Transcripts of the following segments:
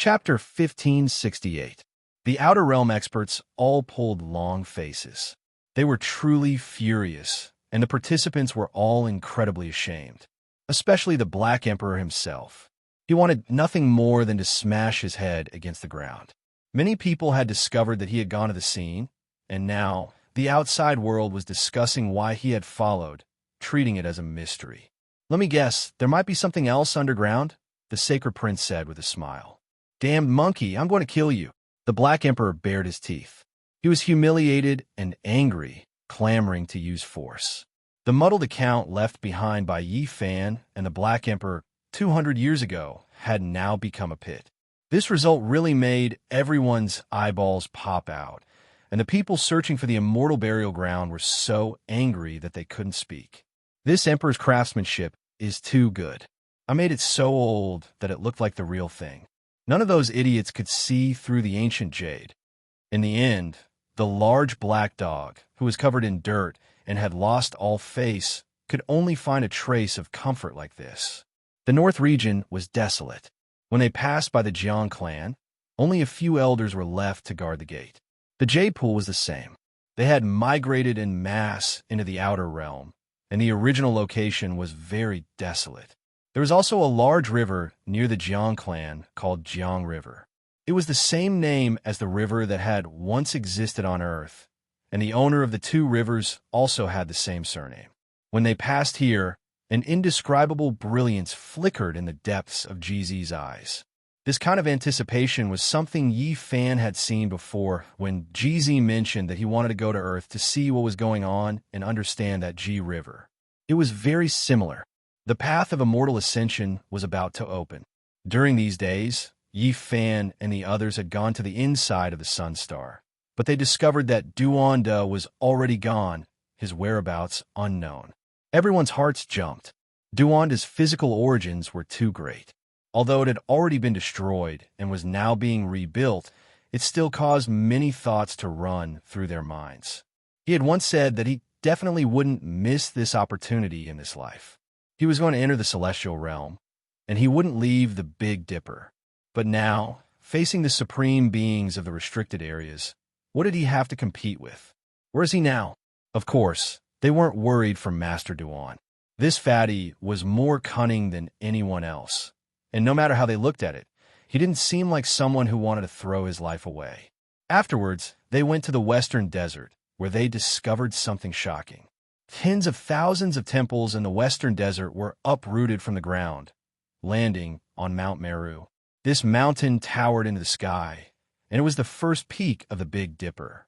Chapter 1568. The Outer Realm experts all pulled long faces. They were truly furious, and the participants were all incredibly ashamed, especially the Black Emperor himself. He wanted nothing more than to smash his head against the ground. Many people had discovered that he had gone to the scene, and now the outside world was discussing why he had followed, treating it as a mystery. "Let me guess, there might be something else underground?" the Sacred Prince said with a smile. "Damned monkey, I'm going to kill you." The Black Emperor bared his teeth. He was humiliated and angry, clamoring to use force. The muddled account left behind by Yi Fan and the Black Emperor 200 years ago had now become a pit. This result really made everyone's eyeballs pop out, and the people searching for the immortal burial ground were so angry that they couldn't speak. "This Emperor's craftsmanship is too good. I made it so old that it looked like the real thing. None of those idiots could see through the ancient jade." In the end, the large black dog, who was covered in dirt and had lost all face, could only find a trace of comfort like this. The North region was desolate. When they passed by the Jiang clan, only a few elders were left to guard the gate. The Jade Pool was the same. They had migrated en masse into the Outer Realm, and the original location was very desolate. There was also a large river near the Jiang clan called Jiang River. It was the same name as the river that had once existed on Earth, and the owner of the two rivers also had the same surname. When they passed here, an indescribable brilliance flickered in the depths of Jizi's eyes. This kind of anticipation was something Yi Fan had seen before when Jizi mentioned that he wanted to go to Earth to see what was going on and understand that Ji River. It was very similar. The path of immortal ascension was about to open. During these days, Yi Fan and the others had gone to the inside of the Sun Star, but they discovered that Duanda was already gone, his whereabouts unknown. Everyone's hearts jumped. Duanda's physical origins were too great. Although it had already been destroyed and was now being rebuilt, it still caused many thoughts to run through their minds. He had once said that he definitely wouldn't miss this opportunity in this life. He was going to enter the celestial realm, and he wouldn't leave the Big Dipper. But now, facing the supreme beings of the restricted areas, what did he have to compete with? Where is he now? Of course, they weren't worried for Master Duan. This fatty was more cunning than anyone else, and no matter how they looked at it, he didn't seem like someone who wanted to throw his life away. Afterwards, they went to the Western Desert, where they discovered something shocking. Tens of thousands of temples in the Western Desert were uprooted from the ground, landing on Mount Meru. This mountain towered into the sky, and it was the first peak of the Big Dipper.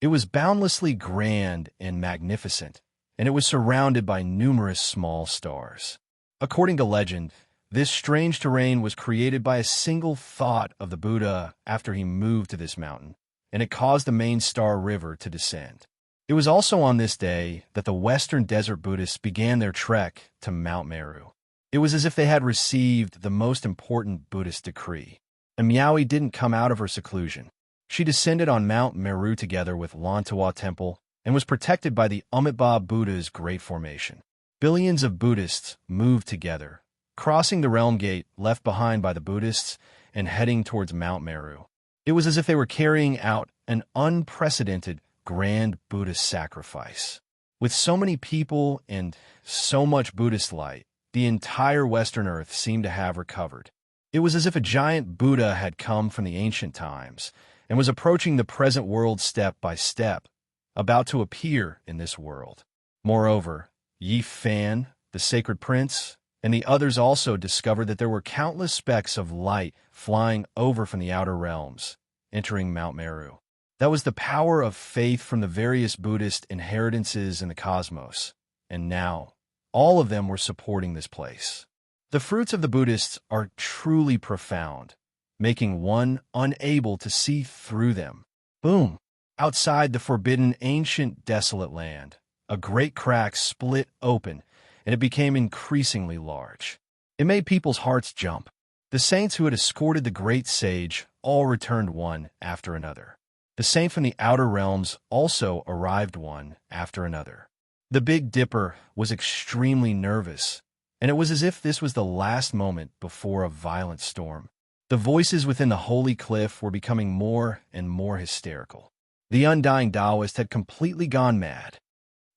It was boundlessly grand and magnificent, and it was surrounded by numerous small stars. According to legend, this strange terrain was created by a single thought of the Buddha after he moved to this mountain, and it caused the main star river to descend. It was also on this day that the Western Desert Buddhists began their trek to Mount Meru. It was as if they had received the most important Buddhist decree. And Miaoi didn't come out of her seclusion. She descended on Mount Meru together with Lantawa Temple and was protected by the Amitabha Buddha's Great Formation. Billions of Buddhists moved together, crossing the realm gate left behind by the Buddhists and heading towards Mount Meru. It was as if they were carrying out an unprecedented grand Buddhist sacrifice. With so many people and so much Buddhist light, the entire Western Earth seemed to have recovered. It was as if a giant Buddha had come from the ancient times and was approaching the present world step by step, about to appear in this world. Moreover, Yi Fan, the Sacred Prince, and the others also discovered that there were countless specks of light flying over from the outer realms, entering Mount Meru. That was the power of faith from the various Buddhist inheritances in the cosmos, and now all of them were supporting this place. The fruits of the Buddhists are truly profound, making one unable to see through them. Boom! Outside the forbidden, ancient, desolate land, a great crack split open, and it became increasingly large. It made people's hearts jump. The saints who had escorted the great sage all returned one after another. The saint from the outer realms also arrived one after another. The Big Dipper was extremely nervous, and it was as if this was the last moment before a violent storm. The voices within the holy cliff were becoming more and more hysterical. The undying Taoist had completely gone mad.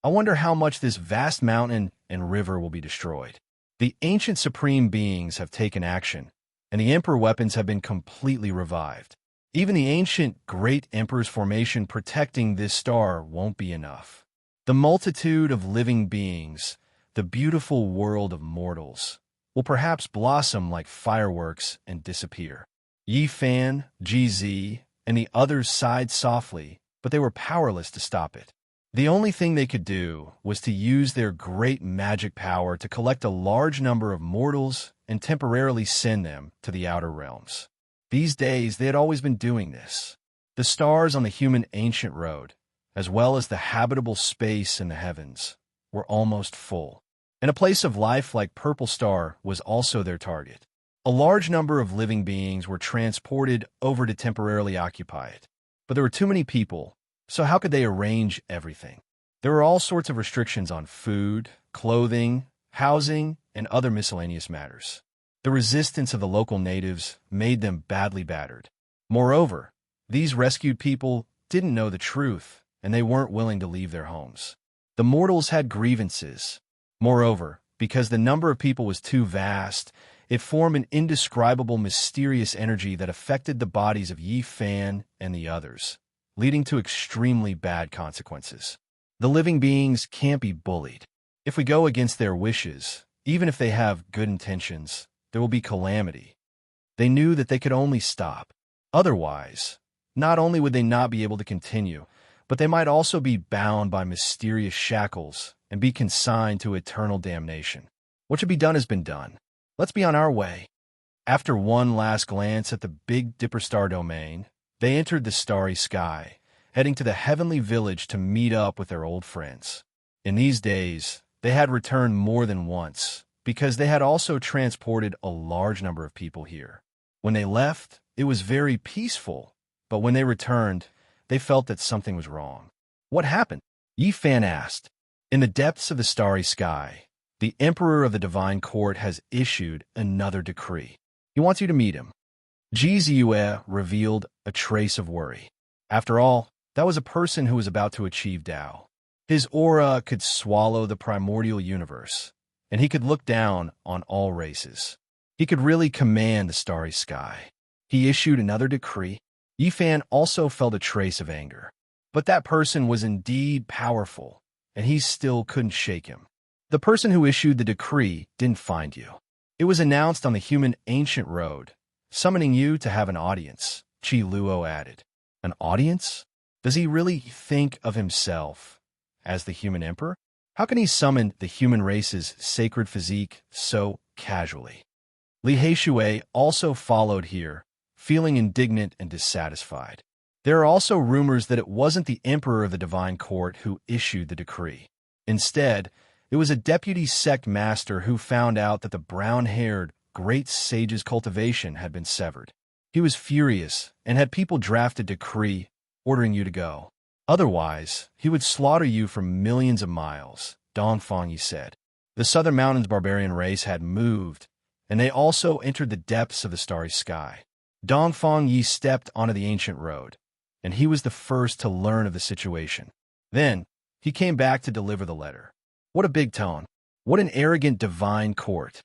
I wonder how much this vast mountain and river will be destroyed. The ancient supreme beings have taken action, and the emperor weapons have been completely revived. Even the ancient great emperor's formation protecting this star won't be enough. The multitude of living beings, the beautiful world of mortals, will perhaps blossom like fireworks and disappear. Yi Fan, GZ, and the others sighed softly, but they were powerless to stop it. The only thing they could do was to use their great magic power to collect a large number of mortals and temporarily send them to the outer realms. These days, they had always been doing this. The stars on the human ancient road, as well as the habitable space in the heavens, were almost full. And a place of life like Purple Star was also their target. A large number of living beings were transported over to temporarily occupy it. But there were too many people, so how could they arrange everything? There were all sorts of restrictions on food, clothing, housing, and other miscellaneous matters. The resistance of the local natives made them badly battered. Moreover, these rescued people didn't know the truth, and they weren't willing to leave their homes. The mortals had grievances. Moreover, because the number of people was too vast, it formed an indescribable mysterious energy that affected the bodies of Yi Fan and the others, leading to extremely bad consequences. The living beings can't be bullied. If we go against their wishes, even if they have good intentions, there will be calamity. They knew that they could only stop. Otherwise, not only would they not be able to continue, but they might also be bound by mysterious shackles and be consigned to eternal damnation. What should be done has been done. Let's be on our way. After one last glance at the Big Dipper Star domain, they entered the starry sky, heading to the heavenly village to meet up with their old friends. In these days, they had returned more than once, because they had also transported a large number of people here. When they left, it was very peaceful, but when they returned, they felt that something was wrong. What happened? Yi Fan asked. In the depths of the starry sky, the Emperor of the Divine Court has issued another decree. He wants you to meet him. Jizue revealed a trace of worry. After all, that was a person who was about to achieve Tao. His aura could swallow the primordial universe, and he could look down on all races. He could really command the starry sky. He issued another decree. Yi Fan also felt a trace of anger. But that person was indeed powerful, and he still couldn't shake him. The person who issued the decree didn't find you. It was announced on the human ancient road, summoning you to have an audience, Chi Luo added. An audience? Does he really think of himself as the human emperor? How can he summon the human race's sacred physique so casually? Li Heishui also followed here, feeling indignant and dissatisfied. There are also rumors that it wasn't the Emperor of the Divine Court who issued the decree. Instead, it was a deputy sect master who found out that the brown-haired great sage's cultivation had been severed. He was furious and had people draft a decree ordering you to go. Otherwise, he would slaughter you for millions of miles, Dongfang Yi said. The Southern Mountains barbarian race had moved, and they also entered the depths of the starry sky. Dongfang Yi stepped onto the ancient road, and he was the first to learn of the situation. Then, he came back to deliver the letter. What a big tone. What an arrogant divine court.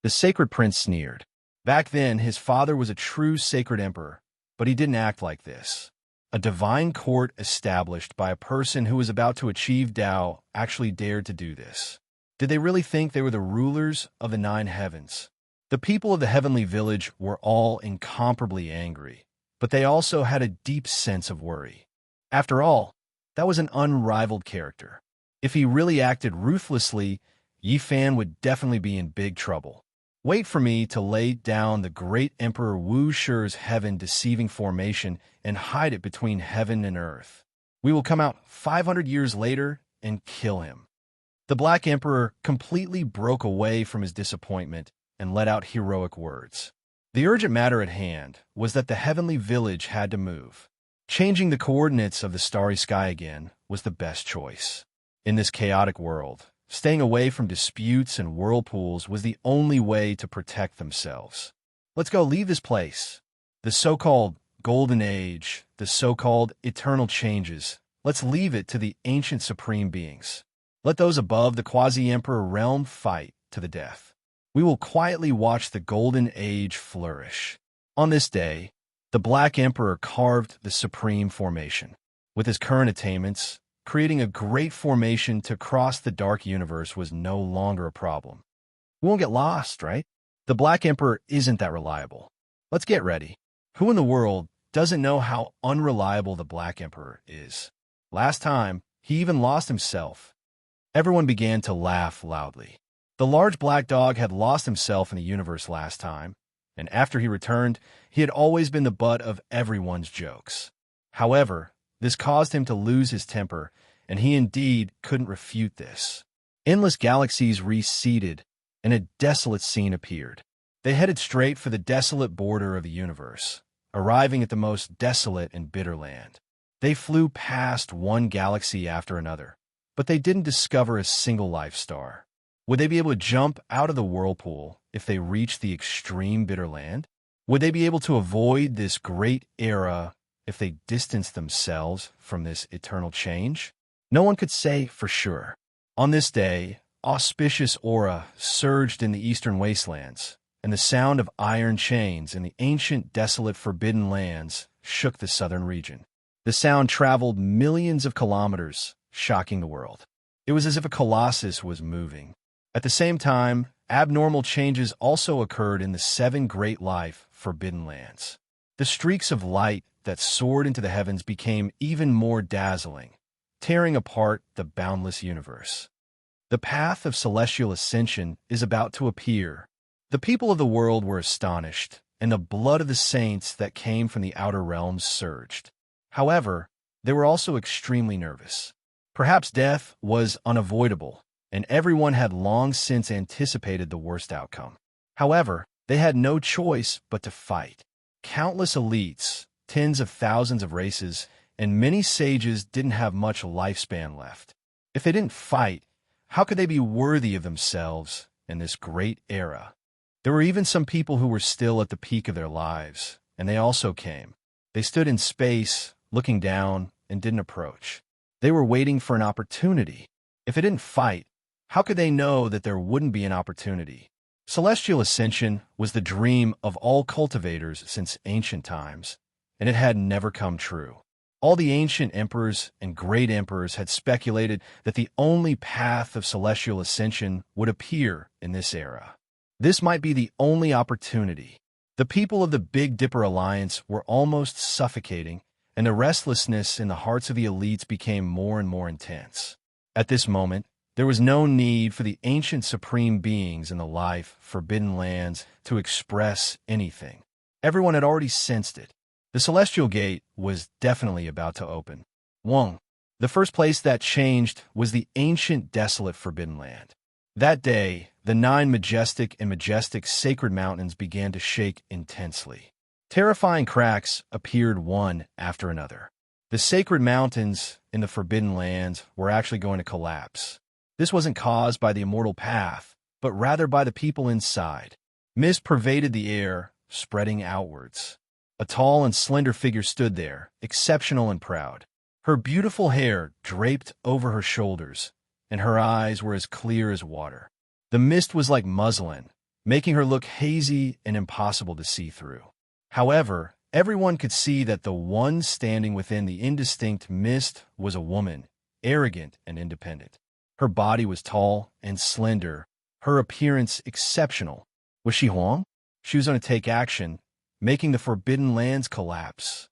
The sacred prince sneered. Back then, his father was a true sacred emperor, but he didn't act like this. A divine court established by a person who was about to achieve Tao actually dared to do this. Did they really think they were the rulers of the 9 heavens? The people of the heavenly village were all incomparably angry, but they also had a deep sense of worry. After all, that was an unrivaled character. If he really acted ruthlessly, Yi Fan would definitely be in big trouble. Wait for me to lay down the great Emperor Wu Shi's heaven-deceiving formation and hide it between heaven and earth. We will come out 500 years later and kill him. The Black Emperor completely broke away from his disappointment and let out heroic words. The urgent matter at hand was that the heavenly village had to move. Changing the coordinates of the starry sky again was the best choice. In this chaotic world, staying away from disputes and whirlpools was the only way to protect themselves. Let's go leave this place. The so-called Golden Age, the so-called eternal changes, let's leave it to the ancient supreme beings. Let those above the quasi-emperor realm fight to the death. We will quietly watch the Golden Age flourish. On this day, the Black Emperor carved the supreme formation. With his current attainments, creating a great formation to cross the dark universe was no longer a problem. We won't get lost, right? The Black Emperor isn't that reliable. Let's get ready. Who in the world doesn't know how unreliable the Black Emperor is? Last time, he even lost himself. Everyone began to laugh loudly. The large black dog had lost himself in the universe last time, and after he returned, he had always been the butt of everyone's jokes. However, this caused him to lose his temper, and he indeed couldn't refute this. Endless galaxies receded, and a desolate scene appeared. They headed straight for the desolate border of the universe, arriving at the most desolate and bitter land. They flew past one galaxy after another, but they didn't discover a single life star. Would they be able to jump out of the whirlpool if they reached the extreme bitter land? Would they be able to avoid this great era if they distanced themselves from this eternal change? No one could say for sure. On this day, auspicious aura surged in the eastern wastelands, and the sound of iron chains in the ancient, desolate, forbidden lands shook the southern region. The sound traveled millions of kilometers, shocking the world. It was as if a colossus was moving. At the same time, abnormal changes also occurred in the 7 great life forbidden lands. The streaks of light that soared into the heavens became even more dazzling, tearing apart the boundless universe. The path of celestial ascension is about to appear. The people of the world were astonished, and the blood of the saints that came from the outer realms surged. However, they were also extremely nervous. Perhaps death was unavoidable, and everyone had long since anticipated the worst outcome. However, they had no choice but to fight. Countless elites, tens of thousands of races, and many sages didn't have much lifespan left. If they didn't fight, how could they be worthy of themselves in this great era? There were even some people who were still at the peak of their lives, and they also came. They stood in space, looking down, and didn't approach. They were waiting for an opportunity. If they didn't fight, how could they know that there wouldn't be an opportunity? Celestial ascension was the dream of all cultivators since ancient times, and it had never come true. All the ancient emperors and great emperors had speculated that the only path of celestial ascension would appear in this era. This might be the only opportunity. The people of the Big Dipper Alliance were almost suffocating, and the restlessness in the hearts of the elites became more and more intense. At this moment, there was no need for the ancient supreme beings in the life forbidden lands to express anything. Everyone had already sensed it. The Celestial Gate was definitely about to open. 1. The first place that changed was the ancient desolate forbidden land. That day, the 9 majestic sacred mountains began to shake intensely. Terrifying cracks appeared one after another. The sacred mountains in the forbidden lands were actually going to collapse. This wasn't caused by the immortal path, but rather by the people inside. Mist pervaded the air, spreading outwards. A tall and slender figure stood there, exceptional and proud. Her beautiful hair draped over her shoulders, and her eyes were as clear as water. The mist was like muslin, making her look hazy and impossible to see through. However, everyone could see that the one standing within the indistinct mist was a woman, arrogant and independent. Her body was tall and slender, her appearance exceptional. Was she Huang? She was going to take action, making the Forbidden Lands collapse.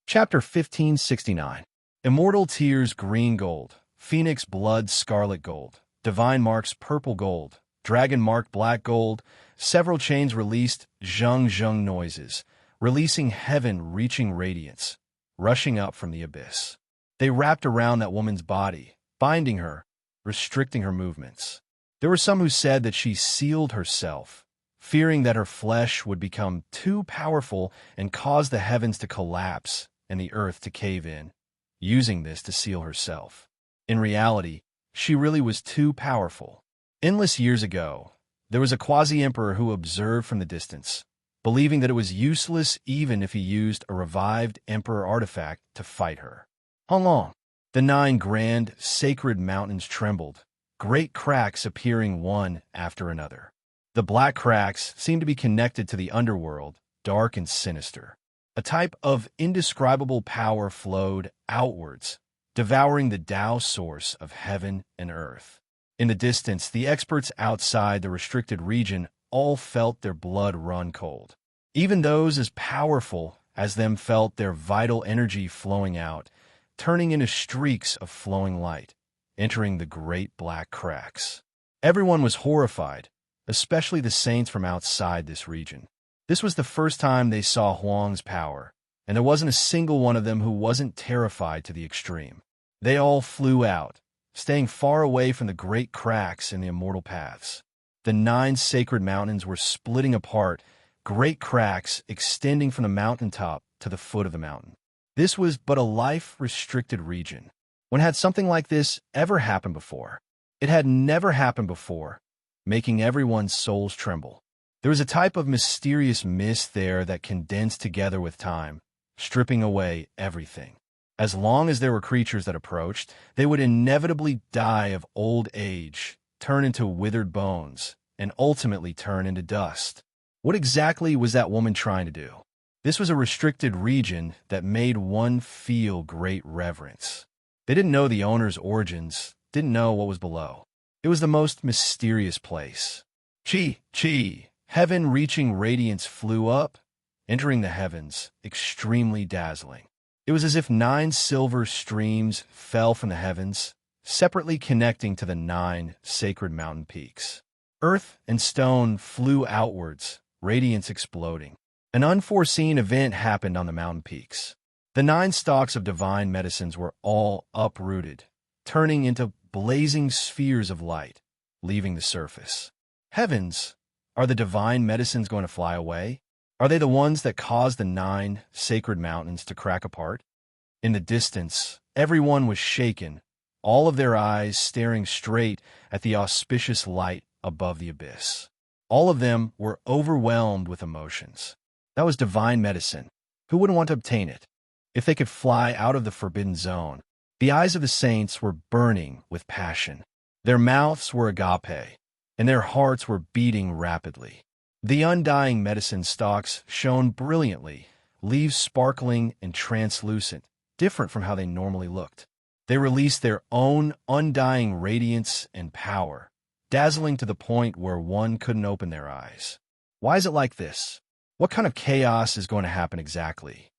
Chapter 1569. Immortal Tears Green Gold, Phoenix Blood Scarlet Gold, Divine Marks Purple Gold, Dragon Mark Black Gold. Several chains released zhung noises, releasing heaven-reaching radiance, rushing up from the abyss. They wrapped around that woman's body, binding her, restricting her movements. There were some who said that she sealed herself, fearing that her flesh would become too powerful and cause the heavens to collapse and the earth to cave in, using this to seal herself. In reality, she really was too powerful. Endless years ago, there was a quasi-emperor who observed from the distance. believing that it was useless even if he used a revived Emperor artifact to fight her. How long? The 9 grand, sacred mountains trembled, great cracks appearing one after another. The black cracks seemed to be connected to the underworld, dark and sinister. A type of indescribable power flowed outwards, devouring the Tao source of heaven and earth. In the distance, the experts outside the restricted region all felt their blood run cold. Even those as powerful as them felt their vital energy flowing out, turning into streaks of flowing light, entering the great black cracks. Everyone was horrified, especially the saints from outside this region. This was the first time they saw Huang's power, and there wasn't a single one of them who wasn't terrified to the extreme. They all flew out, staying far away from the great cracks in the immortal paths. The 9 sacred mountains were splitting apart, great cracks extending from the mountaintop to the foot of the mountain. This was but a life-restricted region. When had something like this ever happened before? It had never happened before, making everyone's souls tremble. There was a type of mysterious mist there that condensed together with time, stripping away everything. As long as there were creatures that approached, they would inevitably die of old age, turn into withered bones, and ultimately turn into dust. What exactly was that woman trying to do? This was a restricted region that made one feel great reverence. They didn't know the owner's origins, didn't know what was below. It was the most mysterious place. Chi! Heaven-reaching radiance flew up, entering the heavens, extremely dazzling. It was as if 9 silver streams fell from the heavens, separately connecting to the 9 sacred mountain peaks. Earth and stone flew outwards, radiance exploding. An unforeseen event happened on the mountain peaks. The 9 stalks of divine medicines were all uprooted, turning into blazing spheres of light, leaving the surface. Heavens! Are the divine medicines going to fly away? Are they the ones that caused the 9 sacred mountains to crack apart? In the distance, everyone was shaken, all of their eyes staring straight at the auspicious light above the abyss. All of them were overwhelmed with emotions. That was divine medicine. Who wouldn't want to obtain it? If they could fly out of the forbidden zone. The eyes of the saints were burning with passion. Their mouths were agape, and their hearts were beating rapidly. The undying medicine stalks shone brilliantly, leaves sparkling and translucent, different from how they normally looked. They released their own undying radiance and power, dazzling to the point where one couldn't open their eyes. Why is it like this? What kind of chaos is going to happen exactly?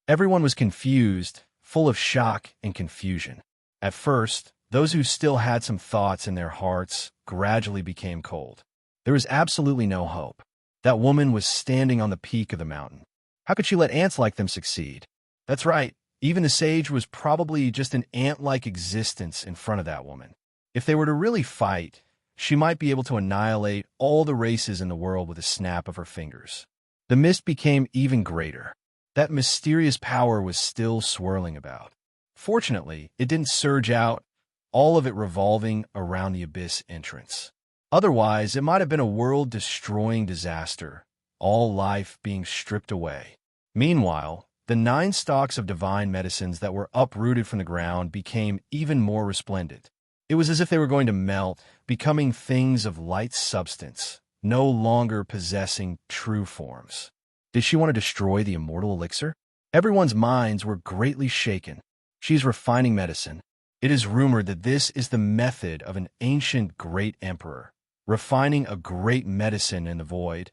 Everyone was confused, full of shock and confusion. At first, those who still had some thoughts in their hearts gradually became cold. There was absolutely no hope. That woman was standing on the peak of the mountain. How could she let ants like them succeed? That's right, even the sage was probably just an ant-like existence in front of that woman. If they were to really fight, she might be able to annihilate all the races in the world with a snap of her fingers. The mist became even greater. That mysterious power was still swirling about. Fortunately, it didn't surge out, all of it revolving around the abyss entrance. Otherwise, it might have been a world-destroying disaster, all life being stripped away. Meanwhile, the 9 stalks of divine medicines that were uprooted from the ground became even more resplendent. It was as if they were going to melt, becoming things of light substance, no longer possessing true forms. Did she want to destroy the immortal elixir? Everyone's minds were greatly shaken. She's refining medicine. It is rumored that this is the method of an ancient great emperor, refining a great medicine in the void,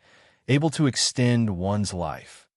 able to extend one's life.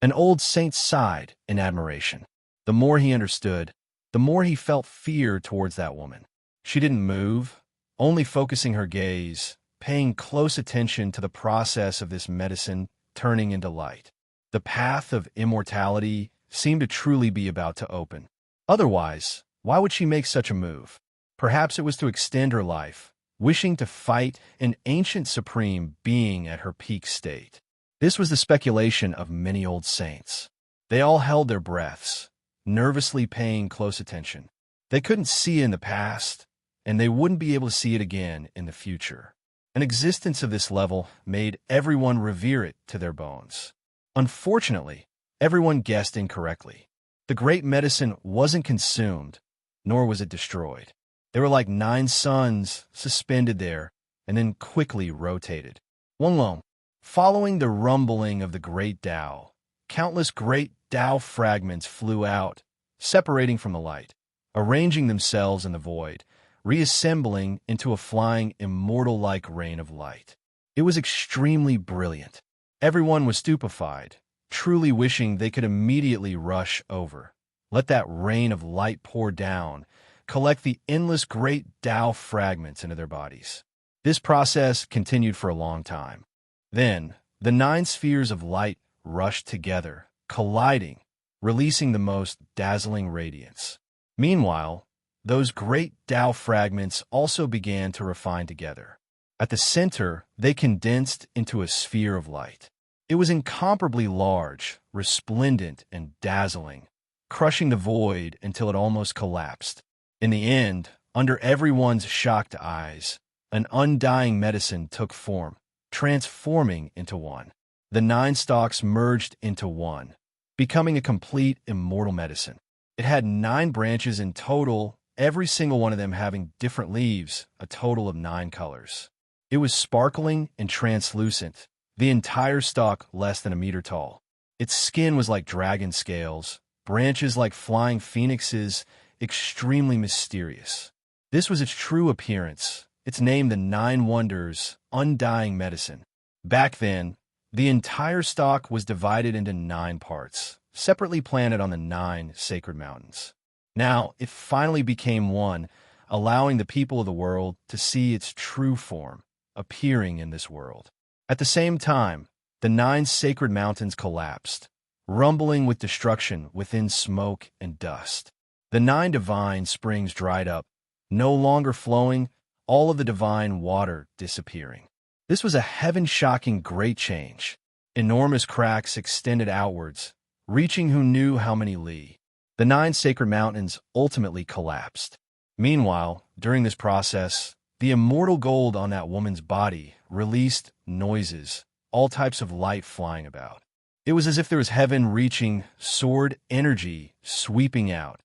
An old saint sighed in admiration. The more he understood, the more he felt fear towards that woman. She didn't move, only focusing her gaze, paying close attention to the process of this medicine turning into light. The path of immortality seemed to truly be about to open. Otherwise, why would she make such a move? Perhaps it was to extend her life, wishing to fight an ancient supreme being at her peak state. This was the speculation of many old saints. They all held their breaths, nervously paying close attention. They couldn't see in the past, and they wouldn't be able to see it again in the future. An existence of this level made everyone revere it to their bones. Unfortunately, everyone guessed incorrectly. The great medicine wasn't consumed, nor was it destroyed. They were like 9 suns suspended there and then quickly rotated. One long, following the rumbling of the great Tao, countless great Tao fragments flew out, separating from the light, arranging themselves in the void, reassembling into a flying, immortal-like rain of light. It was extremely brilliant. Everyone was stupefied, truly wishing they could immediately rush over. Let that rain of light pour down, collect the endless great Tao fragments into their bodies. This process continued for a long time. Then, the 9 spheres of light rushed together, colliding, releasing the most dazzling radiance. Meanwhile, those great Tao fragments also began to refine together. At the center, they condensed into a sphere of light. It was incomparably large, resplendent, and dazzling, crushing the void until it almost collapsed. In the end, under everyone's shocked eyes, an undying medicine took form, transforming into one. The 9 stalks merged into one, becoming a complete immortal medicine. It had 9 branches in total, every single one of them having different leaves, a total of 9 colors. It was sparkling and translucent, the entire stalk less than a meter tall. Its skin was like dragon scales, branches like flying phoenixes, extremely mysterious. This was its true appearance. It's named the 9 Wonders, Undying Medicine. Back then, the entire stalk was divided into 9 parts, separately planted on the 9 sacred mountains. Now, it finally became one, allowing the people of the world to see its true form, appearing in this world. At the same time, the 9 sacred mountains collapsed, rumbling with destruction within smoke and dust. The 9 divine springs dried up, no longer flowing, all of the divine water disappearing. This was a heaven-shocking great change. Enormous cracks extended outwards, reaching who knew how many li. The 9 sacred mountains ultimately collapsed. Meanwhile, during this process, the immortal gold on that woman's body released noises, all types of light flying about. It was as if there was heaven reaching, sword energy sweeping out.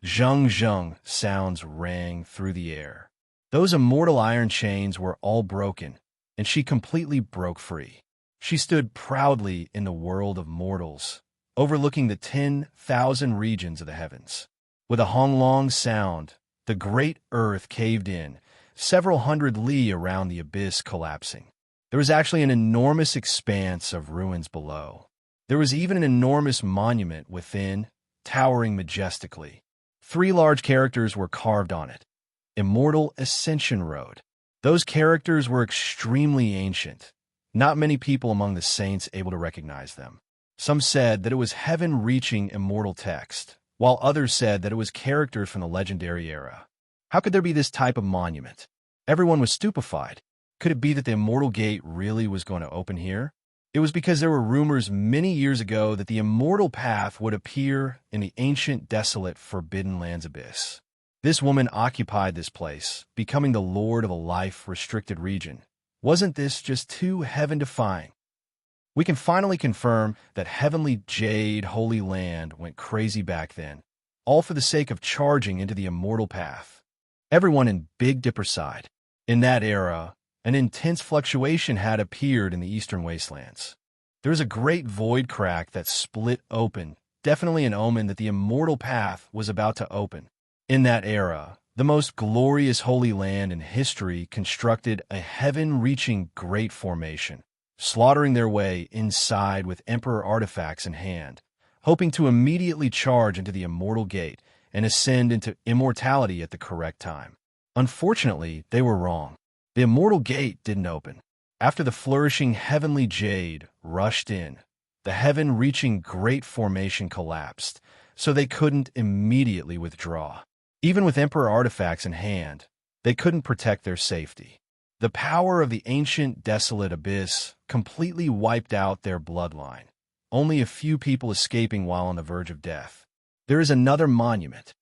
Zheng zheng sounds rang through the air. Those immortal iron chains were all broken, and she completely broke free. She stood proudly in the world of mortals, overlooking the 10,000 regions of the heavens. With a honglong sound, the great earth caved in, several hundred li around the abyss collapsing. There was actually an enormous expanse of ruins below. There was even an enormous monument within, towering majestically. 3 large characters were carved on it. Immortal Ascension Road. Those characters were extremely ancient. Not many people among the saints able to recognize them. Some said that it was heaven-reaching immortal text, while others said that it was characters from the legendary era. How could there be this type of monument? Everyone was stupefied. Could it be that the immortal gate really was going to open here? It was because there were rumors many years ago that the immortal path would appear in the ancient, desolate, forbidden lands abyss. This woman occupied this place, becoming the lord of a life-restricted region. Wasn't this just too heaven-defying? We can finally confirm that heavenly jade holy land went crazy back then, all for the sake of charging into the immortal path. Everyone in Big Dipper sighed. In that era, an intense fluctuation had appeared in the eastern wastelands. There was a great void crack that split open, definitely an omen that the immortal path was about to open. In that era, the most glorious holy land in history constructed a heaven-reaching great formation, slaughtering their way inside with emperor artifacts in hand, hoping to immediately charge into the immortal gate and ascend into immortality at the correct time. Unfortunately, they were wrong. The immortal gate didn't open. After the flourishing heavenly jade rushed in, the heaven-reaching great formation collapsed, so they couldn't immediately withdraw. Even with emperor artifacts in hand, they couldn't protect their safety. The power of the ancient desolate abyss completely wiped out their bloodline, only a few people escaping while on the verge of death. There is another monument.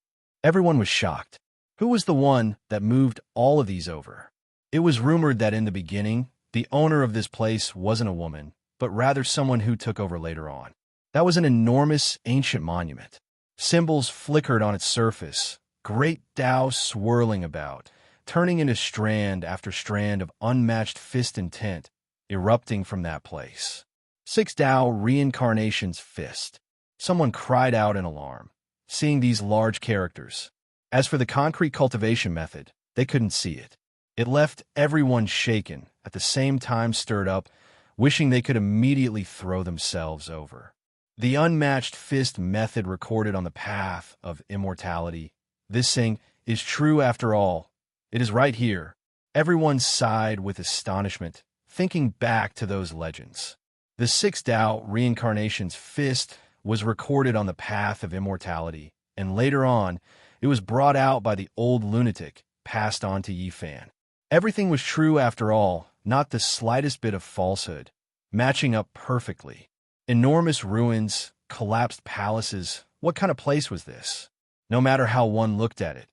Everyone was shocked. Who was the one that moved all of these over? It was rumored that in the beginning, the owner of this place wasn't a woman, but rather someone who took over later on. That was an enormous ancient monument. Symbols flickered on its surface, great Tao swirling about, turning into strand after strand of unmatched fist intent, erupting from that place. 6 Tao Reincarnation's Fist. Someone cried out in alarm, seeing these large characters. As for the concrete cultivation method, they couldn't see it. It left everyone shaken, at the same time stirred up, wishing they could immediately throw themselves over. The unmatched fist method recorded on the path of immortality. This thing is true after all. It is right here. Everyone sighed with astonishment, thinking back to those legends. The 6 Tao Reincarnation's Fist was recorded on the path of immortality, and later on, it was brought out by the old lunatic, passed on to Yifan. Everything was true after all, not the slightest bit of falsehood, matching up perfectly. Enormous ruins, collapsed palaces, what kind of place was this? No matter how one looked at it.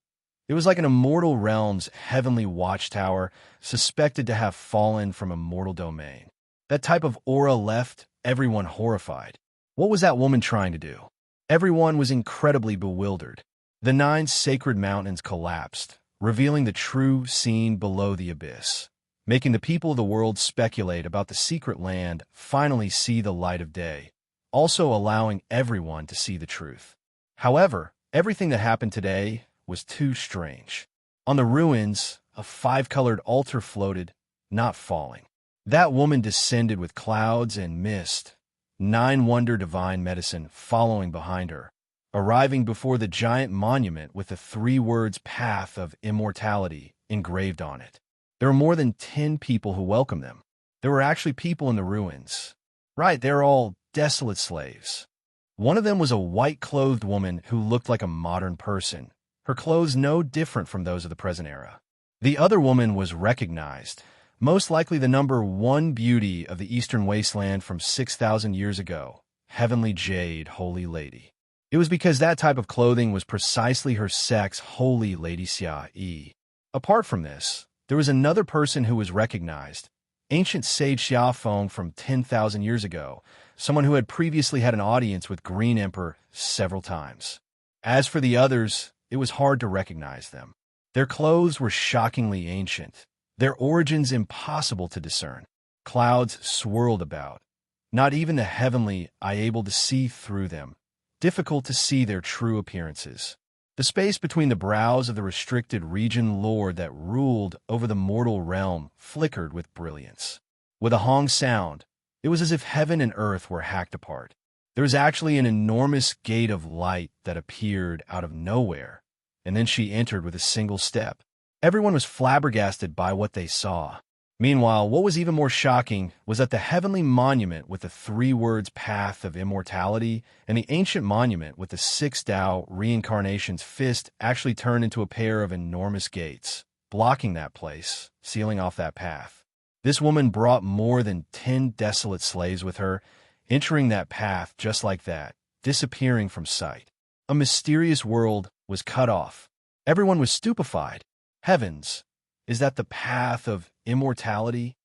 It was like an immortal realm's heavenly watchtower, suspected to have fallen from a mortal domain. That type of aura left everyone horrified. What was that woman trying to do? Everyone was incredibly bewildered. The 9 sacred mountains collapsed, revealing the true scene below the abyss, making the people of the world speculate about the secret land finally see the light of day, also allowing everyone to see the truth. However, everything that happened today was too strange. On the ruins, a 5-colored altar floated, not falling. That woman descended with clouds and mist, 9 wonder divine medicine following behind her, arriving before the giant monument with the 3 words Path of Immortality engraved on it. There were more than 10 people who welcomed them. There were actually people in the ruins. Right, they're all desolate slaves. One of them was a white-clothed woman who looked like a modern person, her clothes no different from those of the present era. The other woman was recognized, most likely the number 1 beauty of the Eastern Wasteland from 6,000 years ago, Heavenly Jade, Holy Lady. It was because that type of clothing was precisely her sex, Holy Lady Xia. Apart from this, there was another person who was recognized, ancient sage Xiafeng from 10,000 years ago, someone who had previously had an audience with Green Emperor several times. As for the others, it was hard to recognize them. Their clothes were shockingly ancient, their origins impossible to discern. Clouds swirled about, not even the heavenly eye able to see through them, difficult to see their true appearances. The space between the brows of the restricted region lord that ruled over the mortal realm flickered with brilliance. With a Hong sound, it was as if heaven and earth were hacked apart. There was actually an enormous gate of light that appeared out of nowhere, and then she entered with a single step. Everyone was flabbergasted by what they saw. Meanwhile, what was even more shocking was that the heavenly monument with the 3 words Path of Immortality and the ancient monument with the 6 Tao Reincarnation's Fist actually turned into a pair of enormous gates, blocking that place, sealing off that path. This woman brought more than 10 desolate slaves with her, entering that path just like that, disappearing from sight. A mysterious world was cut off. Everyone was stupefied. Heavens! Is that the path of immortality?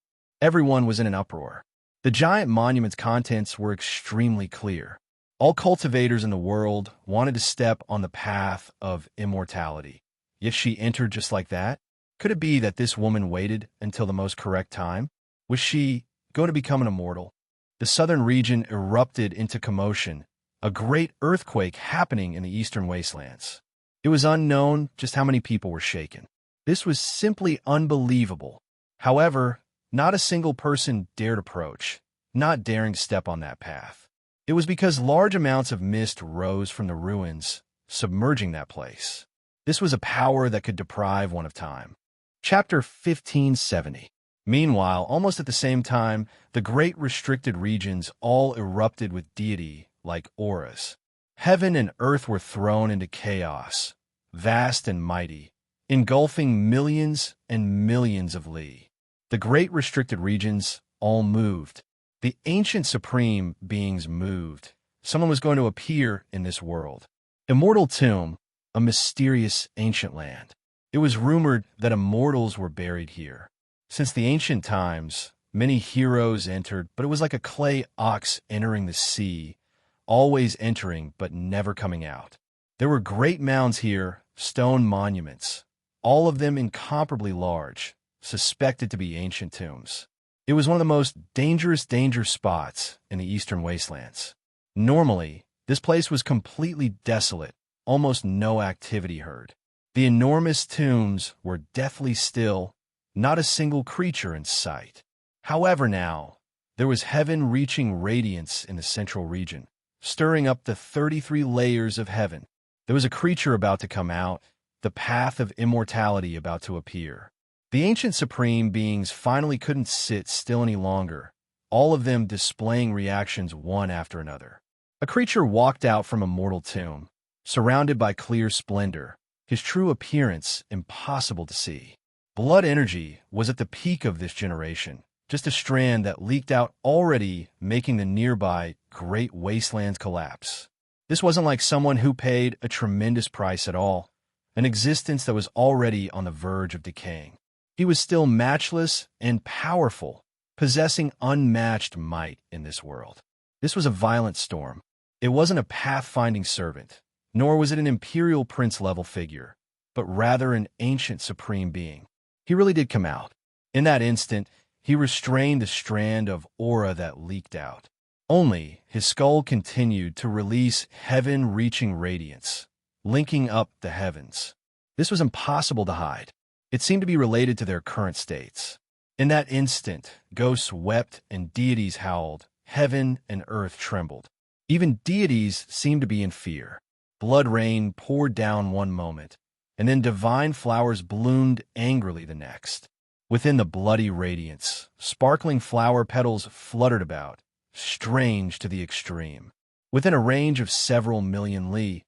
Everyone was in an uproar. The giant monument's contents were extremely clear. All cultivators in the world wanted to step on the path of immortality. Yet she entered just like that? Could it be that this woman waited until the most correct time? Was she going to become an immortal? The southern region erupted into commotion, a great earthquake happening in the eastern wastelands. It was unknown just how many people were shaken. This was simply unbelievable. However, not a single person dared approach, not daring to step on that path. It was because large amounts of mist rose from the ruins, submerging that place. This was a power that could deprive one of time. Chapter 1570. Meanwhile, almost at the same time, the great restricted regions all erupted with deity like auras. Heaven and earth were thrown into chaos, vast and mighty, engulfing millions and millions of li. The great restricted regions all moved. The ancient supreme beings moved. Someone was going to appear in this world. Immortal Tomb, a mysterious ancient land. It was rumored that immortals were buried here. Since the ancient times, many heroes entered, but it was like a clay ox entering the sea, always entering but never coming out. There were great mounds here, stone monuments, all of them incomparably large, suspected to be ancient tombs. It was one of the most dangerous spots in the eastern wastelands. Normally, this place was completely desolate, almost no activity heard. The enormous tombs were deathly still, not a single creature in sight. However now, there was heaven-reaching radiance in the central region, stirring up the 33 layers of heaven. There was a creature about to come out, the path of immortality about to appear. The ancient supreme beings finally couldn't sit still any longer, all of them displaying reactions one after another. A creature walked out from a mortal tomb, surrounded by clear splendor, his true appearance impossible to see. Blood energy was at the peak of this generation, just a strand that leaked out already, making the nearby great wastelands collapse. This wasn't like someone who paid a tremendous price at all, an existence that was already on the verge of decaying. He was still matchless and powerful, possessing unmatched might in this world. This was a violent storm. It wasn't a pathfinding servant, nor was it an imperial prince-level figure, but rather an ancient supreme being. He really did come out. In that instant, he restrained the strand of aura that leaked out. Only his skull continued to release heaven-reaching radiance, linking up the heavens. This was impossible to hide. It seemed to be related to their current states. In that instant, ghosts wept and deities howled, heaven and earth trembled. Even deities seemed to be in fear. Blood rain poured down one moment, and then divine flowers bloomed angrily the next. Within the bloody radiance, sparkling flower petals fluttered about, strange to the extreme. Within a range of several million li,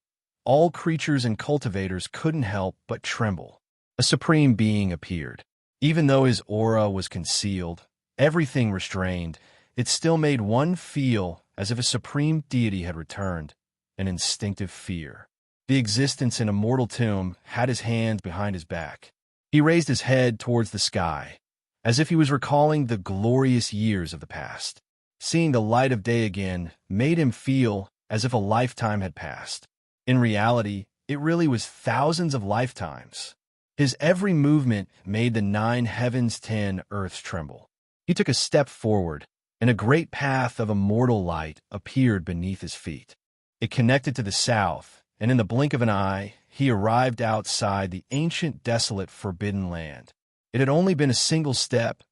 all creatures and cultivators couldn't help but tremble. A supreme being appeared. Even though his aura was concealed, everything restrained, it still made one feel as if a supreme deity had returned, an instinctive fear. The existence in a mortal tomb had his hands behind his back. He raised his head towards the sky, as if he was recalling the glorious years of the past. Seeing the light of day again made him feel as if a lifetime had passed. In reality, it really was thousands of lifetimes. His every movement made the 9 heavens 10 earths tremble. He took a step forward, and a great path of immortal light appeared beneath his feet. It connected to the south, and in the blink of an eye, he arrived outside the ancient, desolate, forbidden land. It had only been a single step,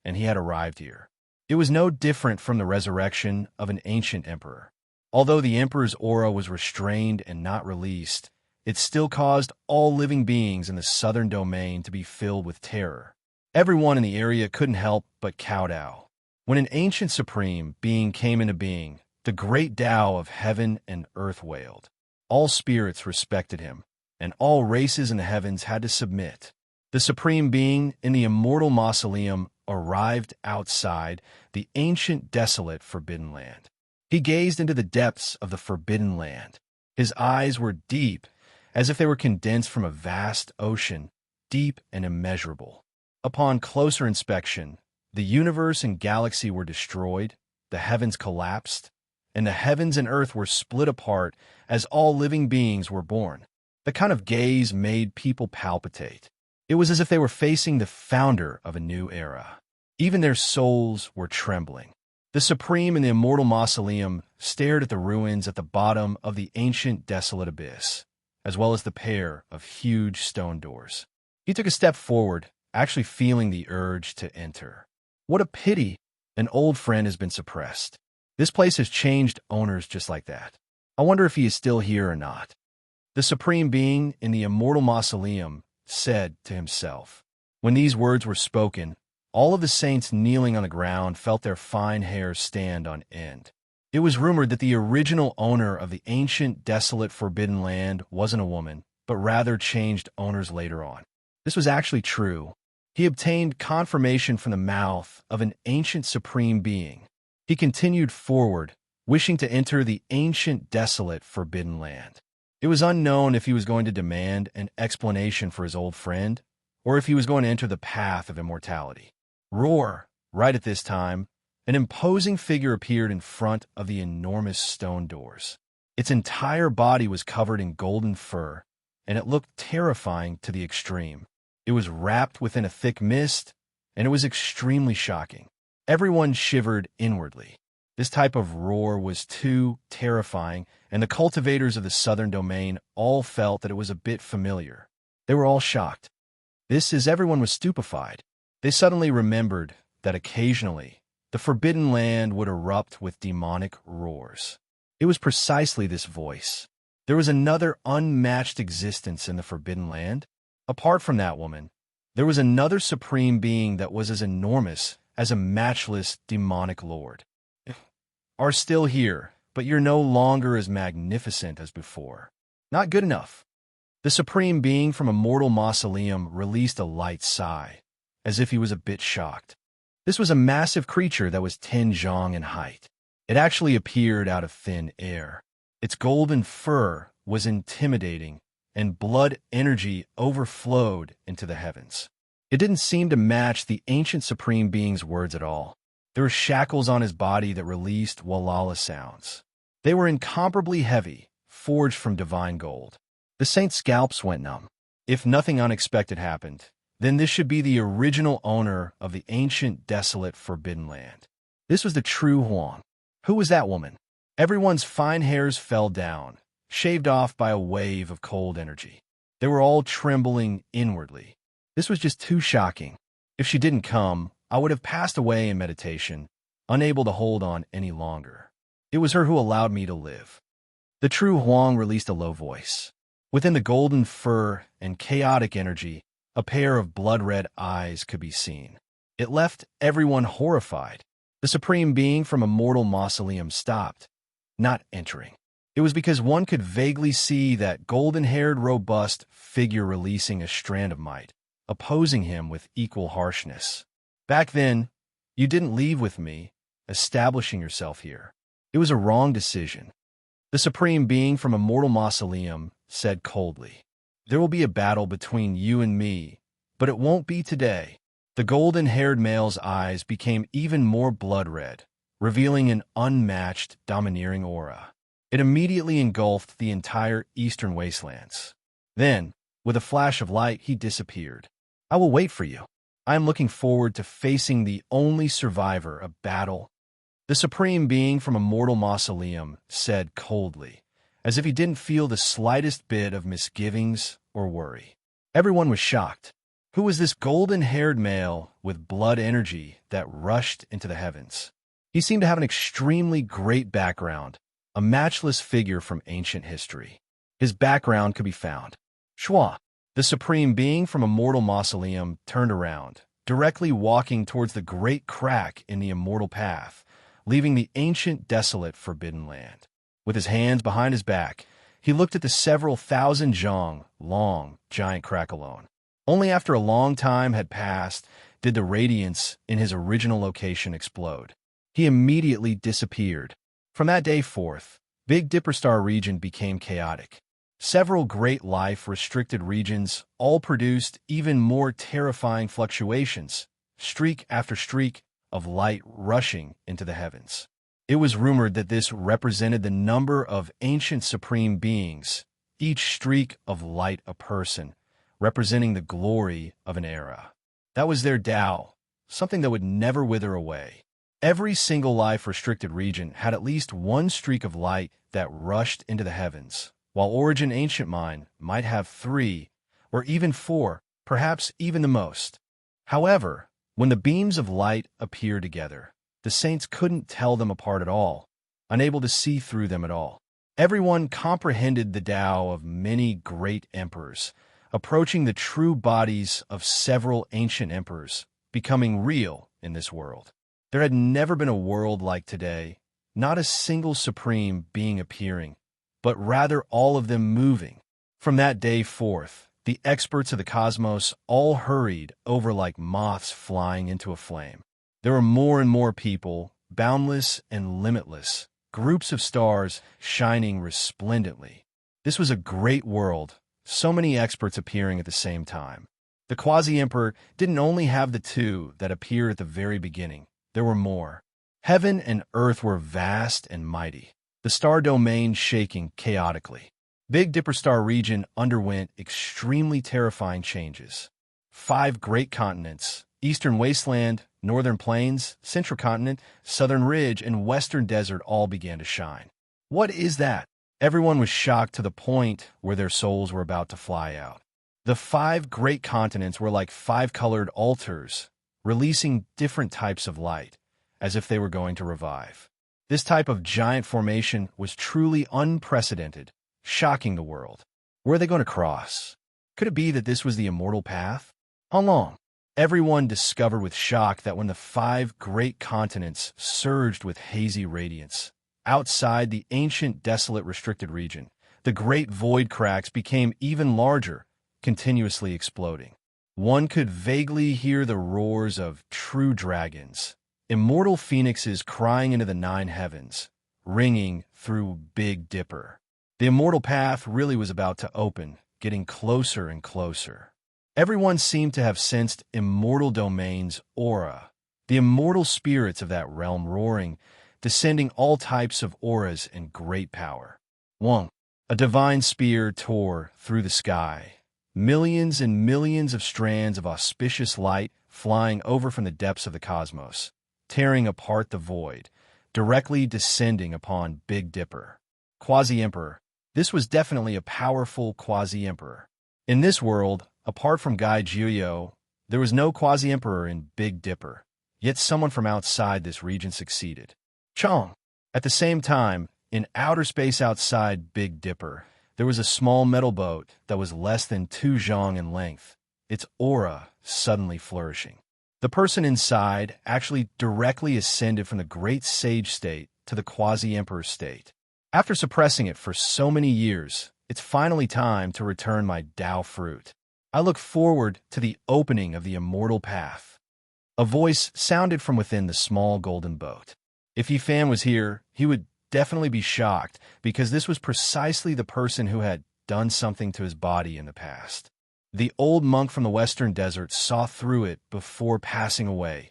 and he had arrived here. It was no different from the resurrection of an ancient emperor. Although the emperor's aura was restrained and not released, it still caused all living beings in the southern domain to be filled with terror. Everyone in the area couldn't help but kowtow. When an ancient supreme being came into being, the great Tao of heaven and earth wailed. All spirits respected him, and all races in the heavens had to submit. The supreme being in the immortal mausoleum arrived outside the ancient, desolate, forbidden land. He gazed into the depths of the forbidden land. His eyes were deep, as if they were condensed from a vast ocean, deep and immeasurable. Upon closer inspection, the universe and galaxy were destroyed, the heavens collapsed, and the heavens and earth were split apart as all living beings were born. The kind of gaze made people palpitate. It was as if they were facing the founder of a new era. Even their souls were trembling. The Supreme in the immortal mausoleum stared at the ruins at the bottom of the ancient desolate abyss, as well as the pair of huge stone doors. He took a step forward, actually feeling the urge to enter. What a pity an old friend has been suppressed. This place has changed owners just like that. I wonder if he is still here or not. The Supreme Being in the immortal mausoleum said to himself. When these words were spoken, all of the saints kneeling on the ground felt their fine hairs stand on end. It was rumored that the original owner of the ancient, desolate, forbidden land wasn't a woman, but rather changed owners later on. This was actually true. He obtained confirmation from the mouth of an ancient supreme being. He continued forward, wishing to enter the ancient, desolate, forbidden land. It was unknown if he was going to demand an explanation for his old friend, or if he was going to enter the path of immortality. Roar! Right at this time, an imposing figure appeared in front of the enormous stone doors. Its entire body was covered in golden fur, and it looked terrifying to the extreme. It was wrapped within a thick mist, and it was extremely shocking. Everyone shivered inwardly. This type of roar was too terrifying, and the cultivators of the southern domain all felt that it was a bit familiar. They were all shocked. This as everyone was stupefied. They suddenly remembered that occasionally the Forbidden Land would erupt with demonic roars. It was precisely this voice. There was another unmatched existence in the Forbidden Land. Apart from that woman, there was another supreme being that was as enormous as a matchless demonic lord. Are still here, but you're no longer as magnificent as before. Not good enough. The supreme being from a mortal mausoleum released a light sigh, as if he was a bit shocked. This was a massive creature that was 10 zhang in height. It actually appeared out of thin air. Its golden fur was intimidating, and blood energy overflowed into the heavens. It didn't seem to match the ancient supreme being's words at all. There were shackles on his body that released walala sounds. They were incomparably heavy, forged from divine gold. The saint's scalps went numb. If nothing unexpected happened, then this should be the original owner of the ancient, desolate, forbidden land. This was the true Huang. Who was that woman? Everyone's fine hairs fell down, shaved off by a wave of cold energy. They were all trembling inwardly. This was just too shocking. If she didn't come, I would have passed away in meditation, unable to hold on any longer. It was her who allowed me to live. The true Huang released a low voice. Within the golden fur and chaotic energy, a pair of blood-red eyes could be seen. It left everyone horrified. The supreme being from a mortal mausoleum stopped, not entering. It was because one could vaguely see that golden-haired, robust figure releasing a strand of might, opposing him with equal harshness. Back then, you didn't leave with me, establishing yourself here. It was a wrong decision. The supreme being from a mortal mausoleum said coldly, "There will be a battle between you and me, but it won't be today." The golden-haired male's eyes became even more blood-red, revealing an unmatched, domineering aura. It immediately engulfed the entire eastern wastelands. Then, with a flash of light, he disappeared. "I will wait for you. I am looking forward to facing the only survivor of battle." The supreme being from a mortal mausoleum said coldly, as if he didn't feel the slightest bit of misgivings or worry. Everyone was shocked. Who was this golden-haired male with blood energy that rushed into the heavens? He seemed to have an extremely great background, a matchless figure from ancient history. His background could be found. Shua, the supreme being from a mortal mausoleum, turned around, directly walking towards the great crack in the immortal path, leaving the ancient, desolate, forbidden land. With his hands behind his back, he looked at the several thousand zhang long giant crack alone. Only after a long time had passed did the radiance in his original location explode. He immediately disappeared. From that day forth, Big Dipper Star region became chaotic. Several great life-restricted regions all produced even more terrifying fluctuations, streak after streak of light rushing into the heavens. It was rumored that this represented the number of ancient supreme beings, each streak of light a person, representing the glory of an era. That was their Tao, something that would never wither away. Every single life-restricted region had at least one streak of light that rushed into the heavens, while Origin Ancient Mind might have 3, or even 4, perhaps even the most. However, when the beams of light appeared together, the saints couldn't tell them apart at all, unable to see through them at all. Everyone comprehended the Tao of many great emperors, approaching the true bodies of several ancient emperors, becoming real in this world. There had never been a world like today, not a single supreme being appearing, but rather all of them moving. From that day forth, the experts of the cosmos all hurried over like moths flying into a flame. There were more and more people, boundless and limitless, groups of stars shining resplendently. This was a great world, so many experts appearing at the same time. The Quasi-Emperor didn't only have the two that appeared at the very beginning. There were more. Heaven and earth were vast and mighty, the star domain shaking chaotically. Big Dipper star region underwent extremely terrifying changes. 5 great continents, Eastern Wasteland, Northern Plains, Central Continent, Southern Ridge, and Western Desert all began to shine. What is that? Everyone was shocked to the point where their souls were about to fly out. The 5 great continents were like 5 colored altars, releasing different types of light, as if they were going to revive. This type of giant formation was truly unprecedented, shocking the world. Were they going to cross? Could it be that this was the immortal path? How long? Everyone discovered with shock that when the 5 great continents surged with hazy radiance, outside the ancient desolate restricted region, the great void cracks became even larger, continuously exploding. One could vaguely hear the roars of true dragons, immortal phoenixes crying into the 9 heavens, ringing through Big Dipper. The immortal path really was about to open, getting closer and closer. Everyone seemed to have sensed immortal domain's aura, the immortal spirits of that realm roaring, descending all types of auras and great power. 1. A divine spear tore through the sky. Millions and millions of strands of auspicious light flying over from the depths of the cosmos, tearing apart the void, directly descending upon Big Dipper. Quasi-Emperor. This was definitely a powerful Quasi-Emperor. In this world, apart from Guy Jiuyo, there was no Quasi-Emperor in Big Dipper, yet someone from outside this region succeeded. Chong. At the same time, in outer space outside Big Dipper, there was a small metal boat that was less than 2 zhong in length, its aura suddenly flourishing. The person inside actually directly ascended from the Great Sage state to the Quasi-Emperor state. After suppressing it for so many years, it's finally time to return my Tao fruit. I look forward to the opening of the immortal path. A voice sounded from within the small golden boat. If Yifan was here, he would definitely be shocked, because this was precisely the person who had done something to his body in the past. The old monk from the western desert saw through it before passing away,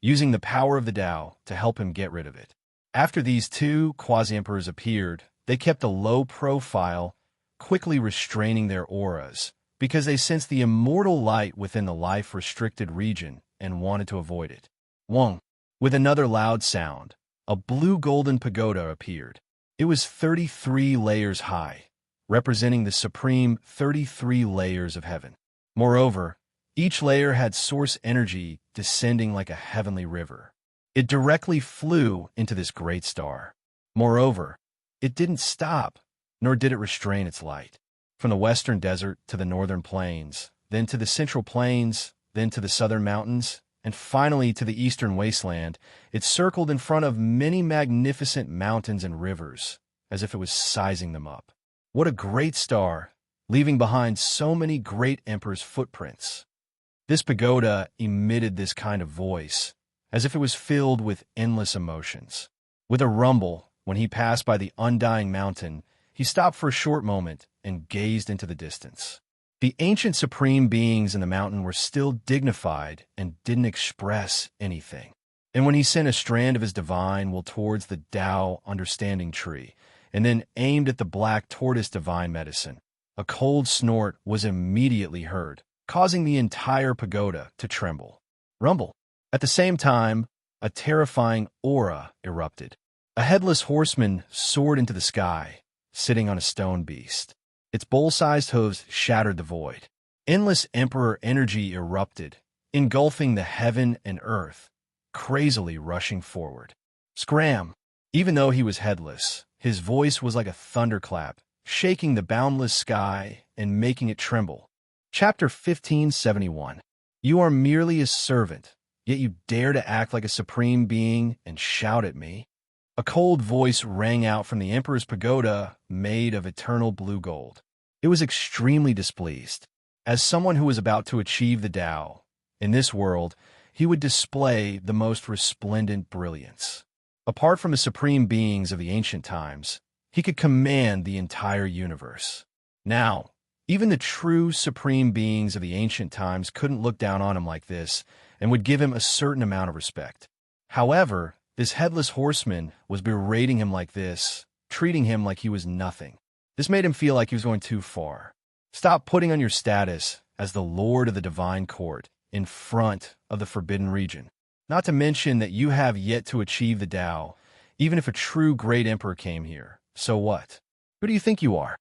using the power of the Tao to help him get rid of it. After these 2 Quasi-Emperors appeared, they kept a low profile, quickly restraining their auras, because they sensed the immortal light within the life-restricted region and wanted to avoid it. 1. With another loud sound, a blue-golden pagoda appeared. It was 33 layers high, representing the supreme 33 layers of heaven. Moreover, each layer had source energy descending like a heavenly river. It directly flew into this great star. Moreover, it didn't stop, nor did it restrain its light. From the western desert to the northern plains, then to the central plains, then to the southern mountains, and finally to the eastern wasteland, it circled in front of many magnificent mountains and rivers, as if it was sizing them up. What a great star, leaving behind so many great emperors' footprints. This pagoda emitted this kind of voice, as if it was filled with endless emotions. With a rumble, when he passed by the undying mountain, he stopped for a short moment and gazed into the distance. The ancient supreme beings in the mountain were still dignified and didn't express anything. And when he sent a strand of his divine will towards the Tao understanding tree, and then aimed at the black tortoise divine medicine, a cold snort was immediately heard, causing the entire pagoda to tremble. Rumble. At the same time, a terrifying aura erupted. A headless horseman soared into the sky, sitting on a stone beast. Its bowl-sized hooves shattered the void. Endless emperor energy erupted, engulfing the heaven and earth, crazily rushing forward. Scram! Even though he was headless, his voice was like a thunderclap, shaking the boundless sky and making it tremble. Chapter 1571. You are merely a servant, yet you dare to act like a supreme being and shout at me? A cold voice rang out from the Emperor's pagoda made of eternal blue gold. It was extremely displeased. As someone who was about to achieve the Tao, in this world, he would display the most resplendent brilliance. Apart from the supreme beings of the ancient times, he could command the entire universe. Now, Even the true supreme beings of the ancient times couldn't look down on him like this and would give him a certain amount of respect. However, this headless horseman was berating him like this, treating him like he was nothing. This made him feel like he was going too far. Stop putting on your status as the Lord of the Divine Court in front of the Forbidden Region. Not to mention that you have yet to achieve the Tao. Even if a true great emperor came here, so what? Who do you think you are?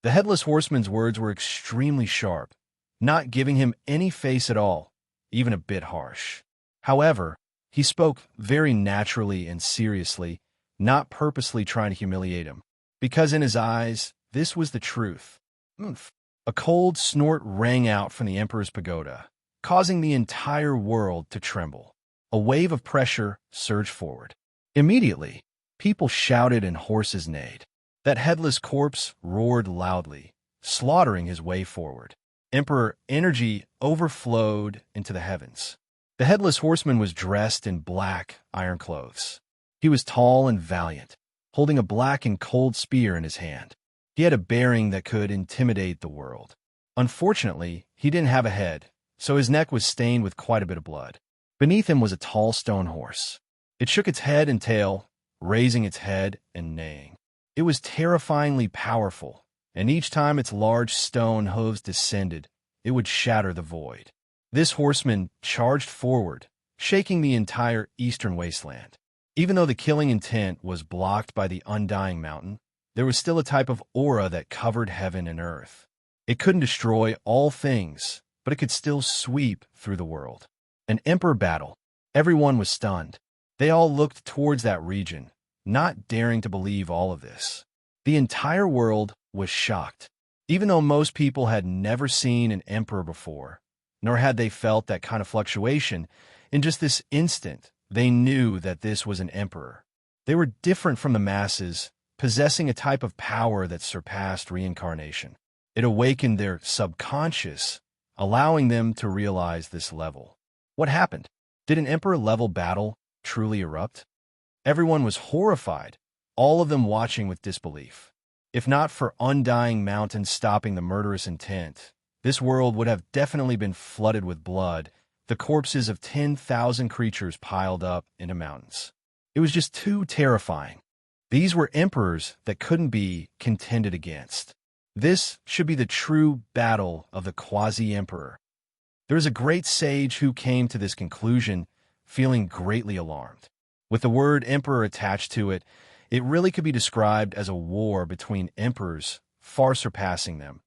The headless horseman's words were extremely sharp, not giving him any face at all, even a bit harsh. However, he spoke very naturally and seriously, not purposely trying to humiliate him, because in his eyes, this was the truth. Oomph. A cold snort rang out from the emperor's pagoda, causing the entire world to tremble. A wave of pressure surged forward. Immediately, people shouted and horses neighed. That headless corpse roared loudly, slaughtering his way forward. Emperor energy overflowed into the heavens. The headless horseman was dressed in black iron clothes. He was tall and valiant, holding a black and cold spear in his hand. He had a bearing that could intimidate the world. Unfortunately, he didn't have a head, so his neck was stained with quite a bit of blood. Beneath him was a tall stone horse. It shook its head and tail, raising its head and neighing. It was terrifyingly powerful, and each time its large stone hooves descended, it would shatter the void. This horseman charged forward, shaking the entire eastern wasteland. Even though the killing intent was blocked by the undying mountain, there was still a type of aura that covered heaven and earth. It couldn't destroy all things, but it could still sweep through the world. An emperor battle. Everyone was stunned. They all looked towards that region, not daring to believe all of this. The entire world was shocked. Even though most people had never seen an emperor before, nor had they felt that kind of fluctuation, in just this instant, they knew that this was an emperor. They were different from the masses, possessing a type of power that surpassed reincarnation. It awakened their subconscious, allowing them to realize this level. What happened? Did an emperor-level battle truly erupt? Everyone was horrified, all of them watching with disbelief. If not for undying mountains stopping the murderous intent, this world would have definitely been flooded with blood, the corpses of 10,000 creatures piled up into mountains. It was just too terrifying. These were emperors that couldn't be contended against. This should be the true battle of the quasi-emperor. There is a great sage who came to this conclusion, feeling greatly alarmed. With the word emperor attached to it, it really could be described as a war between emperors, far surpassing them,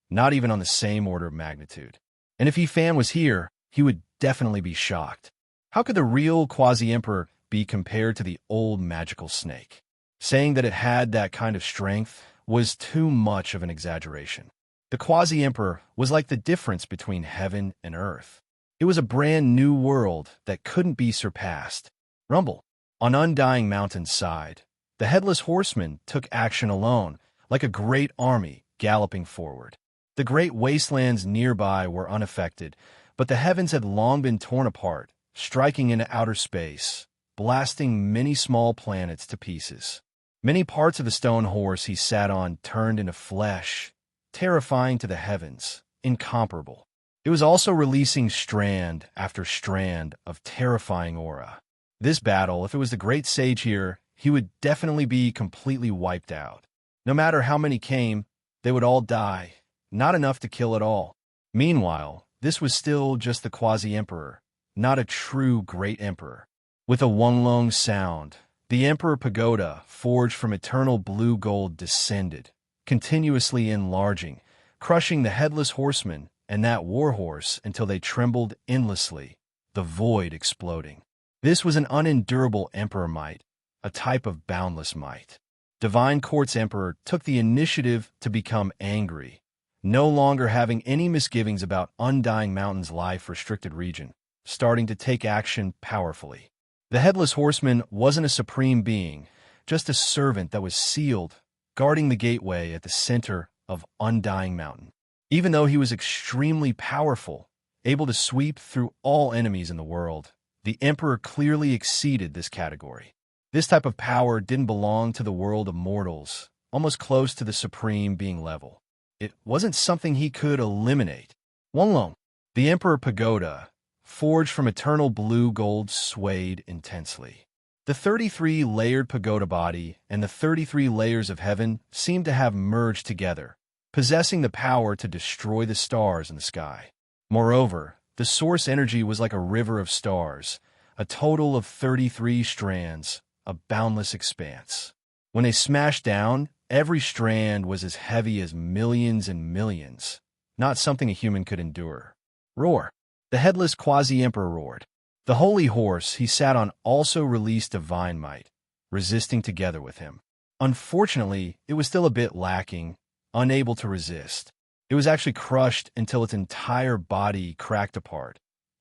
not even on the same order of magnitude. And if Fan was here, he would definitely be shocked. How could the real quasi-emperor be compared to the old magical snake? Saying that it had that kind of strength was too much of an exaggeration. The quasi-emperor was like the difference between heaven and earth. It was a brand new world that couldn't be surpassed. Rumble. On Undying Mountain's side, the headless horseman took action alone, like a great army galloping forward. The great wastelands nearby were unaffected, but the heavens had long been torn apart, striking into outer space, blasting many small planets to pieces. Many parts of the stone horse he sat on turned into flesh, terrifying to the heavens, incomparable. It was also releasing strand after strand of terrifying aura. This battle, if it was the great sage here, he would definitely be completely wiped out. No matter how many came, they would all die, not enough to kill at all. Meanwhile, this was still just the quasi-emperor, not a true great emperor. With a Wunglong sound, the emperor pagoda, forged from eternal blue gold, descended, continuously enlarging, crushing the headless horseman and that warhorse until they trembled endlessly, the void exploding. This was an unendurable emperor might, a type of boundless might. Divine Court's emperor took the initiative to become angry, no longer having any misgivings about Undying Mountain's life-restricted region, starting to take action powerfully. The headless horseman wasn't a supreme being, just a servant that was sealed, guarding the gateway at the center of Undying Mountain. Even though he was extremely powerful, able to sweep through all enemies in the world, the emperor clearly exceeded this category. This type of power didn't belong to the world of mortals, almost close to the supreme being level. It wasn't something he could eliminate. Wonglong, the Emperor Pagoda, forged from eternal blue gold, swayed intensely. The 33-layered pagoda body and the 33 layers of heaven seemed to have merged together, possessing the power to destroy the stars in the sky. Moreover, the source energy was like a river of stars, a total of 33 strands, a boundless expanse. When they smashed down, every strand was as heavy as millions and millions, not something a human could endure. Roar! The headless quasi-emperor roared. The holy horse he sat on also released divine might, resisting together with him. Unfortunately, it was still a bit lacking, unable to resist. It was actually crushed until its entire body cracked apart,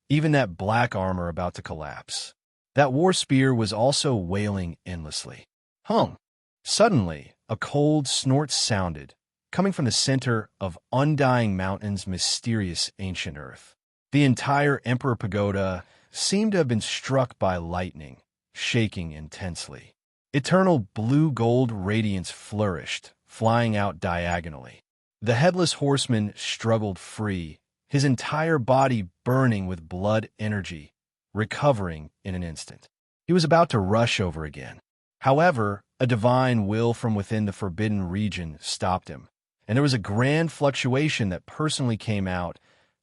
even that black armor about to collapse. That war spear was also wailing endlessly. Hung! Suddenly, a cold snort sounded, coming from the center of Undying Mountain's mysterious ancient earth. The entire Emperor Pagoda seemed to have been struck by lightning, shaking intensely. Eternal blue-gold radiance flourished, flying out diagonally. The headless horseman struggled free, his entire body burning with blood energy, recovering in an instant. He was about to rush over again. However, a divine will from within the forbidden region stopped him, and there was a grand fluctuation that personally came out,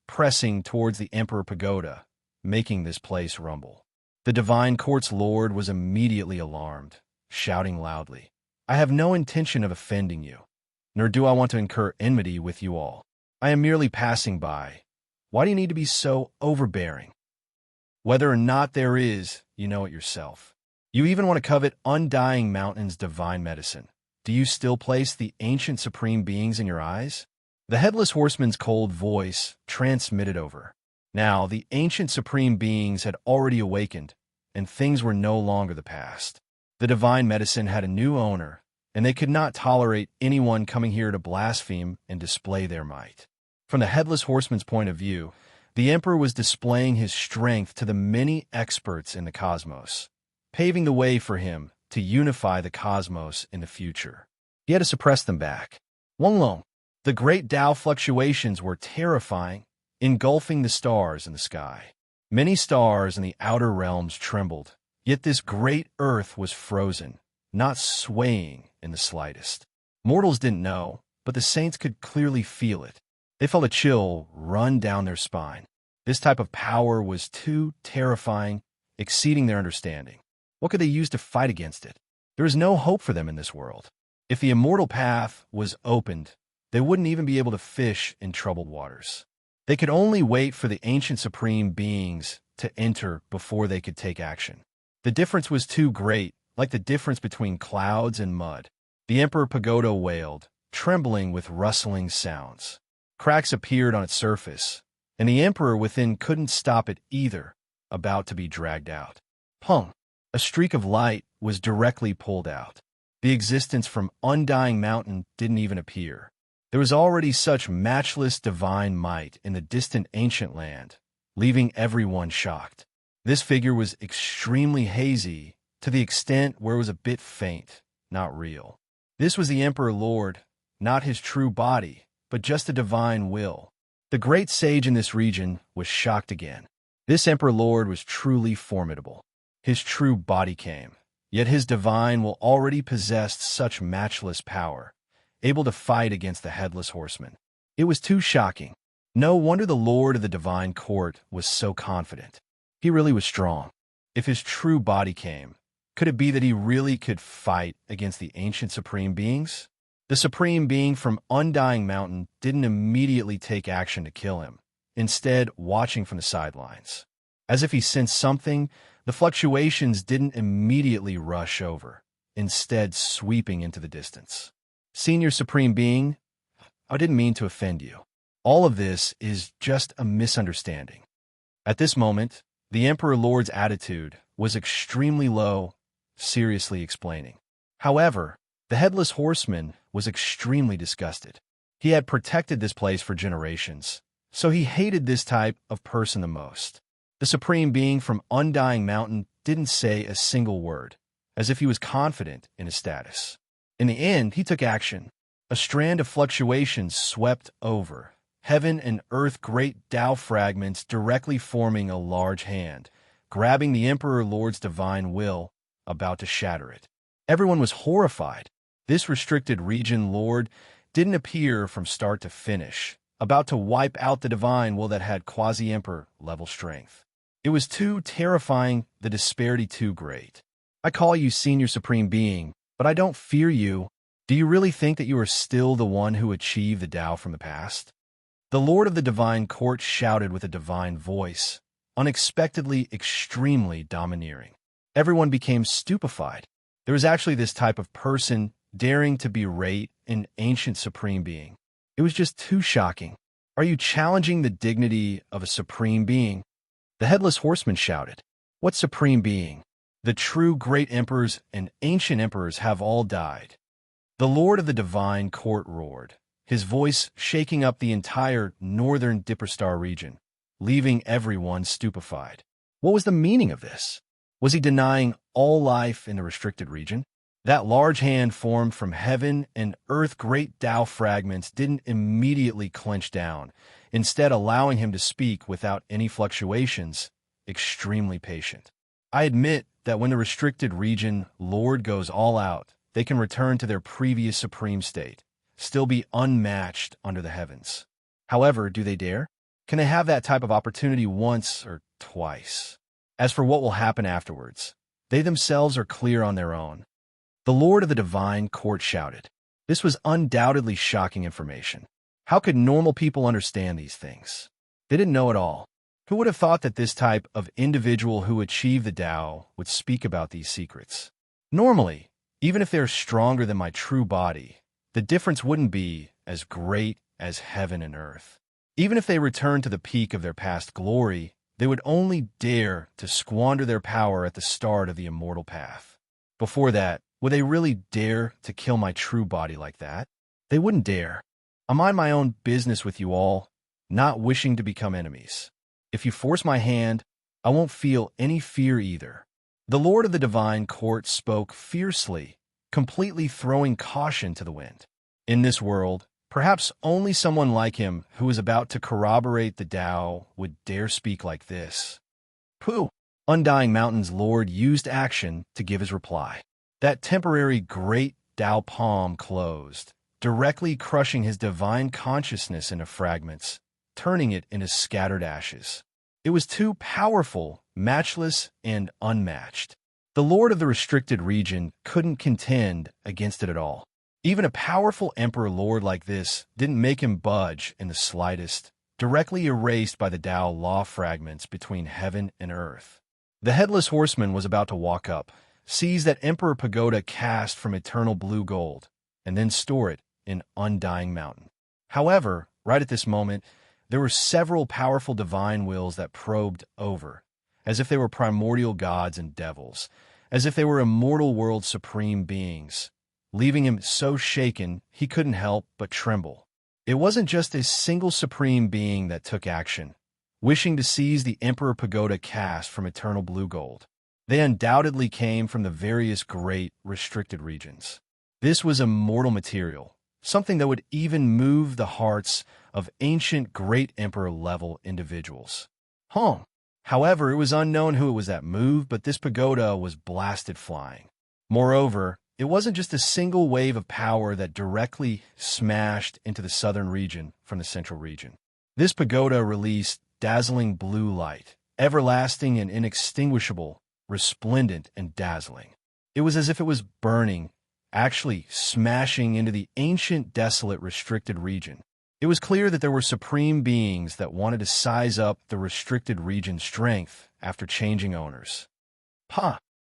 pressing towards the Emperor Pagoda, making this place rumble. The divine court's lord was immediately alarmed, shouting loudly, "I have no intention of offending you, nor do I want to incur enmity with you all. I am merely passing by. Why do you need to be so overbearing? Whether or not there is, you know it yourself. You even want to covet Undying Mountain's divine medicine. Do you still place the ancient supreme beings in your eyes?" The headless horseman's cold voice transmitted over. Now, the ancient supreme beings had already awakened, and things were no longer the past. The divine medicine had a new owner, and they could not tolerate anyone coming here to blaspheme and display their might. From the headless horseman's point of view, the emperor was displaying his strength to the many experts in the cosmos, paving the way for him to unify the cosmos in the future. He had to suppress them back. Wonglong, the great Tao fluctuations were terrifying, engulfing the stars in the sky. Many stars in the outer realms trembled, yet this great earth was frozen, not swaying in the slightest. Mortals didn't know, but the saints could clearly feel it. They felt a chill run down their spine. This type of power was too terrifying, exceeding their understanding. What could they use to fight against it? There is no hope for them in this world. If the immortal path was opened, they wouldn't even be able to fish in troubled waters. They could only wait for the ancient supreme beings to enter before they could take action. The difference was too great, like the difference between clouds and mud. The Emperor Pagoda wailed, trembling with rustling sounds. Cracks appeared on its surface, and the Emperor within couldn't stop it either, about to be dragged out. Pung! A streak of light was directly pulled out. The existence from Undying Mountain didn't even appear. There was already such matchless divine might in the distant ancient land, leaving everyone shocked. This figure was extremely hazy, to the extent where it was a bit faint, not real. This was the Emperor Lord, not his true body, but just a divine will. The great sage in this region was shocked again. This Emperor Lord was truly formidable. His true body came, yet his divine will already possessed such matchless power, able to fight against the headless horseman. It was too shocking. No wonder the Lord of the Divine Court was so confident. He really was strong. If his true body came, could it be that he really could fight against the ancient supreme beings? The supreme being from Undying Mountain didn't immediately take action to kill him, instead watching from the sidelines. As if he sensed something, the fluctuations didn't immediately rush over, instead sweeping into the distance. Senior Supreme Being, I didn't mean to offend you. All of this is just a misunderstanding. At this moment, the Emperor Lord's attitude was extremely low, seriously explaining. However, the Headless Horseman was extremely disgusted. He had protected this place for generations, so he hated this type of person the most. The Supreme Being from Undying Mountain didn't say a single word, as if he was confident in his status. In the end, he took action. A A strand of fluctuations swept over heaven and earth, great Tao fragments directly forming a large hand, grabbing the Emperor Lord's divine will, about to shatter it. Everyone was horrified. This restricted region Lord didn't appear from start to finish, about to wipe out the divine will that had quasi-emperor level strength. It was too terrifying, the disparity too great. I call you Senior Supreme Being, but I don't fear you. Do you really think that you are still the one who achieved the Tao from the past? The Lord of the Divine Court shouted with a divine voice, unexpectedly extremely domineering. Everyone became stupefied. There was actually this type of person daring to berate an ancient supreme being. It was just too shocking. Are you challenging the dignity of a supreme being? The headless horseman shouted. What supreme being? The true great emperors and ancient emperors have all died. The Lord of the Divine Court roared, his voice shaking up the entire northern Dipperstar region, leaving everyone stupefied. What was the meaning of this? Was he denying all life in the restricted region? That large hand formed from heaven and earth, great Tao fragments didn't immediately clench down, instead allowing him to speak without any fluctuations, extremely patient. I admit that when the restricted region Lord goes all out, they can return to their previous supreme state, still be unmatched under the heavens. However, do they dare? Can they have that type of opportunity once or twice? As for what will happen afterwards, they themselves are clear on their own. The Lord of the Divine Court shouted. This was undoubtedly shocking information. How could normal people understand these things? They didn't know at all. Who would have thought that this type of individual who achieved the Tao would speak about these secrets? Normally, even if they're stronger than my true body, the difference wouldn't be as great as heaven and earth. Even if they returned to the peak of their past glory, they would only dare to squander their power at the start of the immortal path. Before that, would they really dare to kill my true body like that? They wouldn't dare. I mind my own business with you all, not wishing to become enemies. If you force my hand, I won't feel any fear either. The Lord of the Divine Court spoke fiercely, completely throwing caution to the wind. In this world, perhaps only someone like him who is about to corroborate the Tao would dare speak like this. Pooh! Undying Mountain's Lord used action to give his reply. That temporary great Tao palm closed, directly crushing his divine consciousness into fragments, turning it into scattered ashes. It was too powerful, matchless, and unmatched. The Lord of the restricted region couldn't contend against it at all. Even a powerful Emperor Lord like this didn't make him budge in the slightest, directly erased by the Tao law fragments between heaven and earth. The headless horseman was about to walk up, seize that Emperor Pagoda cast from eternal blue gold, and then store it in Undying Mountain. However, right at this moment, there were several powerful divine wills that probed over, as if they were primordial gods and devils, as if they were immortal world supreme beings, leaving him so shaken he couldn't help but tremble. It wasn't just a single supreme being that took action, wishing to seize the Emperor Pagoda cast from eternal blue gold. They undoubtedly came from the various great restricted regions. This was immortal material, something that would even move the hearts of ancient great emperor-level individuals. However, it was unknown who it was that moved, but this pagoda was blasted flying. Moreover, it wasn't just a single wave of power that directly smashed into the southern region from the central region. This pagoda released dazzling blue light, everlasting and inextinguishable, resplendent and dazzling. It was as if it was burning, actually smashing into the ancient, desolate, restricted region. It was clear that there were supreme beings that wanted to size up the restricted region's strength after changing owners.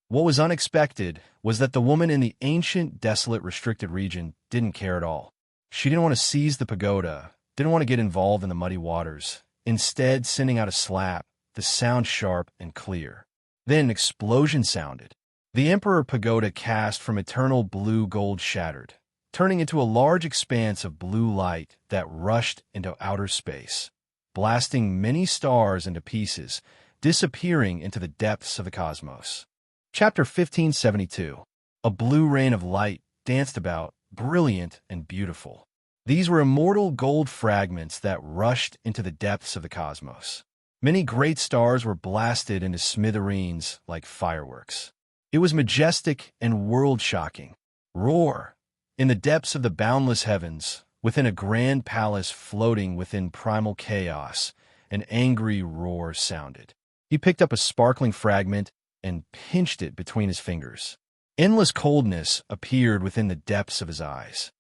What was unexpected was that the woman in the ancient, desolate, restricted region didn't care at all. She didn't want to seize the pagoda, didn't want to get involved in the muddy waters, instead sending out a slap, the sound sharp and clear. Then an explosion sounded. The Emperor Pagoda cast from eternal blue gold shattered, turning into a large expanse of blue light that rushed into outer space, blasting many stars into pieces, disappearing into the depths of the cosmos. Chapter 1572. A blue rain of light danced about, brilliant and beautiful. These were immortal gold fragments that rushed into the depths of the cosmos. Many great stars were blasted into smithereens like fireworks. It was majestic and world-shocking. Roar! In the depths of the boundless heavens, within a grand palace floating within primal chaos, an angry roar sounded. He picked up a sparkling fragment and pinched it between his fingers. Endless coldness appeared within the depths of his eyes.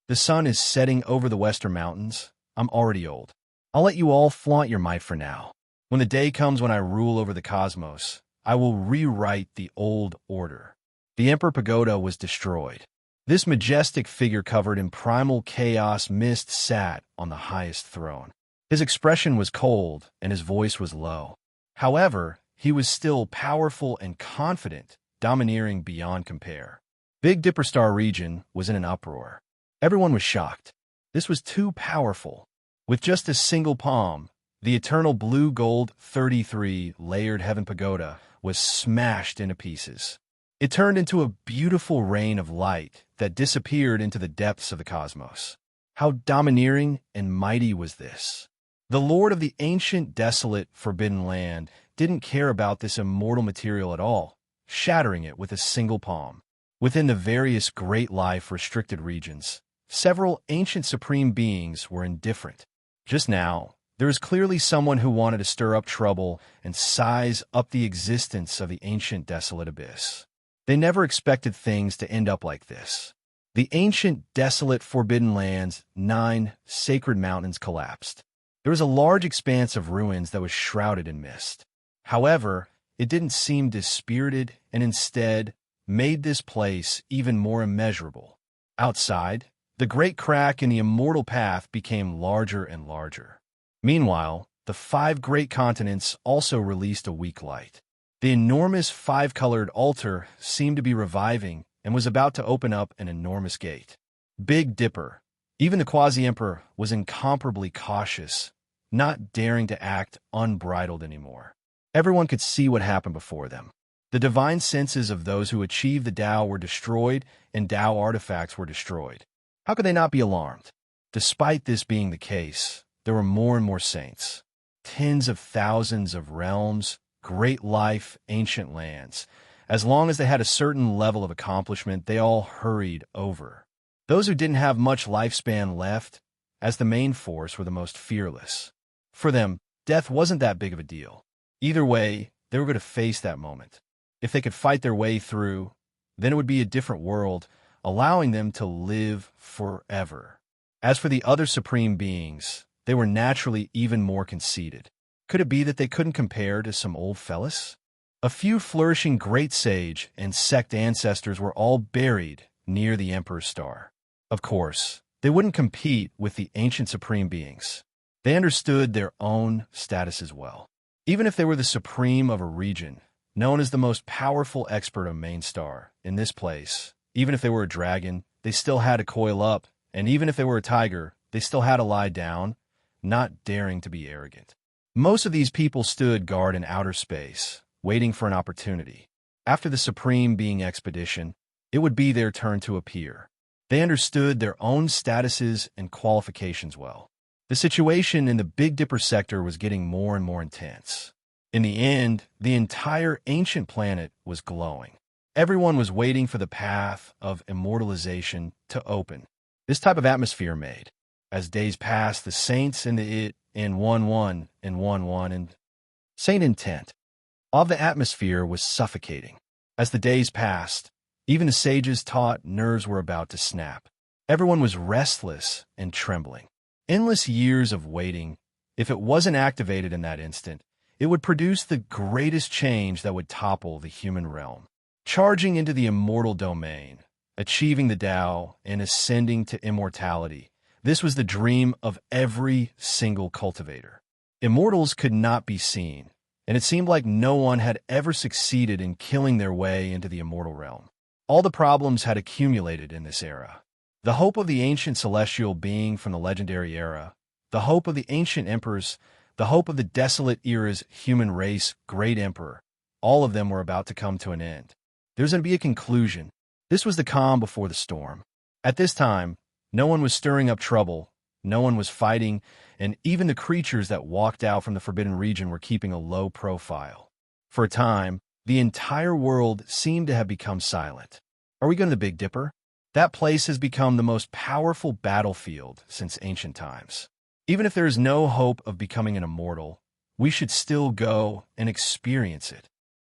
The sun is setting over the western mountains. I'm already old. I'll let you all flaunt your might for now. When the day comes when I rule over the cosmos, I will rewrite the old order. The Emperor Pagoda was destroyed. This majestic figure covered in primal chaos mist sat on the highest throne. His expression was cold and his voice was low. However, he was still powerful and confident, domineering beyond compare. Big Dipper Star region was in an uproar. Everyone was shocked. This was too powerful. With just a single palm, the eternal blue gold 33-layered heaven pagoda was smashed into pieces. It turned into a beautiful rain of light that disappeared into the depths of the cosmos. How domineering and mighty was this? The lord of the ancient, desolate, forbidden land didn't care about this immortal material at all, shattering it with a single palm. Within the various great life-restricted regions, several ancient supreme beings were indifferent. Just now, there was clearly someone who wanted to stir up trouble and size up the existence of the ancient desolate abyss. They never expected things to end up like this. The ancient, desolate, forbidden land's 9 sacred mountains collapsed. There was a large expanse of ruins that was shrouded in mist. However, it didn't seem dispirited and instead made this place even more immeasurable. Outside, the great crack in the immortal path became larger and larger. Meanwhile, the 5 great continents also released a weak light. The enormous 5-colored altar seemed to be reviving and was about to open up an enormous gate. Big Dipper, even the Quasi-Emperor, was incomparably cautious, not daring to act unbridled anymore. Everyone could see what happened before them. The divine senses of those who achieved the Tao were destroyed, and Tao artifacts were destroyed. How could they not be alarmed? Despite this being the case, there were more and more saints. Tens of thousands of realms, great life, ancient lands. As long as they had a certain level of accomplishment, they all hurried over. Those who didn't have much lifespan left, as the main force, were the most fearless. For them, death wasn't that big of a deal. Either way, they were going to face that moment. If they could fight their way through, then it would be a different world, allowing them to live forever. As for the other supreme beings, they were naturally even more conceited. Could it be that they couldn't compare to some old fellas? A few flourishing great sage and sect ancestors were all buried near the Emperor's star. Of course, they wouldn't compete with the ancient supreme beings. They understood their own status as well. Even if they were the supreme of a region, known as the most powerful expert of main star, in this place, even if they were a dragon, they still had to coil up, and even if they were a tiger, they still had to lie down, not daring to be arrogant. Most of these people stood guard in outer space, waiting for an opportunity. After the Supreme Being expedition, it would be their turn to appear. They understood their own statuses and qualifications well. The situation in the Big Dipper sector was getting more and more intense. In the end, the entire ancient planet was glowing. Everyone was waiting for the path of immortalization to open. This type of atmosphere made. As days passed, the saints and the it in 1-1 and 1-1 and saint intent of the atmosphere was suffocating. As the days passed, even the sages' taut nerves were about to snap. Everyone was restless and trembling. Endless years of waiting, if it wasn't activated in that instant, it would produce the greatest change that would topple the human realm. Charging into the immortal domain, achieving the Tao, and ascending to immortality, this was the dream of every single cultivator. Immortals could not be seen, and it seemed like no one had ever succeeded in killing their way into the immortal realm. All the problems had accumulated in this era. The hope of the ancient celestial being from the legendary era, the hope of the ancient emperors, the hope of the desolate era's human race great emperor, all of them were about to come to an end. There's going to be a conclusion. This was the calm before the storm. At this time, no one was stirring up trouble, no one was fighting, and even the creatures that walked out from the Forbidden Region were keeping a low profile. For a time, the entire world seemed to have become silent. Are we going to the Big Dipper? That place has become the most powerful battlefield since ancient times. Even if there is no hope of becoming an immortal, we should still go and experience it.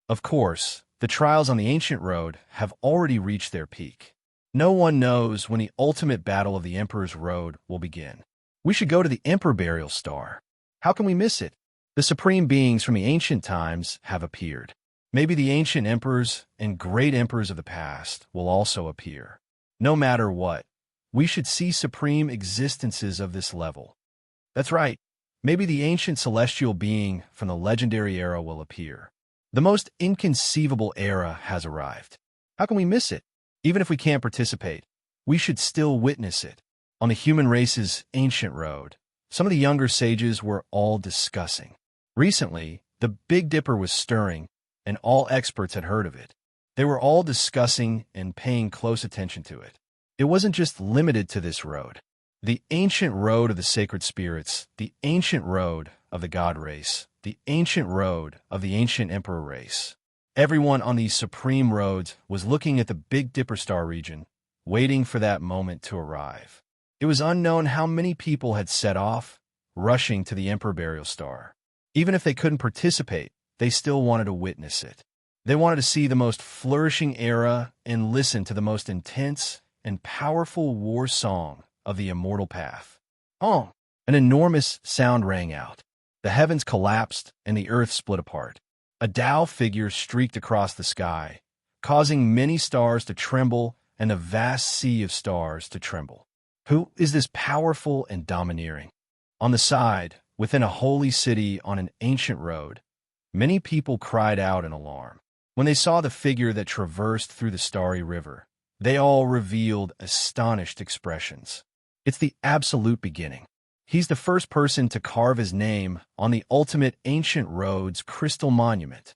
Of course, the trials on the ancient road have already reached their peak. No one knows when the ultimate battle of the Emperor's Road will begin. We should go to the Emperor Burial Star. How can we miss it? The supreme beings from the ancient times have appeared. Maybe the ancient emperors and great emperors of the past will also appear. No matter what, we should see supreme existences of this level. That's right. Maybe the ancient celestial being from the legendary era will appear. The most inconceivable era has arrived. How can we miss it? Even if we can't participate, we should still witness it. On the human race's ancient road, some of the younger sages were all discussing. Recently, the Big Dipper was stirring, and all experts had heard of it. They were all discussing and paying close attention to it. It wasn't just limited to this road. The ancient road of the sacred spirits, the ancient road of the god race, the ancient road of the ancient emperor race. Everyone on these supreme roads was looking at the Big Dipper star region, waiting for that moment to arrive. It was unknown how many people had set off, rushing to the Emperor Burial Star. Even if they couldn't participate, they still wanted to witness it. They wanted to see the most flourishing era and listen to the most intense and powerful war song of the immortal path. Oh! An enormous sound rang out. The heavens collapsed and the earth split apart. A Tao figure streaked across the sky, causing many stars to tremble and a vast sea of stars to tremble. Who is this powerful and domineering? On the side, within a holy city on an ancient road, many people cried out in alarm. When they saw the figure that traversed through the starry river, they all revealed astonished expressions. It's the absolute beginning. He's the first person to carve his name on the ultimate ancient road's crystal monument.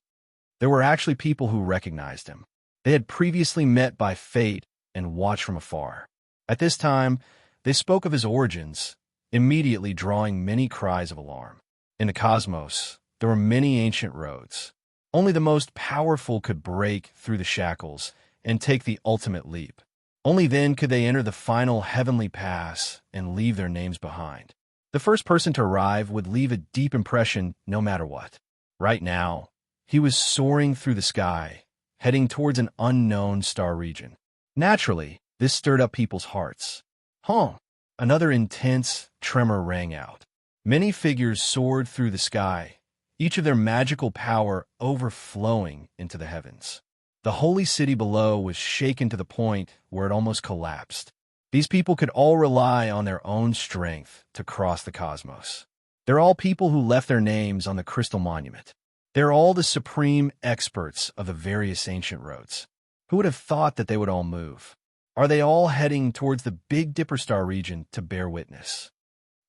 There were actually people who recognized him. They had previously met by fate and watched from afar. At this time, they spoke of his origins, immediately drawing many cries of alarm. In the cosmos, there were many ancient roads. Only the most powerful could break through the shackles and take the ultimate leap. Only then could they enter the final heavenly pass and leave their names behind. The first person to arrive would leave a deep impression no matter what. Right now, he was soaring through the sky, heading towards an unknown star region. Naturally, this stirred up people's hearts. Another intense tremor rang out. Many figures soared through the sky, each of their magical power overflowing into the heavens. The holy city below was shaken to the point where it almost collapsed. These people could all rely on their own strength to cross the cosmos. They're all people who left their names on the crystal monument. They're all the supreme experts of the various ancient roads. Who would have thought that they would all move? Are they all heading towards the Big Dipper star region to bear witness?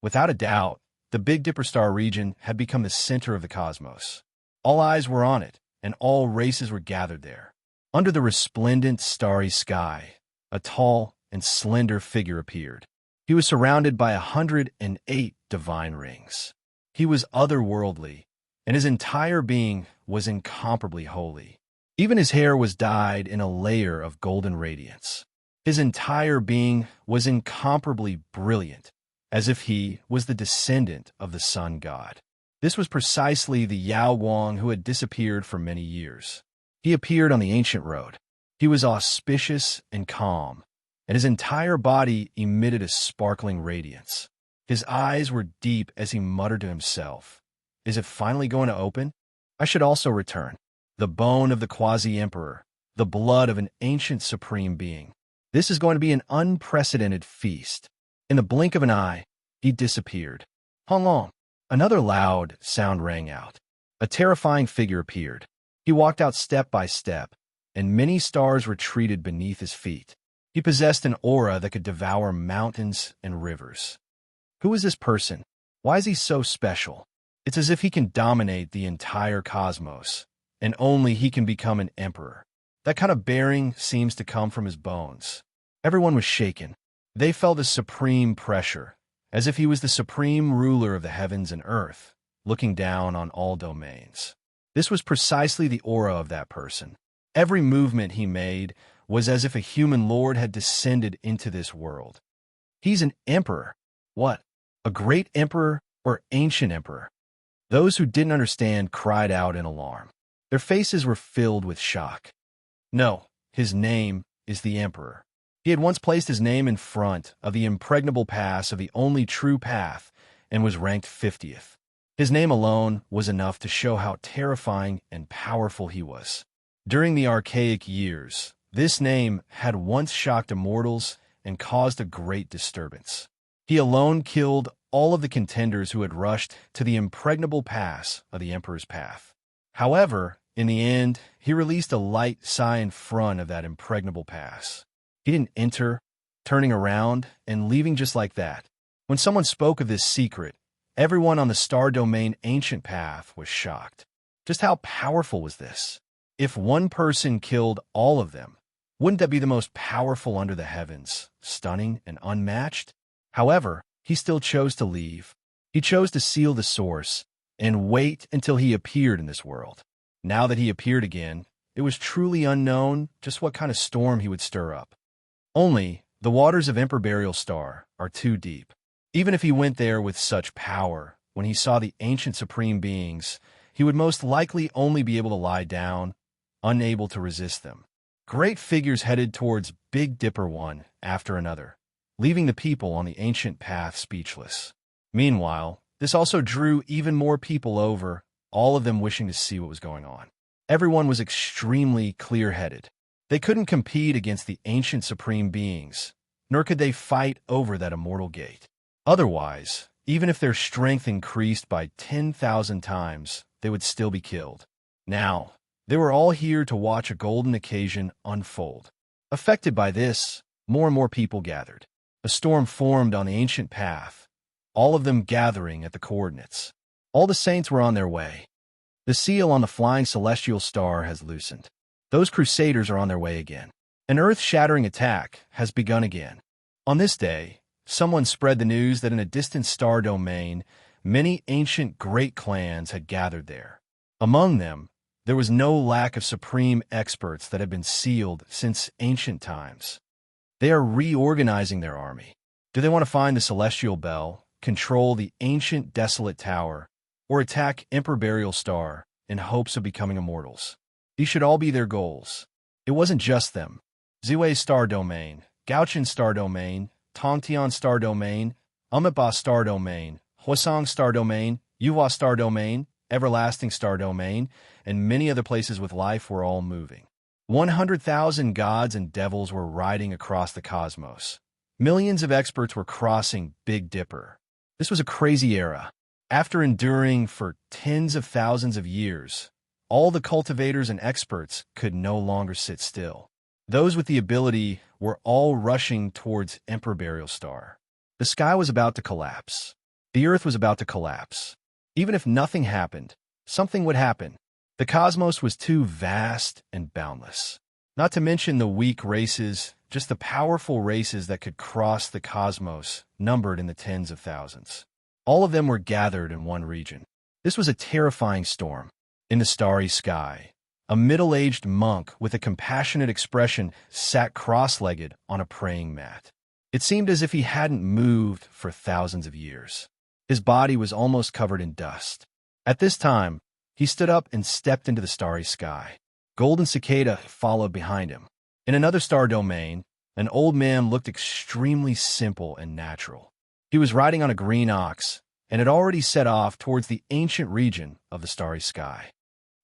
Without a doubt, the Big Dipper star region had become the center of the cosmos. All eyes were on it, and all races were gathered there. Under the resplendent starry sky, a tall and slender figure appeared. He was surrounded by 108 divine rings. He was otherworldly, and his entire being was incomparably holy. Even his hair was dyed in a layer of golden radiance. His entire being was incomparably brilliant, as if he was the descendant of the sun god. This was precisely the Yao Guang who had disappeared for many years. He appeared on the ancient road. He was auspicious and calm, and his entire body emitted a sparkling radiance. His eyes were deep as he muttered to himself, "Is it finally going to open? I should also return. The bone of the quasi-emperor, the blood of an ancient supreme being. This is going to be an unprecedented feast." In the blink of an eye, he disappeared. Long. Another loud sound rang out. A terrifying figure appeared. He walked out step by step, and many stars retreated beneath his feet. He possessed an aura that could devour mountains and rivers. Who is this person? Why is he so special? It's as if he can dominate the entire cosmos, and only he can become an emperor. That kind of bearing seems to come from his bones. Everyone was shaken. They felt a supreme pressure, as if he was the supreme ruler of the heavens and earth, looking down on all domains. This was precisely the aura of that person. Every movement he made was as if a human lord had descended into this world. He's an emperor. What? A great emperor or ancient emperor? Those who didn't understand cried out in alarm. Their faces were filled with shock. No, his name is the emperor. He had once placed his name in front of the impregnable pass of the only true path and was ranked 50th. His name alone was enough to show how terrifying and powerful he was. During the archaic years, this name had once shocked immortals and caused a great disturbance. He alone killed all of the contenders who had rushed to the impregnable pass of the Emperor's path. However, in the end, he released a light sigh in front of that impregnable pass. He didn't enter, turning around and leaving just like that. When someone spoke of this secret, everyone on the Star Domain Ancient Path was shocked. Just how powerful was this? If one person killed all of them, wouldn't that be the most powerful under the heavens, stunning and unmatched? However, he still chose to leave. He chose to seal the source and wait until he appeared in this world. Now that he appeared again, it was truly unknown just what kind of storm he would stir up. Only, the waters of Emperor Burial Star are too deep. Even if he went there with such power, when he saw the ancient supreme beings, he would most likely only be able to lie down, unable to resist them. Great figures headed towards Big Dipper one after another, leaving the people on the ancient path speechless. Meanwhile, this also drew even more people over, all of them wishing to see what was going on. Everyone was extremely clear-headed. They couldn't compete against the ancient supreme beings, nor could they fight over that immortal gate. Otherwise, even if their strength increased by 10,000 times, they would still be killed. Now, they were all here to watch a golden occasion unfold. Affected by this, more and more people gathered. A storm formed on the ancient path, all of them gathering at the coordinates. All the saints were on their way. The seal on the flying celestial star has loosened. Those crusaders are on their way again. An earth-shattering attack has begun again. On this day, someone spread the news that in a distant star domain, many ancient great clans had gathered there. Among them, there was no lack of supreme experts that had been sealed since ancient times. They are reorganizing their army. Do they want to find the celestial bell, control the ancient desolate tower, or attack Emperor Burial Star in hopes of becoming immortals? These should all be their goals. It wasn't just them. Ziwei Star Domain, Gaochen Star Domain, Tongtian Star Domain, Amiba Star Domain, Huasong Star Domain, Yuhua Star Domain, Everlasting Star Domain, and many other places with life were all moving. 100,000 gods and devils were riding across the cosmos. Millions of experts were crossing Big Dipper. This was a crazy era. After enduring for tens of thousands of years, all the cultivators and experts could no longer sit still. Those with the ability were all rushing towards Emperor Burial Star. The sky was about to collapse. The earth was about to collapse. Even if nothing happened, something would happen. The cosmos was too vast and boundless. Not to mention the weak races, just the powerful races that could cross the cosmos, numbered in the tens of thousands. All of them were gathered in one region. This was a terrifying storm. In the starry sky, a middle-aged monk with a compassionate expression sat cross-legged on a praying mat. It seemed as if he hadn't moved for thousands of years. His body was almost covered in dust. At this time, he stood up and stepped into the starry sky. Golden Cicada followed behind him. In another star domain, an old man looked extremely simple and natural. He was riding on a green ox and had already set off towards the ancient region of the starry sky.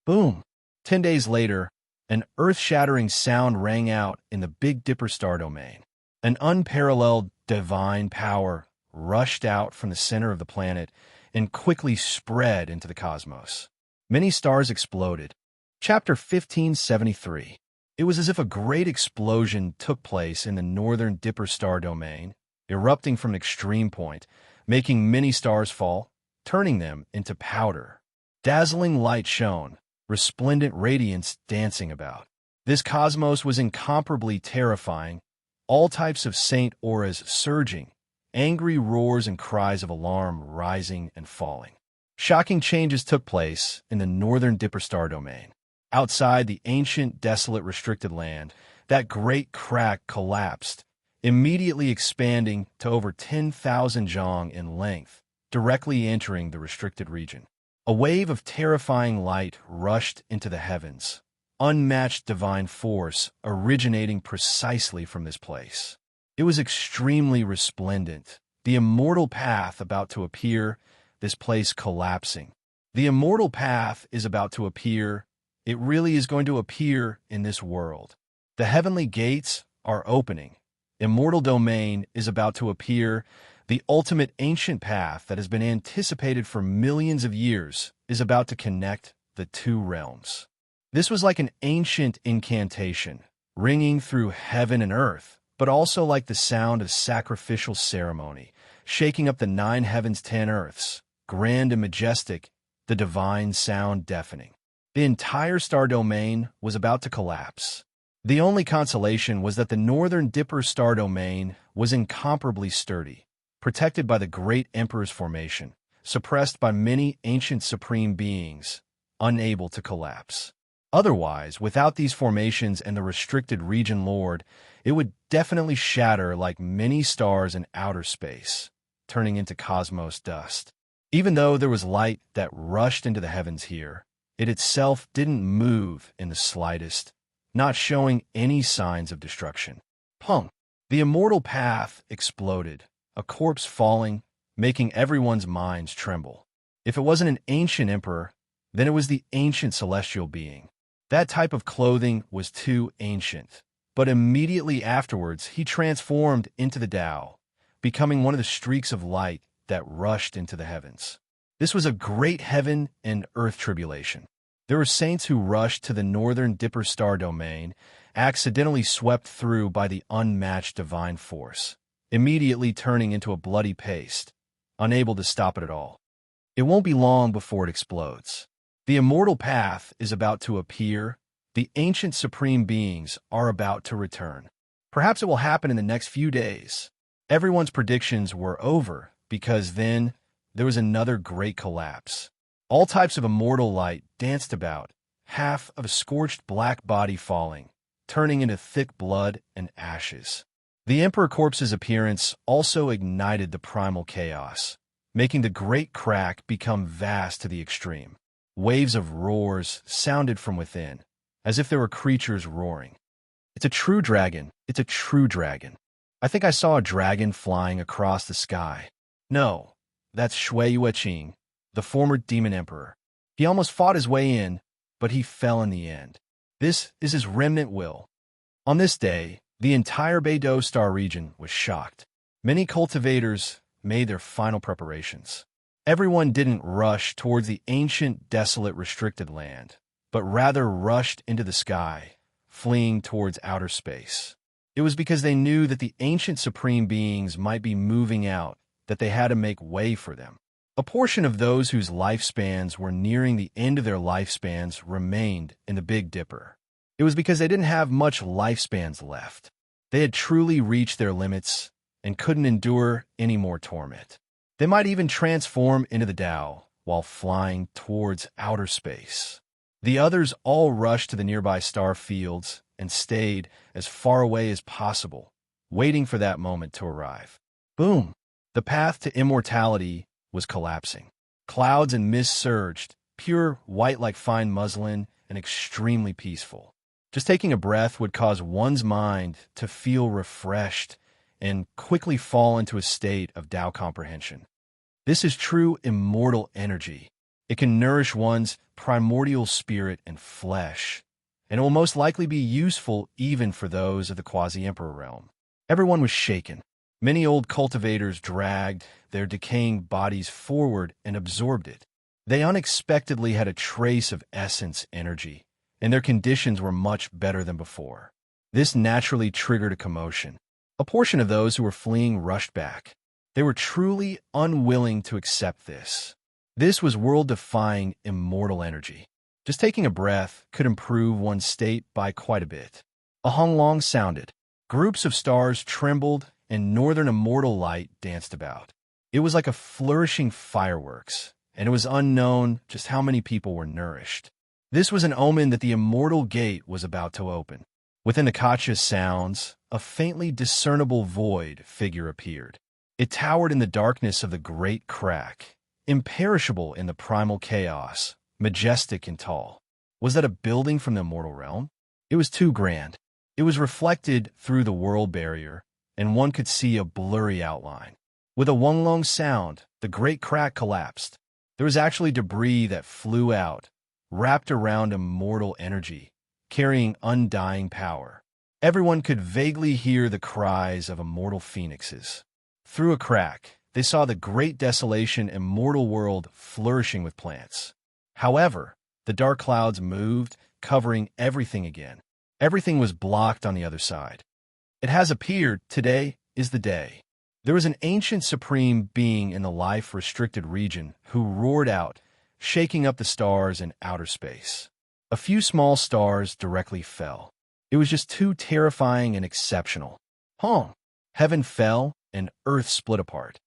Boom! 10 days later, an earth-shattering sound rang out in the Big Dipper star domain. An unparalleled divine power rushed out from the center of the planet and quickly spread into the cosmos. Many stars exploded. Chapter 1573. It was as if a great explosion took place in the northern Dipper star domain, erupting from an extreme point, making many stars fall, turning them into powder. Dazzling light shone, resplendent radiance dancing about. This cosmos was incomparably terrifying, all types of saint auras surging, angry roars and cries of alarm rising and falling. Shocking changes took place in the northern Dipper star domain. Outside the ancient, desolate, restricted land, that great crack collapsed, immediately expanding to over 10,000 zhang in length, directly entering the restricted region. A wave of terrifying light rushed into the heavens, unmatched divine force originating precisely from this place. It was extremely resplendent, the immortal path about to appear, this place collapsing. The immortal path is about to appear. It really is going to appear in this world. The heavenly gates are opening. Immortal domain is about to appear. The ultimate ancient path that has been anticipated for millions of years is about to connect the two realms. This was like an ancient incantation, ringing through heaven and earth, but also like the sound of sacrificial ceremony, shaking up the 9 heavens 10 earths, grand and majestic, the divine sound deafening. The entire star domain was about to collapse. The only consolation was that the northern Dipper star domain was incomparably sturdy, protected by the great Emperor's formation, suppressed by many ancient supreme beings, unable to collapse. Otherwise, without these formations and the restricted region lord, it would definitely shatter like many stars in outer space, turning into cosmos dust. Even though there was light that rushed into the heavens here, it itself didn't move in the slightest, not showing any signs of destruction. Punk! The immortal path exploded, a corpse falling, making everyone's minds tremble. If it wasn't an ancient emperor, then it was the ancient celestial being. That type of clothing was too ancient, but immediately afterwards he transformed into the Tao, becoming one of the streaks of light that rushed into the heavens. This was a great heaven and earth tribulation. There were saints who rushed to the northern Dipper star domain, accidentally swept through by the unmatched divine force, immediately turning into a bloody paste, unable to stop it at all. It won't be long before it explodes. The immortal path is about to appear. The ancient supreme beings are about to return. Perhaps it will happen in the next few days. Everyone's predictions were over, because then there was another great collapse. All types of immortal light danced about, half of a scorched black body falling, turning into thick blood and ashes. The Emperor Corpse's appearance also ignited the primal chaos, making the great crack become vast to the extreme. Waves of roars sounded from within, as if there were creatures roaring. It's a true dragon. It's a true dragon. I think I saw a dragon flying across the sky. No, that's Shui Yueqing, the former demon emperor. He almost fought his way in, but he fell in the end. This is his remnant will. On this day, the entire Beidou star region was shocked. Many cultivators made their final preparations. Everyone didn't rush towards the ancient, desolate, restricted land, but rather rushed into the sky, fleeing towards outer space. It was because they knew that the ancient supreme beings might be moving out that they had to make way for them. A portion of those whose lifespans were nearing the end of their lifespans remained in the Big Dipper. It was because they didn't have much lifespans left. They had truly reached their limits and couldn't endure any more torment. They might even transform into the Tao while flying towards outer space. The others all rushed to the nearby star fields and stayed as far away as possible, waiting for that moment to arrive. Boom! The path to immortality was collapsing. Clouds and mist surged, pure white like fine muslin and extremely peaceful. Just taking a breath would cause one's mind to feel refreshed and quickly fall into a state of Tao comprehension. This is true immortal energy. It can nourish one's primordial spirit and flesh, and it will most likely be useful even for those of the quasi-emperor realm. Everyone was shaken. Many old cultivators dragged their decaying bodies forward and absorbed it. They unexpectedly had a trace of essence energy, and their conditions were much better than before. This naturally triggered a commotion. A portion of those who were fleeing rushed back. They were truly unwilling to accept this. This was world-defying immortal energy. Just taking a breath could improve one's state by quite a bit. A honglong sounded. Groups of stars trembled, and northern immortal light danced about. It was like a flourishing fireworks, and it was unknown just how many people were nourished. This was an omen that the immortal gate was about to open. Within the Katya's sounds, a faintly discernible void figure appeared. It towered in the darkness of the great crack, imperishable in the primal chaos, majestic and tall. Was that a building from the immortal realm? It was too grand. It was reflected through the world barrier, and one could see a blurry outline. With a one-long sound, the great crack collapsed. There was actually debris that flew out, wrapped around immortal energy, carrying undying power. Everyone could vaguely hear the cries of immortal phoenixes. Through a crack, they saw the great desolation immortal world flourishing with plants. However, the dark clouds moved, covering everything again. Everything was blocked on the other side. It has appeared. Today is the day. There was an ancient supreme being in the life-restricted region who roared out, shaking up the stars in outer space. A few small stars directly fell. It was just too terrifying and exceptional. Heaven fell, and earth split apart.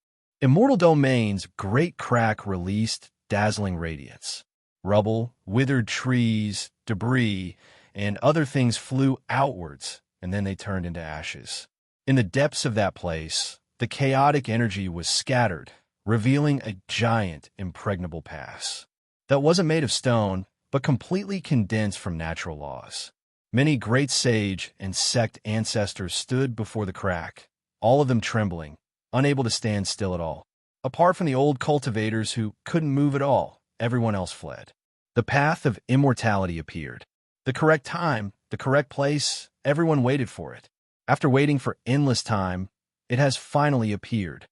Immortal Domain's great crack released dazzling radiance. Rubble, withered trees, debris, and other things flew outwards, and then they turned into ashes. In the depths of that place, the chaotic energy was scattered, revealing a giant, impregnable pass that wasn't made of stone, but completely condensed from natural laws. Many great sage and sect ancestors stood before the crack, all of them trembling, unable to stand still at all. Apart from the old cultivators who couldn't move at all, everyone else fled. The path of immortality appeared. The correct time, the correct place, everyone waited for it. After waiting for endless time, it has finally appeared.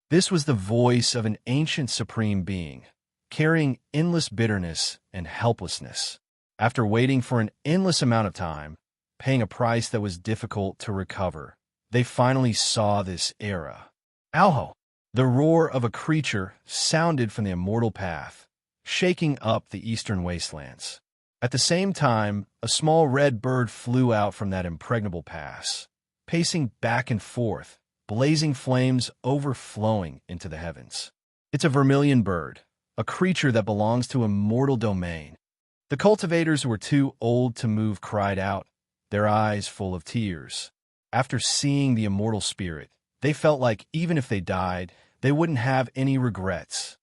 This was the voice of an ancient supreme being, carrying endless bitterness and helplessness. After waiting for an endless amount of time, paying a price that was difficult to recover, they finally saw this era. Alho! The roar of a creature sounded from the immortal path, shaking up the eastern wastelands. At the same time, a small red bird flew out from that impregnable pass, pacing back and forth, blazing flames overflowing into the heavens. It's a vermilion bird, a creature that belongs to immortal domain. The cultivators who were too old to move cried out, their eyes full of tears. After seeing the immortal spirit, they felt like even if they died, they wouldn't have any regrets.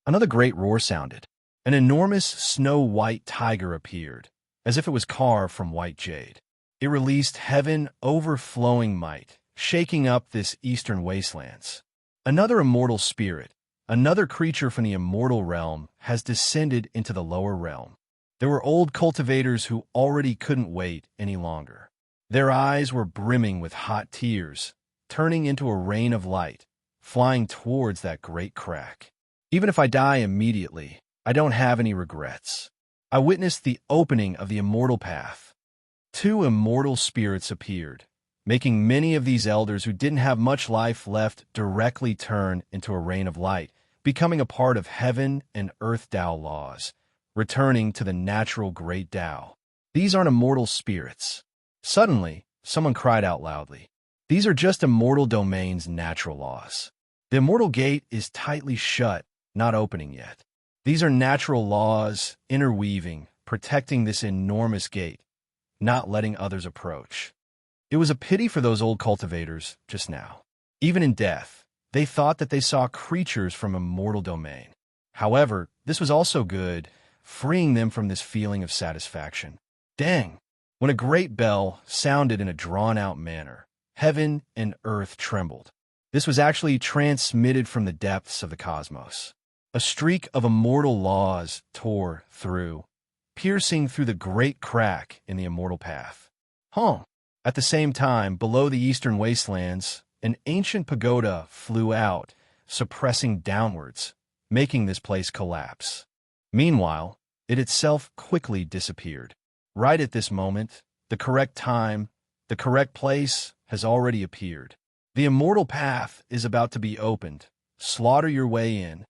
Another great roar sounded. An enormous snow-white tiger appeared, as if it was carved from white jade. It released heaven overflowing might, shaking up this eastern wastelands. Another immortal spirit, another creature from the immortal realm, has descended into the lower realm. There were old cultivators who already couldn't wait any longer. Their eyes were brimming with hot tears, turning into a rain of light, flying towards that great crack. Even if I die immediately, I don't have any regrets. I witnessed the opening of the immortal path. Two immortal spirits appeared, making many of these elders who didn't have much life left directly turn into a rain of light, becoming a part of heaven and earth Tao laws, returning to the natural great Tao. These aren't immortal spirits. Suddenly, someone cried out loudly. These are just immortal domain's natural laws. The immortal gate is tightly shut, not opening yet. These are natural laws, interweaving, protecting this enormous gate, not letting others approach. It was a pity for those old cultivators just now. Even in death, they thought that they saw creatures from immortal domain. However, this was also good, freeing them from this feeling of satisfaction. Dang! When a great bell sounded in a drawn-out manner, heaven and earth trembled. This was actually transmitted from the depths of the cosmos. A streak of immortal laws tore through, piercing through the great crack in the immortal path. At the same time, below the eastern wastelands, an ancient pagoda flew out, suppressing downwards, making this place collapse. Meanwhile, it itself quickly disappeared. Right at this moment, the correct time, the correct place has already appeared. The immortal path is about to be opened. Slaughter your way in.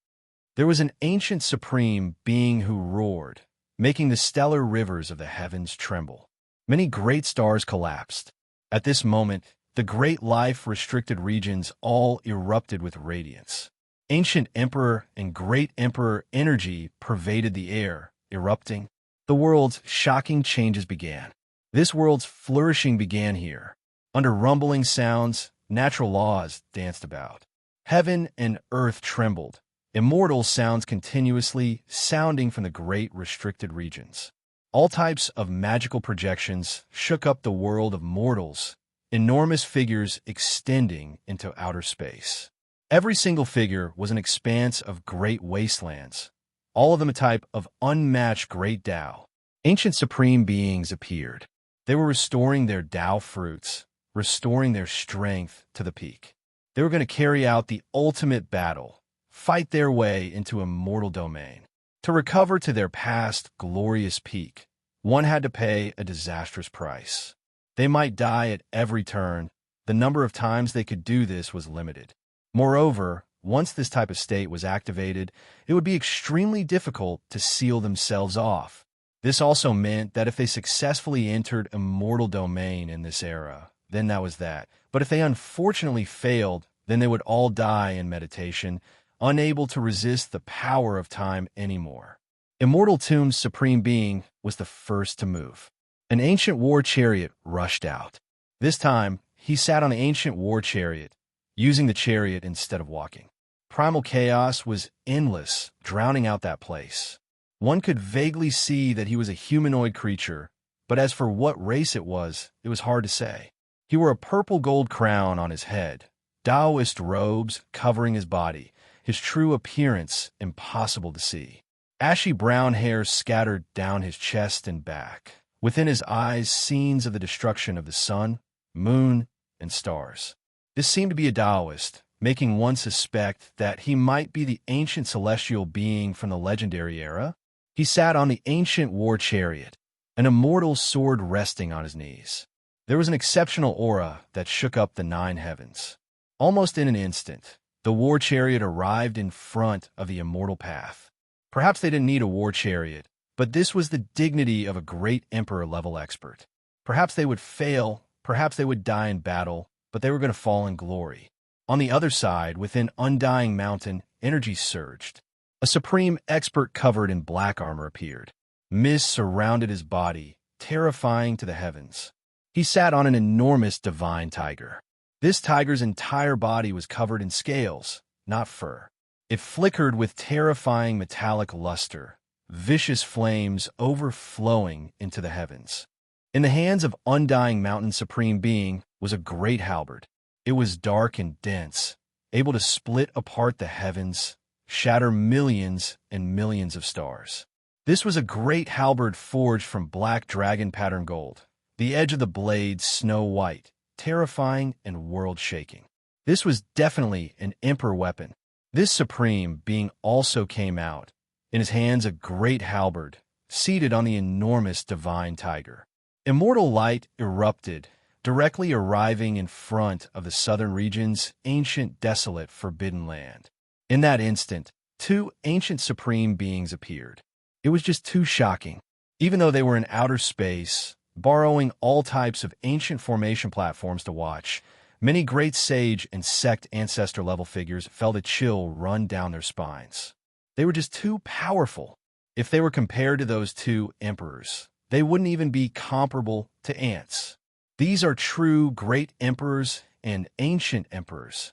There was an ancient supreme being who roared, making the stellar rivers of the heavens tremble. Many great stars collapsed. At this moment, the great life-restricted regions all erupted with radiance. Ancient Emperor and Great Emperor energy pervaded the air, erupting. The world's shocking changes began. This world's flourishing began here. Under rumbling sounds, natural laws danced about. Heaven and earth trembled. Immortal sounds continuously sounding from the great restricted regions. All types of magical projections shook up the world of mortals, enormous figures extending into outer space. Every single figure was an expanse of great wastelands, all of them a type of unmatched great Tao. Ancient supreme beings appeared. They were restoring their Tao fruits, restoring their strength to the peak. They were going to carry out the ultimate battle, fight their way into immortal domain. To recover to their past glorious peak, one had to pay a disastrous price. They might die at every turn. The number of times they could do this was limited. Moreover, once this type of state was activated, it would be extremely difficult to seal themselves off. This also meant that if they successfully entered immortal domain in this era, then that was that. But if they unfortunately failed, then they would all die in meditation, unable to resist the power of time anymore. Immortal Tomb's supreme being was the first to move. An ancient war chariot rushed out. This time, he sat on the ancient war chariot, using the chariot instead of walking. Primal chaos was endless, drowning out that place. One could vaguely see that he was a humanoid creature, but as for what race it was hard to say. He wore a purple gold crown on his head, Taoist robes covering his body, his true appearance impossible to see. Ashy brown hair scattered down his chest and back. Within his eyes, scenes of the destruction of the sun, moon, and stars. This seemed to be a Taoist, making one suspect that he might be the ancient celestial being from the legendary era. He sat on the ancient war chariot, an immortal sword resting on his knees. There was an exceptional aura that shook up the 9 heavens. Almost in an instant, the war chariot arrived in front of the immortal path. Perhaps they didn't need a war chariot, but this was the dignity of a great emperor-level expert. Perhaps they would fail, perhaps they would die in battle, but they were going to fall in glory. On the other side, within Undying Mountain, energy surged. A supreme expert covered in black armor appeared. Mist surrounded his body, terrifying to the heavens. He sat on an enormous divine tiger. This tiger's entire body was covered in scales, not fur. It flickered with terrifying metallic luster, vicious flames overflowing into the heavens. In the hands of Undying Mountain Supreme Being was a great halberd. It was dark and dense, able to split apart the heavens, shatter millions and millions of stars. This was a great halberd forged from black dragon pattern gold, the edge of the blade snow white, terrifying and world-shaking. This was definitely an emperor weapon. This supreme being also came out, in his hands a great halberd, seated on the enormous divine tiger. Immortal light erupted, directly arriving in front of the southern region's ancient, desolate, forbidden land. In that instant, 2 ancient supreme beings appeared. It was just too shocking. Even though they were in outer space, borrowing all types of ancient formation platforms to watch, many great sage and sect ancestor-level figures felt a chill run down their spines. They were just too powerful. If they were compared to those 2 emperors, they wouldn't even be comparable to ants. These are true great emperors and ancient emperors.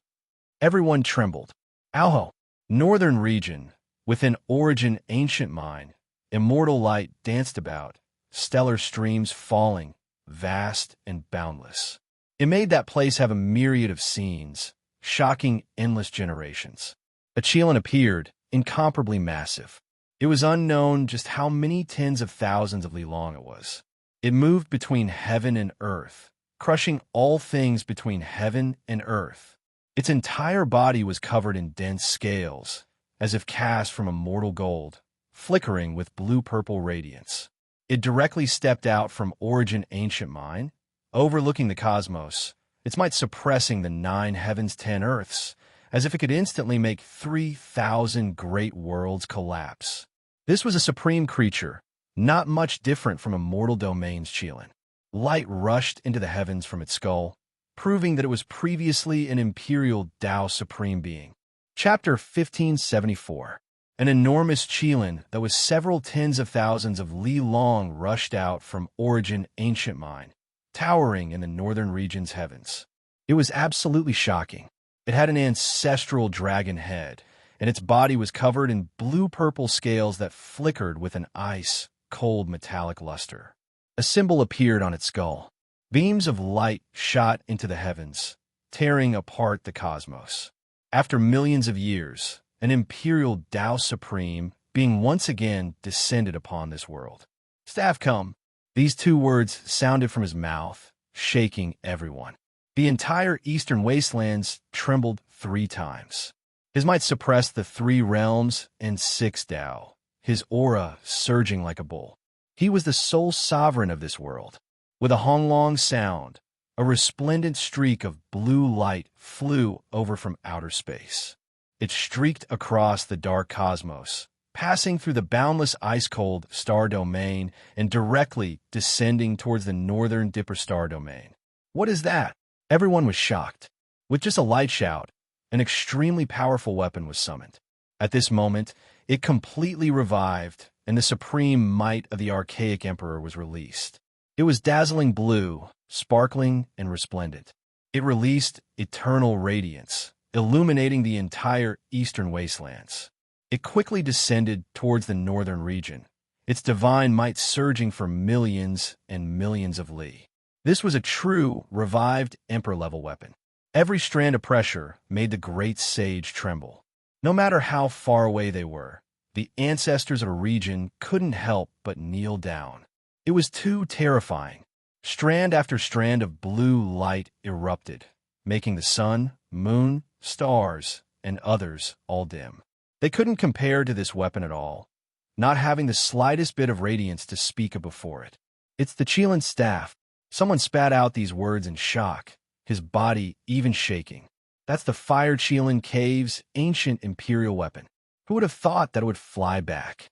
Everyone trembled. Alho, northern region, within origin ancient mine, immortal light danced about, stellar streams falling, vast and boundless. It made that place have a myriad of scenes, shocking endless generations. A Chelan appeared, incomparably massive. It was unknown just how many tens of thousands of li long it was. It moved between heaven and earth, crushing all things between heaven and earth. Its entire body was covered in dense scales, as if cast from immortal gold, flickering with blue-purple radiance. It directly stepped out from origin ancient mine, overlooking the cosmos, its might suppressing the 9 heavens 10 earths, as if it could instantly make 3,000 great worlds collapse. This was a supreme creature, not much different from immortal domain's Chelan. Light rushed into the heavens from its skull, proving that it was previously an imperial Tao supreme being. Chapter 1574. An enormous Qilin that was several tens of thousands of li long rushed out from Origin ancient mine, towering in the northern region's heavens. It was absolutely shocking. It had an ancestral dragon head, and its body was covered in blue-purple scales that flickered with an ice-cold metallic luster. A symbol appeared on its skull. Beams of light shot into the heavens, tearing apart the cosmos. After millions of years, an imperial Tao Supreme being once again descended upon this world. "Staff come." These two words sounded from his mouth, shaking everyone. The entire eastern wastelands trembled 3 times. His might suppressed the 3 realms and 6 Tao, his aura surging like a bull. He was the sole sovereign of this world. With a honglong sound, a resplendent streak of blue light flew over from outer space. It streaked across the dark cosmos, passing through the boundless ice-cold star domain and directly descending towards the northern Dipper star domain. "What is that?" Everyone was shocked. With just a light shout, an extremely powerful weapon was summoned. At this moment, it completely revived, and the supreme might of the archaic emperor was released. It was dazzling blue, sparkling and resplendent. It released eternal radiance, illuminating the entire eastern wastelands. It quickly descended towards the northern region, its divine might surging for millions and millions of li. This was a true, revived emperor-level weapon. Every strand of pressure made the great sage tremble. No matter how far away they were, the ancestors of a region couldn't help but kneel down. It was too terrifying. Strand after strand of blue light erupted, making the sun, moon, stars, and others all dim. They couldn't compare to this weapon at all, not having the slightest bit of radiance to speak of before it. "It's the Qilin staff." Someone spat out these words in shock, his body even shaking. "That's the Fire Qilin Cave's ancient imperial weapon. Who would have thought that it would fly back?"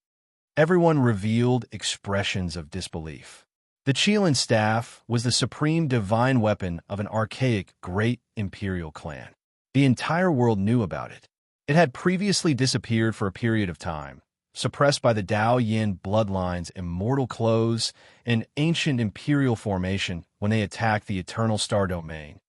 Everyone revealed expressions of disbelief. The Qilin staff was the supreme divine weapon of an archaic great imperial clan. The entire world knew about it. It had previously disappeared for a period of time, suppressed by the Dao Yin bloodline's immortal clothes and ancient imperial formation when they attacked the eternal star domain,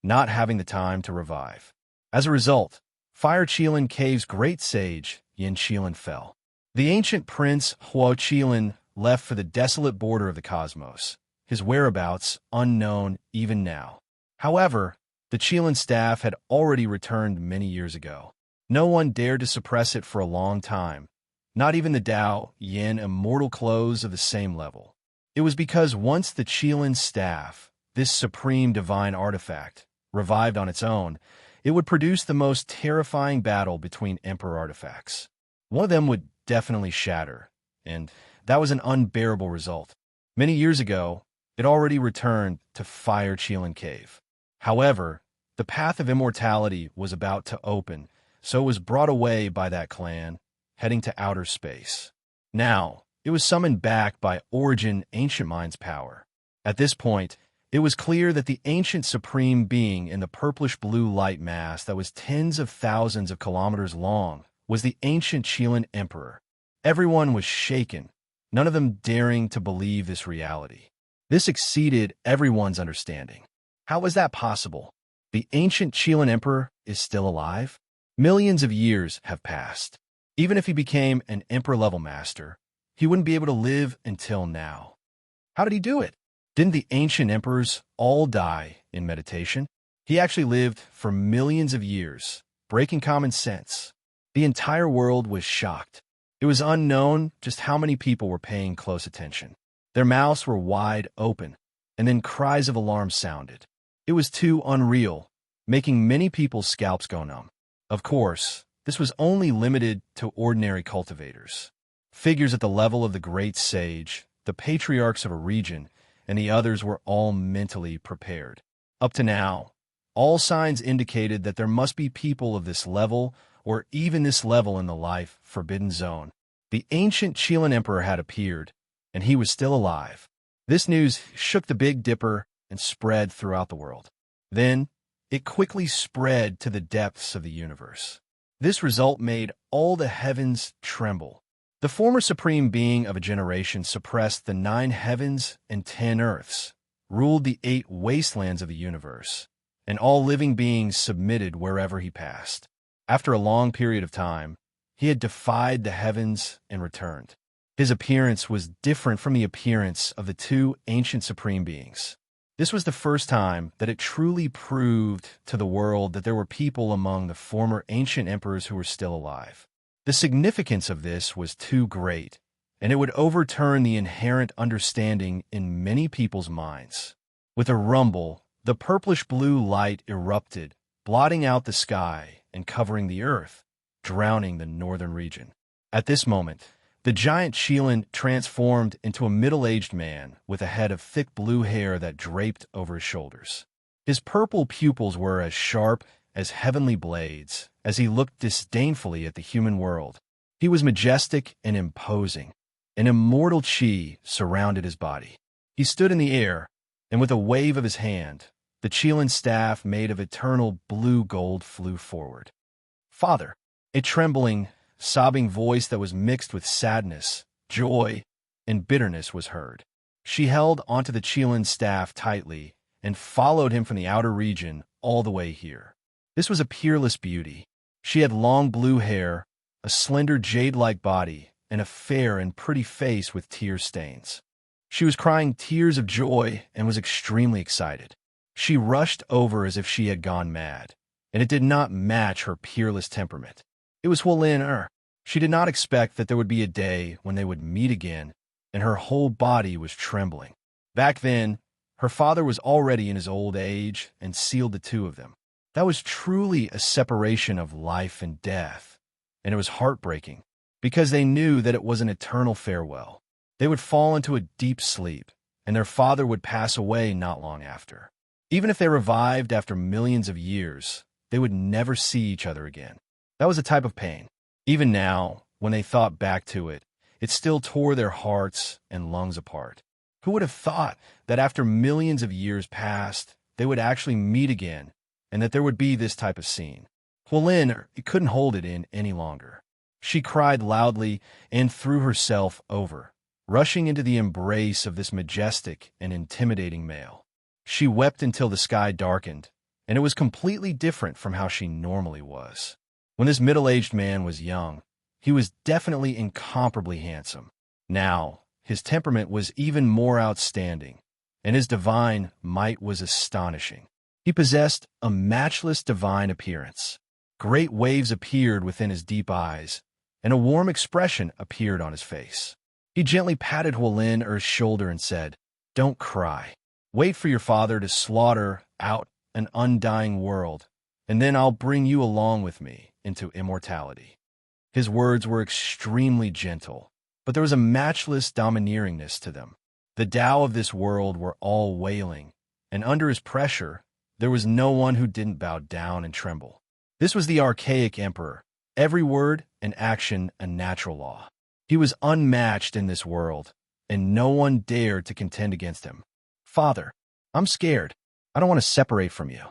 not having the time to revive. As a result, Fire Qilin Cave's great sage, Yin Qilin, fell. The ancient prince, Huo Qilin, left for the desolate border of the cosmos, his whereabouts unknown even now. However, the Qilin staff had already returned many years ago. No one dared to suppress it for a long time, not even the Dao Yin immortal clothes of the same level. It was because once the Qilin staff, this supreme divine artifact, revived on its own, it would produce the most terrifying battle between emperor artifacts. One of them would definitely shatter, and that was an unbearable result. Many years ago, it already returned to Fire Qilin Cave. However, the path of immortality was about to open, so it was brought away by that clan, heading to outer space. Now, it was summoned back by Origin Ancient Mind's power. At this point, it was clear that the ancient supreme being in the purplish-blue light mass that was tens of thousands of kilometers long was the ancient Qilin Emperor. Everyone was shaken, none of them daring to believe this reality. This exceeded everyone's understanding. How was that possible? The ancient Qilin Emperor is still alive? Millions of years have passed. Even if he became an emperor-level master, he wouldn't be able to live until now. How did he do it? Didn't the ancient emperors all die in meditation? He actually lived for millions of years, breaking common sense. The entire world was shocked. It was unknown just how many people were paying close attention. Their mouths were wide open, and then cries of alarm sounded. It was too unreal, making many people's scalps go numb. Of course, this was only limited to ordinary cultivators. Figures at the level of the great sage, the patriarchs of a region, and the others were all mentally prepared. Up to now, all signs indicated that there must be people of this level or even this level in the life forbidden zone. The ancient Qilin Emperor had appeared, and he was still alive. This news shook the Big Dipper and spread throughout the world. Then, it quickly spread to the depths of the universe. This result made all the heavens tremble. The former supreme being of a generation suppressed the 9 heavens and 10 earths, ruled the 8 wastelands of the universe, and all living beings submitted wherever he passed. After a long period of time, he had defied the heavens and returned. His appearance was different from the appearance of the 2 ancient supreme beings. This was the first time that it truly proved to the world that there were people among the former ancient emperors who were still alive. The significance of this was too great, and it would overturn the inherent understanding in many people's minds. With a rumble, the purplish-blue light erupted, blotting out the sky and covering the earth, drowning the northern region. At this moment, the giant Chelan transformed into a middle-aged man with a head of thick blue hair that draped over his shoulders. His purple pupils were as sharp as heavenly blades as he looked disdainfully at the human world. He was majestic and imposing. An immortal chi surrounded his body. He stood in the air, and with a wave of his hand, the Chelan staff made of eternal blue gold flew forward. "Father," a trembling, sobbing voice that was mixed with sadness, joy, and bitterness was heard. She held onto the Chelan staff tightly and followed him from the outer region all the way here. This was a peerless beauty. She had long blue hair, a slender jade-like body, and a fair and pretty face with tear stains. She was crying tears of joy and was extremely excited. She rushed over as if she had gone mad, and it did not match her peerless temperament. It was Huolin. She did not expect that there would be a day when they would meet again, and her whole body was trembling. Back then, her father was already in his old age and sealed the 2 of them. That was truly a separation of life and death, and it was heartbreaking, because they knew that it was an eternal farewell. They would fall into a deep sleep, and their father would pass away not long after. Even if they revived after millions of years, they would never see each other again. That was a type of pain. Even now, when they thought back to it, it still tore their hearts and lungs apart. Who would have thought that after millions of years passed, they would actually meet again, and that there would be this type of scene? Huolin couldn't hold it in any longer. She cried loudly and threw herself over, rushing into the embrace of this majestic and intimidating male. She wept until the sky darkened, and it was completely different from how she normally was. When this middle-aged man was young, he was definitely incomparably handsome. Now, his temperament was even more outstanding, and his divine might was astonishing. He possessed a matchless divine appearance. Great waves appeared within his deep eyes, and a warm expression appeared on his face. He gently patted Huolin's shoulder and said, "Don't cry. Wait for your father to slaughter out an undying world, and then I'll bring you along with me into immortality." His words were extremely gentle, but there was a matchless domineeringness to them. The Tao of this world were all wailing, and under his pressure, there was no one who didn't bow down and tremble. This was the archaic emperor, every word and action a natural law. He was unmatched in this world, and no one dared to contend against him. "Father, I'm scared. I don't want to separate from you."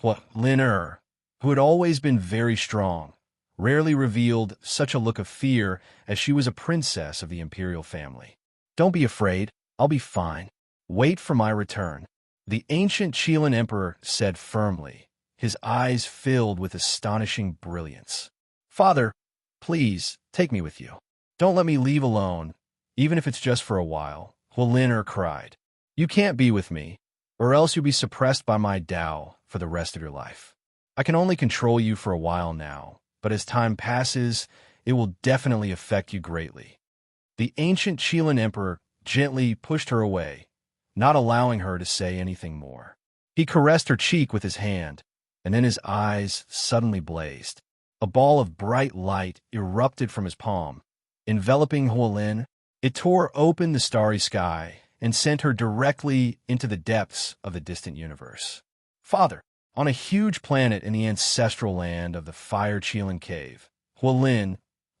Huolin, who had always been very strong, rarely revealed such a look of fear, as she was a princess of the imperial family. "Don't be afraid. I'll be fine. Wait for my return," the ancient Chelan emperor said firmly, his eyes filled with astonishing brilliance. "Father, please take me with you. Don't let me leave alone, even if it's just for a while," Huolin cried. "You can't be with me, or else you'll be suppressed by my Tao for the rest of your life. I can only control you for a while now, but as time passes, it will definitely affect you greatly." The ancient Chelan emperor gently pushed her away, not allowing her to say anything more. He caressed her cheek with his hand, and then his eyes suddenly blazed. A ball of bright light erupted from his palm, enveloping Huolin. It tore open the starry sky and sent her directly into the depths of the distant universe. "Father," on a huge planet in the ancestral land of the Fire Chelan Cave, Huolin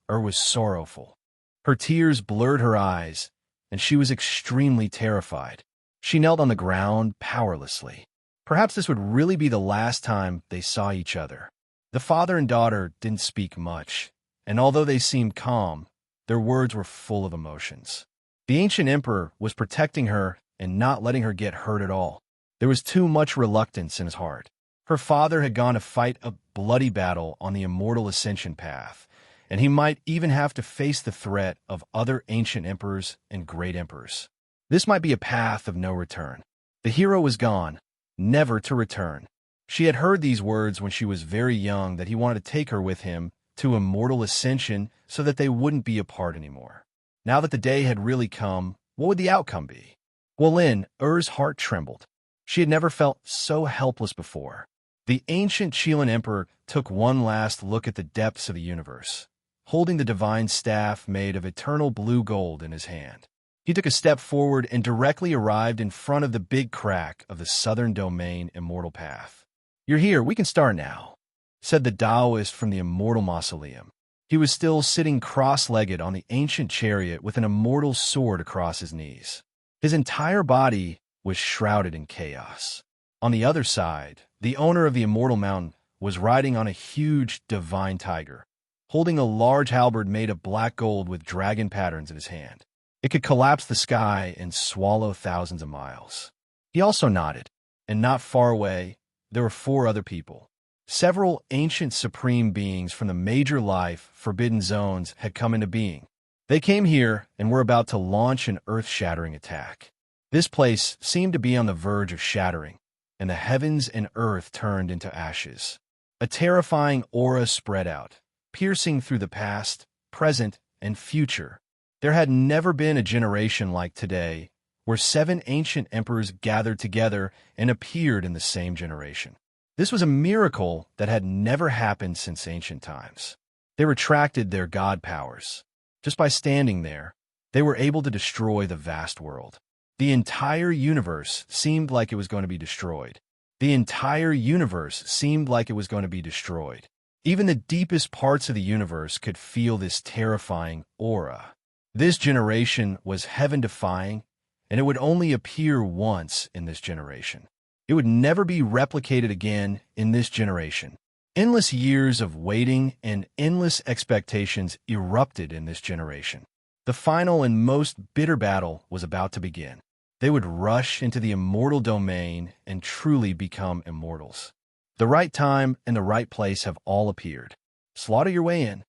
was sorrowful. Her tears blurred her eyes, and she was extremely terrified. She knelt on the ground powerlessly. Perhaps this would really be the last time they saw each other. The father and daughter didn't speak much, and although they seemed calm, their words were full of emotions. The ancient emperor was protecting her and not letting her get hurt at all. There was too much reluctance in his heart. Her father had gone to fight a bloody battle on the immortal ascension path, and he might even have to face the threat of other ancient emperors and great emperors. This might be a path of no return. The hero was gone, never to return. She had heard these words when she was very young, that he wanted to take her with him to immortal ascension so that they wouldn't be apart anymore. Now that the day had really come, what would the outcome be? Well, in Ur's heart trembled. She had never felt so helpless before. The ancient Chilean emperor took one last look at the depths of the universe, holding the divine staff made of eternal blue gold in his hand. He took a step forward and directly arrived in front of the big crack of the southern domain immortal path. "You're here, we can start now," said the Taoist from the immortal mausoleum. He was still sitting cross-legged on the ancient chariot with an immortal sword across his knees. His entire body was shrouded in chaos. On the other side, the owner of the immortal mountain was riding on a huge divine tiger, holding a large halberd made of black gold with dragon patterns in his hand. It could collapse the sky and swallow thousands of miles. He also nodded, and not far away, there were 4 other people. Several ancient supreme beings from the major life forbidden zones had come into being. They came here and were about to launch an earth-shattering attack. This place seemed to be on the verge of shattering, and the heavens and earth turned into ashes. A terrifying aura spread out, piercing through the past, present, and future. There had never been a generation like today, where 7 ancient emperors gathered together and appeared in the same generation. This was a miracle that had never happened since ancient times. They retracted their god powers. Just by standing there, they were able to destroy the vast world. The entire universe seemed like it was going to be destroyed. The entire universe seemed like it was going to be destroyed. Even the deepest parts of the universe could feel this terrifying aura. This generation was heaven-defying, and it would only appear once in this generation. It would never be replicated again in this generation. Endless years of waiting and endless expectations erupted in this generation. The final and most bitter battle was about to begin. They would rush into the immortal domain and truly become immortals. The right time and the right place have all appeared. Slaughter your way in.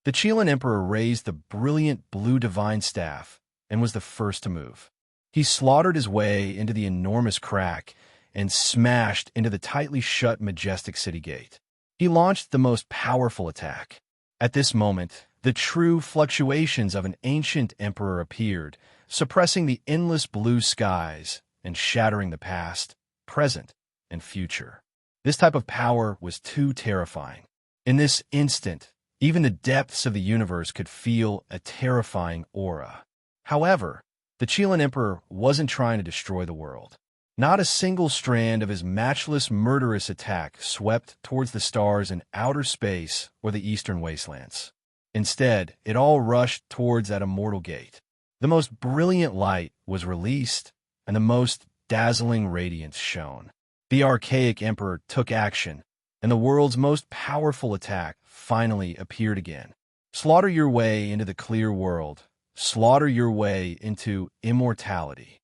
The Chilean emperor raised the brilliant blue divine staff and was the first to move. He slaughtered his way into the enormous crack and smashed into the tightly shut majestic city gate. He launched the most powerful attack. At this moment, the true fluctuations of an ancient emperor appeared, suppressing the endless blue skies and shattering the past, present, and future. This type of power was too terrifying. In this instant, even the depths of the universe could feel a terrifying aura. However, the Chilean emperor wasn't trying to destroy the world. Not a single strand of his matchless murderous attack swept towards the stars in outer space or the eastern wastelands. Instead, it all rushed towards that immortal gate. The most brilliant light was released, and the most dazzling radiance shone. The archaic emperor took action, and the world's most powerful attack finally appeared again. Slaughter your way into the clear world. Slaughter your way into immortality.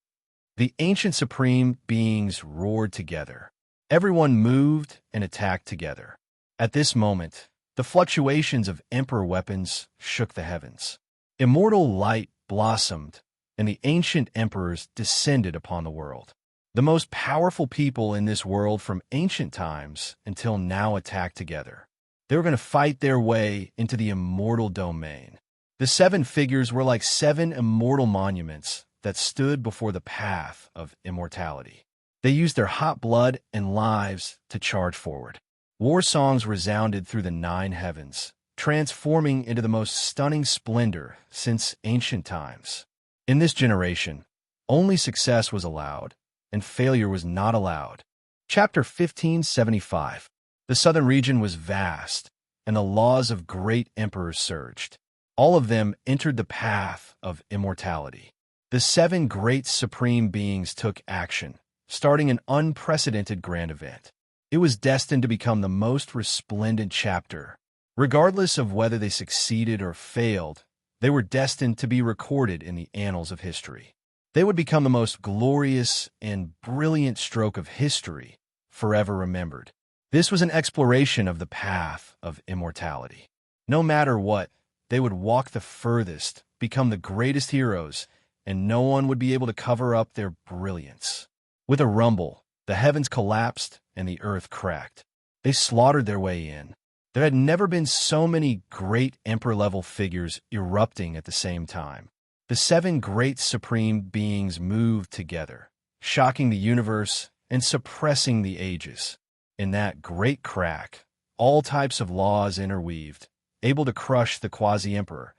The ancient supreme beings roared together. Everyone moved and attacked together. At this moment, the fluctuations of emperor weapons shook the heavens. Immortal light blossomed, and the ancient emperors descended upon the world. The most powerful people in this world from ancient times until now attacked together. They were going to fight their way into the immortal domain. The 7 figures were like 7 immortal monuments that stood before the path of immortality. They used their hot blood and lives to charge forward. War songs resounded through the 9 heavens, transforming into the most stunning splendor since ancient times. In this generation, only success was allowed, and failure was not allowed. Chapter 1575. The southern region was vast, and the laws of great emperors surged. All of them entered the path of immortality. The seven great supreme beings took action, starting an unprecedented grand event. It was destined to become the most resplendent chapter. Regardless of whether they succeeded or failed, they were destined to be recorded in the annals of history. They would become the most glorious and brilliant stroke of history, forever remembered. This was an exploration of the path of immortality. No matter what, they would walk the furthest, become the greatest heroes, and no one would be able to cover up their brilliance. With a rumble, the heavens collapsed and the earth cracked. They slaughtered their way in. There had never been so many great emperor-level figures erupting at the same time. The seven great supreme beings moved together, shocking the universe and suppressing the ages. In that great crack, all types of laws interweaved, able to crush the quasi-emperor,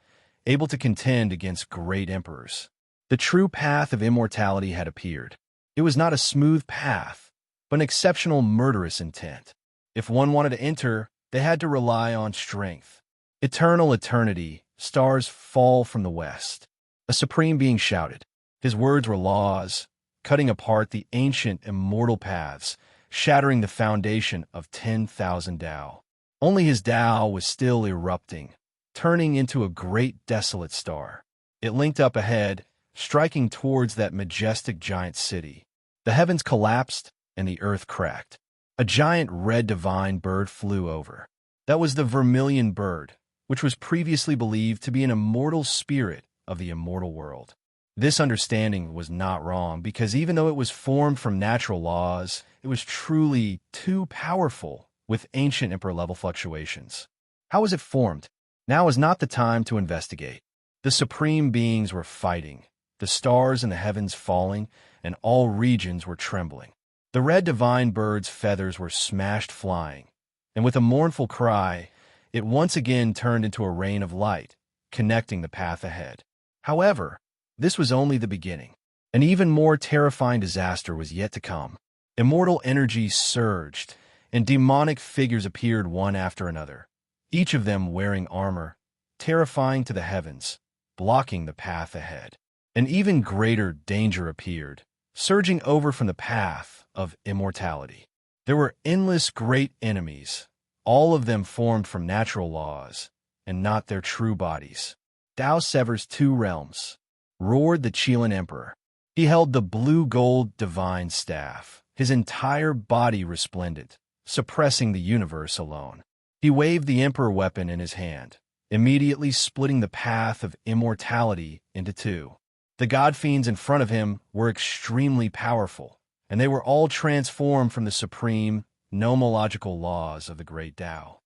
able to contend against great emperors. The true path of immortality had appeared. It was not a smooth path, but an exceptional murderous intent. If one wanted to enter, they had to rely on strength. Eternal eternity, stars fall from the west. A supreme being shouted. His words were laws, cutting apart the ancient immortal paths, shattering the foundation of 10,000 Tao. Only his Tao was still erupting, turning into a great desolate star. It linked up ahead, striking towards that majestic giant city. The heavens collapsed and the earth cracked. A giant red divine bird flew over. That was the vermilion bird, which was previously believed to be an immortal spirit of the immortal world. This understanding was not wrong, because even though it was formed from natural laws, it was truly too powerful with ancient emperor-level fluctuations. How was it formed? Now is not the time to investigate. The supreme beings were fighting, the stars in the heavens falling, and all regions were trembling. The red divine bird's feathers were smashed flying, and with a mournful cry, it once again turned into a rain of light, connecting the path ahead. However, this was only the beginning. An even more terrifying disaster was yet to come. Immortal energy surged, and demonic figures appeared one after another, each of them wearing armor, terrifying to the heavens, blocking the path ahead. An even greater danger appeared, surging over from the path of immortality. There were endless great enemies, all of them formed from natural laws, and not their true bodies. Tao severs two realms, roared the Chilean emperor. He held the blue-gold divine staff, his entire body resplendent, suppressing the universe alone. He waved the emperor weapon in his hand, immediately splitting the path of immortality into two. The god fiends in front of him were extremely powerful, and they were all transformed from the supreme, nomological laws of the great Tao.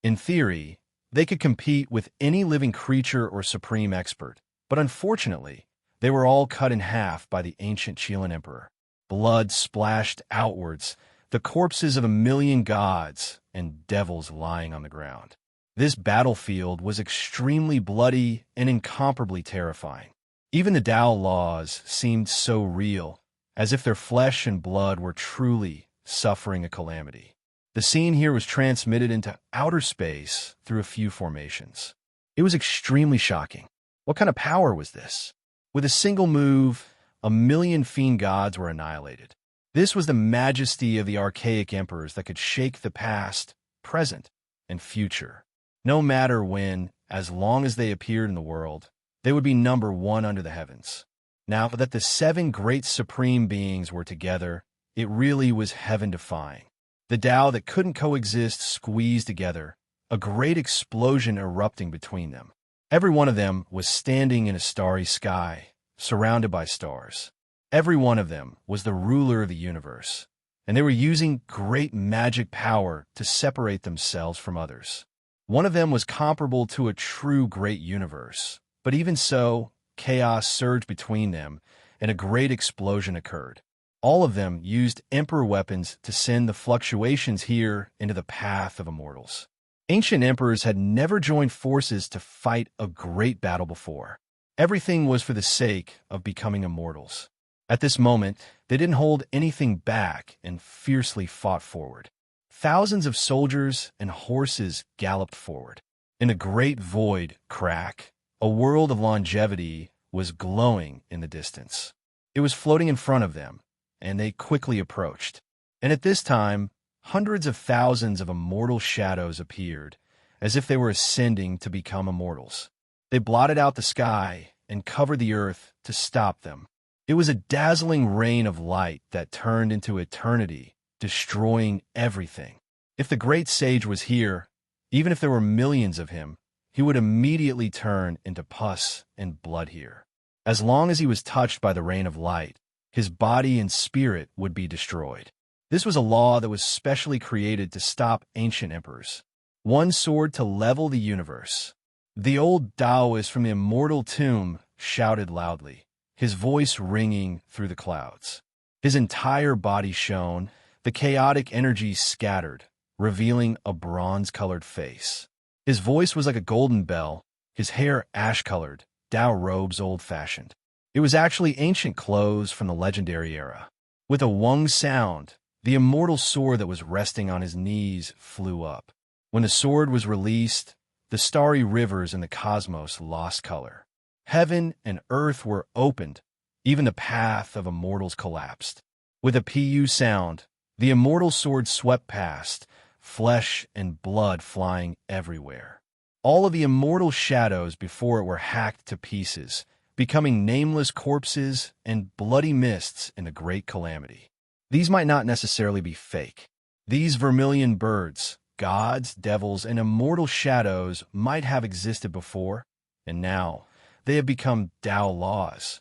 In theory, they could compete with any living creature or supreme expert, but unfortunately, they were all cut in half by the ancient Chilean emperor. Blood splashed outwards, the corpses of 1,000,000 gods and devils lying on the ground. This battlefield was extremely bloody and incomparably terrifying. Even the Tao laws seemed so real, as if their flesh and blood were truly suffering a calamity. The scene here was transmitted into outer space through a few formations. It was extremely shocking. What kind of power was this? With a single move, 1,000,000 fiend gods were annihilated. This was the majesty of the archaic emperors that could shake the past, present, and future. No matter when, as long as they appeared in the world, they would be number one under the heavens. Now that the seven great supreme beings were together, it really was heaven-defying. The Tao that couldn't coexist squeezed together, a great explosion erupting between them. Every one of them was standing in a starry sky, surrounded by stars. Every one of them was the ruler of the universe, and they were using great magic power to separate themselves from others. One of them was comparable to a true great universe, but even so, chaos surged between them, and a great explosion occurred. All of them used emperor weapons to send the fluctuations here into the path of immortals. Ancient emperors had never joined forces to fight a great battle before. Everything was for the sake of becoming immortals. At this moment, they didn't hold anything back and fiercely fought forward. Thousands of soldiers and horses galloped forward. In a great void crack, a world of longevity was glowing in the distance. It was floating in front of them, and they quickly approached. And at this time, hundreds of thousands of immortal shadows appeared, as if they were ascending to become immortals. They blotted out the sky and covered the earth to stop them. It was a dazzling rain of light that turned into eternity, destroying everything. If the great sage was here, even if there were millions of him, he would immediately turn into pus and blood here. As long as he was touched by the rain of light, his body and spirit would be destroyed. This was a law that was specially created to stop ancient emperors. One sword to level the universe. The old Taoist from the immortal tomb shouted loudly, his voice ringing through the clouds. His entire body shone, the chaotic energy scattered, revealing a bronze-colored face. His voice was like a golden bell, his hair ash-colored, Tao robes old-fashioned. It was actually ancient clothes from the legendary era. With a wung sound, the immortal sword that was resting on his knees flew up. When the sword was released, the starry rivers in the cosmos lost color. Heaven and earth were opened, even the path of immortals collapsed. With a pu sound, the immortal sword swept past, flesh and blood flying everywhere. All of the immortal shadows before it were hacked to pieces, becoming nameless corpses and bloody mists in the great calamity. These might not necessarily be fake. These vermilion birds, gods, devils, and immortal shadows might have existed before, and now they have become Tao laws.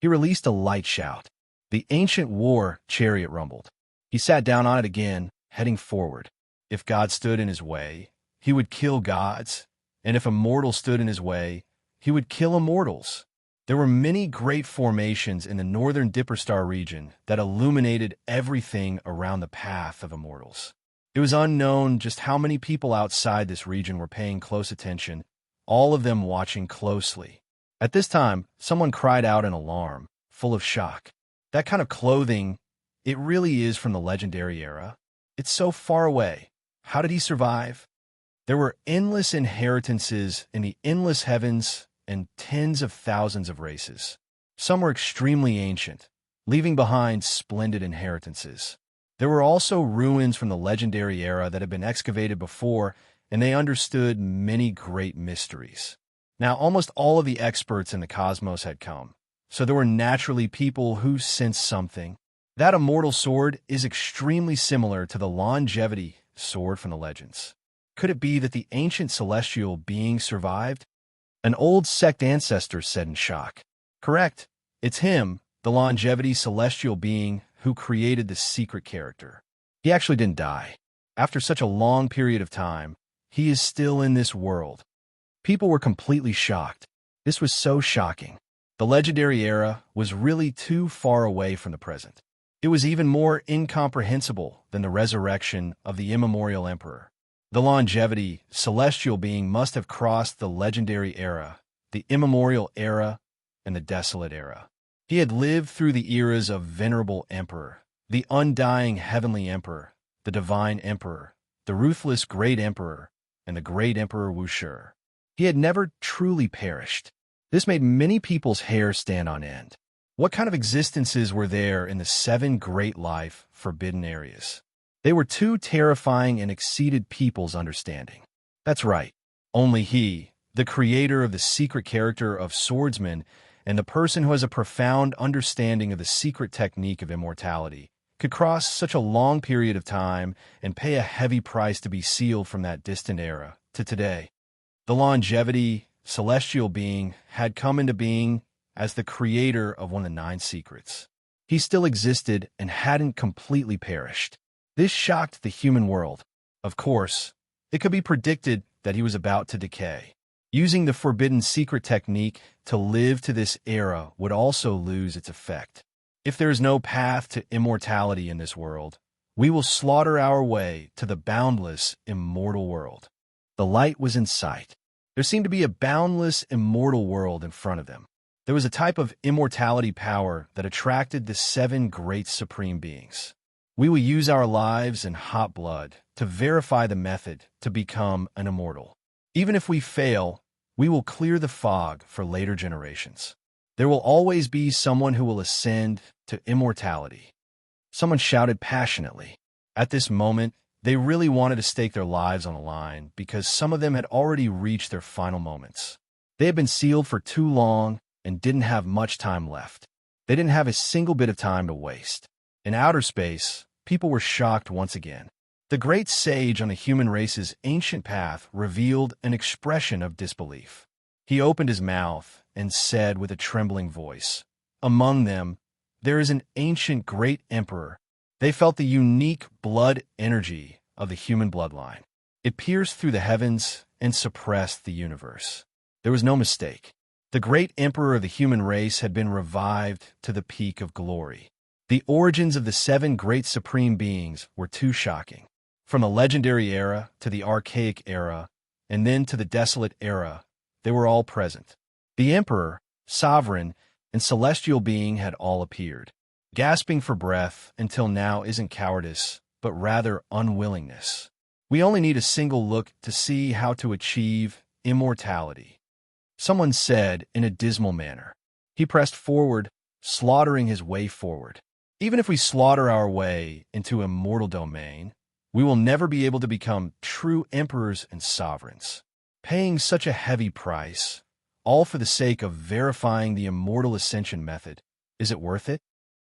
He released a light shout. The ancient war chariot rumbled. He sat down on it again, heading forward. If God stood in his way, he would kill gods, and if immortals stood in his way, he would kill immortals. There were many great formations in the northern Dipper Star region that illuminated everything around the path of immortals. It was unknown just how many people outside this region were paying close attention, all of them watching closely. At this time, someone cried out in alarm, full of shock. That kind of clothing, it really is from the legendary era. It's so far away. How did he survive? There were endless inheritances in the endless heavens and tens of thousands of races. Some were extremely ancient, leaving behind splendid inheritances. There were also ruins from the legendary era that had been excavated before, and they understood many great mysteries. Now, almost all of the experts in the cosmos had come, so there were naturally people who sensed something. That immortal sword is extremely similar to the longevity sword from the legends. Could it be that the ancient celestial being survived? An old sect ancestor said in shock. Correct. It's him, the longevity celestial being who created the secret character. He actually didn't die. After such a long period of time, he is still in this world. People were completely shocked. This was so shocking. The legendary era was really too far away from the present. It was even more incomprehensible than the resurrection of the immemorial emperor. The longevity celestial being must have crossed the legendary era, the immemorial era, and the desolate era. He had lived through the eras of venerable emperor, the undying heavenly emperor, the divine emperor, the ruthless great emperor, and the great emperor Wuxia. He had never truly perished. This made many people's hair stand on end. What kind of existences were there in the 7 great life forbidden areas? They were too terrifying and exceeded people's understanding. That's right. Only he, the creator of the secret character of swordsman and the person who has a profound understanding of the secret technique of immortality, could cross such a long period of time and pay a heavy price to be sealed from that distant era to today. The longevity celestial being had come into being as the creator of one of the 9 secrets. He still existed and hadn't completely perished. This shocked the human world. Of course, it could be predicted that he was about to decay. Using the forbidden secret technique to live to this era would also lose its effect. If there is no path to immortality in this world, we will slaughter our way to the boundless, immortal world. The light was in sight. There seemed to be a boundless, immortal world in front of them. There was a type of immortality power that attracted the 7 great supreme beings. We will use our lives and hot blood to verify the method to become an immortal. Even if we fail, we will clear the fog for later generations. There will always be someone who will ascend to immortality. Someone shouted passionately. At this moment, they really wanted to stake their lives on the line because some of them had already reached their final moments. They had been sealed for too long and didn't have much time left. They didn't have a single bit of time to waste. In outer space, people were shocked once again. The great sage on the human race's ancient path revealed an expression of disbelief. He opened his mouth and said with a trembling voice, "Among them, there is an ancient great emperor." They felt the unique blood energy of the human bloodline. It pierced through the heavens and suppressed the universe. There was no mistake. The great emperor of the human race had been revived to the peak of glory. The origins of the 7 great supreme beings were too shocking. From the legendary era to the archaic era, and then to the desolate era, they were all present. The emperor, sovereign, and celestial being had all appeared. Gasping for breath until now isn't cowardice, but rather unwillingness. We only need a single look to see how to achieve immortality. Someone said in a dismal manner. He pressed forward, slaughtering his way forward. Even if we slaughter our way into immortal domain, we will never be able to become true emperors and sovereigns. Paying such a heavy price, all for the sake of verifying the immortal ascension method, is it worth it?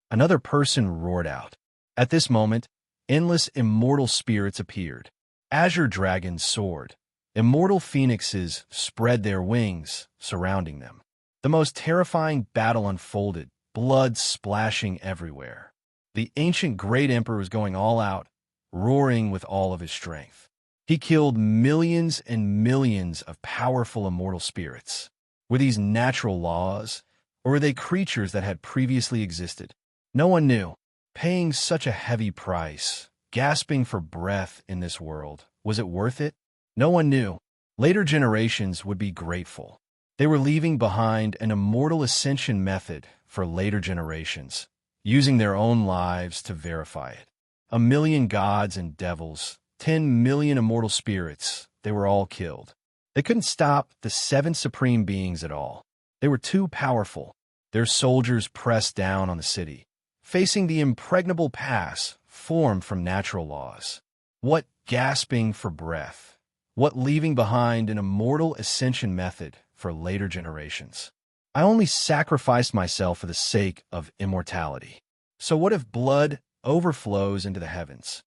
Another person roared out. At this moment, endless immortal spirits appeared. Azure dragons soared. Immortal phoenixes spread their wings, surrounding them. The most terrifying battle unfolded, blood splashing everywhere. The ancient great emperor was going all out, roaring with all of his strength. He killed millions and millions of powerful immortal spirits. Were these natural laws, or were they creatures that had previously existed? No one knew. Paying such a heavy price, gasping for breath in this world, was it worth it? No one knew. Later generations would be grateful. They were leaving behind an immortal ascension method for later generations, using their own lives to verify it. 1,000,000 gods and devils, 10 million immortal spirits, they were all killed. They couldn't stop the 7 supreme beings at all. They were too powerful. Their soldiers pressed down on the city, facing the impregnable pass formed from natural laws. What gasping for breath! What leaving behind an immortal ascension method for later generations! I only sacrificed myself for the sake of immortality. So what if blood overflows into the heavens?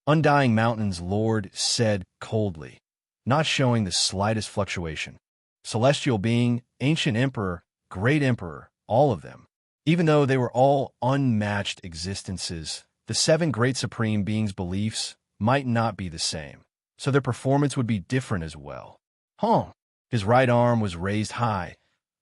Undying Mountain's Lord said coldly, not showing the slightest fluctuation. Celestial being, ancient emperor, great emperor, all of them. Even though they were all unmatched existences, the 7 great supreme beings' beliefs might not be the same, so their performance would be different as well. His right arm was raised high,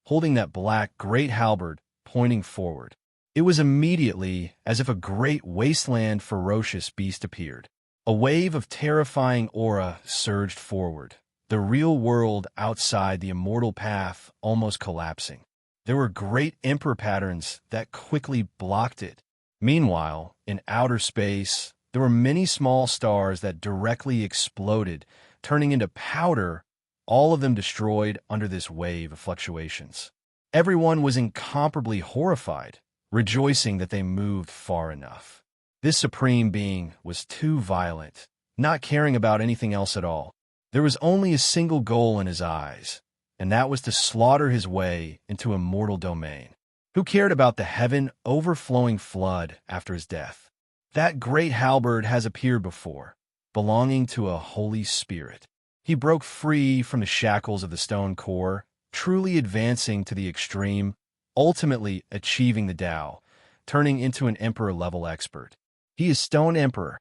holding that black great halberd pointing forward. It was immediately as if a great wasteland ferocious beast appeared. A wave of terrifying aura surged forward, the real world outside the immortal path almost collapsing. There were great emperor patterns that quickly blocked it. Meanwhile, in outer space, there were many small stars that directly exploded, turning into powder, all of them destroyed under this wave of fluctuations. Everyone was incomparably horrified, rejoicing that they moved far enough. This supreme being was too violent, not caring about anything else at all. There was only a single goal in his eyes, and that was to slaughter his way into immortal domain. Who cared about the heaven overflowing flood after his death? That great halberd has appeared before, belonging to a holy spirit. He broke free from the shackles of the stone core, truly advancing to the extreme, ultimately achieving the Tao, turning into an emperor-level expert. He is Stone Emperor.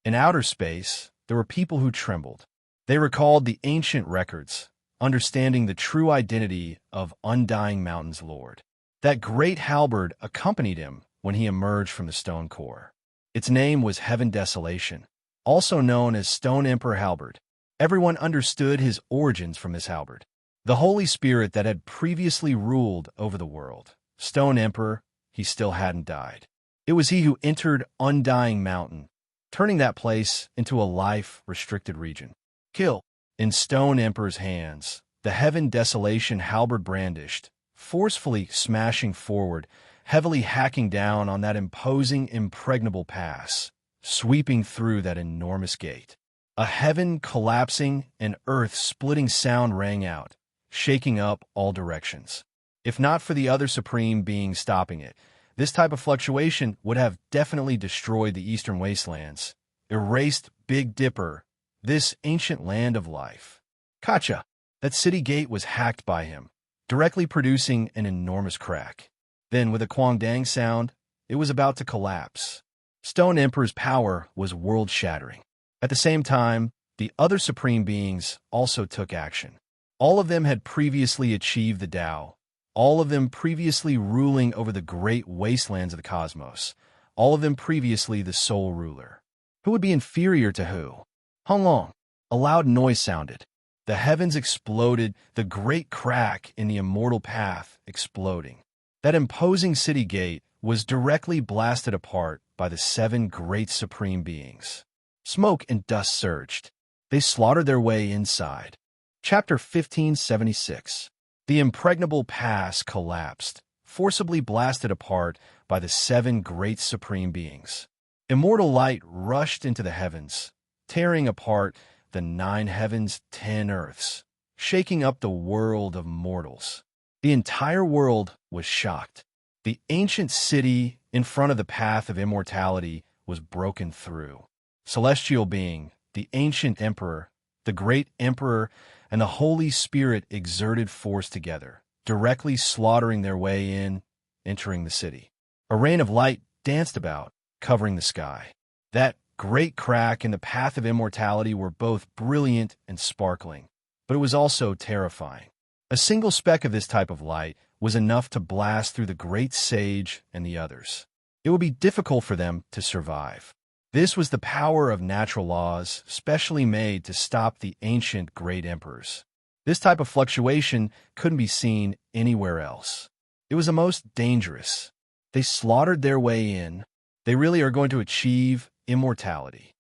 In outer space, there were people who trembled. They recalled the ancient records, understanding the true identity of Undying Mountain's Lord. That great halberd accompanied him when he emerged from the stone core. Its name was Heaven Desolation, also known as Stone Emperor Halberd. Everyone understood his origins from this halberd. The Holy Spirit that had previously ruled over the world. Stone Emperor, he still hadn't died. It was he who entered Undying Mountain, turning that place into a life-restricted region. Kill. In Stone Emperor's hands, the Heaven Desolation halberd brandished, forcefully smashing forward, heavily hacking down on that imposing, impregnable pass, sweeping through that enormous gate. A heaven collapsing and earth splitting sound rang out, shaking up all directions. If not for the other supreme being stopping it, this type of fluctuation would have definitely destroyed the eastern wastelands, erased Big Dipper, this ancient land of life. Kacha! That city gate was hacked by him, directly producing an enormous crack. Then, with a quang-dang sound, it was about to collapse. Stone Emperor's power was world-shattering. At the same time, the other supreme beings also took action. All of them had previously achieved the Tao, all of them previously ruling over the great wastelands of the cosmos, all of them previously the sole ruler. Who would be inferior to who? How long? A loud noise sounded. The heavens exploded, the great crack in the immortal path exploding. That imposing city gate was directly blasted apart by the 7 great supreme beings. Smoke and dust surged. They slaughtered their way inside. Chapter 1576. The impregnable pass collapsed, forcibly blasted apart by the 7 great supreme beings. Immortal light rushed into the heavens, tearing apart the 9 heavens, 10 earths, shaking up the world of mortals. The entire world was shocked. The ancient city in front of the path of immortality was broken through. Celestial being, the ancient emperor, the great emperor, and the Holy Spirit exerted force together, directly slaughtering their way in, entering the city. A rain of light danced about, covering the sky. That great crack in the path of immortality were both brilliant and sparkling, but it was also terrifying. A single speck of this type of light was enough to blast through the great sage and the others. It would be difficult for them to survive. This was the power of natural laws, specially made to stop the ancient great emperors. This type of fluctuation couldn't be seen anywhere else. It was the most dangerous. They slaughtered their way in. They really are going to achieve immortality.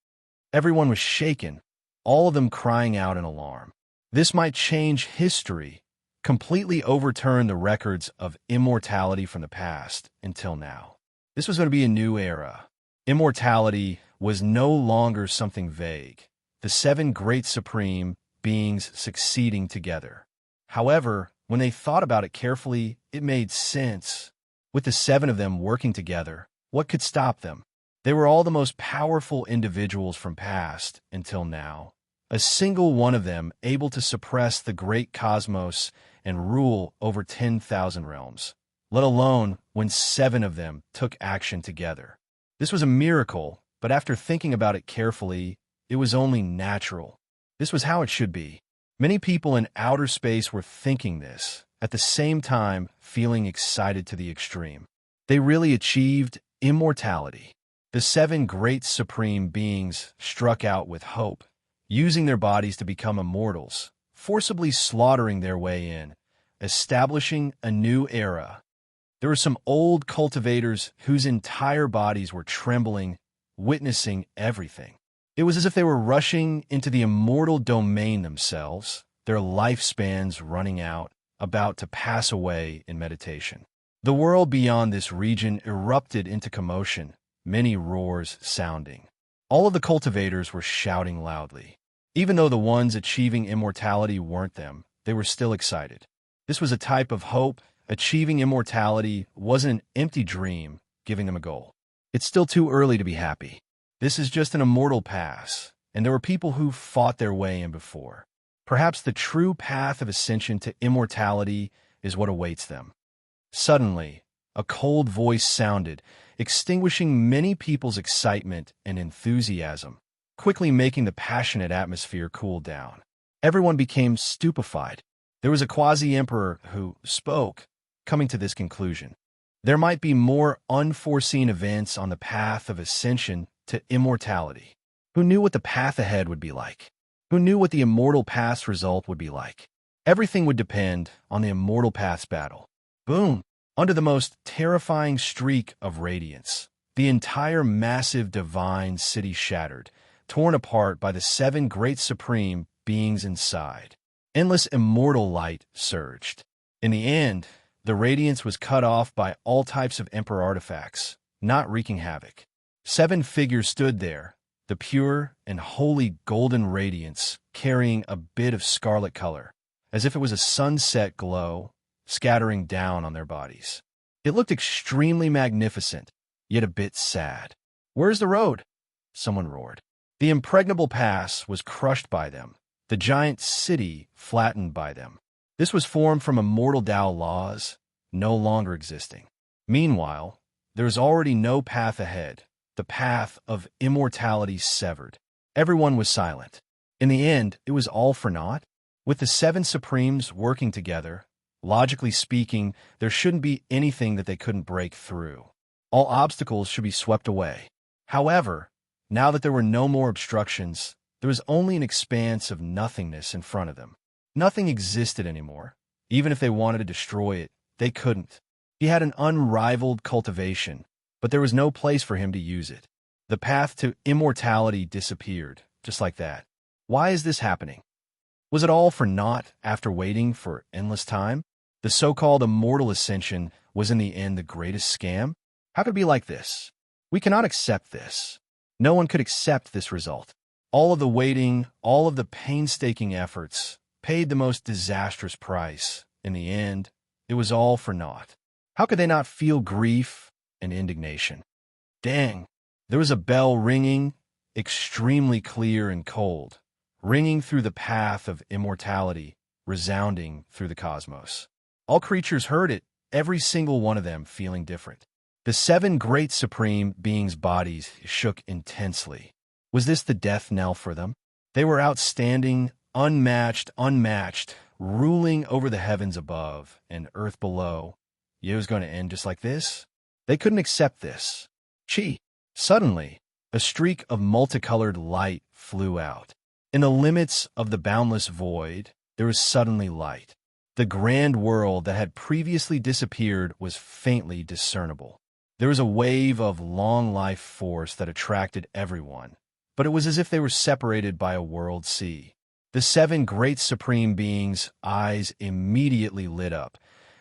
Everyone was shaken, all of them crying out in alarm. This might change history, completely overturn the records of immortality from the past until now. This was going to be a new era. Immortality was no longer something vague. The 7 great supreme beings succeeding together. However, when they thought about it carefully, it made sense. With the 7 of them working together, what could stop them? They were all the most powerful individuals from past until now. A single one of them able to suppress the great cosmos and rule over 10,000 realms, let alone when 7 of them took action together. This was a miracle, but after thinking about it carefully, it was only natural. This was how it should be. Many people in outer space were thinking this, at the same time feeling excited to the extreme. They really achieved immortality. The 7 great supreme beings struck out with hope, using their bodies to become immortals, forcibly slaughtering their way in, establishing a new era. There were some old cultivators whose entire bodies were trembling, witnessing everything. It was as if they were rushing into the immortal domain themselves, their lifespans running out, about to pass away in meditation. The world beyond this region erupted into commotion, many roars sounding. All of the cultivators were shouting loudly. Even though the ones achieving immortality weren't them, they were still excited. This was a type of hope. Achieving immortality wasn't an empty dream, giving them a goal. It's still too early to be happy. This is just an immortal pass, and there were people who fought their way in before. Perhaps the true path of ascension to immortality is what awaits them. Suddenly, a cold voice sounded, extinguishing many people's excitement and enthusiasm, quickly making the passionate atmosphere cool down. Everyone became stupefied. There was a quasi-emperor who spoke, coming to this conclusion. There might be more unforeseen events on the path of ascension to immortality. Who knew what the path ahead would be like? Who knew what the immortal path's result would be like? Everything would depend on the immortal path's battle. Boom! Under the most terrifying streak of radiance, the entire massive divine city shattered, torn apart by the 7 great supreme beings inside. Endless immortal light surged. In the end, The radiance was cut off by all types of Emperor artifacts, not wreaking havoc. 7 figures stood there, the pure and holy golden radiance carrying a bit of scarlet color, as if it was a sunset glow scattering down on their bodies. It looked extremely magnificent, yet a bit sad. "Where's the road?" someone roared. The impregnable pass was crushed by them, the giant city flattened by them. This was formed from immortal Tao laws, no longer existing. Meanwhile, there was already no path ahead, the path of immortality severed. Everyone was silent. In the end, it was all for naught. With the 7 Supremes working together, logically speaking, there shouldn't be anything that they couldn't break through. All obstacles should be swept away. However, now that there were no more obstructions, there was only an expanse of nothingness in front of them. Nothing existed anymore. Even if they wanted to destroy it, they couldn't. He had an unrivaled cultivation, but there was no place for him to use it. The path to immortality disappeared, just like that. Why is this happening? Was it all for naught after waiting for endless time? The so-called immortal ascension was in the end the greatest scam? How could it be like this? We cannot accept this. No one could accept this result. All of the waiting, all of the painstaking efforts, paid the most disastrous price. In the end, it was all for naught. How could they not feel grief and indignation? Dang, there was a bell ringing, extremely clear and cold, ringing through the path of immortality, resounding through the cosmos. All creatures heard it, every single one of them feeling different. The 7 great supreme beings' bodies shook intensely. Was this the death knell for them? They were outstanding, unmatched, ruling over the heavens above and earth below. It was going to end just like this? They couldn't accept this. Suddenly, a streak of multicolored light flew out. In the limits of the boundless void, there was suddenly light. The grand world that had previously disappeared was faintly discernible. There was a wave of long life force that attracted everyone, but it was as if they were separated by a world sea. The 7 great supreme beings' eyes immediately lit up,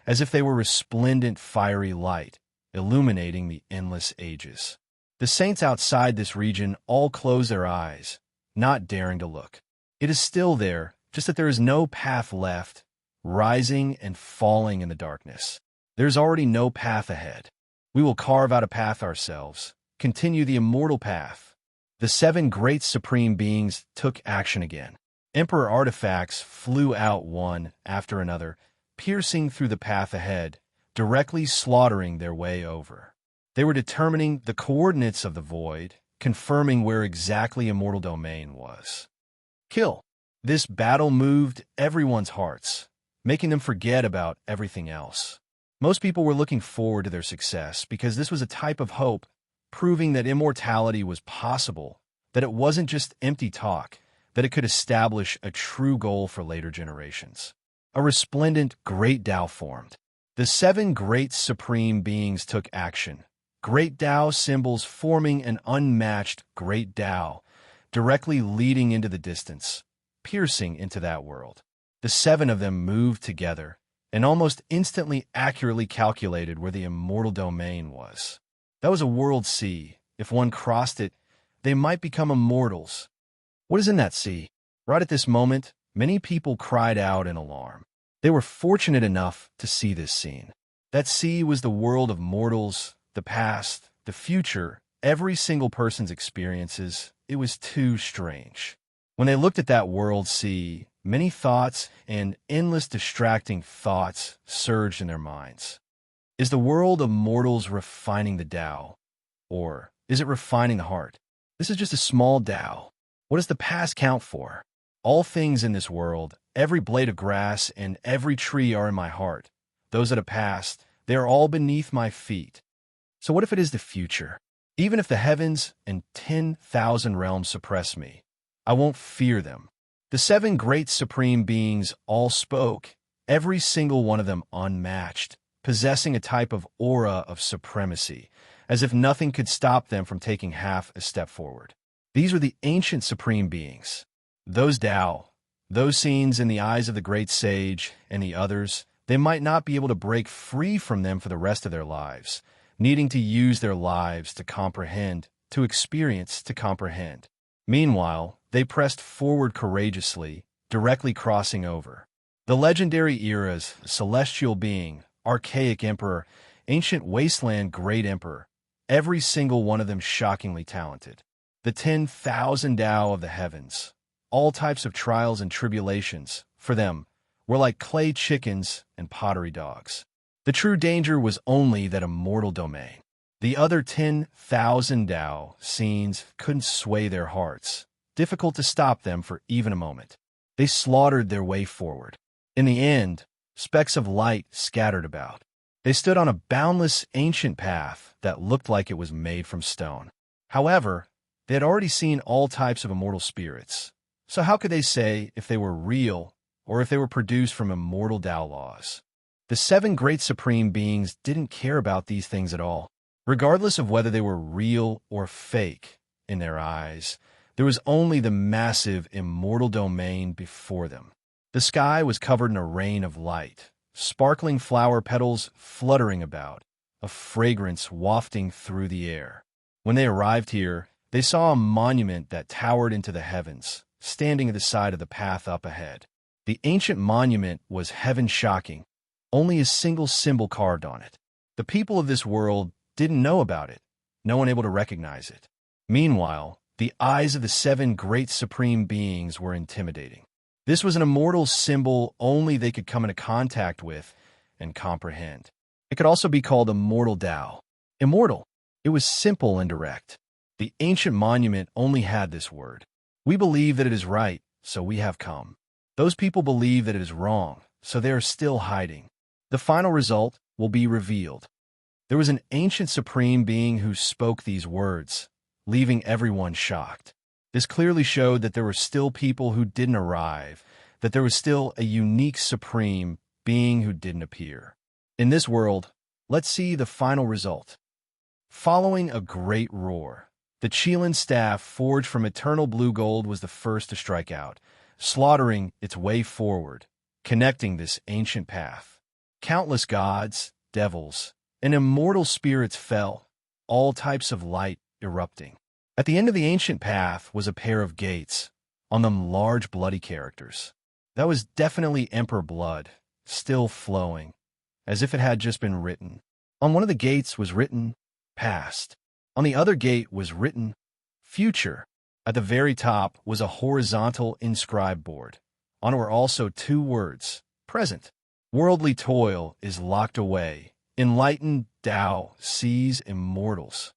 as if they were resplendent fiery light, illuminating the endless ages. The saints outside this region all closed their eyes, not daring to look. It is still there, just that there is no path left, rising and falling in the darkness. There is already no path ahead. We will carve out a path ourselves, continue the immortal path. The 7 great supreme beings took action again. Emperor artifacts flew out one after another, piercing through the path ahead, directly slaughtering their way over. They were determining the coordinates of the void, confirming where exactly immortal domain was. Kill. This battle moved everyone's hearts, making them forget about everything else. Most people were looking forward to their success because this was a type of hope, proving that immortality was possible, that it wasn't just empty talk, that it could establish a true goal for later generations. A resplendent great Tao formed. The 7 great supreme beings took action. Great Tao symbols forming an unmatched great Tao, directly leading into the distance, piercing into that world. The 7 of them moved together, and almost instantly accurately calculated where the immortal domain was. That was a world sea. If one crossed it, they might become immortals. What is in that sea? Right at this moment, many people cried out in alarm. They were fortunate enough to see this scene. That sea was the world of mortals, the past, the future, every single person's experiences. It was too strange. When they looked at that world sea, many thoughts and endless distracting thoughts surged in their minds. Is the world of mortals refining the Tao? Or is it refining the heart? This is just a small Tao. What does the past count for? All things in this world, every blade of grass and every tree are in my heart. Those that have passed, they are all beneath my feet. So what if it is the future? Even if the heavens and 10,000 realms suppress me, I won't fear them. The 7 great supreme beings all spoke, every single one of them unmatched, possessing a type of aura of supremacy, as if nothing could stop them from taking half a step forward. These were the ancient supreme beings. Those Tao, those scenes in the eyes of the great sage and the others, they might not be able to break free from them for the rest of their lives, needing to use their lives to comprehend, to experience, to comprehend. Meanwhile, they pressed forward courageously, directly crossing over. The legendary eras, celestial being, archaic emperor, ancient wasteland great emperor, every single one of them shockingly talented. The 10,000 Tao of the heavens, all types of trials and tribulations, for them, were like clay chickens and pottery dogs. The true danger was only that immortal domain. The other 10,000 Tao scenes couldn't sway their hearts, difficult to stop them for even a moment. They slaughtered their way forward. In the end, specks of light scattered about. They stood on a boundless ancient path that looked like it was made from stone. However, they had already seen all types of immortal spirits, so how could they say if they were real or if they were produced from immortal Tao laws? The 7 great supreme beings didn't care about these things at all. Regardless of whether they were real or fake, in their eyes, there was only the massive immortal domain before them. The sky was covered in a rain of light, sparkling flower petals fluttering about, a fragrance wafting through the air. When they arrived here, they saw a monument that towered into the heavens, standing at the side of the path up ahead. The ancient monument was heaven-shocking, only a single symbol carved on it. The people of this world didn't know about it, no one able to recognize it. Meanwhile, the eyes of the 7 great supreme beings were intimidating. This was an immortal symbol only they could come into contact with and comprehend. It could also be called immortal Tao. Immortal. It was simple and direct. The ancient monument only had this word. We believe that it is right, so we have come. Those people believe that it is wrong, so they are still hiding. The final result will be revealed. There was an ancient supreme being who spoke these words, leaving everyone shocked. This clearly showed that there were still people who didn't arrive, that there was still a unique supreme being who didn't appear. In this world, let's see the final result. Following a great roar, the Qilin staff forged from eternal blue gold was the first to strike out, slaughtering its way forward, connecting this ancient path. Countless gods, devils, and immortal spirits fell, all types of light erupting. At the end of the ancient path was a pair of gates, on them large bloody characters. That was definitely Emperor blood, still flowing, as if it had just been written. On one of the gates was written, past. On the other gate was written, future. At the very top was a horizontal inscribed board. On it were also 2 words, present. Worldly toil is locked away. Enlightened Tao sees immortals.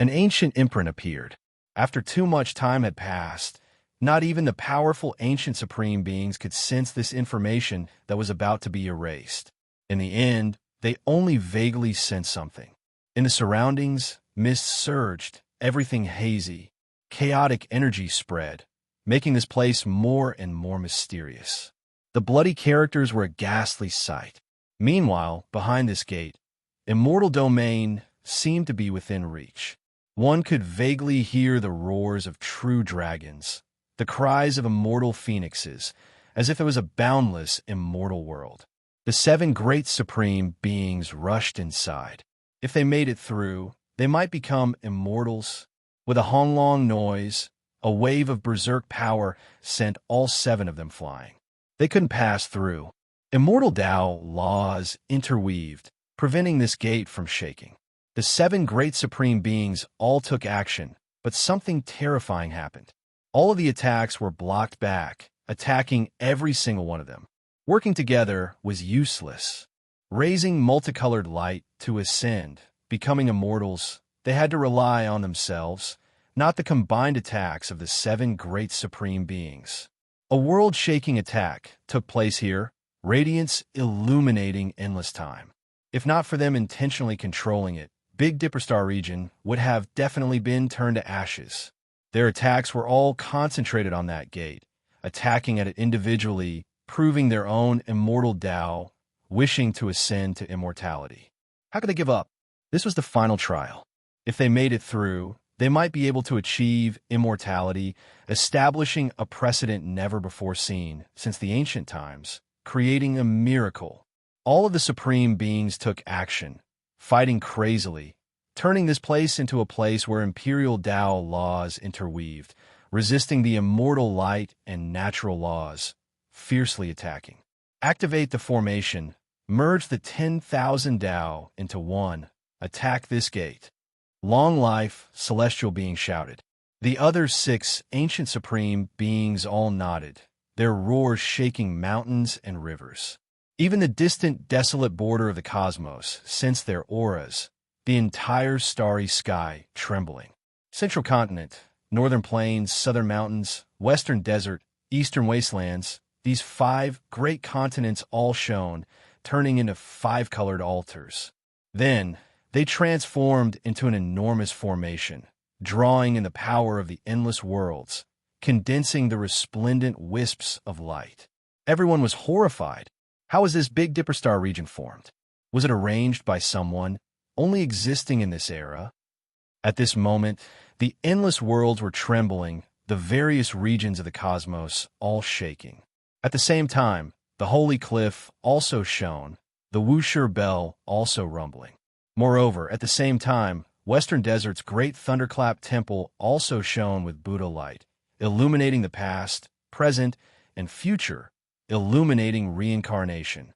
An ancient imprint appeared. After too much time had passed, not even the powerful ancient supreme beings could sense this information that was about to be erased. In the end, they only vaguely sensed something. In the surroundings, mist surged, everything hazy. Chaotic energy spread, making this place more and more mysterious. The bloody characters were a ghastly sight. Meanwhile, behind this gate, immortal domain seemed to be within reach. One could vaguely hear the roars of true dragons, the cries of immortal phoenixes, as if it was a boundless, immortal world. The 7 great supreme beings rushed inside. If they made it through, they might become immortals. With a honglong noise, a wave of berserk power sent all 7 of them flying. They couldn't pass through. Immortal Tao laws interweaved, preventing this gate from shaking. The 7 great supreme beings all took action, but something terrifying happened. All of the attacks were blocked back, attacking every single one of them. Working together was useless. Raising multicolored light to ascend, becoming immortals, they had to rely on themselves, not the combined attacks of the 7 great supreme beings. A world-shaking attack took place here, radiance illuminating endless time. If not for them intentionally controlling it, Big Dipper Star region would have definitely been turned to ashes. Their attacks were all concentrated on that gate, attacking at it individually, proving their own immortal Tao, wishing to ascend to immortality. How could they give up? This was the final trial. If they made it through, they might be able to achieve immortality, establishing a precedent never before seen since the ancient times, creating a miracle. All of the supreme beings took action, fighting crazily, turning this place into a place where imperial Tao laws interweaved, resisting the immortal light and natural laws, fiercely attacking. Activate the formation, merge the 10,000 Tao into one, attack this gate. Long life, celestial being shouted. The other 6 ancient supreme beings all nodded, their roars shaking mountains and rivers. Even the distant, desolate border of the cosmos sensed their auras, the entire starry sky trembling. Central continent, northern plains, southern mountains, western desert, eastern wastelands, these 5 great continents all shone, turning into 5-colored altars. Then, they transformed into an enormous formation, drawing in the power of the endless worlds, condensing the resplendent wisps of light. Everyone was horrified. How was this Big Dipper star region formed? Was it arranged by someone only existing in this era? At this moment, the endless worlds were trembling, the various regions of the cosmos all shaking. At the same time, the holy cliff also shone, the Wushur bell also rumbling. Moreover, at the same time, Western Desert's great thunderclap temple also shone with Buddha light, illuminating the past, present, and future, illuminating reincarnation.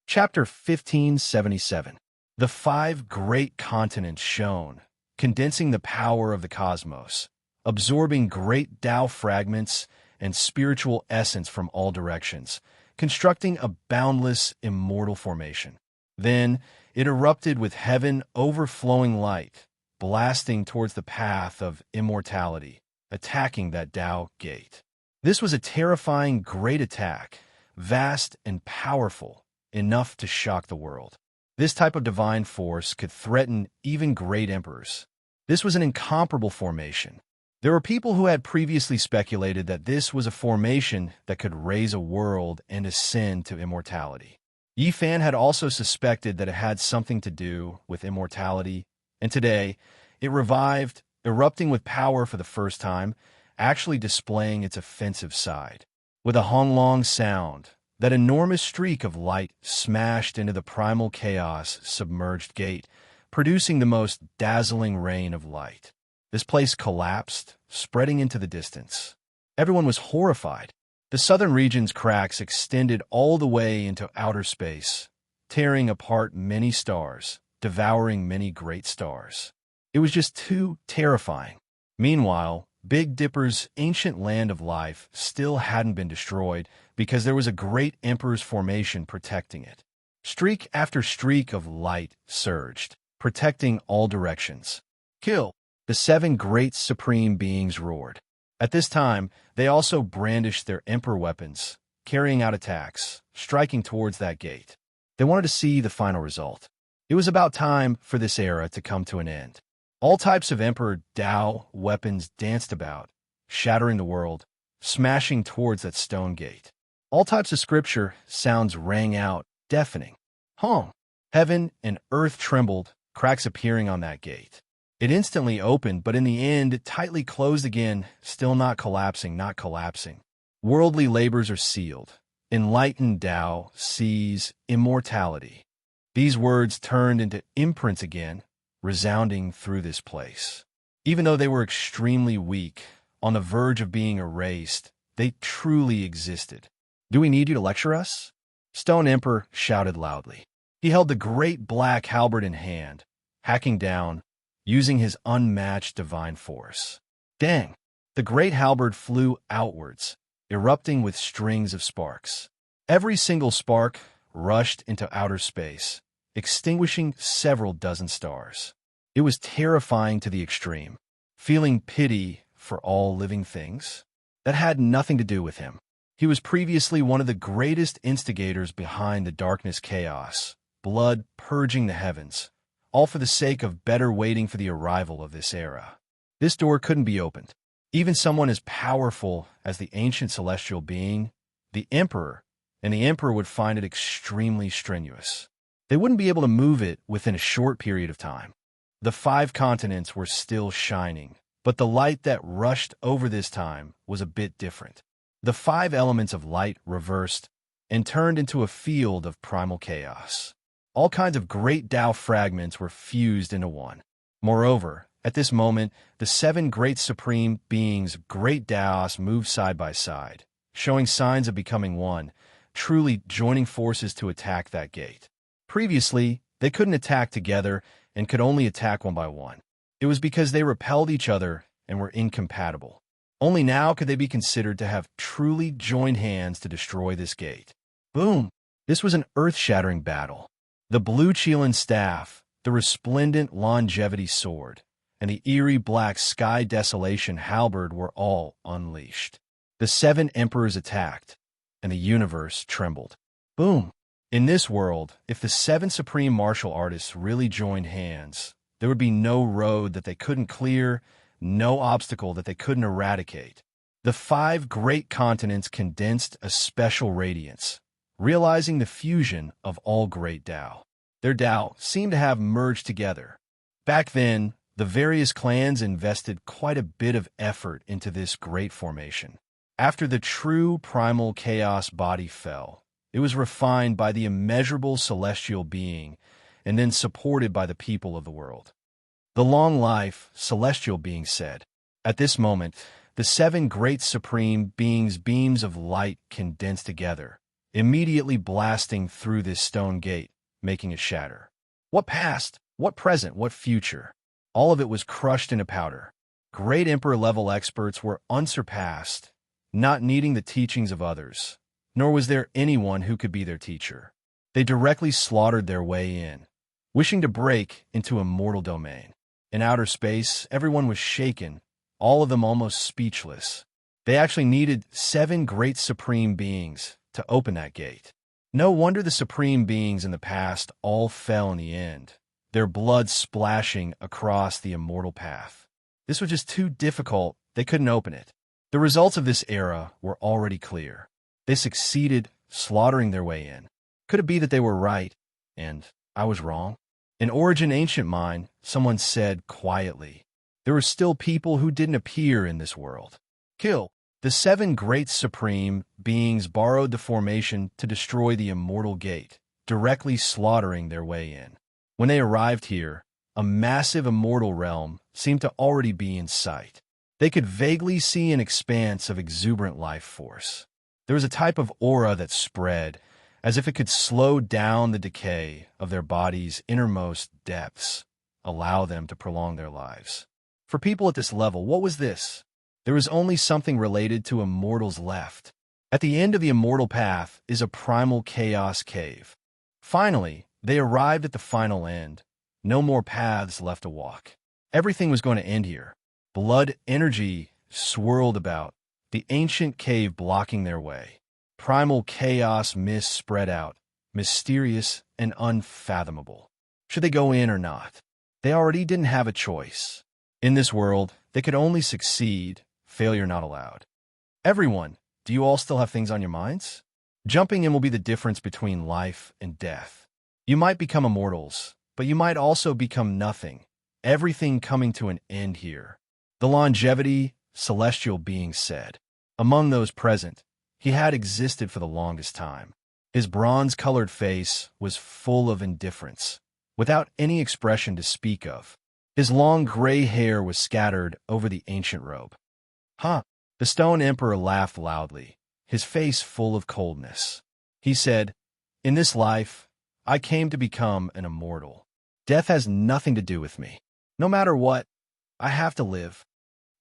Chapter 1577. The 5 great continents shone, condensing the power of the cosmos, absorbing great Tao fragments and spiritual essence from all directions, constructing a boundless, immortal formation. Then, it erupted with heaven overflowing light, blasting towards the path of immortality, attacking that Tao gate. This was a terrifying great attack, vast and powerful, enough to shock the world. This type of divine force could threaten even great emperors. This was an incomparable formation. There were people who had previously speculated that this was a formation that could raise a world and ascend to immortality. Yi Fan had also suspected that it had something to do with immortality, and today, it revived, erupting with power for the first time, actually displaying its offensive side. With a honglong sound, that enormous streak of light smashed into the primal chaos submerged gate, producing the most dazzling rain of light. This place collapsed, spreading into the distance. Everyone was horrified. The southern region's cracks extended all the way into outer space, tearing apart many stars, devouring many great stars. It was just too terrifying. Meanwhile, Big Dipper's ancient land of life still hadn't been destroyed because there was a great emperor's formation protecting it. Streak after streak of light surged, protecting all directions. Kill! The 7 great supreme beings roared. At this time, they also brandished their emperor weapons, carrying out attacks, striking towards that gate. They wanted to see the final result. It was about time for this era to come to an end. All types of emperor Tao weapons danced about, shattering the world, smashing towards that stone gate. All types of scripture sounds rang out, deafening. Hong! Heaven and earth trembled, cracks appearing on that gate. It instantly opened, but in the end, it tightly closed again, still not collapsing, not collapsing. Worldly labors are sealed. Enlightened Tao sees immortality. These words turned into imprints again, resounding through this place. Even though they were extremely weak, on the verge of being erased, they truly existed. Do we need you to lecture us? Stone Emperor shouted loudly. He held the great black halberd in hand, hacking down, using his unmatched divine force. Dang! The great halberd flew outwards, erupting with strings of sparks. Every single spark rushed into outer space, extinguishing several dozen stars. It was terrifying to the extreme, feeling pity for all living things. That had nothing to do with him. He was previously one of the greatest instigators behind the darkness chaos, blood purging the heavens, all for the sake of better waiting for the arrival of this era. This door couldn't be opened. Even someone as powerful as the ancient celestial being, the Emperor, and the Emperor would find it extremely strenuous. They wouldn't be able to move it within a short period of time. The 5 continents were still shining, but the light that rushed over this time was a bit different. The 5 elements of light reversed, and turned into a field of primal chaos. All kinds of great Tao fragments were fused into one. Moreover, at this moment, the 7 great supreme beings of great Taos moved side by side, showing signs of becoming one, truly joining forces to attack that gate. Previously, they couldn't attack together and could only attack one by one. It was because they repelled each other and were incompatible. Only now could they be considered to have truly joined hands to destroy this gate. Boom! This was an earth-shattering battle. The blue Qilin staff, the resplendent longevity sword, and the eerie black sky desolation halberd were all unleashed. The 7 emperors attacked, and the universe trembled. Boom! In this world, if the 7 supreme martial artists really joined hands, there would be no road that they couldn't clear, no obstacle that they couldn't eradicate. The 5 great continents condensed a special radiance, realizing the fusion of all great Tao. Their Tao seemed to have merged together. Back then, the various clans invested quite a bit of effort into this great formation. After the true primal chaos body fell, it was refined by the immeasurable celestial being and then supported by the people of the world. The long life, celestial being said. At this moment, the 7 great supreme beings' beams of light condensed together, immediately blasting through this stone gate, making it shatter. What past, what present, what future? All of it was crushed into powder. Great Emperor-level experts were unsurpassed, not needing the teachings of others, nor was there anyone who could be their teacher. They directly slaughtered their way in, wishing to break into immortal domain. In outer space, everyone was shaken, all of them almost speechless. They actually needed 7 great supreme beings to open that gate. No wonder the supreme beings in the past all fell in the end, their blood splashing across the immortal path. This was just too difficult, they couldn't open it. The results of this era were already clear. They succeeded, slaughtering their way in. Could it be that they were right, and I was wrong? In Origin Ancient Mind, someone said quietly, there were still people who didn't appear in this world. Kill. The 7 great supreme beings borrowed the formation to destroy the immortal gate, directly slaughtering their way in. When they arrived here, a massive immortal realm seemed to already be in sight. They could vaguely see an expanse of exuberant life force. There was a type of aura that spread, as if it could slow down the decay of their body's innermost depths, allow them to prolong their lives. For people at this level, what was this? There was only something related to immortals left. At the end of the immortal path is a primal chaos cave. Finally, they arrived at the final end. No more paths left to walk. Everything was going to end here. Blood energy swirled about, the ancient cave blocking their way. Primal chaos mist spread out, mysterious and unfathomable. Should they go in or not? They already didn't have a choice. In this world, they could only succeed, failure not allowed. Everyone, do you all still have things on your minds? Jumping in will be the difference between life and death. You might become immortals, but you might also become nothing. Everything coming to an end here. The longevity, celestial being said. Among those present, he had existed for the longest time. His bronze-colored face was full of indifference, without any expression to speak of. His long gray hair was scattered over the ancient robe. Huh? The Stone Emperor laughed loudly, his face full of coldness. He said, in this life, I came to become an immortal. Death has nothing to do with me. No matter what, I have to live.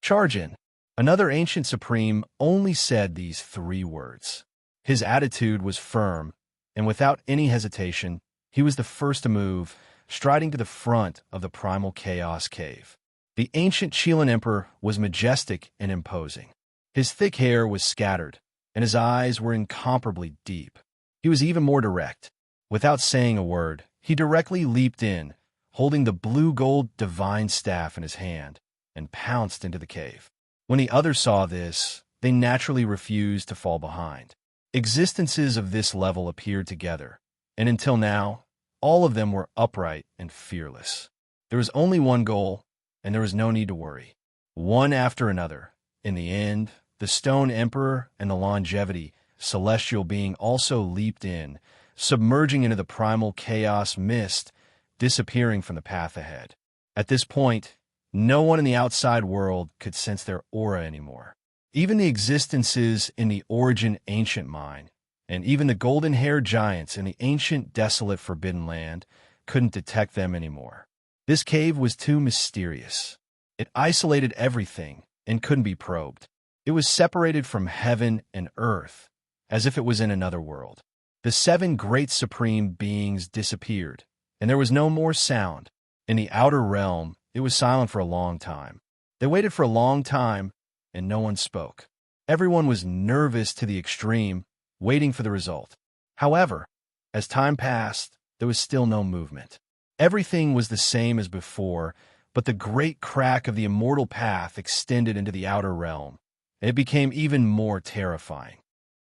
Charge in. Another ancient supreme only said these 3 words. His attitude was firm, and without any hesitation, he was the first to move, striding to the front of the primal chaos cave. The ancient Qilin Emperor was majestic and imposing. His thick hair was scattered, and his eyes were incomparably deep. He was even more direct. Without saying a word, he directly leaped in, holding the blue-gold divine staff in his hand, and pounced into the cave. When the others saw this, they naturally refused to fall behind. Existences of this level appeared together, and until now, all of them were upright and fearless. There was only one goal, and there was no need to worry. One after another, in the end, the Stone Emperor and the Longevity celestial being also leaped in, submerging into the primal chaos mist, disappearing from the path ahead. At this point, no one in the outside world could sense their aura anymore. Even the existences in the Origin ancient mine, and even the golden-haired giants in the ancient desolate forbidden land couldn't detect them anymore. This cave was too mysterious. It isolated everything and couldn't be probed. It was separated from heaven and earth, as if it was in another world. The 7 great supreme beings disappeared, and there was no more sound. In the outer realm, it was silent for a long time. They waited for a long time, and no one spoke. Everyone was nervous to the extreme, waiting for the result. However, as time passed, there was still no movement. Everything was the same as before, but the great crack of the immortal path extended into the outer realm. It became even more terrifying.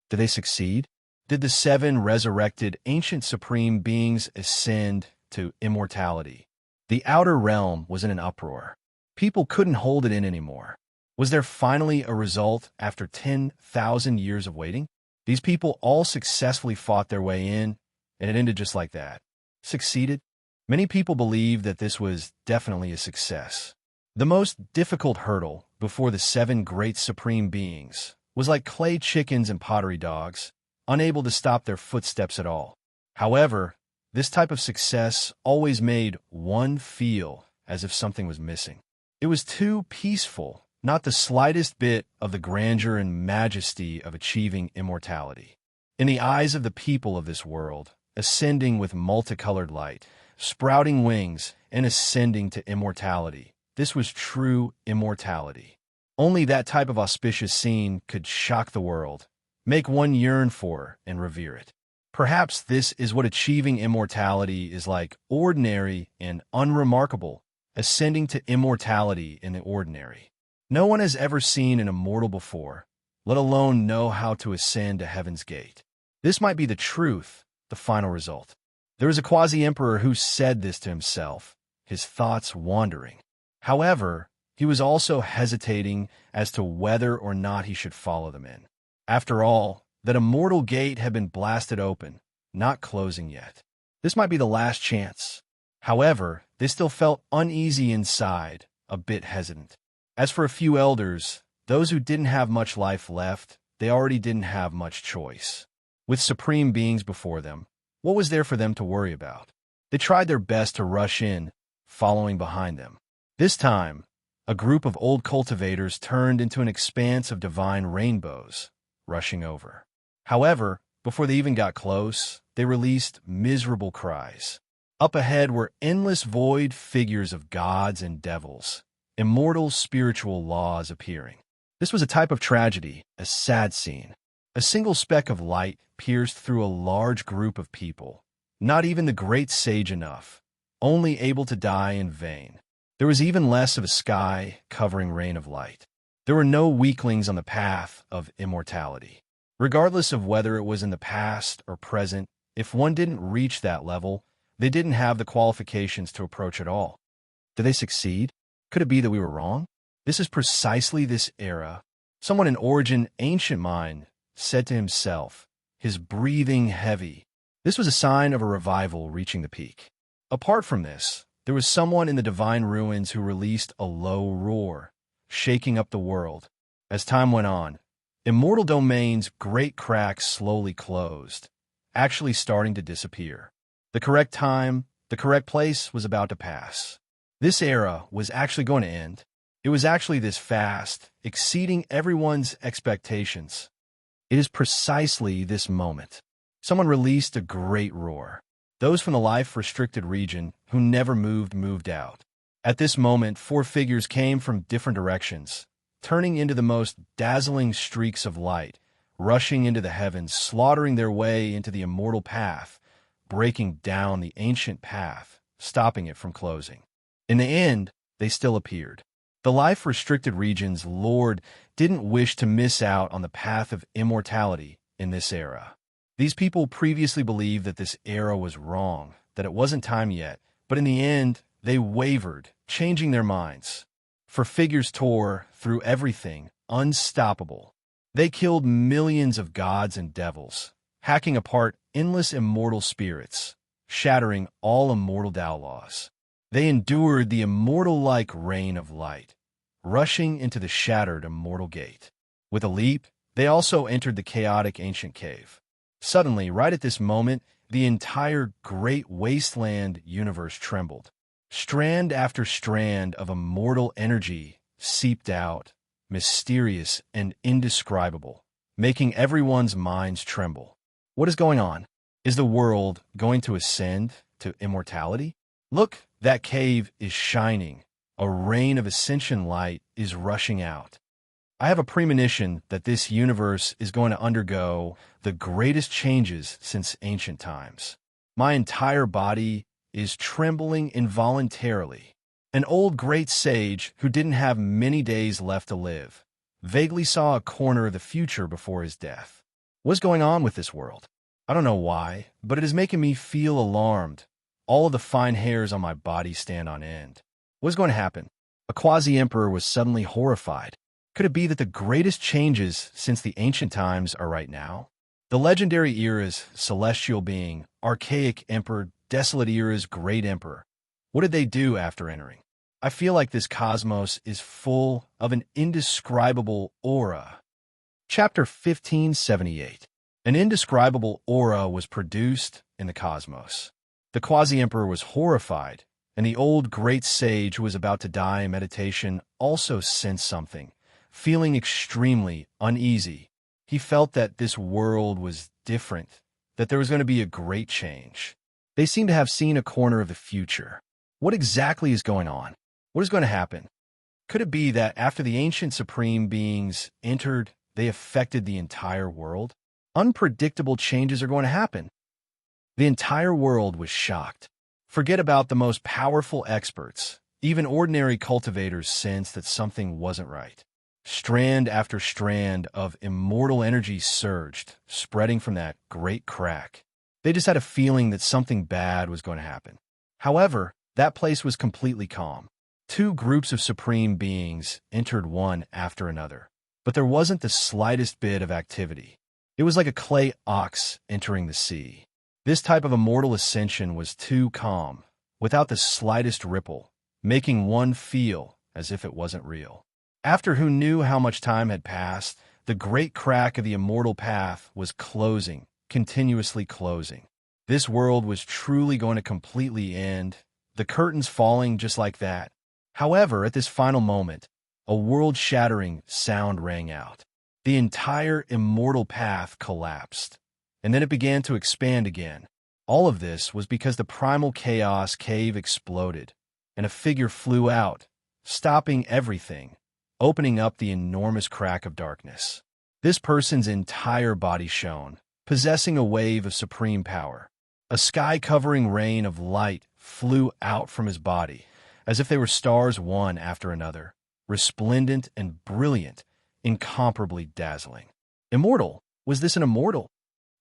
Did they succeed? Did the 7 resurrected ancient supreme beings ascend to immortality? The outer realm was in an uproar. People couldn't hold it in anymore. Was there finally a result after 10,000 years of waiting? These people all successfully fought their way in, and it ended just like that. Succeeded? Many people believe that this was definitely a success. The most difficult hurdle before the 7 great supreme beings was like clay chickens and pottery dogs, unable to stop their footsteps at all. However, this type of success always made one feel as if something was missing. It was too peaceful, not the slightest bit of the grandeur and majesty of achieving immortality. In the eyes of the people of this world, ascending with multicolored light, sprouting wings, and ascending to immortality, this was true immortality. Only that type of auspicious scene could shock the world, make one yearn for and revere it. Perhaps this is what achieving immortality is like: ordinary and unremarkable, ascending to immortality in the ordinary. No one has ever seen an immortal before, let alone know how to ascend to heaven's gate. This might be the truth, the final result. There was a quasi-emperor who said this to himself, his thoughts wandering. However, he was also hesitating as to whether or not he should follow them in. After all, that immortal gate had been blasted open, not closing yet. This might be the last chance. However, they still felt uneasy inside, a bit hesitant. As for a few elders, those who didn't have much life left, they already didn't have much choice. With supreme beings before them, what was there for them to worry about? They tried their best to rush in, following behind them. This time, a group of old cultivators turned into an expanse of divine rainbows, rushing over. However, before they even got close, they released miserable cries. Up ahead were endless void figures of gods and devils, immortal spiritual laws appearing. This was a type of tragedy, a sad scene. A single speck of light pierced through a large group of people, not even the great sage enough, only able to die in vain. There was even less of a sky covering rain of light. There were no weaklings on the path of immortality. Regardless of whether it was in the past or present, if one didn't reach that level, they didn't have the qualifications to approach at all. Did they succeed? Could it be that we were wrong? This is precisely this era. Someone in Origin ancient mind said to himself, his breathing heavy. This was a sign of a revival reaching the peak. Apart from this, there was someone in the divine ruins who released a low roar, shaking up the world. As time went on, Immortal Domain's great cracks slowly closed, actually starting to disappear. The correct time, the correct place was about to pass. This era was actually going to end. It was actually this fast, exceeding everyone's expectations. It is precisely this moment. Someone released a great roar. Those from the life-restricted region who never moved out. At this moment, 4 figures came from different directions, turning into the most dazzling streaks of light, rushing into the heavens, slaughtering their way into the immortal path, breaking down the ancient path, stopping it from closing. In the end, they still appeared. The life-restricted region's Lord didn't wish to miss out on the path of immortality in this era. These people previously believed that this era was wrong, that it wasn't time yet, but in the end, they wavered, changing their minds. For figures tore through everything, unstoppable. They killed millions of gods and devils, hacking apart endless immortal spirits, shattering all immortal Tao laws. They endured the immortal-like reign of light, rushing into the shattered immortal gate. With a leap, they also entered the chaotic ancient cave. Suddenly, right at this moment, the entire great wasteland universe trembled. Strand after strand of immortal energy seeped out, mysterious and indescribable, making everyone's minds tremble. What is going on? Is the world going to ascend to immortality? Look, that cave is shining. A rain of ascension light is rushing out. I have a premonition that this universe is going to undergo the greatest changes since ancient times. My entire body is trembling involuntarily. An old great sage who didn't have many days left to live vaguely saw a corner of the future before his death. What's going on with this world? I don't know why, but it is making me feel alarmed. All of the fine hairs on my body stand on end. What's going to happen? A quasi-emperor was suddenly horrified. Could it be that the greatest changes since the ancient times are right now? The legendary era's celestial being, archaic emperor, desolate era's great emperor. What did they do after entering? I feel like this cosmos is full of an indescribable aura. Chapter 1578. An indescribable aura was produced in the cosmos. The quasi-emperor was horrified, and the old great sage who was about to die in meditation also sensed something. Feeling extremely uneasy, he felt that this world was different, that there was going to be a great change. They seemed to have seen a corner of the future. What exactly is going on? What is going to happen? Could it be that after the ancient supreme beings entered, they affected the entire world? Unpredictable changes are going to happen. The entire world was shocked. Forget about the most powerful experts. Even ordinary cultivators sensed that something wasn't right. Strand after strand of immortal energy surged, spreading from that great crack. They just had a feeling that something bad was going to happen. However, that place was completely calm. Two groups of supreme beings entered one after another, but there wasn't the slightest bit of activity. It was like a clay ox entering the sea. This type of immortal ascension was too calm, without the slightest ripple, making one feel as if it wasn't real. After who knew how much time had passed, the great crack of the immortal path was closing, continuously closing. This world was truly going to completely end, the curtains falling just like that. However, at this final moment, a world-shattering sound rang out. The entire immortal path collapsed, and then it began to expand again. All of this was because the primal chaos cave exploded, and a figure flew out, stopping everything, opening up the enormous crack of darkness. This person's entire body shone, possessing a wave of supreme power. A sky-covering rain of light flew out from his body, as if they were stars one after another, resplendent and brilliant, incomparably dazzling. Immortal? Was this an immortal?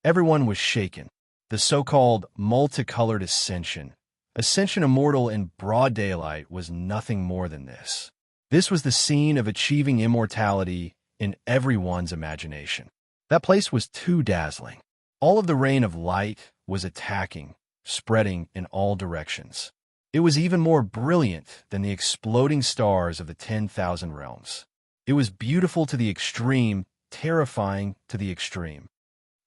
Everyone was shaken. The so-called multicolored ascension. Ascension immortal in broad daylight was nothing more than this. This was the scene of achieving immortality in everyone's imagination. That place was too dazzling. All of the rain of light was attacking, spreading in all directions. It was even more brilliant than the exploding stars of the 10,000 realms. It was beautiful to the extreme, terrifying to the extreme.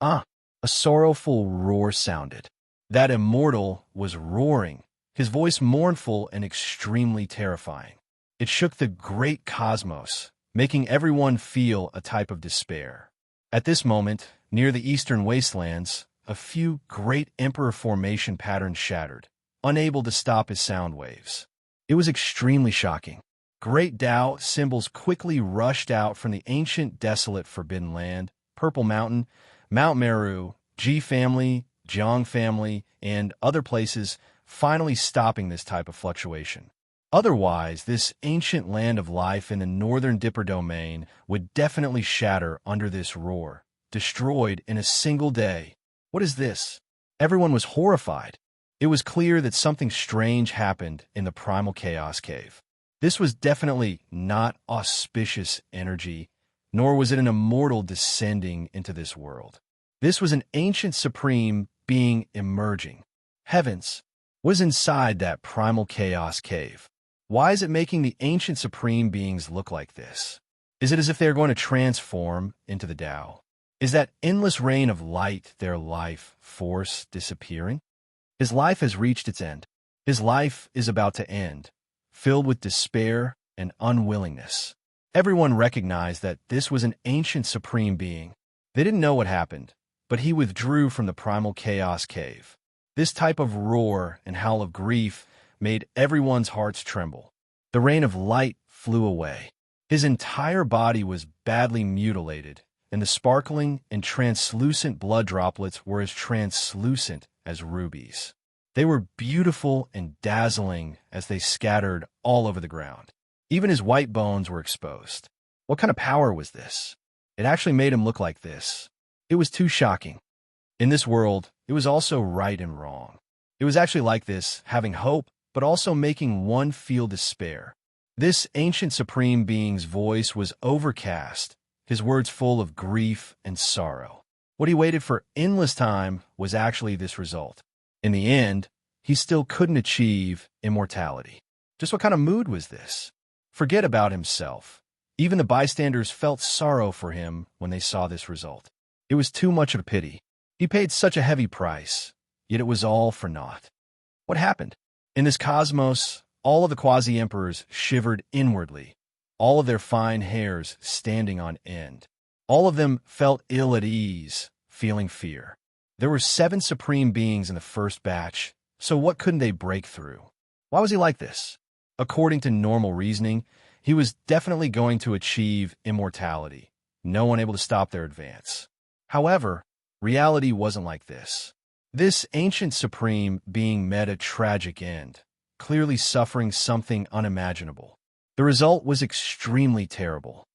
A sorrowful roar sounded. That immortal was roaring, his voice mournful and extremely terrifying. It shook the great cosmos, making everyone feel a type of despair. At this moment, near the eastern wastelands, a few great emperor formation patterns shattered, unable to stop his sound waves. It was extremely shocking. Great Tao symbols quickly rushed out from the ancient desolate Forbidden Land, Purple Mountain, Mount Meru, Ji family, Jiang family, and other places, finally stopping this type of fluctuation. Otherwise, this ancient land of life in the northern Dipper domain would definitely shatter under this roar, destroyed in a single day. What is this? Everyone was horrified. It was clear that something strange happened in the primal chaos cave. This was definitely not auspicious energy, nor was it an immortal descending into this world. This was an ancient supreme being emerging. Heavens, what is inside that primal chaos cave? Why is it making the ancient supreme beings look like this? Is it as if they are going to transform into the Tao? Is that endless rain of light their life force disappearing? His life has reached its end. His life is about to end, filled with despair and unwillingness. Everyone recognized that this was an ancient supreme being. They didn't know what happened, but he withdrew from the primal chaos cave. This type of roar and howl of grief made everyone's hearts tremble. The rain of light flew away. His entire body was badly mutilated, and the sparkling and translucent blood droplets were as translucent as rubies. They were beautiful and dazzling as they scattered all over the ground. Even his white bones were exposed. What kind of power was this? It actually made him look like this. It was too shocking. In this world, it was also right and wrong. It was actually like this, having hope, but also making one feel despair. This ancient supreme being's voice was overcast, his words full of grief and sorrow. What he waited for endless time was actually this result. In the end, he still couldn't achieve immortality. Just what kind of mood was this? Forget about himself. Even the bystanders felt sorrow for him when they saw this result. It was too much of a pity. He paid such a heavy price, yet it was all for naught. What happened? In this cosmos, all of the quasi-emperors shivered inwardly, all of their fine hairs standing on end. All of them felt ill at ease, feeling fear. There were 7 supreme beings in the first batch, so what couldn't they break through? Why was he like this? According to normal reasoning, he was definitely going to achieve immortality, no one able to stop their advance. However, reality wasn't like this. This ancient supreme being met a tragic end, clearly suffering something unimaginable. The result was extremely terrible.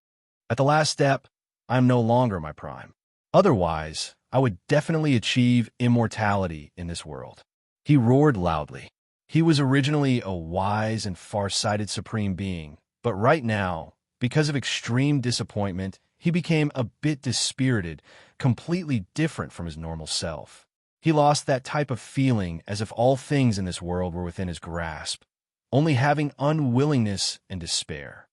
At the last step, I am no longer my prime. Otherwise, I would definitely achieve immortality in this world. He roared loudly. He was originally a wise and far-sighted supreme being, but right now, because of extreme disappointment, he became a bit dispirited, completely different from his normal self. He lost that type of feeling as if all things in this world were within his grasp, only having unwillingness and despair.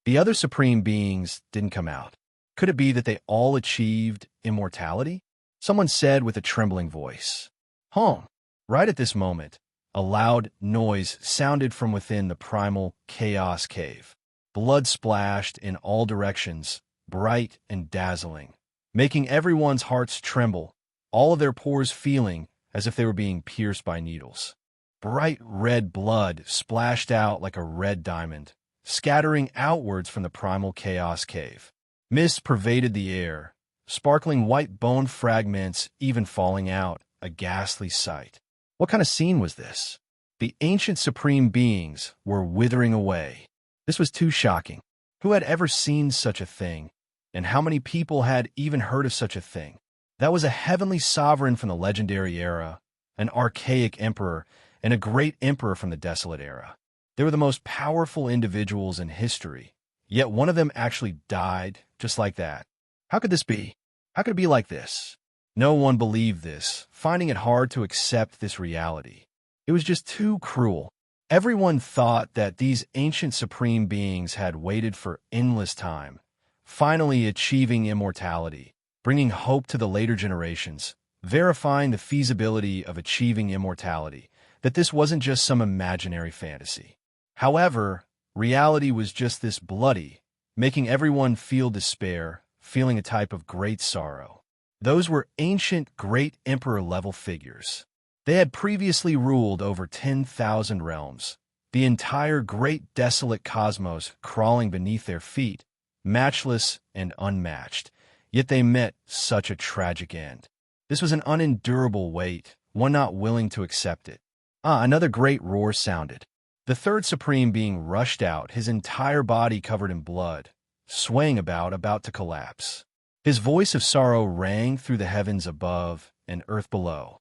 The other supreme beings didn't come out. Could it be that they all achieved immortality? Someone said with a trembling voice. Right at this moment, a loud noise sounded from within the primal chaos cave. Blood splashed in all directions, bright and dazzling, making everyone's hearts tremble, all of their pores feeling as if they were being pierced by needles. Bright red blood splashed out like a red diamond, scattering outwards from the primal chaos cave. Mist pervaded the air, sparkling white bone fragments even falling out, a ghastly sight. What kind of scene was this? The ancient supreme beings were withering away. This was too shocking. Who had ever seen such a thing? And how many people had even heard of such a thing? That was a heavenly sovereign from the legendary era, an archaic emperor, and a great emperor from the desolate era. They were the most powerful individuals in history, yet one of them actually died just like that. How could this be? How could it be like this? No one believed this, finding it hard to accept this reality. It was just too cruel. Everyone thought that these ancient supreme beings had waited for endless time, finally achieving immortality, bringing hope to the later generations, verifying the feasibility of achieving immortality, that this wasn't just some imaginary fantasy. However, reality was just this bloody, making everyone feel despair, feeling a type of great sorrow. Those were ancient great emperor-level figures. They had previously ruled over 10,000 realms, the entire great desolate cosmos crawling beneath their feet, matchless and unmatched, yet they met such a tragic end. This was an unendurable weight, one not willing to accept it. Another great roar sounded. The third supreme being rushed out, his entire body covered in blood, swaying about to collapse. His voice of sorrow rang through the heavens above and earth below.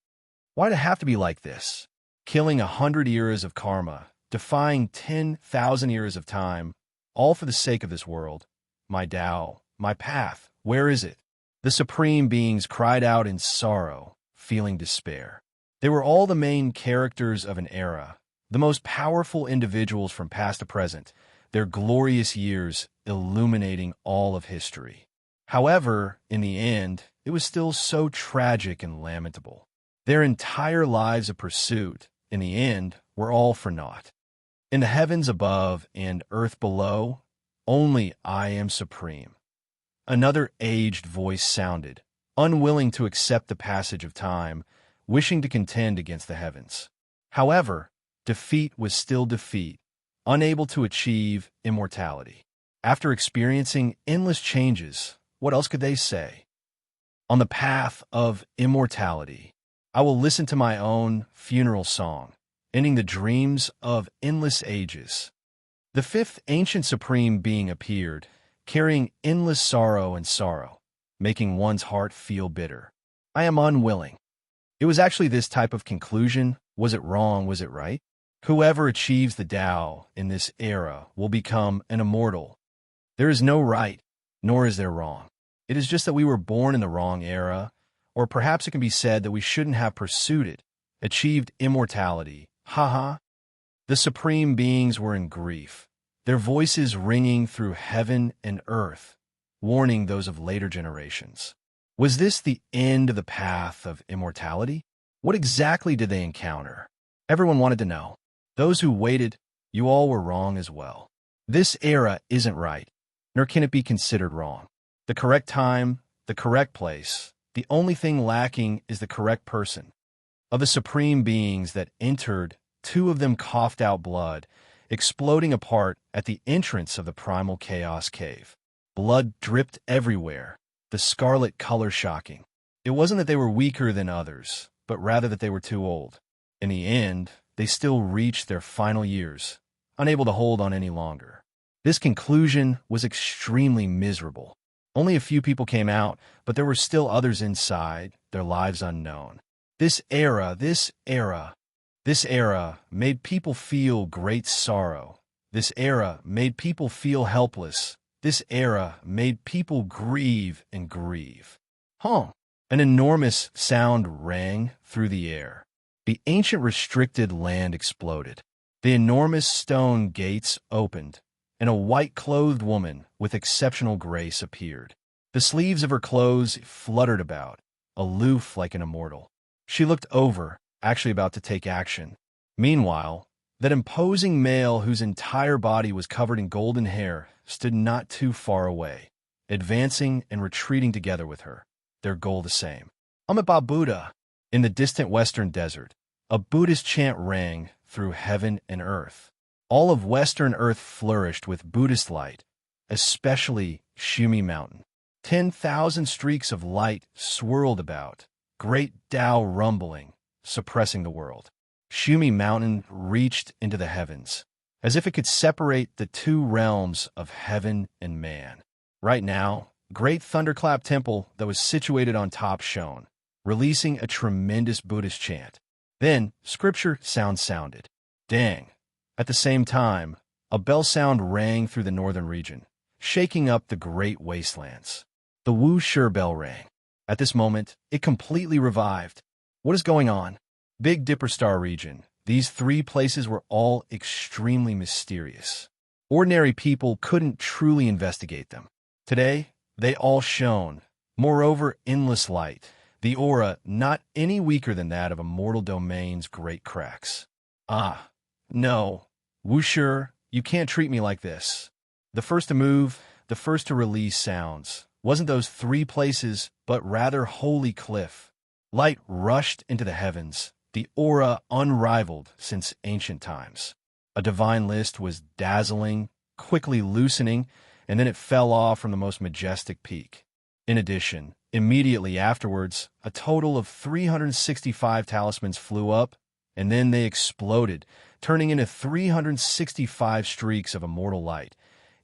Why did it have to be like this? Killing 100 years of karma, defying 10,000 years of time, all for the sake of this world, my Tao, my path, where is it?" The supreme beings cried out in sorrow, feeling despair. They were all the main characters of an era, the most powerful individuals from past to present, their glorious years illuminating all of history. However, in the end, it was still so tragic and lamentable. Their entire lives of pursuit, in the end, were all for naught. In the heavens above and earth below, only I am supreme. Another aged voice sounded, unwilling to accept the passage of time, wishing to contend against the heavens. However, defeat was still defeat, unable to achieve immortality. After experiencing endless changes, what else could they say? On the path of immortality, I will listen to my own funeral song, ending the dreams of endless ages. The fifth ancient supreme being appeared, carrying endless sorrow and sorrow, making one's heart feel bitter. I am unwilling. It was actually this type of conclusion. Was it wrong? Was it right? Whoever achieves the Tao in this era will become an immortal. There is no right, nor is there wrong. It is just that we were born in the wrong era, or perhaps it can be said that we shouldn't have pursued it, achieved immortality. Haha. The supreme beings were in grief, their voices ringing through heaven and earth, warning those of later generations. Was this the end of the path of immortality? What exactly did they encounter? Everyone wanted to know. Those who waited, you all were wrong as well. This era isn't right, nor can it be considered wrong. The correct time, the correct place, the only thing lacking is the correct person. Of the supreme beings that entered, 2 of them coughed out blood, exploding apart at the entrance of the primal chaos cave. Blood dripped everywhere, the scarlet color shocking. It wasn't that they were weaker than others, but rather that they were too old. In the end, they still reached their final years, unable to hold on any longer. This conclusion was extremely miserable. Only a few people came out, but there were still others inside, their lives unknown. This era made people feel great sorrow. This era made people feel helpless. This era made people grieve and grieve. An enormous sound rang through the air. The ancient restricted land exploded. The enormous stone gates opened, and a white-clothed woman with exceptional grace appeared. The sleeves of her clothes fluttered about, aloof like an immortal. She looked over, actually about to take action. Meanwhile, that imposing male whose entire body was covered in golden hair stood not too far away, advancing and retreating together with her, their goal the same. Amitabha Buddha. In the distant western desert, a Buddhist chant rang through heaven and earth. All of western earth flourished with Buddhist light, especially Shumi Mountain. 10,000 streaks of light swirled about, great Tao rumbling, suppressing the world. Shumi Mountain reached into the heavens, as if it could separate the 2 realms of heaven and man. Right now, great thunderclap temple that was situated on top shone, releasing a tremendous Buddhist chant. Then, scripture sounded. Dang. At the same time, a bell sound rang through the northern region, shaking up the great wastelands. The Wu Shi bell rang. At this moment, it completely revived. What is going on? Big Dipper Star region. These 3 places were all extremely mysterious. Ordinary people couldn't truly investigate them. Today, they all shone. Moreover, endless light. The aura not any weaker than that of immortal domain's great cracks. No. Wu Shi, you can't treat me like this. The first to move, the first to release sounds. Wasn't those 3 places, but rather holy cliff. Light rushed into the heavens, the aura unrivaled since ancient times. A divine list was dazzling, quickly loosening, and then it fell off from the most majestic peak. In addition, immediately afterwards, a total of 365 talismans flew up, and then they exploded, turning into 365 streaks of immortal light,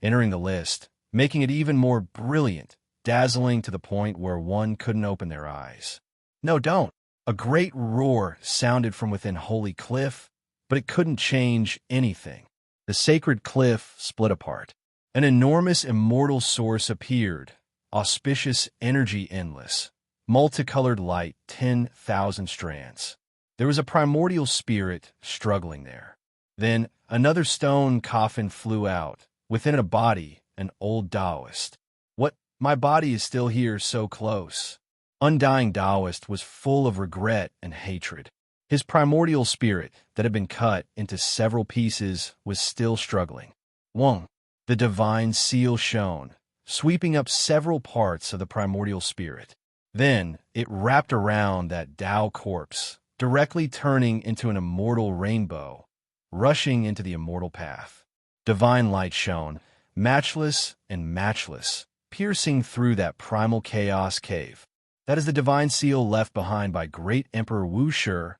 entering the list, making it even more brilliant, dazzling to the point where one couldn't open their eyes. No, don't. A great roar sounded from within Holy Cliff, but it couldn't change anything. The sacred cliff split apart. An enormous immortal source appeared, auspicious energy endless, multicolored light 10,000 strands. There was a primordial spirit struggling there. Then another stone coffin flew out, within it a body, an old Taoist. What? My body is still here so close. Undying Taoist was full of regret and hatred. His primordial spirit, that had been cut into several pieces, was still struggling. Wong, the divine seal shone, sweeping up several parts of the primordial spirit. Then it wrapped around that Tao corpse, directly turning into an immortal rainbow, rushing into the immortal path. Divine light shone, matchless and matchless, piercing through that primal chaos cave. That is the divine seal left behind by great Emperor Wu Shi,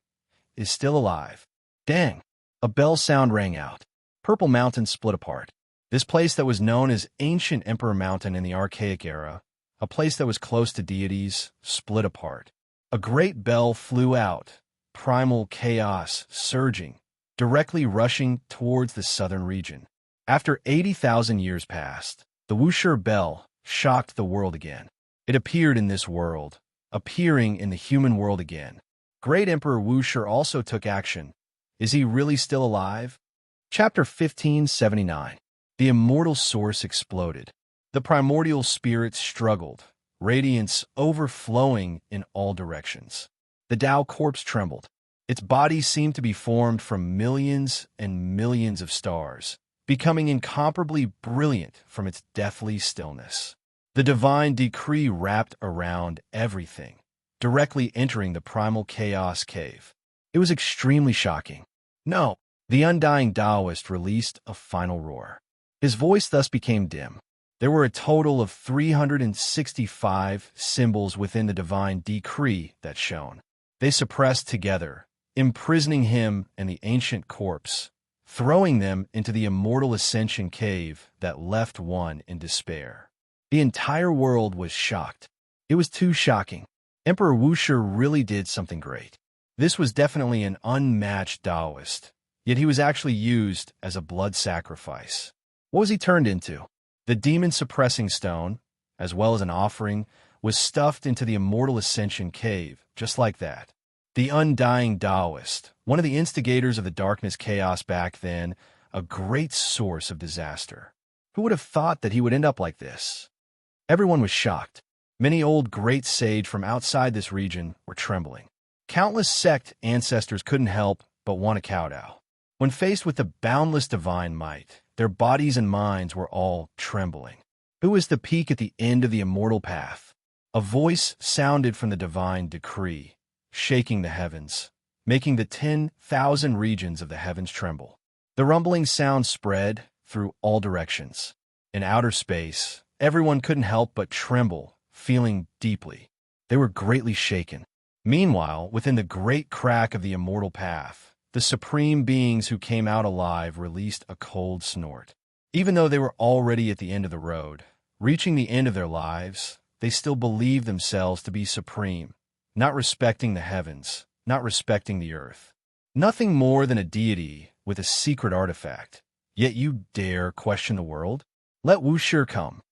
is still alive. Dang! A bell sound rang out. Purple Mountain split apart. This place that was known as Ancient Emperor Mountain in the Archaic era, a place that was close to deities, split apart. A great bell flew out, primal chaos surging, directly rushing towards the southern region. After 80,000 years passed, the Wuxi bell shocked the world again. It appeared in this world, appearing in the human world again. Great Emperor Wuxi also took action. Is he really still alive? Chapter 1579. The immortal source exploded. The primordial spirit struggled, radiance overflowing in all directions. The Tao corpse trembled. Its body seemed to be formed from millions and millions of stars, becoming incomparably brilliant from its deathly stillness. The divine decree wrapped around everything, directly entering the primal chaos cave. It was extremely shocking. No, the undying Taoist released a final roar. His voice thus became dim. There were a total of 365 symbols within the divine decree that shone. They suppressed together, imprisoning him and the ancient corpse, throwing them into the immortal ascension cave that left one in despair. The entire world was shocked. It was too shocking. Emperor Wuxi really did something great. This was definitely an unmatched Taoist, yet he was actually used as a blood sacrifice. What was he turned into? The demon-suppressing stone, as well as an offering, was stuffed into the immortal ascension cave, just like that. The undying Taoist, one of the instigators of the darkness chaos back then, a great source of disaster. Who would have thought that he would end up like this? Everyone was shocked. Many old great sage from outside this region were trembling. Countless sect ancestors couldn't help but want to kowtow. When faced with the boundless divine might, their bodies and minds were all trembling. Who is the peak at the end of the immortal path? A voice sounded from the divine decree, shaking the heavens, making the 10,000 regions of the heavens tremble. The rumbling sound spread through all directions. In outer space, everyone couldn't help but tremble, feeling deeply. They were greatly shaken. Meanwhile, within the great crack of the immortal path, the supreme beings who came out alive released a cold snort. Even though they were already at the end of the road, reaching the end of their lives, they still believed themselves to be supreme, not respecting the heavens, not respecting the earth. Nothing more than a deity with a secret artifact. Yet you dare question the world? Let Wuxi come.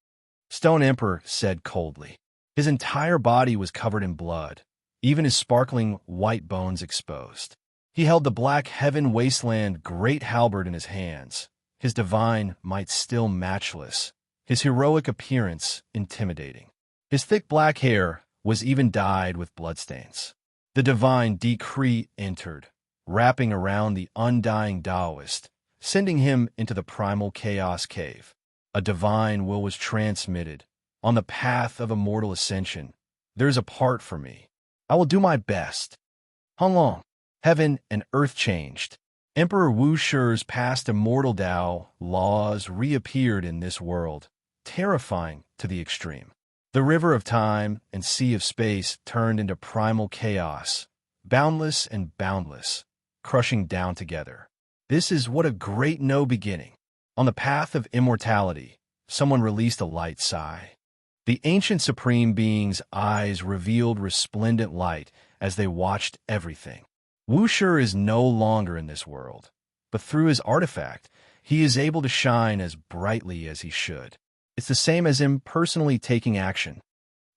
Stone Emperor said coldly. His entire body was covered in blood, even his sparkling white bones exposed. He held the black heaven wasteland great halberd in his hands, his divine might still matchless, his heroic appearance intimidating. His thick black hair was even dyed with bloodstains. The divine decree entered, wrapping around the undying Taoist, sending him into the primal chaos cave. A divine will was transmitted. On the path of immortal ascension, there is a part for me. I will do my best. How long? Heaven and earth changed. Emperor Wu Shi's past immortal Tao laws reappeared in this world, terrifying to the extreme. The river of time and sea of space turned into primal chaos, boundless and boundless, crushing down together. This is what a great no beginning. On the path of immortality, someone released a light sigh. The ancient supreme being's eyes revealed resplendent light as they watched everything. Wu Shi is no longer in this world, but through his artifact, he is able to shine as brightly as he should. It's the same as him personally taking action.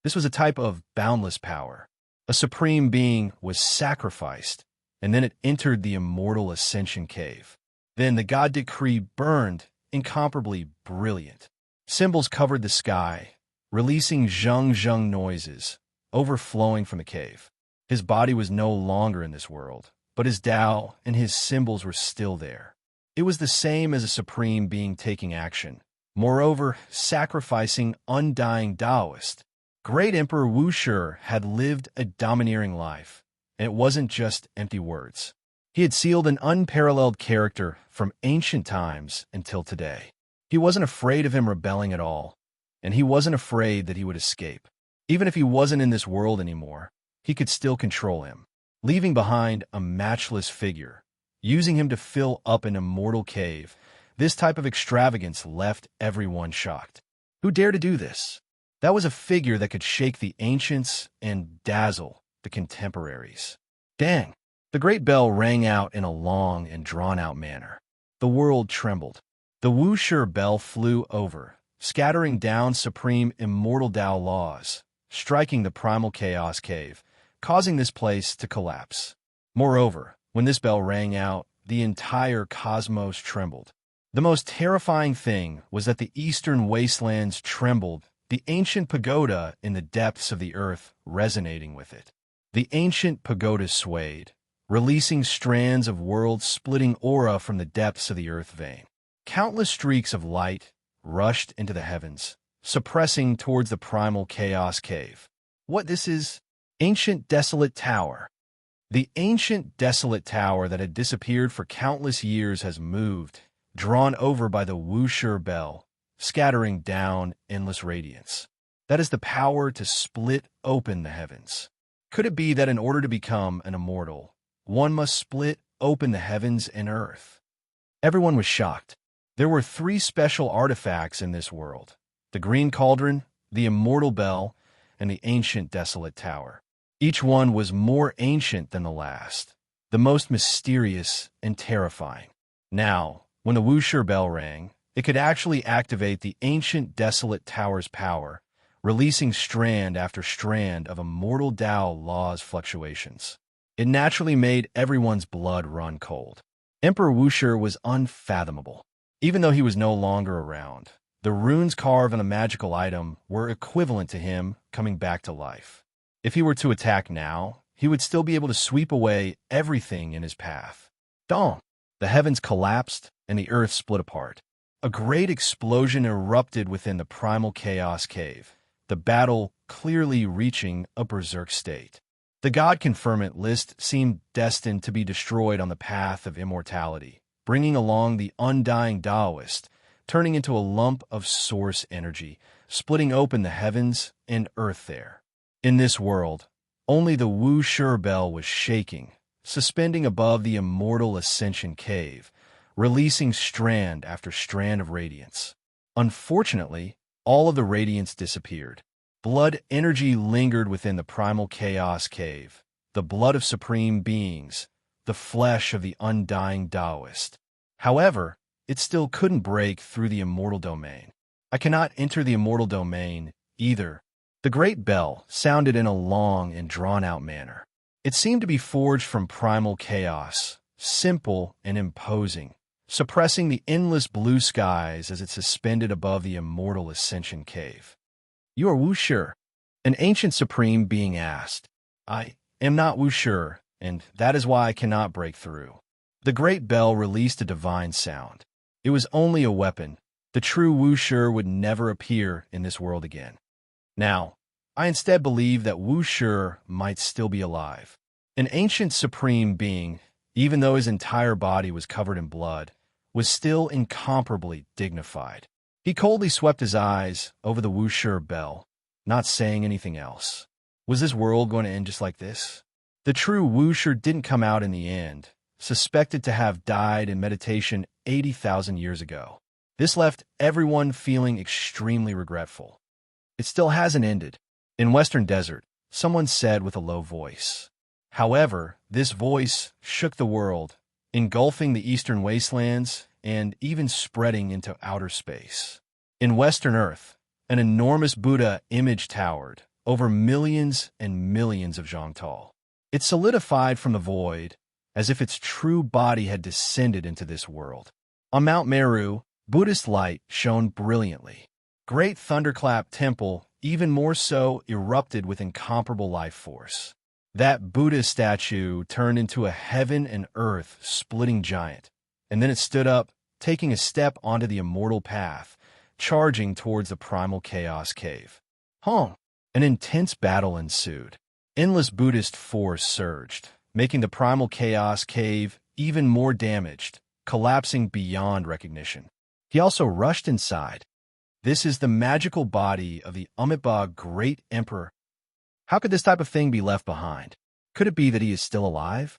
This was a type of boundless power. A supreme being was sacrificed, and then it entered the immortal Ascension Cave. Then the god decree burned, incomparably brilliant. Symbols covered the sky, releasing zhung noises, overflowing from the cave. His body was no longer in this world, but his Tao and his symbols were still there. It was the same as a supreme being taking action, moreover, sacrificing undying Taoist. Great Emperor Wushi had lived a domineering life, and it wasn't just empty words. He had sealed an unparalleled character from ancient times until today. He wasn't afraid of him rebelling at all, and he wasn't afraid that he would escape. Even if he wasn't in this world anymore, he could still control him, leaving behind a matchless figure, using him to fill up an immortal cave. This type of extravagance left everyone shocked. Who dared to do this? That was a figure that could shake the ancients and dazzle the contemporaries. Dang! The great bell rang out in a long and drawn-out manner. The world trembled. The Wushi bell flew over, scattering down supreme immortal Tao laws, striking the primal chaos cave, causing this place to collapse. Moreover, when this bell rang out, the entire cosmos trembled. The most terrifying thing was that the eastern wastelands trembled, the ancient pagoda in the depths of the earth resonating with it. The ancient pagoda swayed, releasing strands of world-splitting aura from the depths of the earth vein. Countless streaks of light rushed into the heavens, suppressing towards the primal chaos cave. What this is? Ancient desolate tower. The ancient desolate tower that had disappeared for countless years has moved, drawn over by the Wushi bell, scattering down endless radiance. That is the power to split open the heavens. Could it be that in order to become an immortal, one must split open the heavens and earth? Everyone was shocked. There were 3 special artifacts in this world: the green cauldron, the immortal bell, and the ancient desolate tower. Each one was more ancient than the last, the most mysterious and terrifying. Now, when the Wushi bell rang, it could actually activate the ancient desolate tower's power, releasing strand after strand of immortal Tao law's fluctuations. It naturally made everyone's blood run cold. Emperor Wushi was unfathomable. Even though he was no longer around, the runes carved on a magical item were equivalent to him coming back to life. If he were to attack now, he would still be able to sweep away everything in his path. Dong! The heavens collapsed and the earth split apart. A great explosion erupted within the primal chaos cave, the battle clearly reaching a berserk state. The god Firmament list seemed destined to be destroyed on the path of immortality, bringing along the undying Taoist, turning into a lump of source energy, splitting open the heavens and earth there. In this world, only the Wushi bell was shaking, suspending above the immortal Ascension Cave, releasing strand after strand of radiance. Unfortunately, all of the radiance disappeared. Blood energy lingered within the primal chaos cave, the blood of supreme beings, the flesh of the undying Taoist. However, it still couldn't break through the immortal domain. I cannot enter the immortal domain either. The great bell sounded in a long and drawn-out manner. It seemed to be forged from primal chaos, simple and imposing, suppressing the endless blue skies as it suspended above the immortal Ascension Cave. "You are Wushi?" An ancient supreme being asked. "I am not Wushi, and that is why I cannot break through." The great bell released a divine sound. It was only a weapon. The true Wushi would never appear in this world again. Now, I instead believe that Wushi might still be alive. An ancient supreme being, even though his entire body was covered in blood, was still incomparably dignified. He coldly swept his eyes over the Wushi bell, not saying anything else. Was this world going to end just like this? The true Wushi didn't come out in the end, suspected to have died in meditation 80,000 years ago. This left everyone feeling extremely regretful. It still hasn't ended. In Western Desert, someone said with a low voice. However, this voice shook the world, engulfing the eastern wastelands and even spreading into outer space. In Western Earth, an enormous Buddha image towered over millions and millions of zhang tall. It solidified from the void, as if its true body had descended into this world. On Mount Meru, Buddhist light shone brilliantly. Great Thunderclap Temple, even more so, erupted with incomparable life force. That Buddha statue turned into a heaven and earth splitting giant, and then it stood up, taking a step onto the immortal path, charging towards the primal chaos cave. An intense battle ensued. Endless Buddhist force surged, making the primal chaos cave even more damaged, collapsing beyond recognition. He also rushed inside. This is the magical body of the Amitabha Great Emperor. How could this type of thing be left behind? Could it be that he is still alive?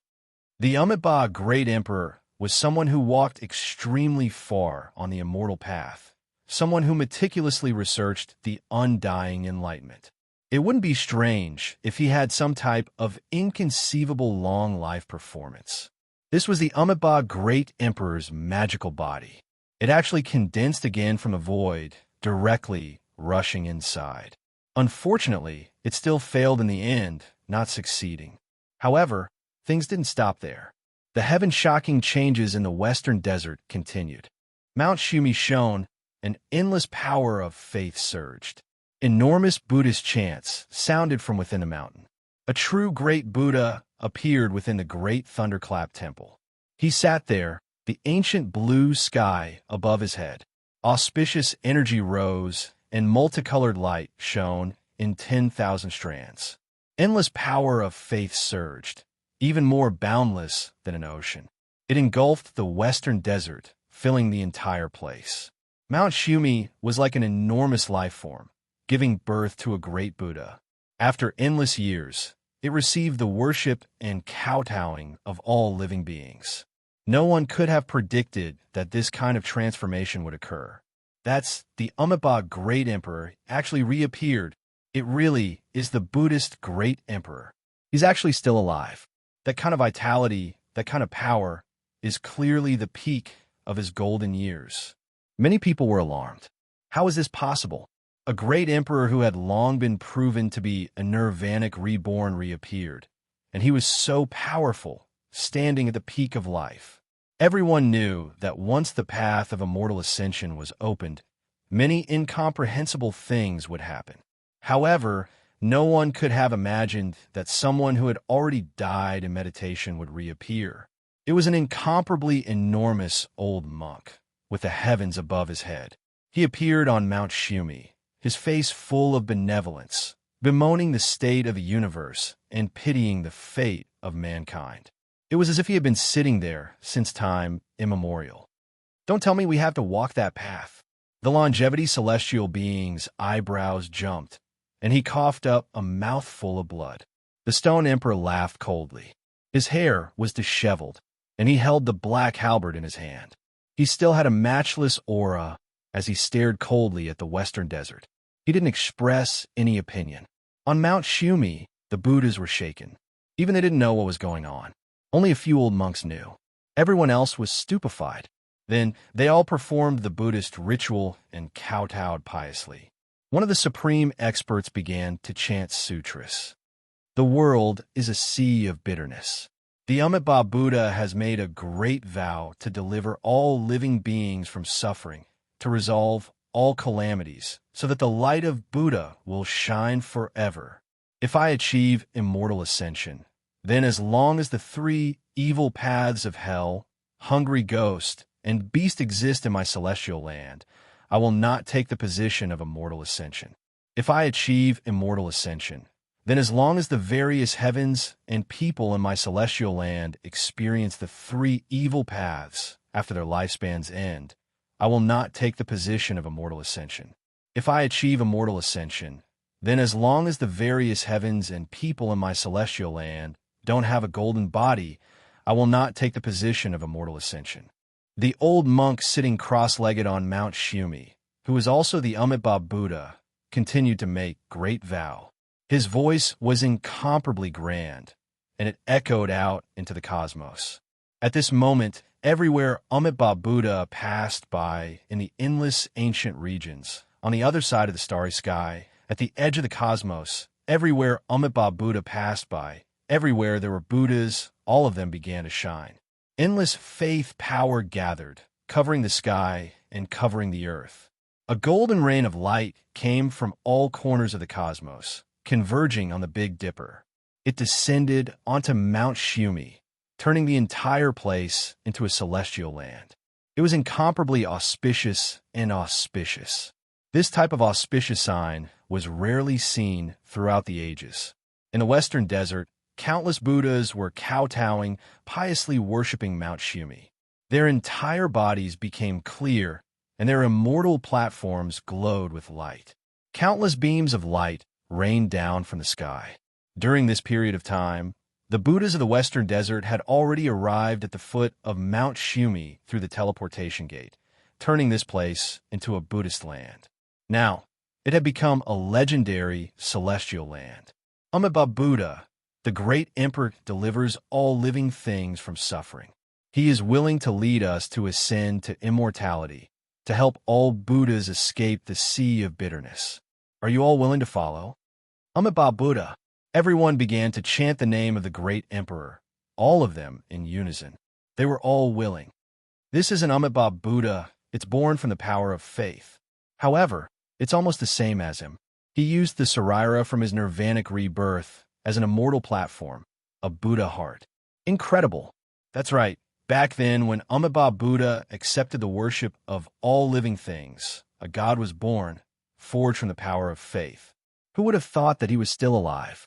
The Amitabha Great Emperor was someone who walked extremely far on the immortal path, someone who meticulously researched the undying enlightenment. It wouldn't be strange if he had some type of inconceivable long life performance. This was the Amitabha Great Emperor's magical body. It actually condensed again from the void, directly rushing inside. Unfortunately, it still failed in the end, not succeeding. However, things didn't stop there. The heaven-shocking changes in the western desert continued. Mount Shumi shone, an endless power of faith surged. Enormous Buddhist chants sounded from within the mountain. A true great Buddha appeared within the great Thunderclap Temple. He sat there, the ancient blue sky above his head. Auspicious energy rose, and multicolored light shone in 10,000 strands. Endless power of faith surged, even more boundless than an ocean. It engulfed the western desert, filling the entire place. Mount Shumi was like an enormous life form, giving birth to a great Buddha. After endless years, it received the worship and kowtowing of all living beings. No one could have predicted that this kind of transformation would occur. That's the Amitabha Great Emperor actually reappeared. It really is the Buddhist Great Emperor. He's actually still alive. That kind of vitality, that kind of power, is clearly the peak of his golden years. Many people were alarmed. How is this possible? A great emperor who had long been proven to be a nirvanic reborn reappeared, and he was so powerful, standing at the peak of life. Everyone knew that once the path of immortal ascension was opened, many incomprehensible things would happen. However, no one could have imagined that someone who had already died in meditation would reappear. It was an incomparably enormous old monk, with the heavens above his head. He appeared on Mount Shumi, his face full of benevolence, bemoaning the state of the universe and pitying the fate of mankind. It was as if he had been sitting there since time immemorial. Don't tell me we have to walk that path. The longevity celestial being's eyebrows jumped, and he coughed up a mouthful of blood. The stone emperor laughed coldly. His hair was disheveled, and he held the black halberd in his hand. He still had a matchless aura as he stared coldly at the western desert. He didn't express any opinion. On Mount Shumi, the Buddhas were shaken. Even they didn't know what was going on. Only a few old monks knew. Everyone else was stupefied. Then they all performed the Buddhist ritual and kowtowed piously. One of the supreme experts began to chant sutras. The world is a sea of bitterness. The Amitabha Buddha has made a great vow to deliver all living beings from suffering, to resolve all calamities, so that the light of Buddha will shine forever. If I achieve immortal ascension, then as long as the three evil paths of hell, hungry ghost, and beast exist in my celestial land, I will not take the position of immortal ascension. If I achieve immortal ascension, then as long as the various heavens and people in my celestial land experience the three evil paths after their lifespans end, I will not take the position of immortal ascension. If I achieve immortal ascension, then as long as the various heavens and people in my celestial land don't have a golden body, I will not take the position of immortal ascension. The old monk sitting cross-legged on Mount Shumi, who was also the Amitabha Buddha, continued to make great vow. His voice was incomparably grand, and it echoed out into the cosmos. At this moment, Everywhere Amitabha Buddha passed by in the endless ancient regions, on the other side of the starry sky, at the edge of the cosmos, everywhere Amitabha Buddha passed by, everywhere there were Buddhas, all of them began to shine. Endless faith power gathered, covering the sky and covering the earth. A golden rain of light came from all corners of the cosmos, converging on the Big Dipper. It descended onto Mount Shumi, turning the entire place into a celestial land. It was incomparably auspicious and auspicious. This type of auspicious sign was rarely seen throughout the ages. In the Western Desert, countless Buddhas were kowtowing, piously worshipping Mount Shumi. Their entire bodies became clear, and their immortal platforms glowed with light. Countless beams of light rained down from the sky. During this period of time, the Buddhas of the Western Desert had already arrived at the foot of Mount Shumi through the teleportation gate, turning this place into a Buddhist land. Now, it had become a legendary celestial land. Amitabha Buddha, the great emperor, delivers all living things from suffering. He is willing to lead us to ascend to immortality, to help all Buddhas escape the sea of bitterness. Are you all willing to follow? Amitabha Buddha. Everyone began to chant the name of the great emperor, all of them in unison. They were all willing. This is an Amitabha Buddha. It's born from the power of faith. However, it's almost the same as him. He used the Sarira from his nirvanic rebirth as an immortal platform, a Buddha heart. Incredible. That's right. Back then, when Amitabha Buddha accepted the worship of all living things, a god was born, forged from the power of faith. Who would have thought that he was still alive?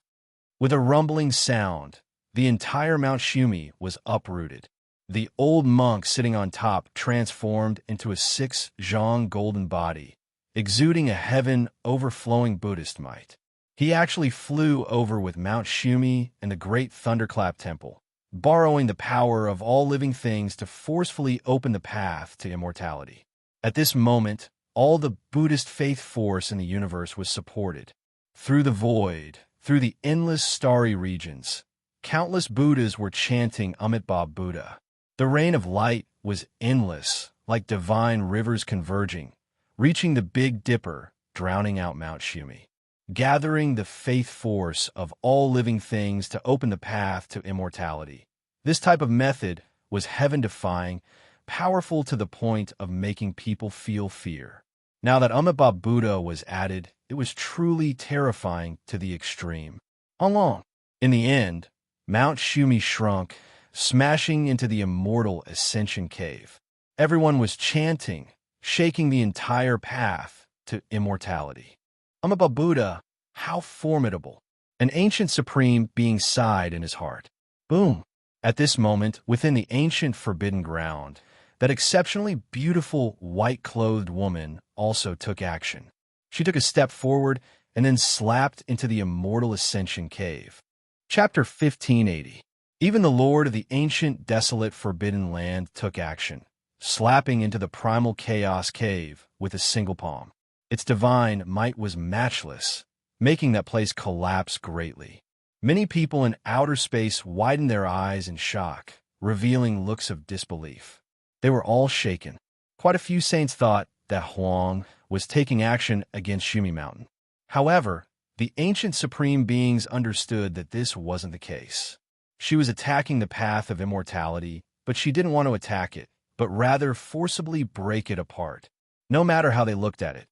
With a rumbling sound, the entire Mount Shumi was uprooted. The old monk sitting on top transformed into a 6-zhang golden body, exuding a heaven-overflowing Buddhist might. He actually flew over with Mount Shumi and the great Thunderclap Temple, borrowing the power of all living things to forcefully open the path to immortality. At this moment, all the Buddhist faith force in the universe was supported. Through the void, through the endless starry regions, countless Buddhas were chanting Amitabha Buddha. The rain of light was endless, like divine rivers converging, reaching the Big Dipper, drowning out Mount Shumi, gathering the faith force of all living things to open the path to immortality. This type of method was heaven-defying, powerful to the point of making people feel fear. Now that Amitabha Buddha was added, it was truly terrifying to the extreme. How long? In the end, Mount Shumi shrunk, smashing into the immortal Ascension Cave. Everyone was chanting, shaking the entire path to immortality. Amitabha Buddha, how formidable! An ancient supreme being sighed in his heart. Boom! At this moment, within the ancient forbidden ground, that exceptionally beautiful white-clothed woman also took action. She took a step forward and then slapped into the immortal Ascension Cave. Chapter 1580. Even the Lord of the ancient, desolate, forbidden land took action, slapping into the primal chaos cave with a single palm. Its divine might was matchless, making that place collapse greatly. Many people in outer space widened their eyes in shock, revealing looks of disbelief. They were all shaken. Quite a few saints thought that Huang was taking action against Shumi Mountain. However, the ancient supreme beings understood that this wasn't the case. She was attacking the path of immortality, but she didn't want to attack it, but rather forcibly break it apart. No matter how they looked at it,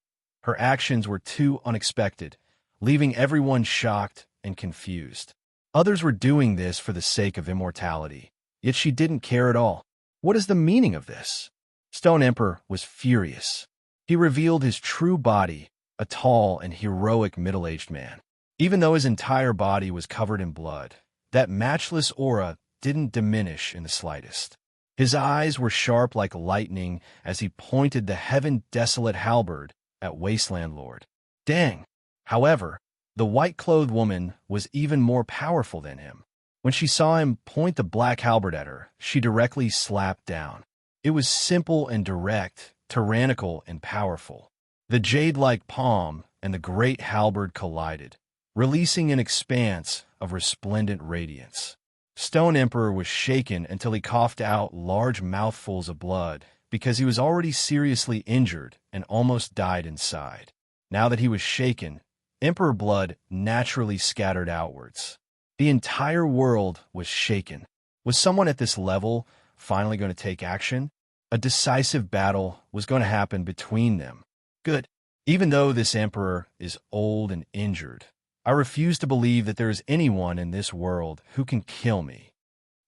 her actions were too unexpected, leaving everyone shocked and confused. Others were doing this for the sake of immortality, yet she didn't care at all. What is the meaning of this? Stone Emperor was furious. He revealed his true body, a tall and heroic middle-aged man. Even though his entire body was covered in blood, that matchless aura didn't diminish in the slightest. His eyes were sharp like lightning as he pointed the heaven-desolate halberd at Wasteland Lord. Dang! However, the white-clothed woman was even more powerful than him. When she saw him point the black halberd at her, she directly slapped down. It was simple and direct, tyrannical and powerful. The jade-like palm and the great halberd collided, releasing an expanse of resplendent radiance. Stone Emperor was shaken until he coughed out large mouthfuls of blood because he was already seriously injured and almost died inside. Now that he was shaken, Emperor blood naturally scattered outwards. The entire world was shaken. Was someone at this level finally going to take action? A decisive battle was going to happen between them. Good. Even though this emperor is old and injured, I refuse to believe that there is anyone in this world who can kill me.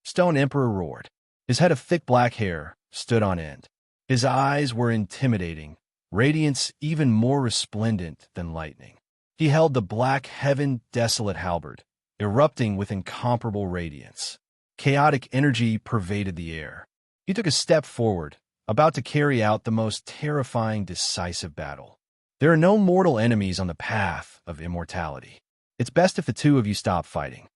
Stone Emperor roared. His head of thick black hair stood on end. His eyes were intimidating, radiance even more resplendent than lightning. He held the black heaven desolate halberd, erupting with incomparable radiance. Chaotic energy pervaded the air. He took a step forward, about to carry out the most terrifying, decisive battle. There are no mortal enemies on the path of immortality. It's best if the two of you stop fighting.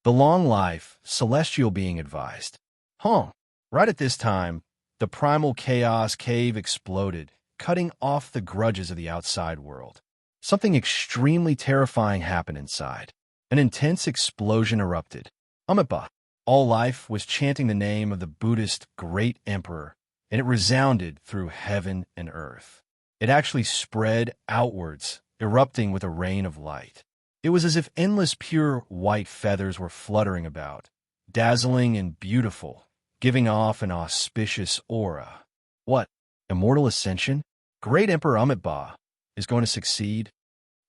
The long life, celestial being advised. Right at this time, the primal chaos cave exploded, cutting off the grudges of the outside world. Something extremely terrifying happened inside. An intense explosion erupted. Amitabha. All life was chanting the name of the Buddhist great emperor, and it resounded through heaven and earth. It actually spread outwards, erupting with a rain of light. It was as if endless pure white feathers were fluttering about, dazzling and beautiful, giving off an auspicious aura. What? Immortal ascension? Great Emperor Amitabha is going to succeed?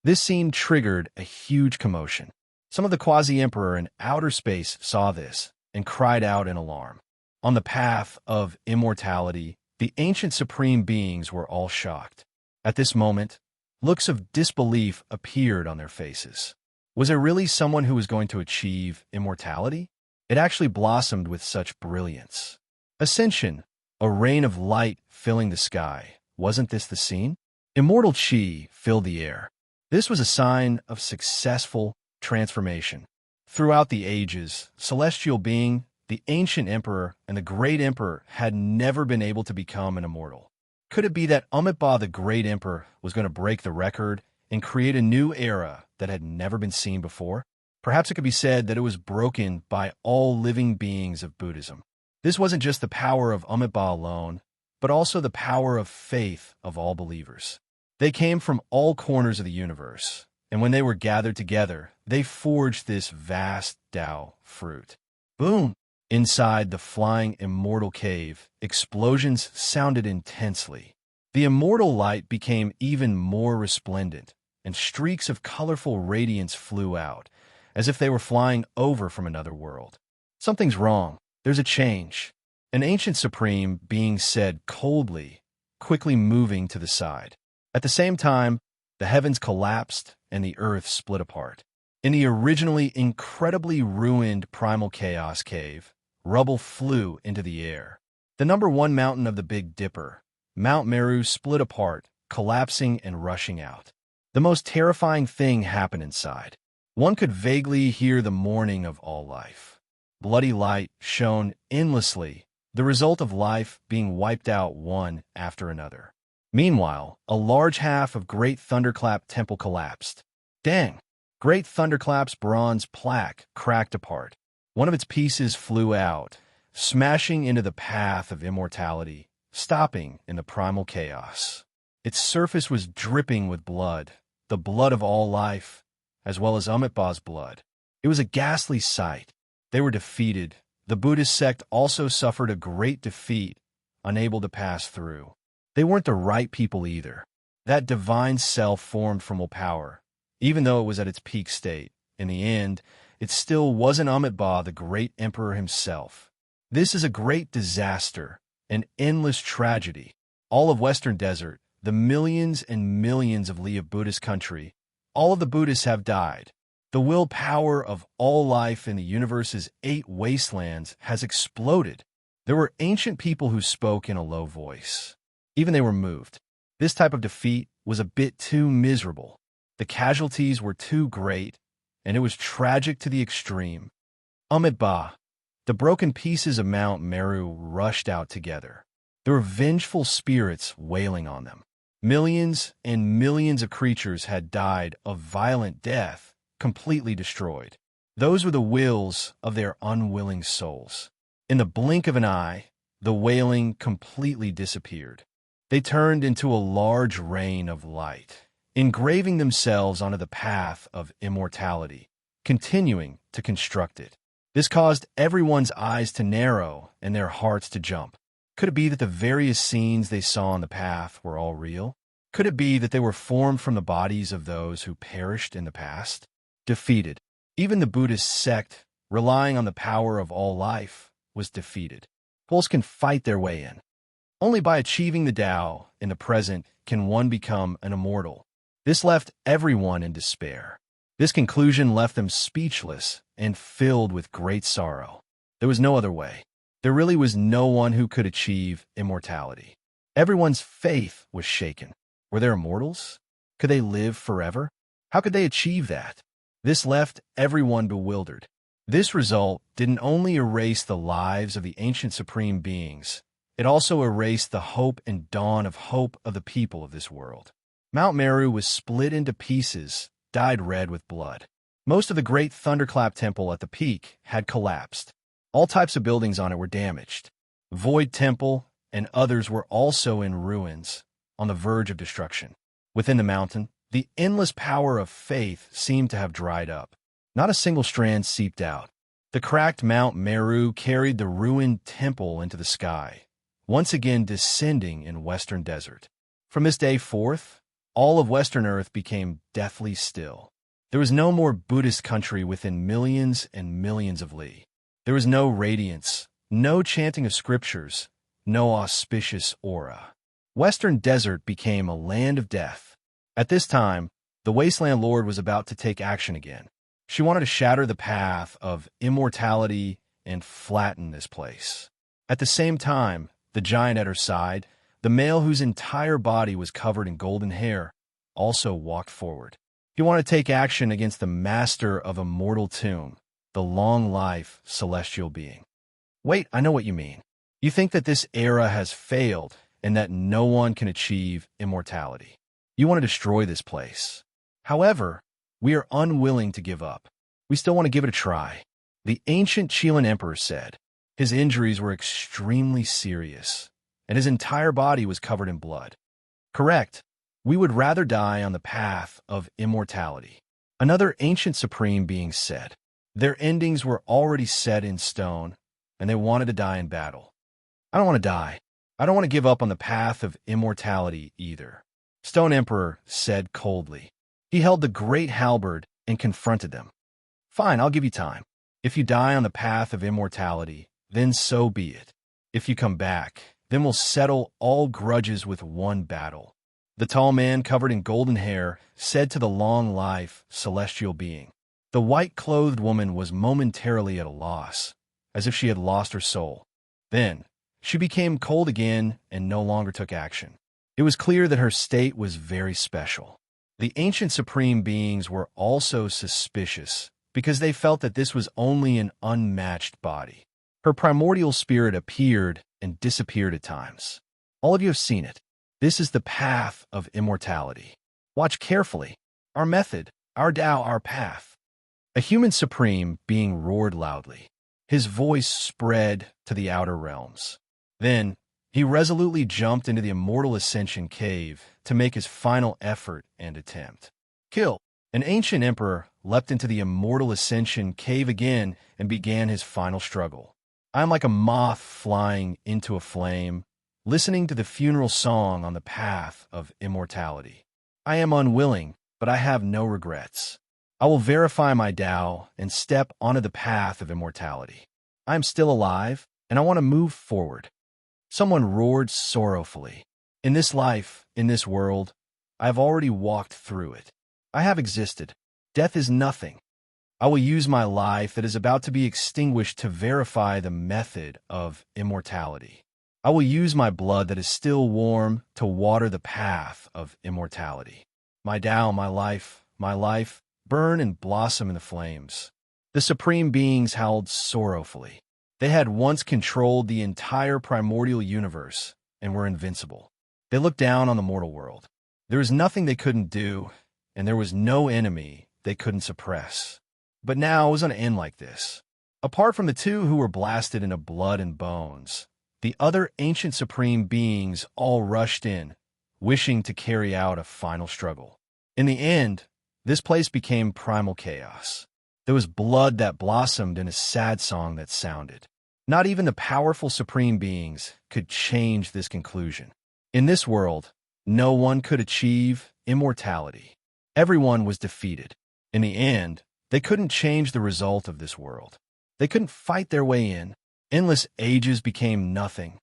This scene triggered a huge commotion. Some of the quasi-emperor in outer space saw this and cried out in alarm. On the path of immortality, the ancient supreme beings were all shocked. At this moment, looks of disbelief appeared on their faces. Was there really someone who was going to achieve immortality? It actually blossomed with such brilliance. Ascension, a rain of light filling the sky. Wasn't this the scene? Immortal chi filled the air. This was a sign of successful transformation. Throughout the ages, celestial being, the ancient emperor, and the great emperor had never been able to become an immortal. Could it be that Amitabha the great emperor was going to break the record and create a new era that had never been seen before? Perhaps it could be said that it was broken by all living beings of Buddhism. This wasn't just the power of Amitabha alone, but also the power of faith of all believers. They came from all corners of the universe, and when they were gathered together, they forged this vast Tao fruit. Boom! Inside the flying immortal cave, explosions sounded intensely. The immortal light became even more resplendent, and streaks of colorful radiance flew out, as if they were flying over from another world. Something's wrong. There's a change. An ancient supreme being said coldly, quickly moving to the side. At the same time, the heavens collapsed and the earth split apart. In the originally incredibly ruined primal chaos cave, rubble flew into the air. The number one mountain of the Big Dipper, Mount Meru, split apart, collapsing and rushing out. The most terrifying thing happened inside. One could vaguely hear the mourning of all life. Bloody light shone endlessly, the result of life being wiped out one after another. Meanwhile, a large half of Great Thunderclap Temple collapsed. Dang! Great Thunderclap's bronze plaque cracked apart. One of its pieces flew out, smashing into the path of immortality, stopping in the primal chaos. Its surface was dripping with blood, the blood of all life, as well as Amitabha's blood. It was a ghastly sight. They were defeated. The Buddhist sect also suffered a great defeat, unable to pass through. They weren't the right people either. That divine self formed from willpower, even though it was at its peak state. In the end, it still wasn't Amitabha, the great emperor himself. This is a great disaster, an endless tragedy. All of Western Desert, the millions and millions of Li of Buddhist country, all of the Buddhists have died. The willpower of all life in the universe's 8 wastelands has exploded. There were ancient people who spoke in a low voice. Even they were moved. This type of defeat was a bit too miserable. The casualties were too great, and it was tragic to the extreme. Amitabha, the broken pieces of Mount Meru rushed out together. There were vengeful spirits wailing on them. Millions and millions of creatures had died a violent death, completely destroyed. Those were the wills of their unwilling souls. In the blink of an eye, the wailing completely disappeared. They turned into a large rain of light, engraving themselves onto the path of immortality, continuing to construct it. This caused everyone's eyes to narrow and their hearts to jump. Could it be that the various scenes they saw on the path were all real? Could it be that they were formed from the bodies of those who perished in the past? Defeated. Even the Buddhist sect, relying on the power of all life, was defeated. Souls can fight their way in. Only by achieving the Tao in the present can one become an immortal. This left everyone in despair. This conclusion left them speechless and filled with great sorrow. There was no other way. There really was no one who could achieve immortality. Everyone's faith was shaken. Were there immortals? Could they live forever? How could they achieve that? This left everyone bewildered. This result didn't only erase the lives of the ancient supreme beings, it also erased the hope and dawn of hope of the people of this world. Mount Meru was split into pieces, dyed red with blood. Most of the great thunderclap temple at the peak had collapsed. All types of buildings on it were damaged. Void Temple and others were also in ruins, on the verge of destruction. Within the mountain, the endless power of faith seemed to have dried up. Not a single strand seeped out. The cracked Mount Meru carried the ruined temple into the sky, once again descending in western desert. From this day forth, all of Western Earth became deathly still. There was no more Buddhist country within millions and millions of li. There was no radiance, no chanting of scriptures, no auspicious aura. Western desert became a land of death. At this time, the Wasteland Lord was about to take action again. She wanted to shatter the path of immortality and flatten this place. At the same time, the giant at her side, the male whose entire body was covered in golden hair, also walked forward. He wanted to take action against the master of a mortal tomb, the long-life celestial being. Wait, I know what you mean. You think that this era has failed and that no one can achieve immortality. You want to destroy this place. However, we are unwilling to give up. We still want to give it a try. The ancient Chilean emperor said. His injuries were extremely serious, and his entire body was covered in blood. Correct. We would rather die on the path of immortality. Another ancient supreme being said. Their endings were already set in stone, and they wanted to die in battle. I don't want to die. I don't want to give up on the path of immortality either. Stone Emperor said coldly. He held the great halberd and confronted them. Fine, I'll give you time. If you die on the path of immortality, then so be it. If you come back, then we'll settle all grudges with one battle. The tall man covered in golden hair said to the long-life celestial being. The white-clothed woman was momentarily at a loss, as if she had lost her soul. Then, she became cold again and no longer took action. It was clear that her state was very special. The ancient supreme beings were also suspicious because they felt that this was only an unmatched body. Her primordial spirit appeared and disappeared at times. All of you have seen it. This is the path of immortality. Watch carefully. Our method, our Tao, our path. A human supreme being roared loudly. His voice spread to the outer realms. Then, he resolutely jumped into the Immortal Ascension cave to make his final effort and attempt. Kill! An ancient emperor leapt into the Immortal Ascension cave again and began his final struggle. I am like a moth flying into a flame, listening to the funeral song on the path of immortality. I am unwilling, but I have no regrets. I will verify my Tao and step onto the path of immortality. I am still alive, and I want to move forward. Someone roared sorrowfully. In this life, in this world, I have already walked through it. I have existed. Death is nothing. I will use my life that is about to be extinguished to verify the method of immortality. I will use my blood that is still warm to water the path of immortality. My Tao, my life, burn and blossom in the flames. The supreme beings howled sorrowfully. They had once controlled the entire primordial universe and were invincible. They looked down on the mortal world. There was nothing they couldn't do, and there was no enemy they couldn't suppress. But now it was going to end like this. Apart from the two who were blasted into blood and bones, the other ancient supreme beings all rushed in, wishing to carry out a final struggle. In the end, this place became primal chaos. There was blood that blossomed in a sad song that sounded. Not even the powerful supreme beings could change this conclusion. In this world, no one could achieve immortality. Everyone was defeated. In the end, they couldn't change the result of this world. They couldn't fight their way in. Endless ages became nothing.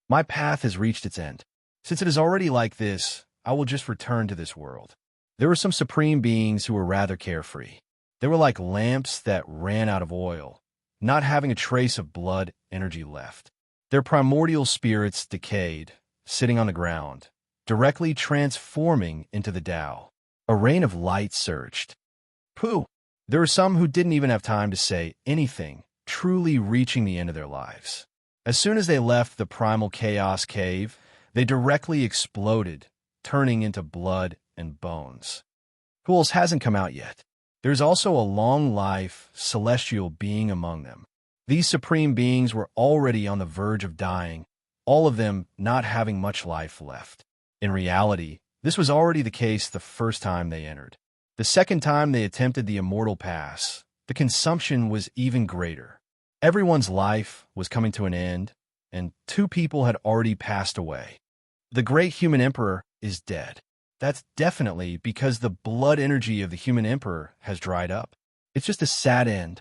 My path has reached its end. Since it is already like this, I will just return to this world. There were some supreme beings who were rather carefree. They were like lamps that ran out of oil, not having a trace of blood energy left. Their primordial spirits decayed, sitting on the ground, directly transforming into the Tao. A rain of light surged. Pooh! There were some who didn't even have time to say anything, truly reaching the end of their lives. As soon as they left the primal chaos cave, they directly exploded, turning into blood and bones. Who else hasn't come out yet? There's also a long-life, celestial being among them. These supreme beings were already on the verge of dying, all of them not having much life left. In reality, this was already the case the first time they entered. The second time they attempted the immortal pass, the consumption was even greater. Everyone's life was coming to an end, and 2 people had already passed away. The great human emperor is dead. That's definitely because the blood energy of the human emperor has dried up. It's just a sad end.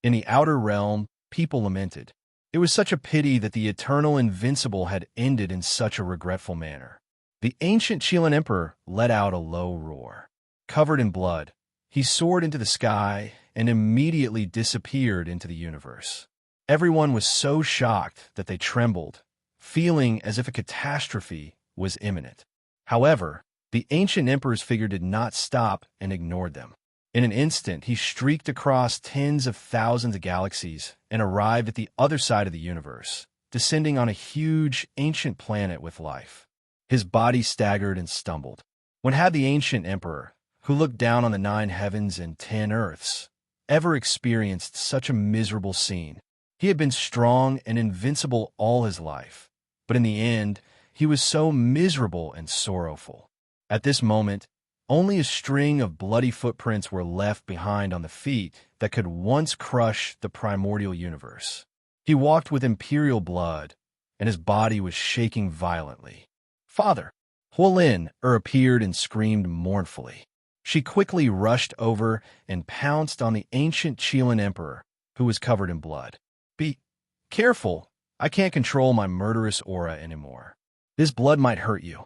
In the outer realm, people lamented. It was such a pity that the eternal invincible had ended in such a regretful manner. The ancient Chilean emperor let out a low roar. Covered in blood, he soared into the sky and immediately disappeared into the universe. Everyone was so shocked that they trembled, feeling as if a catastrophe was imminent. However, the ancient emperor's figure did not stop and ignored them. In an instant, he streaked across tens of thousands of galaxies and arrived at the other side of the universe, descending on a huge, ancient planet with life. His body staggered and stumbled. When had the ancient emperor, who looked down on the 9 heavens and 10 earths, ever experienced such a miserable scene? He had been strong and invincible all his life, but in the end, he was so miserable and sorrowful. At this moment, only a string of bloody footprints were left behind on the feet that could once crush the primordial universe. He walked with imperial blood, and his body was shaking violently. "Father!" Huolin appeared and screamed mournfully. She quickly rushed over and pounced on the ancient Chilean emperor, who was covered in blood. "Be careful. I can't control my murderous aura anymore. This blood might hurt you."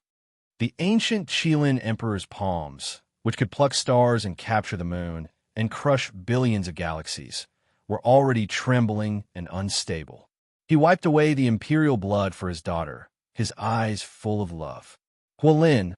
The ancient Chilean emperor's palms, which could pluck stars and capture the moon and crush billions of galaxies, were already trembling and unstable. He wiped away the imperial blood for his daughter, his eyes full of love. Huolin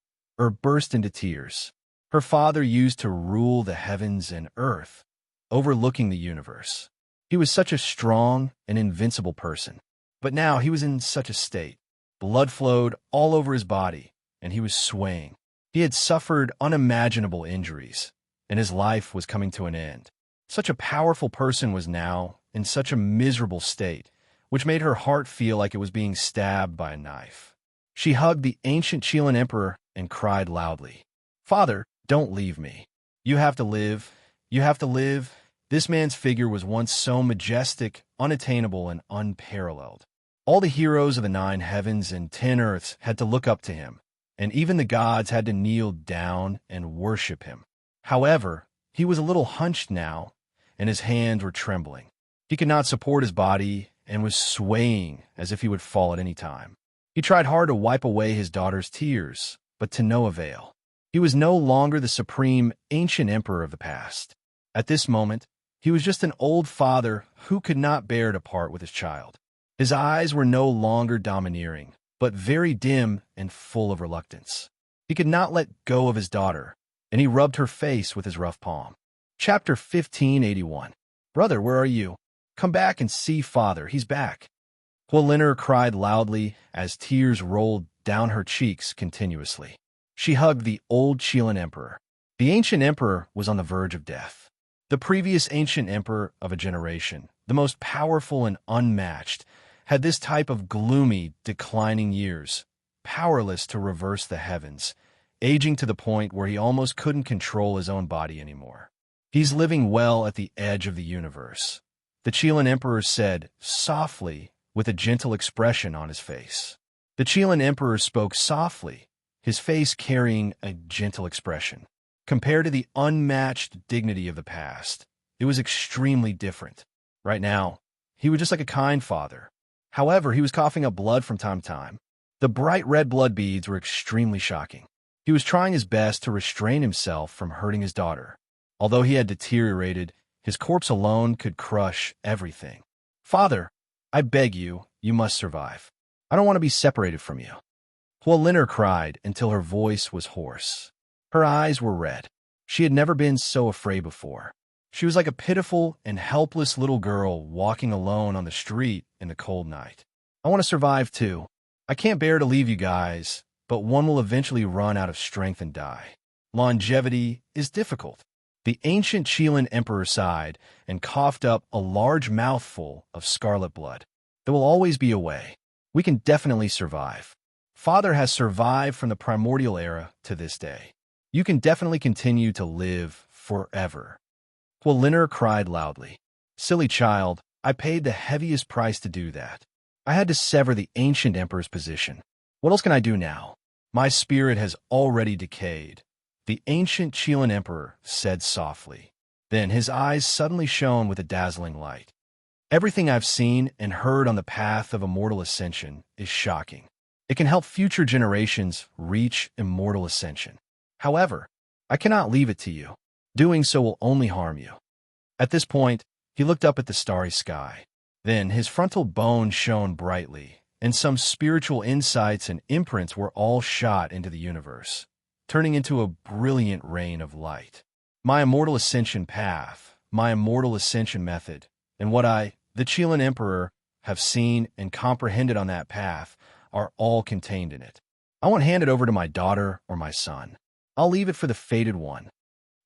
burst into tears. Her father used to rule the heavens and earth, overlooking the universe. He was such a strong and invincible person. But now he was in such a state. Blood flowed all over his body, and he was swaying. He had suffered unimaginable injuries, and his life was coming to an end. Such a powerful person was now in such a miserable state, which made her heart feel like it was being stabbed by a knife. She hugged the ancient Chilean emperor and cried loudly, "Father, don't leave me. You have to live. You have to live." This man's figure was once so majestic, unattainable, and unparalleled. All the heroes of the 9 heavens and 10 earths had to look up to him, and even the gods had to kneel down and worship him. However, he was a little hunched now, and his hands were trembling. He could not support his body and was swaying as if he would fall at any time. He tried hard to wipe away his daughter's tears, but to no avail. He was no longer the supreme ancient emperor of the past. At this moment, he was just an old father who could not bear to part with his child. His eyes were no longer domineering, but very dim and full of reluctance. He could not let go of his daughter, and he rubbed her face with his rough palm. Chapter 1581. "Brother, where are you? Come back and see father, he's back." Huoliner cried loudly as tears rolled down her cheeks continuously. She hugged the old Chilean emperor. The ancient emperor was on the verge of death. The previous ancient emperor of a generation, the most powerful and unmatched, had this type of gloomy, declining years, powerless to reverse the heavens, aging to the point where he almost couldn't control his own body anymore. He's living well at the edge of the universe, the Chilean emperor said, softly, with a gentle expression on his face. The Chilean emperor spoke softly, his face carrying a gentle expression. Compared to the unmatched dignity of the past, it was extremely different. Right now, he was just like a kind father. However, he was coughing up blood from time to time. The bright red blood beads were extremely shocking. He was trying his best to restrain himself from hurting his daughter. Although he had deteriorated, his corpse alone could crush everything. Father, I beg you, you must survive. I don't want to be separated from you. Huoliner cried until her voice was hoarse. Her eyes were red. She had never been so afraid before. She was like a pitiful and helpless little girl walking alone on the street in the cold night. I want to survive too. I can't bear to leave you guys, but one will eventually run out of strength and die. Longevity is difficult. The ancient Chilean emperor sighed and coughed up a large mouthful of scarlet blood. There will always be a way. We can definitely survive. Father has survived from the primordial era to this day. You can definitely continue to live forever. Huoliner cried loudly. Silly child, I paid the heaviest price to do that. I had to sever the ancient emperor's position. What else can I do now? My spirit has already decayed. The ancient Chilean emperor said softly. Then his eyes suddenly shone with a dazzling light. Everything I've seen and heard on the path of immortal ascension is shocking. It can help future generations reach immortal ascension. However, I cannot leave it to you. Doing so will only harm you. At this point, he looked up at the starry sky. Then his frontal bone shone brightly, and some spiritual insights and imprints were all shot into the universe, turning into a brilliant rain of light. My immortal ascension path, my immortal ascension method, and what I, the Chilean emperor, have seen and comprehended on that path are all contained in it. I won't hand it over to my daughter or my son. I'll leave it for the fated one.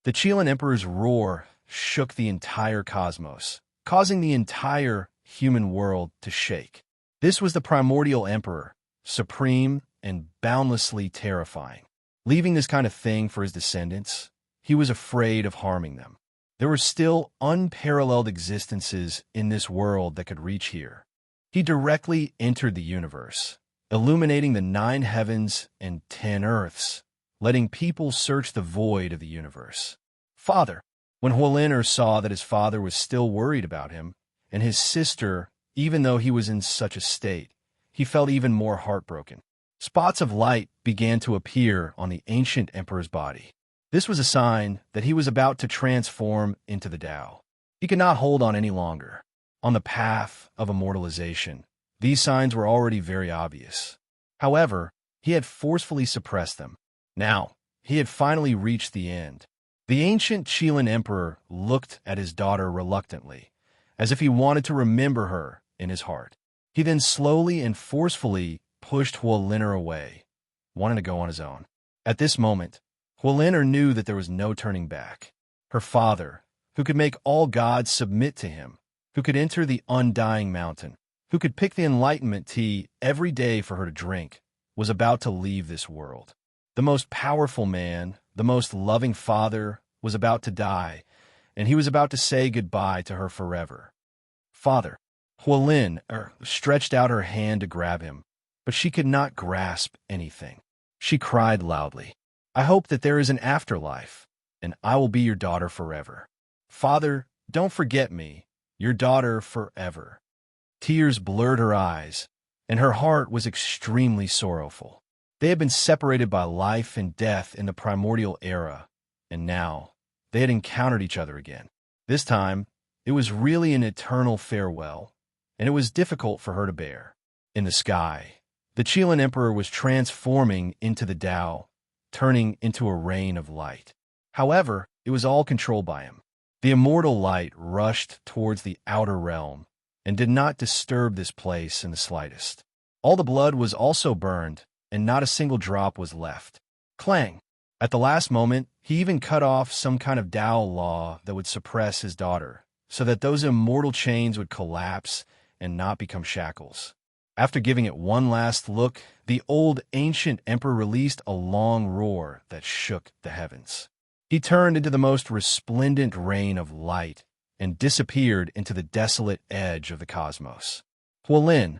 The Chilean emperor's roar shook the entire cosmos, causing the entire human world to shake. This was the primordial emperor, supreme and boundlessly terrifying. Leaving this kind of thing for his descendants, he was afraid of harming them. There were still unparalleled existences in this world that could reach here. He directly entered the universe, illuminating the 9 heavens and 10 earths, letting people search the void of the universe. Father, when Huoliner saw that his father was still worried about him, and his sister, even though he was in such a state, he felt even more heartbroken. Spots of light began to appear on the ancient emperor's body. This was a sign that he was about to transform into the Tao. He could not hold on any longer. On the path of immortalization, these signs were already very obvious. However, he had forcefully suppressed them. Now, he had finally reached the end. The ancient Chilean emperor looked at his daughter reluctantly, as if he wanted to remember her in his heart. He then slowly and forcefully pushed Huoliner away, wanting to go on his own. At this moment, Huoliner knew that there was no turning back. Her father, who could make all gods submit to him, who could enter the undying mountain, who could pick the enlightenment tea every day for her to drink, was about to leave this world. The most powerful man, the most loving father, was about to die, and he was about to say goodbye to her forever. Father, Huoliner stretched out her hand to grab him, but she could not grasp anything. She cried loudly, I hope that there is an afterlife, and I will be your daughter forever. Father, don't forget me, your daughter forever. Tears blurred her eyes, and her heart was extremely sorrowful. They had been separated by life and death in the primordial era, and now they had encountered each other again. This time, it was really an eternal farewell, and it was difficult for her to bear. In the sky, the Chilean emperor was transforming into the Tao, turning into a rain of light. However, it was all controlled by him. The immortal light rushed towards the outer realm and did not disturb this place in the slightest. All the blood was also burned, and not a single drop was left. Clang! At the last moment, he even cut off some kind of Tao law that would suppress his daughter, so that those immortal chains would collapse and not become shackles. After giving it one last look, the old ancient emperor released a long roar that shook the heavens. He turned into the most resplendent rain of light and disappeared into the desolate edge of the cosmos. Huolin,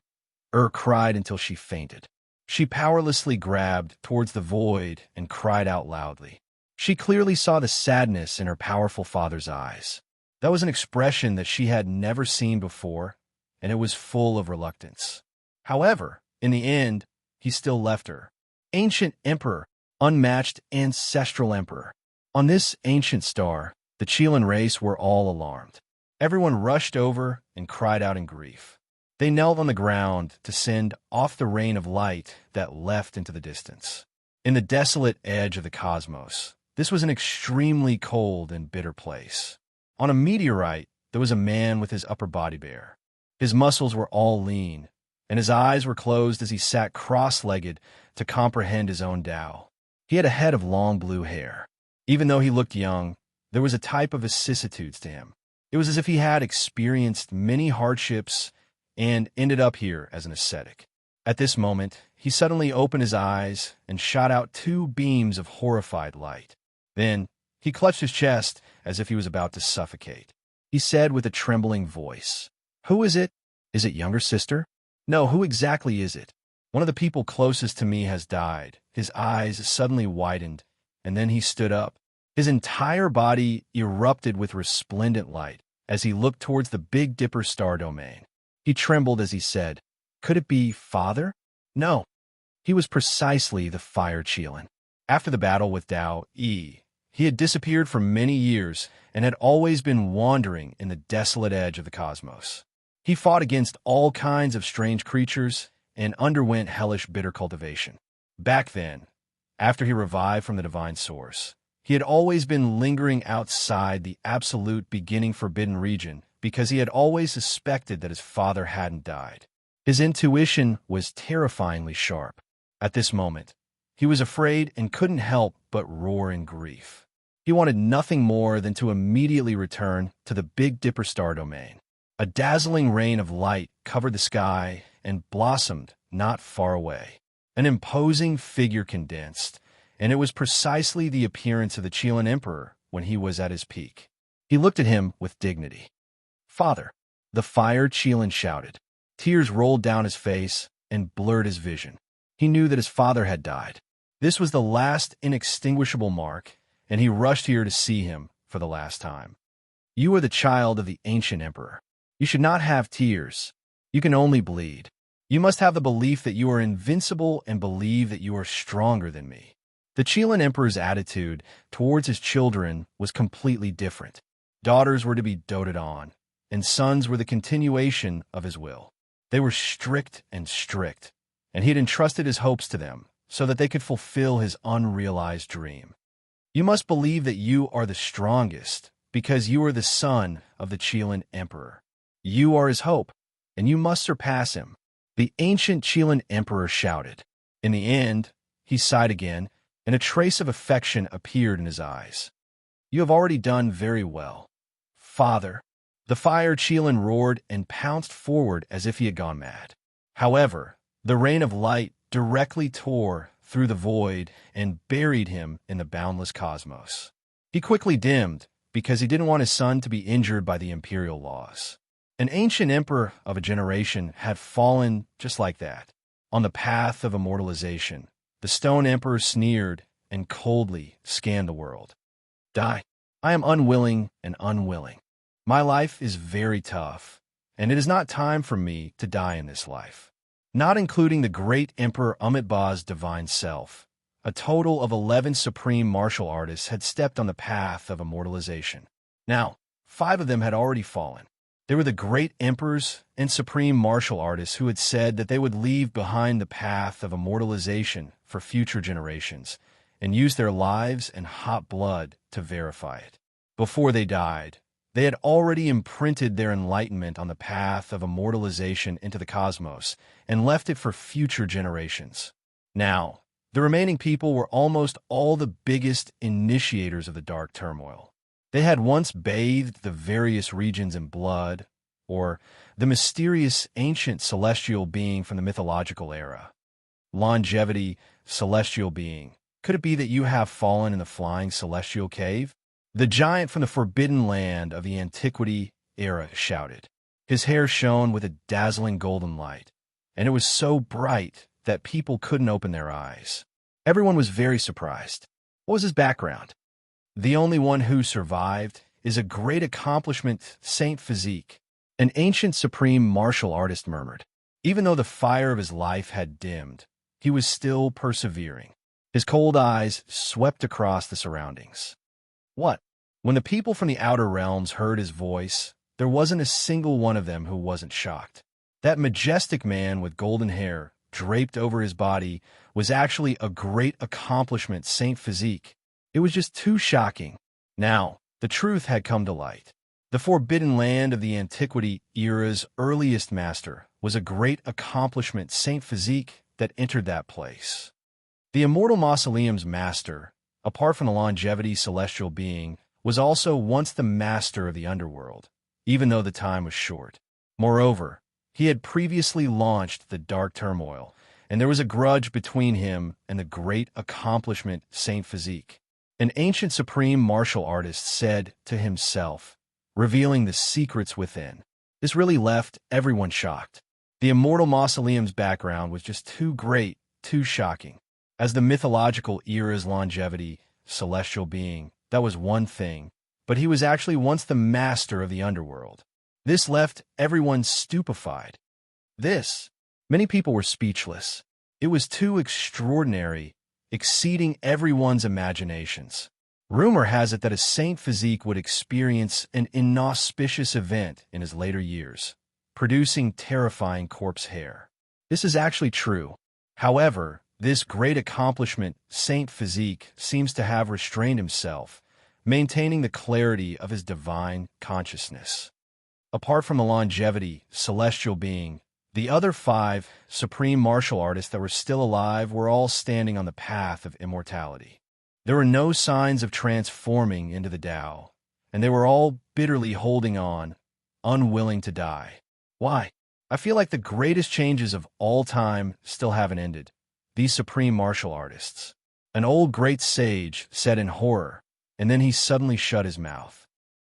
cried until she fainted. She powerlessly grabbed towards the void and cried out loudly. She clearly saw the sadness in her powerful father's eyes. That was an expression that she had never seen before, and it was full of reluctance. However, in the end, he still left her. Ancient emperor, unmatched ancestral emperor. On this ancient star, the Chilan race were all alarmed. Everyone rushed over and cried out in grief. They knelt on the ground to send off the rain of light that left into the distance. In the desolate edge of the cosmos, this was an extremely cold and bitter place. On a meteorite, there was a man with his upper body bare. His muscles were all lean, and his eyes were closed as he sat cross-legged to comprehend his own Tao. He had a head of long blue hair. Even though he looked young, there was a type of vicissitudes to him. It was as if he had experienced many hardships and ended up here as an ascetic. At this moment, he suddenly opened his eyes and shot out two beams of horrified light. Then, he clutched his chest as if he was about to suffocate. He said with a trembling voice, "Who is it? Is it younger sister? No, who exactly is it? One of the people closest to me has died." His eyes suddenly widened, and then he stood up. His entire body erupted with resplendent light as he looked towards the Big Dipper star domain. He trembled as he said, "Could it be Father?" No, he was precisely the Fire Chilan. After the battle with Tao Yi, he had disappeared for many years and had always been wandering in the desolate edge of the cosmos. He fought against all kinds of strange creatures and underwent hellish bitter cultivation. Back then, after he revived from the divine source, he had always been lingering outside the absolute beginning forbidden region because he had always suspected that his father hadn't died. His intuition was terrifyingly sharp. At this moment, he was afraid and couldn't help but roar in grief. He wanted nothing more than to immediately return to the Big Dipper star domain. A dazzling rain of light covered the sky and blossomed not far away. An imposing figure condensed, and it was precisely the appearance of the Chilan Emperor when he was at his peak. He looked at him with dignity. "Father," the Fire Chilan shouted. Tears rolled down his face and blurred his vision. He knew that his father had died. This was the last inextinguishable mark, and he rushed here to see him for the last time. "You are the child of the ancient emperor. You should not have tears. You can only bleed. You must have the belief that you are invincible and believe that you are stronger than me." The Chilan Emperor's attitude towards his children was completely different. Daughters were to be doted on, and sons were the continuation of his will. They were strict, and he had entrusted his hopes to them so that they could fulfill his unrealized dream. "You must believe that you are the strongest because you are the son of the Chilan Emperor. You are his hope, and you must surpass him," the ancient Chilan Emperor shouted. In the end, he sighed again, and a trace of affection appeared in his eyes. "You have already done very well, Father." The Fire Chilan roared and pounced forward as if he had gone mad. However, the rain of light directly tore through the void and buried him in the boundless cosmos. He quickly dimmed because he didn't want his son to be injured by the imperial laws. An ancient emperor of a generation had fallen just like that. On the path of immortalization, the Stone Emperor sneered and coldly scanned the world. "Die. I am unwilling and unwilling. My life is very tough, and it is not time for me to die in this life." Not including the great Emperor Amitabha's divine self, a total of 11 supreme martial artists had stepped on the path of immortalization. Now, 5 of them had already fallen. They were the great emperors and supreme martial artists who had said that they would leave behind the path of immortalization for future generations and use their lives and hot blood to verify it. Before they died, they had already imprinted their enlightenment on the path of immortalization into the cosmos and left it for future generations. Now, The remaining people were almost all the biggest initiators of the dark turmoil. They had once bathed the various regions in blood, or the mysterious ancient celestial being from the mythological era. Longevity, celestial being. Could it be that you have fallen in the flying celestial cave? The giant from the forbidden land of the antiquity era shouted. His hair shone with a dazzling golden light, and it was so bright that people couldn't open their eyes. Everyone was very surprised. What was his background? The only one who survived is a great accomplishment, Saint Physique. An ancient supreme martial artist murmured. Even though the fire of his life had dimmed, he was still persevering. His cold eyes swept across the surroundings. What? When the people from the outer realms heard his voice, there wasn't a single one of them who wasn't shocked. That majestic man with golden hair draped over his body was actually a great accomplishment, Saint Physique. It was just too shocking. Now, the truth had come to light. The forbidden land of the antiquity era's earliest master was a great accomplishment, Saint Physique, that entered that place. The immortal mausoleum's master, apart from the longevity celestial being, was also once the master of the underworld, even though the time was short. Moreover, he had previously launched the dark turmoil, and there was a grudge between him and the great accomplishment, Saint Physique. An ancient supreme martial artist said to himself, revealing the secrets within. This really left everyone shocked. The immortal mausoleum's background was just too great, too shocking. As the mythological era's longevity, celestial being, that was one thing, but he was actually once the master of the underworld. This left everyone stupefied. Many people were speechless. It was too extraordinary, exceeding everyone's imaginations. Rumor has it that a Saint Physique would experience an inauspicious event in his later years, producing terrifying corpse hair. This is actually true. However, this great accomplishment, Saint Physique, seems to have restrained himself, maintaining the clarity of his divine consciousness. Apart from the longevity, celestial being, the other 5 supreme martial artists that were still alive were all standing on the path of immortality. There were no signs of transforming into the Tao, and they were all bitterly holding on, unwilling to die. Why? I feel like the greatest changes of all time still haven't ended. These supreme martial artists. An old great sage said in horror, and then he suddenly shut his mouth.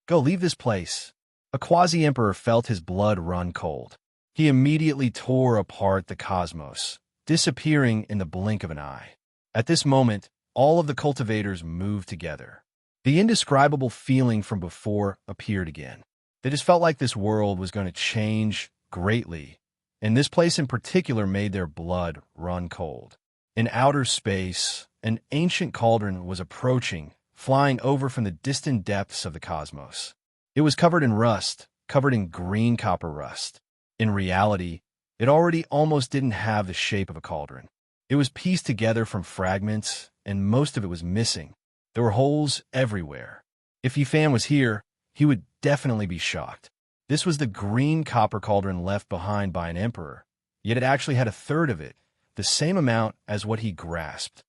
Go, leave this place. A quasi-emperor felt his blood run cold. He immediately tore apart the cosmos, disappearing in the blink of an eye. At this moment, all of the cultivators moved together. The indescribable feeling from before appeared again. They just felt like this world was going to change greatly, and this place in particular made their blood run cold. In outer space, an ancient cauldron was approaching, flying over from the distant depths of the cosmos. It was covered in rust, covered in green copper rust. In reality, it already almost didn't have the shape of a cauldron. It was pieced together from fragments, and most of it was missing. There were holes everywhere. If Yifan was here, he would definitely be shocked. This was the green copper cauldron left behind by an emperor, yet it actually had a third of it, the same amount as what he grasped.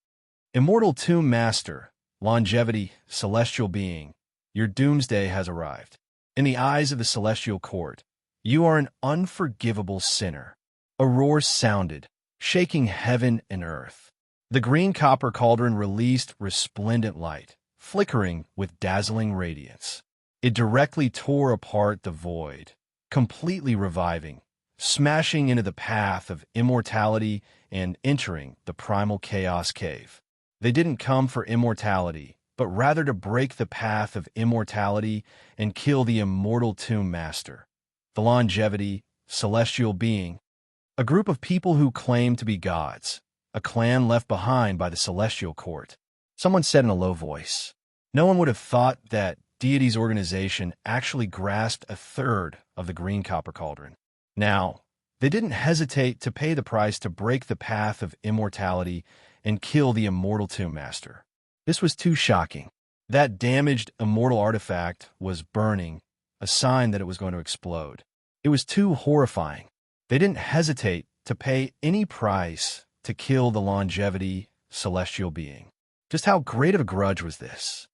Immortal Tomb Master, longevity, celestial being, your doomsday has arrived. In the eyes of the celestial court, you are an unforgivable sinner. A roar sounded, shaking heaven and earth. The green copper cauldron released resplendent light, flickering with dazzling radiance. It directly tore apart the void, completely reviving, smashing into the path of immortality and entering the primal chaos cave. They didn't come for immortality, but rather to break the path of immortality and kill the immortal Tomb Master, the longevity, celestial being, a group of people who claim to be gods, a clan left behind by the celestial court. Someone said in a low voice. No one would have thought that deity's organization actually grasped a third of the green copper cauldron. Now, they didn't hesitate to pay the price to break the path of immortality and kill the immortal Tomb Master. This was too shocking. That damaged immortal artifact was burning, a sign that it was going to explode. It was too horrifying. They didn't hesitate to pay any price to kill the longevity, celestial being. Just how great of a grudge was this?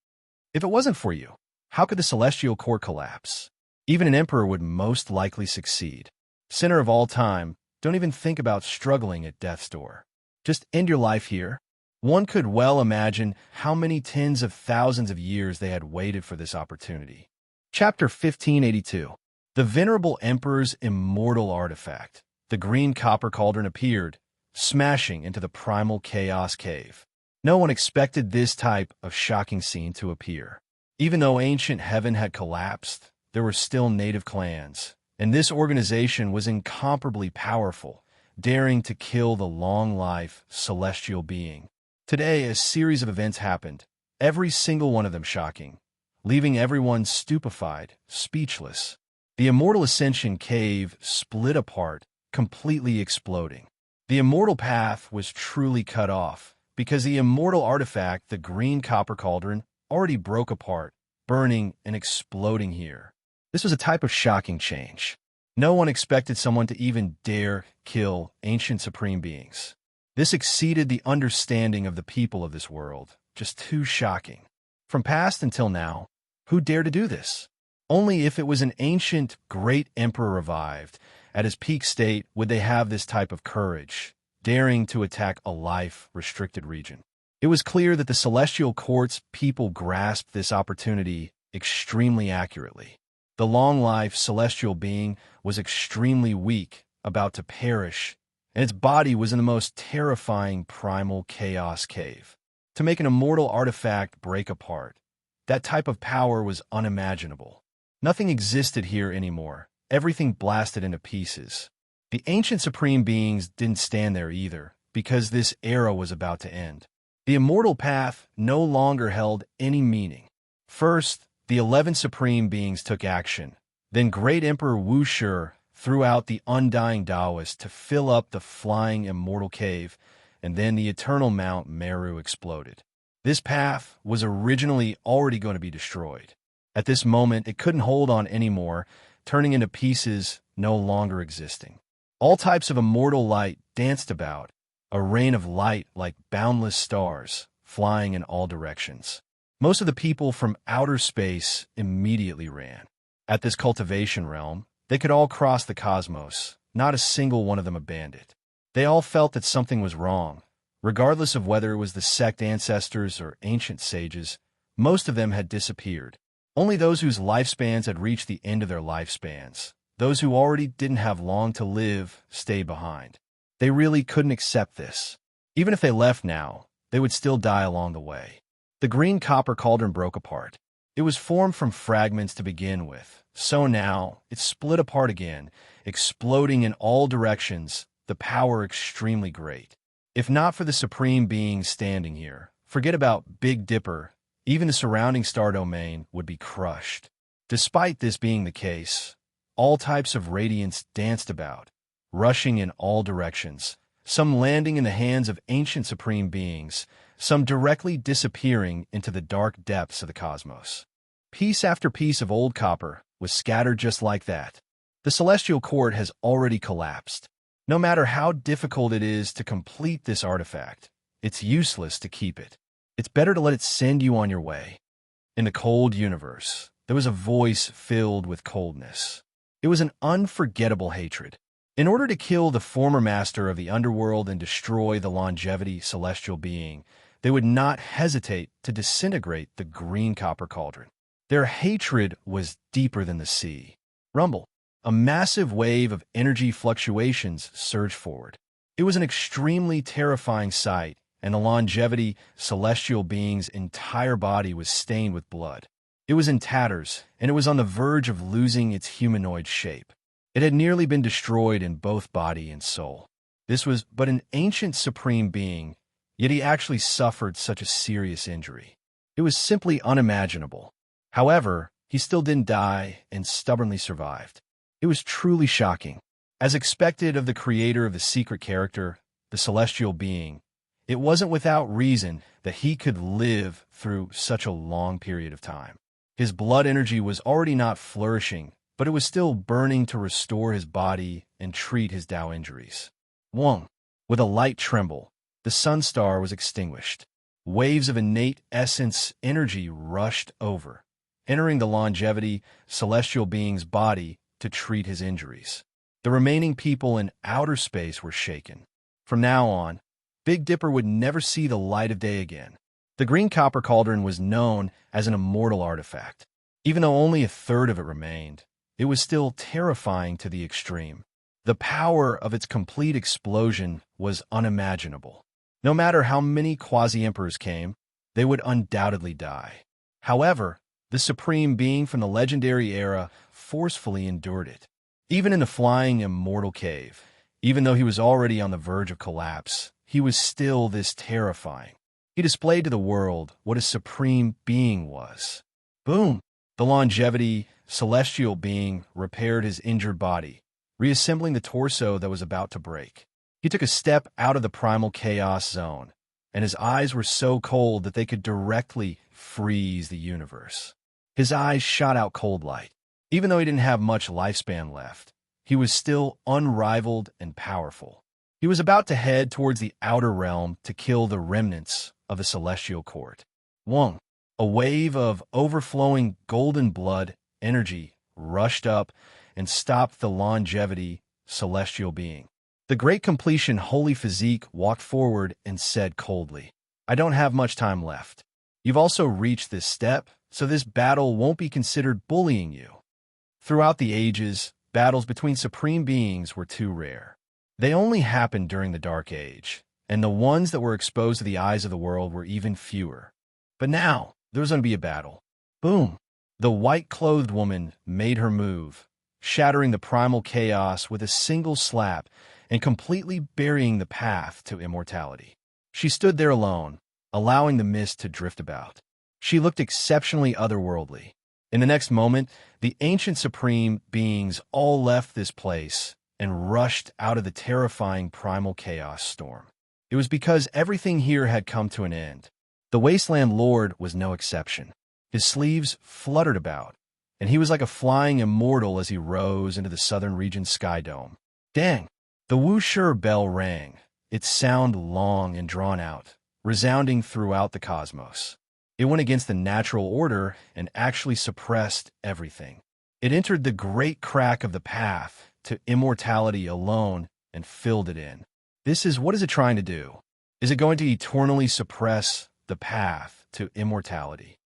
If it wasn't for you, how could the celestial court collapse? Even an emperor would most likely succeed. Sinner of all time, don't even think about struggling at death's door. Just end your life here. One could well imagine how many tens of thousands of years they had waited for this opportunity. Chapter 1582. The venerable emperor's immortal artifact, the green copper cauldron, appeared, smashing into the primal chaos cave. No one expected this type of shocking scene to appear. Even though ancient heaven had collapsed, there were still native clans, and this organization was incomparably powerful, daring to kill the long-life celestial being. Today, a series of events happened, every single one of them shocking, leaving everyone stupefied, speechless. The Immortal Ascension Cave split apart, completely exploding. The immortal path was truly cut off, because the immortal artifact, the green copper cauldron, already broke apart, burning and exploding here. This was a type of shocking change. No one expected someone to even dare kill ancient supreme beings. This exceeded the understanding of the people of this world. Just too shocking. From past until now, who dared to do this? Only if it was an ancient great emperor revived, at his peak state, would they have this type of courage, daring to attack a life-restricted region. It was clear that the Celestial Court's people grasped this opportunity extremely accurately. The long-life celestial being was extremely weak, about to perish, and its body was in the most terrifying primal chaos cave. To make an immortal artifact break apart, that type of power was unimaginable. Nothing existed here anymore. Everything blasted into pieces. The ancient supreme beings didn't stand there either, because this era was about to end. The immortal path no longer held any meaning. First, the 11 supreme beings took action. Then Great Emperor Wu Shi threw out the undying Taoist to fill up the flying immortal cave, and then the eternal Mount Meru exploded. This path was originally already going to be destroyed. At this moment, it couldn't hold on anymore, turning into pieces no longer existing. All types of immortal light danced about, a rain of light like boundless stars, flying in all directions. Most of the people from outer space immediately ran. At this cultivation realm, they could all cross the cosmos, not a single one of them abandoned. They all felt that something was wrong. Regardless of whether it was the sect ancestors or ancient sages, most of them had disappeared. Only those whose lifespans had reached the end of their lifespans, those who already didn't have long to live, stayed behind. They really couldn't accept this. Even if they left now, they would still die along the way. The green copper cauldron broke apart. It was formed from fragments to begin with, so now it split apart again, exploding in all directions, the power extremely great. If not for the supreme being standing here, forget about Big Dipper, even the surrounding star domain would be crushed. Despite this being the case, all types of radiance danced about, rushing in all directions, some landing in the hands of ancient supreme beings, some directly disappearing into the dark depths of the cosmos. Piece after piece of old copper was scattered just like that. The Celestial Court has already collapsed. No matter how difficult it is to complete this artifact, it's useless to keep it. It's better to let it send you on your way. In the cold universe, there was a voice filled with coldness. It was an unforgettable hatred. In order to kill the former master of the underworld and destroy the longevity celestial being, they would not hesitate to disintegrate the green copper cauldron. Their hatred was deeper than the sea. Rumble. A massive wave of energy fluctuations surged forward. It was an extremely terrifying sight, and the longevity celestial being's entire body was stained with blood. It was in tatters, and it was on the verge of losing its humanoid shape. It had nearly been destroyed in both body and soul. This was but an ancient supreme being, yet he actually suffered such a serious injury. It was simply unimaginable. However, he still didn't die and stubbornly survived. It was truly shocking. As expected of the creator of the secret character, the celestial being, it wasn't without reason that he could live through such a long period of time. His blood energy was already not flourishing, but it was still burning to restore his body and treat his Tao injuries. Wong. With a light tremble, the the sun star was extinguished. Waves of innate essence energy rushed over, entering the longevity celestial being's body to treat his injuries. The remaining people in outer space were shaken. From now on, Big Dipper would never see the light of day again. The green copper cauldron was known as an immortal artifact. Even though only a third of it remained, it was still terrifying to the extreme. The power of its complete explosion was unimaginable. No matter how many quasi-emperors came, they would undoubtedly die. However, the supreme being from the legendary era forcefully endured it. Even in the flying immortal cave, even though he was already on the verge of collapse, he was still this terrifying. He displayed to the world what a supreme being was. Boom! The longevity celestial being repaired his injured body, reassembling the torso that was about to break. He took a step out of the primal chaos zone, and his eyes were so cold that they could directly freeze the universe. His eyes shot out cold light. Even though he didn't have much lifespan left, he was still unrivaled and powerful. He was about to head towards the outer realm to kill the remnants of the celestial court. Wong, a wave of overflowing golden blood energy rushed up and stopped the longevity celestial being. The great completion holy physique walked forward and said coldly, "I don't have much time left. You've also reached this step, so this battle won't be considered bullying you." Throughout the ages, battles between supreme beings were too rare. They only happened during the Dark Age, and the ones that were exposed to the eyes of the world were even fewer. But now, there was going to be a battle. Boom! The white-clothed woman made her move, shattering the primal chaos with a single slap and completely burying the path to immortality. She stood there alone, allowing the mist to drift about. She looked exceptionally otherworldly. In the next moment, the ancient supreme beings all left this place and rushed out of the terrifying primal chaos storm. It was because everything here had come to an end. The Wasteland Lord was no exception. His sleeves fluttered about, and he was like a flying immortal as he rose into the southern region's sky dome. Dang! The Wushur bell rang, its sound long and drawn out, resounding throughout the cosmos. It went against the natural order and actually suppressed everything. It entered the great crack of the path to immortality alone and filled it in. What is it trying to do? Is it going to eternally suppress the path to immortality?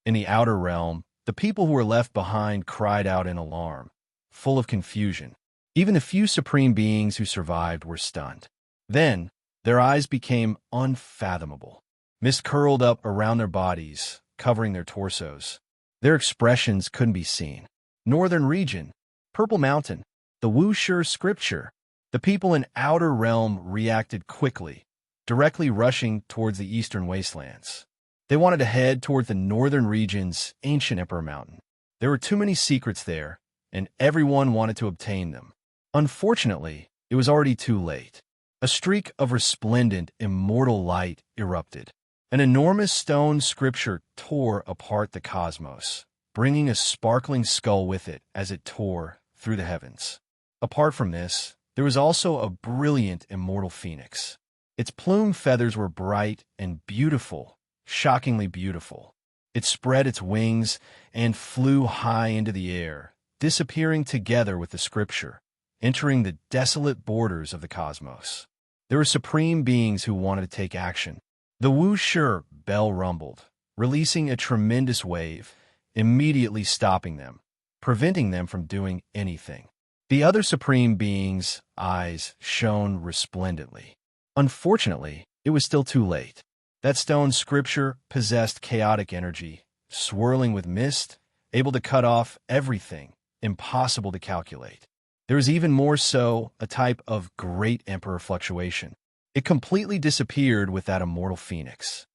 In the outer realm, the people who were left behind cried out in alarm, full of confusion. Even the few supreme beings who survived were stunned. Then, their eyes became unfathomable. Mist curled up around their bodies, covering their torsos. Their expressions couldn't be seen. Northern region, Purple Mountain, the Wushur scripture. The people in outer realm reacted quickly, directly rushing towards the eastern wastelands. They wanted to head toward the northern region's ancient Emperor Mountain. There were too many secrets there, and everyone wanted to obtain them. Unfortunately, it was already too late. A streak of resplendent, immortal light erupted. An enormous stone scripture tore apart the cosmos, bringing a sparkling skull with it as it tore through the heavens. Apart from this, there was also a brilliant immortal phoenix. Its plume feathers were bright and beautiful, shockingly beautiful. It spread its wings and flew high into the air, disappearing together with the scripture, entering the desolate borders of the cosmos. There were supreme beings who wanted to take action. The Wushur bell rumbled, releasing a tremendous wave, immediately stopping them, preventing them from doing anything. The other supreme beings' eyes shone resplendently. Unfortunately, it was still too late. That stone scripture possessed chaotic energy, swirling with mist, able to cut off everything, impossible to calculate. There was even more so a type of great emperor fluctuation. It completely disappeared with that immortal phoenix.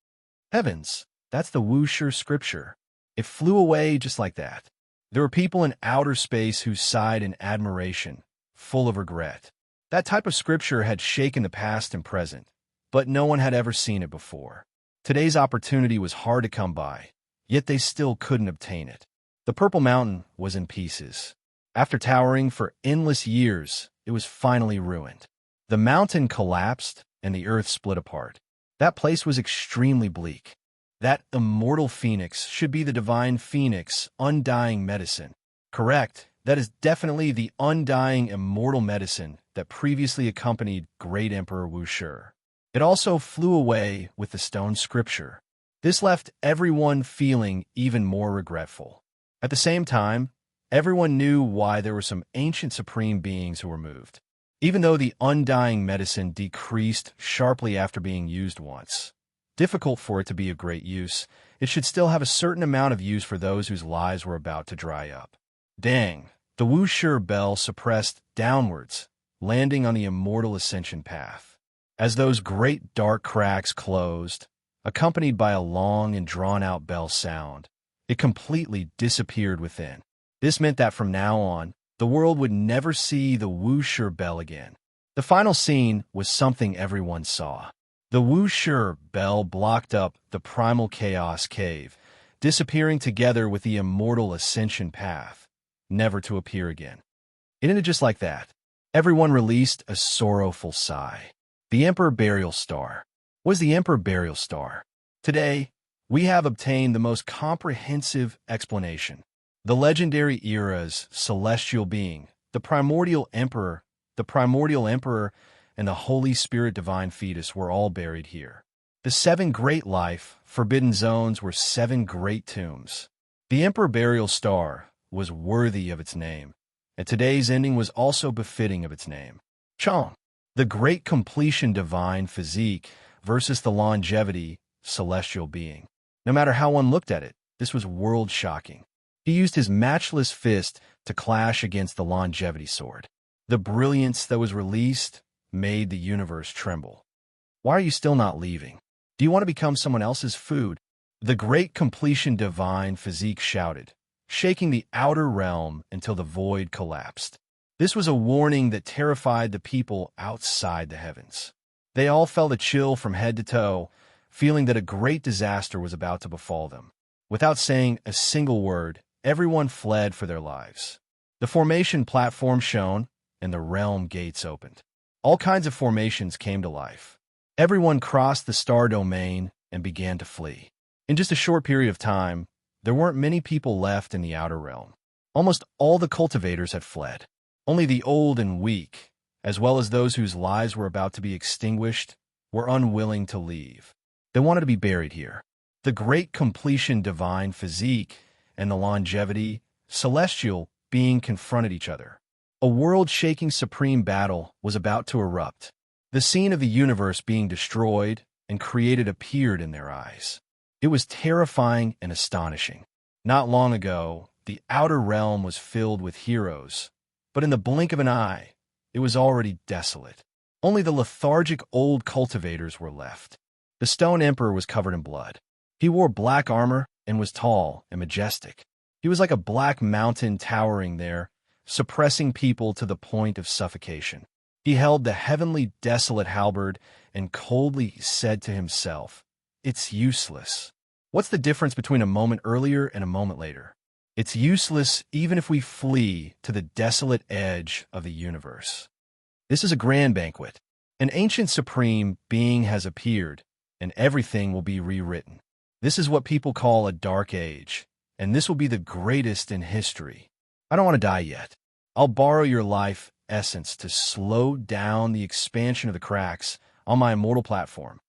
Heavens, that's the Wushur scripture. It flew away just like that. There were people in outer space who sighed in admiration, full of regret. That type of scripture had shaken the past and present, but no one had ever seen it before. Today's opportunity was hard to come by, yet they still couldn't obtain it. The Purple Mountain was in pieces. After towering for endless years, it was finally ruined. The mountain collapsed, and the earth split apart. That place was extremely bleak. That immortal phoenix should be the divine phoenix, undying medicine. Correct, that is definitely the undying immortal medicine that previously accompanied great Emperor Wu Shi. It also flew away with the stone scripture. This left everyone feeling even more regretful. At the same time, everyone knew why there were some ancient supreme beings who were moved. Even though the undying medicine decreased sharply after being used once, difficult for it to be of great use, it should still have a certain amount of use for those whose lives were about to dry up. Dang, the Wu Shi bell suppressed downwards, landing on the immortal ascension path. As those great dark cracks closed, accompanied by a long and drawn-out bell sound, it completely disappeared within. This meant that from now on, the world would never see the Wu Shi bell again. The final scene was something everyone saw. The Wu Shi bell blocked up the primal chaos cave, disappearing together with the immortal ascension path, never to appear again. It ended just like that. Everyone released a sorrowful sigh. The Emperor Burial Star. What is the Emperor Burial Star? Today, we have obtained the most comprehensive explanation. The legendary era's celestial being, the primordial emperor, and the Holy Spirit divine fetus were all buried here. The 7 great life, forbidden zones were 7 great tombs. The Emperor Burial Star was worthy of its name, and today's ending was also befitting of its name. Chong, the great completion divine physique versus the longevity celestial being. No matter how one looked at it, this was world-shocking. He used his matchless fist to clash against the longevity sword. The brilliance that was released made the universe tremble. Why are you still not leaving? Do you want to become someone else's food? The great completion divine physique shouted, shaking the outer realm until the void collapsed. This was a warning that terrified the people outside the heavens. They all felt a chill from head to toe, feeling that a great disaster was about to befall them. Without saying a single word, everyone fled for their lives. The formation platform shone, and the realm gates opened. All kinds of formations came to life. Everyone crossed the star domain and began to flee. In just a short period of time, there weren't many people left in the outer realm. Almost all the cultivators had fled. Only the old and weak, as well as those whose lives were about to be extinguished, were unwilling to leave. They wanted to be buried here. The great completion divine physique and the longevity celestial being confronted each other. A world-shaking supreme battle was about to erupt. The scene of the universe being destroyed and created appeared in their eyes. It was terrifying and astonishing. Not long ago, the outer realm was filled with heroes, but in the blink of an eye, it was already desolate. Only the lethargic old cultivators were left. The Stone Emperor was covered in blood. He wore black armor and was tall and majestic. He was like a black mountain towering there, suppressing people to the point of suffocation. He held the heavenly desolate halberd and coldly said to himself, "It's useless." What's the difference between a moment earlier and a moment later? It's useless even if we flee to the desolate edge of the universe. This is a grand banquet. An ancient supreme being has appeared, and everything will be rewritten. This is what people call a dark age, and this will be the greatest in history. I don't want to die yet. I'll borrow your life essence to slow down the expansion of the cracks on my immortal platform.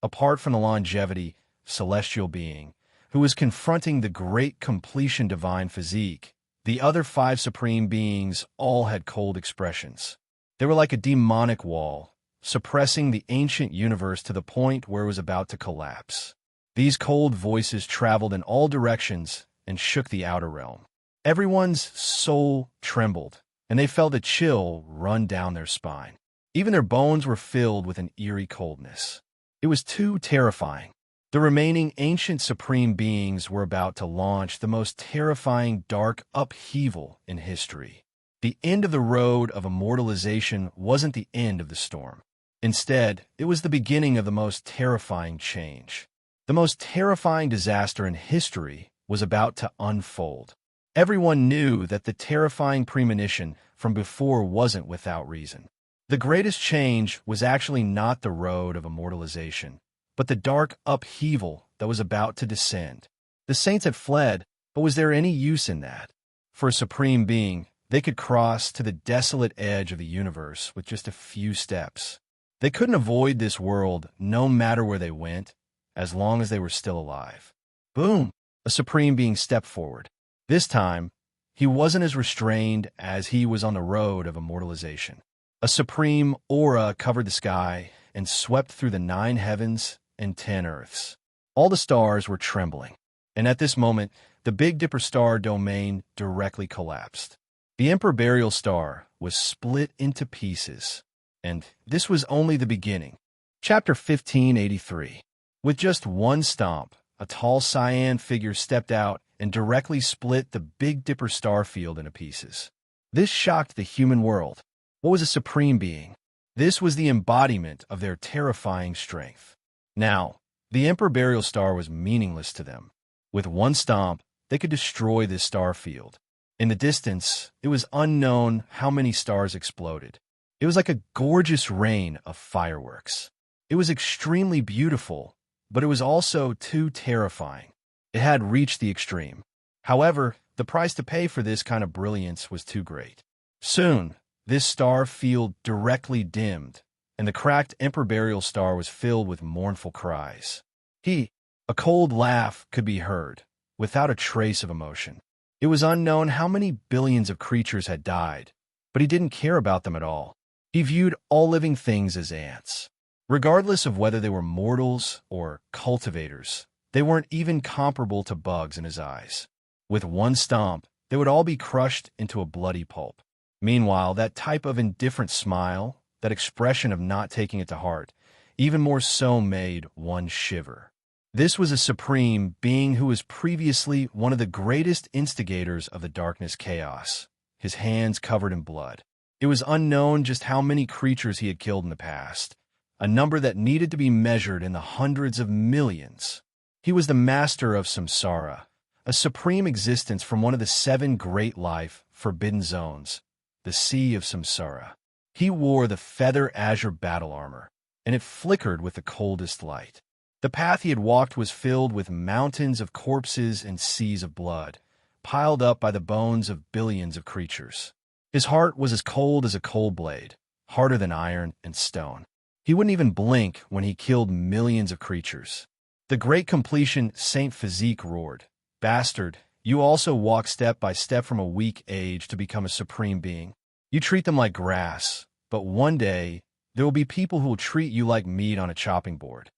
Apart from the longevity, celestial being, who was confronting the great completion divine physique, the other 5 supreme beings all had cold expressions. They were like a demonic wall, suppressing the ancient universe to the point where it was about to collapse. These cold voices traveled in all directions and shook the outer realm. Everyone's soul trembled, and they felt a chill run down their spine. Even their bones were filled with an eerie coldness. It was too terrifying. The remaining ancient supreme beings were about to launch the most terrifying dark upheaval in history. The end of the road of immortalization wasn't the end of the storm. Instead, it was the beginning of the most terrifying change. The most terrifying disaster in history was about to unfold. Everyone knew that the terrifying premonition from before wasn't without reason. The greatest change was actually not the road of immortalization, but the dark upheaval that was about to descend. The saints had fled, but was there any use in that? For a supreme being, they could cross to the desolate edge of the universe with just a few steps. They couldn't avoid this world no matter where they went, as long as they were still alive. Boom! A supreme being stepped forward. This time, he wasn't as restrained as he was on the road of immortalization. A supreme aura covered the sky and swept through the 9 heavens and 10 earths. All the stars were trembling, and at this moment, the Big Dipper star domain directly collapsed. The Emperor Burial Star was split into pieces, and this was only the beginning. Chapter 1583. With just one stomp, a tall cyan figure stepped out and directly split the Big Dipper star field into pieces. This shocked the human world. What was a supreme being? This was the embodiment of their terrifying strength. Now, the Emperor Burial Star was meaningless to them. With one stomp, they could destroy this star field. In the distance, it was unknown how many stars exploded. It was like a gorgeous rain of fireworks. It was extremely beautiful, but it was also too terrifying. It had reached the extreme. However, the price to pay for this kind of brilliance was too great. Soon, this star field directly dimmed, and the cracked Emperor Burial Star was filled with mournful cries. A cold laugh could be heard, without a trace of emotion. It was unknown how many billions of creatures had died, but he didn't care about them at all. He viewed all living things as ants. Regardless of whether they were mortals or cultivators, they weren't even comparable to bugs in his eyes. With one stomp, they would all be crushed into a bloody pulp. Meanwhile, that type of indifferent smile, that expression of not taking it to heart, even more so made one shiver. This was a supreme being who was previously one of the greatest instigators of the darkness chaos, his hands covered in blood. It was unknown just how many creatures he had killed in the past, a number that needed to be measured in the hundreds of millions. He was the master of samsara, a supreme existence from one of the 7 great life forbidden zones, the Sea of Samsara. He wore the feather azure battle armor, and it flickered with the coldest light. The path he had walked was filled with mountains of corpses and seas of blood, piled up by the bones of billions of creatures. His heart was as cold as a cold blade, harder than iron and stone. He wouldn't even blink when he killed millions of creatures. The great completion Saint Physique roared, "Bastard, you also walk step by step from a weak age to become a supreme being. You treat them like grass, but one day there will be people who will treat you like meat on a chopping board.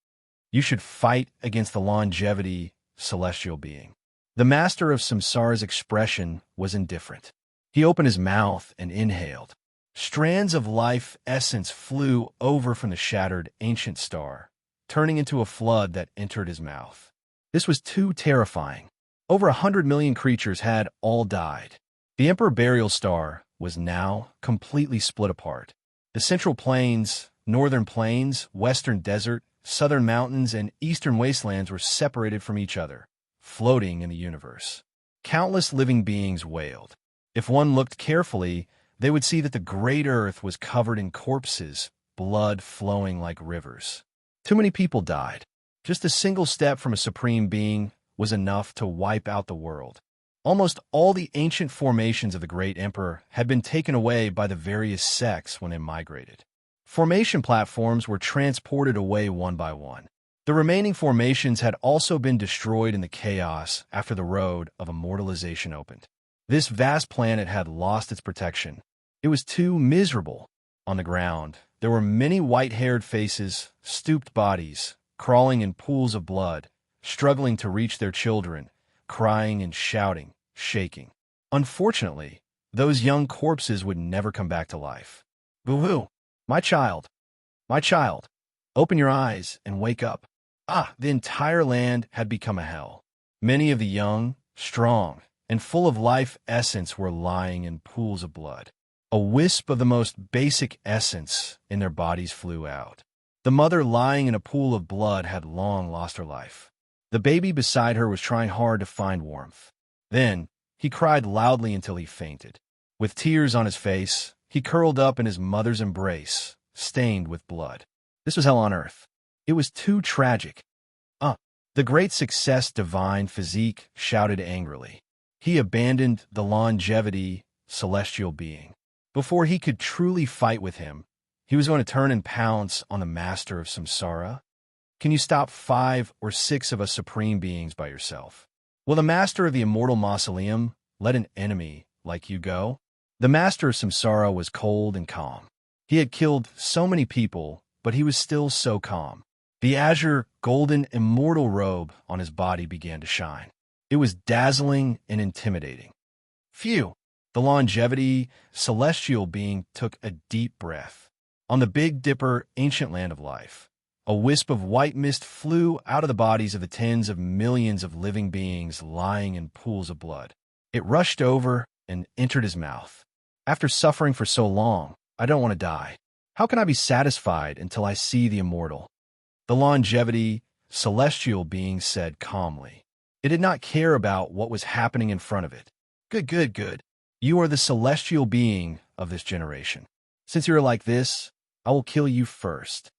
You should fight against the longevity celestial being." The master of Samsara's expression was indifferent. He opened his mouth and inhaled. Strands of life essence flew over from the shattered ancient star, turning into a flood that entered his mouth. This was too terrifying. Over 100 million creatures had all died. The Emperor Burial Star was now completely split apart. The Central Plains, Northern Plains, Western Desert, Southern Mountains, and Eastern Wastelands were separated from each other, floating in the universe. Countless living beings wailed. If one looked carefully, they would see that the great earth was covered in corpses, blood flowing like rivers. Too many people died. Just a single step from a supreme being was enough to wipe out the world. Almost all the ancient formations of the great emperor had been taken away by the various sects when it migrated. Formation platforms were transported away one by one. The remaining formations had also been destroyed in the chaos after the road of immortalization opened. This vast planet had lost its protection. It was too miserable. On the ground, there were many white-haired faces, stooped bodies, crawling in pools of blood, struggling to reach their children, crying and shouting, shaking. Unfortunately, those young corpses would never come back to life. Boo-hoo! My child! My child! Open your eyes and wake up. The entire land had become a hell. Many of the young, strong, and full of life essence were lying in pools of blood. A wisp of the most basic essence in their bodies flew out. The mother lying in a pool of blood had long lost her life. The baby beside her was trying hard to find warmth. Then, he cried loudly until he fainted. With tears on his face, He curled up in his mother's embrace, stained with blood. This was hell on earth. It was too tragic. The great success divine physique shouted angrily. He abandoned the longevity celestial being. Before he could truly fight with him, he was going to turn and pounce on the master of samsara. Can you stop 5 or 6 of us supreme beings by yourself? Will the master of the immortal mausoleum let an enemy like you go? The master of samsara was cold and calm. He had killed so many people, but he was still so calm. The azure, golden, immortal robe on his body began to shine. It was dazzling and intimidating. Phew! The longevity, celestial being took a deep breath. On the Big Dipper, ancient land of life, a wisp of white mist flew out of the bodies of the tens of millions of living beings lying in pools of blood. It rushed over and entered his mouth. After suffering for so long, I don't want to die. How can I be satisfied until I see the immortal? The longevity, celestial being said calmly. It did not care about what was happening in front of it. Good. You are the celestial being of this generation. Since you are like this, I will kill you first.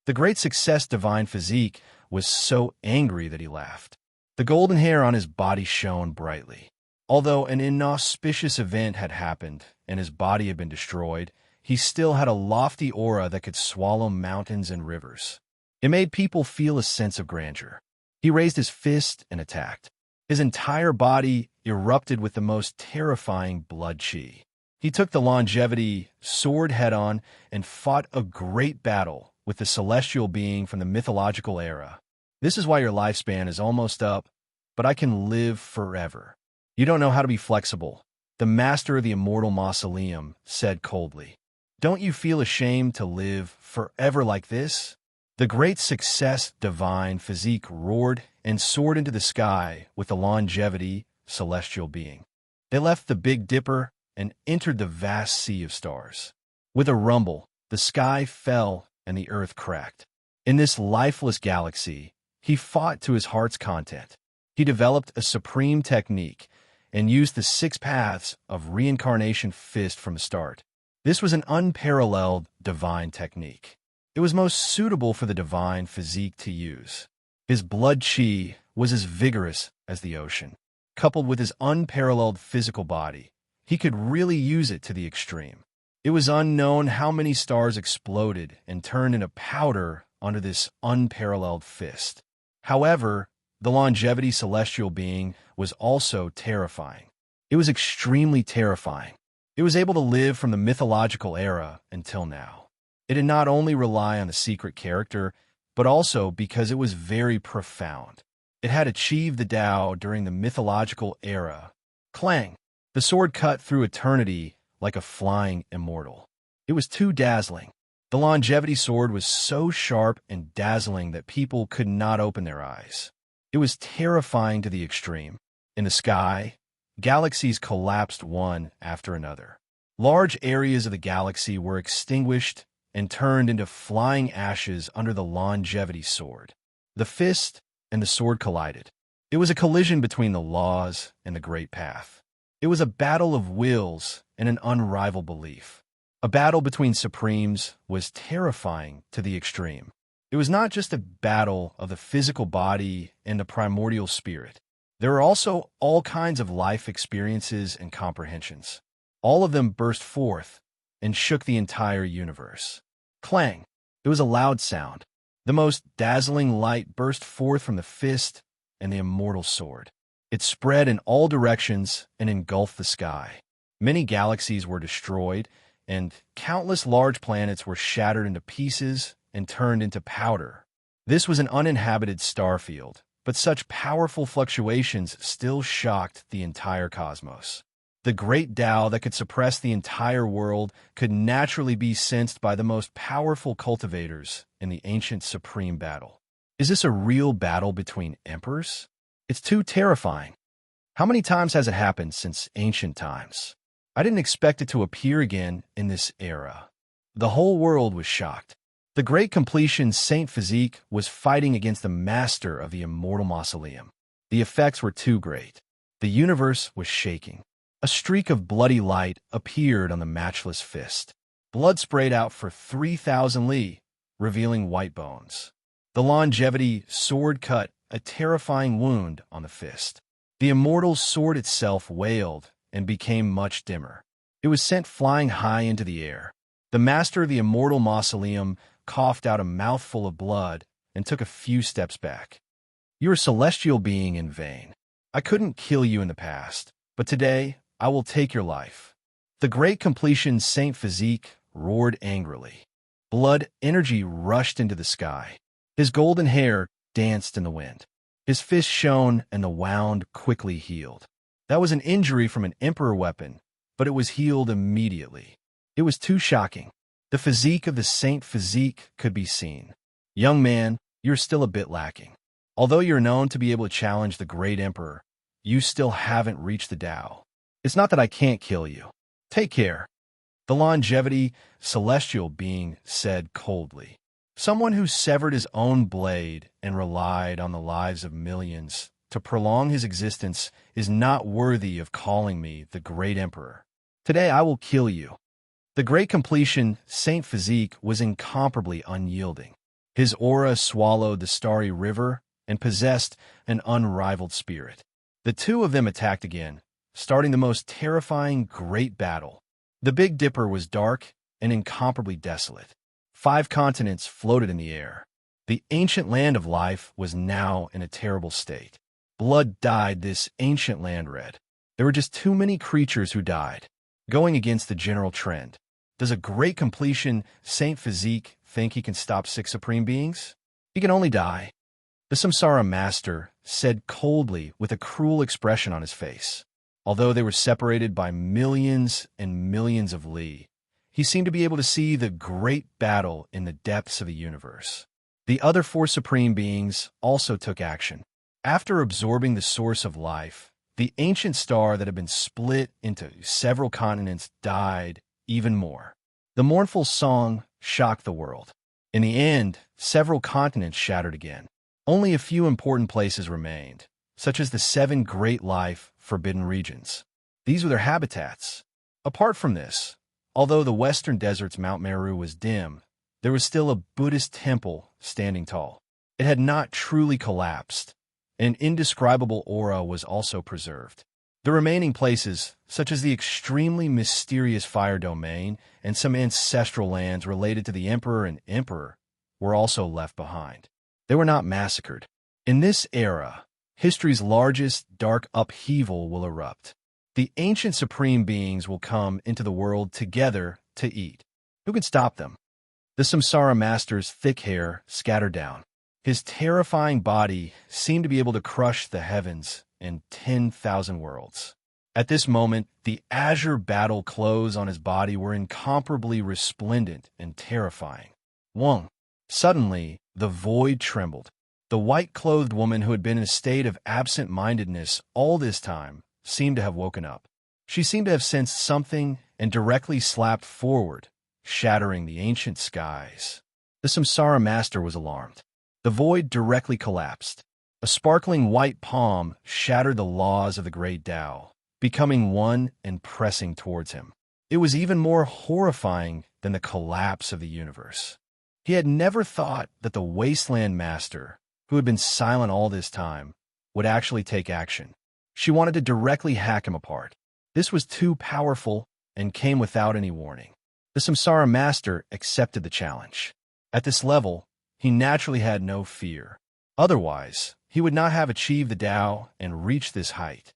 The great success divine physique was so angry that he laughed. The golden hair on his body shone brightly. Although an inauspicious event had happened and his body had been destroyed, he still had a lofty aura that could swallow mountains and rivers. It made people feel a sense of grandeur. He raised his fist and attacked. His entire body erupted with the most terrifying blood chi. He took the longevity sword head-on and fought a great battle with the celestial being from the mythological era. This is why your lifespan is almost up, but I can live forever. You don't know how to be flexible, the master of the immortal mausoleum said coldly. Don't you feel ashamed to live forever like this? The great success divine physique roared and soared into the sky with the longevity celestial being. They left the Big Dipper and entered the vast sea of stars. With a rumble, the sky fell and the earth cracked. In this lifeless galaxy, he fought to his heart's content. He developed a supreme technique and used the 6 paths of reincarnation fist from the start. This was an unparalleled divine technique. It was most suitable for the divine physique to use. His blood chi was as vigorous as the ocean. Coupled with his unparalleled physical body, he could really use it to the extreme. It was unknown how many stars exploded and turned into powder under this unparalleled fist. However, the longevity celestial being was also terrifying. It was extremely terrifying. It was able to live from the mythological era until now. It did not only rely on the secret character, but also because it was very profound. It had achieved the Tao during the mythological era. Clang! The sword cut through eternity like a flying immortal. It was too dazzling. The longevity sword was so sharp and dazzling that people could not open their eyes. It was terrifying to the extreme. In the sky, galaxies collapsed one after another. Large areas of the galaxy were extinguished and turned into flying ashes under the longevity sword. The fist and the sword collided. It was a collision between the laws and the great path. It was a battle of wills and an unrivaled belief. A battle between supremes was terrifying to the extreme. It was not just a battle of the physical body and the primordial spirit. There were also all kinds of life experiences and comprehensions. All of them burst forth and shook the entire universe. Clang! It was a loud sound. The most dazzling light burst forth from the fist and the immortal sword. It spread in all directions and engulfed the sky. Many galaxies were destroyed, and countless large planets were shattered into pieces and turned into powder. This was an uninhabited star field, but such powerful fluctuations still shocked the entire cosmos. The great Tao that could suppress the entire world could naturally be sensed by the most powerful cultivators in the ancient supreme battle. Is this a real battle between emperors? It's too terrifying. How many times has it happened since ancient times? I didn't expect it to appear again in this era. The whole world was shocked. The great completion Saint Physique was fighting against the master of the immortal mausoleum. The effects were too great. The universe was shaking. A streak of bloody light appeared on the matchless fist. Blood sprayed out for 3,000 li, revealing white bones. The longevity sword cut a terrifying wound on the fist. The immortal's sword itself wailed and became much dimmer. It was sent flying high into the air. The master of the immortal mausoleum coughed out a mouthful of blood and took a few steps back. "You're a celestial being in vain. I couldn't kill you in the past, but today I will take your life." The great completion Saint Physique roared angrily. Blood energy rushed into the sky. His golden hair danced in the wind. His fist shone and the wound quickly healed. That was an injury from an emperor weapon, but it was healed immediately. It was too shocking. The physique of the Saint Physique could be seen. "Young man, you're still a bit lacking. Although you're known to be able to challenge the great emperor, you still haven't reached the Tao. It's not that I can't kill you. Take care." The longevity celestial being said coldly. "Someone who severed his own blade and relied on the lives of millions to prolong his existence is not worthy of calling me the great emperor. Today I will kill you." The great completion Saint Physique was incomparably unyielding. His aura swallowed the starry river and possessed an unrivaled spirit. The two of them attacked again, starting the most terrifying great battle. The Big Dipper was dark and incomparably desolate. 5 continents floated in the air. The ancient land of life was now in a terrible state. Blood dyed this ancient land red. There were just too many creatures who died, going against the general trend. Does a great completion Saint Physique think he can stop 6 supreme beings? He can only die. The Samsara Master said coldly with a cruel expression on his face. Although they were separated by millions and millions of li, he seemed to be able to see the great battle in the depths of the universe. The other 4 supreme beings also took action. After absorbing the source of life, the ancient star that had been split into several continents died even more. The mournful song shocked the world. In the end, several continents shattered again. Only a few important places remained, such as the 7 great life forbidden regions. These were their habitats. Apart from this, although the western desert's Mount Meru was dim, there was still a Buddhist temple standing tall. It had not truly collapsed. An indescribable aura was also preserved. The remaining places, such as the extremely mysterious fire domain and some ancestral lands related to the emperor and emperor, were also left behind. They were not massacred. In this era, history's largest dark upheaval will erupt. The ancient supreme beings will come into the world together to eat. Who can stop them? The Samsara Master's thick hair scattered down. His terrifying body seemed to be able to crush the heavens and 10,000 worlds. At this moment, the azure battle clothes on his body were incomparably resplendent and terrifying. Wong. Suddenly, the void trembled. The white-clothed woman who had been in a state of absent-mindedness all this time seemed to have woken up. She seemed to have sensed something and directly slapped forward, shattering the ancient skies. The Samsara Master was alarmed. The void directly collapsed. A sparkling white palm shattered the laws of the great Tao, becoming one and pressing towards him. It was even more horrifying than the collapse of the universe. He had never thought that the Wasteland Master, who had been silent all this time, would actually take action. She wanted to directly hack him apart. This was too powerful and came without any warning. The Samsara Master accepted the challenge. At this level, he naturally had no fear. Otherwise, he would not have achieved the Tao and reached this height.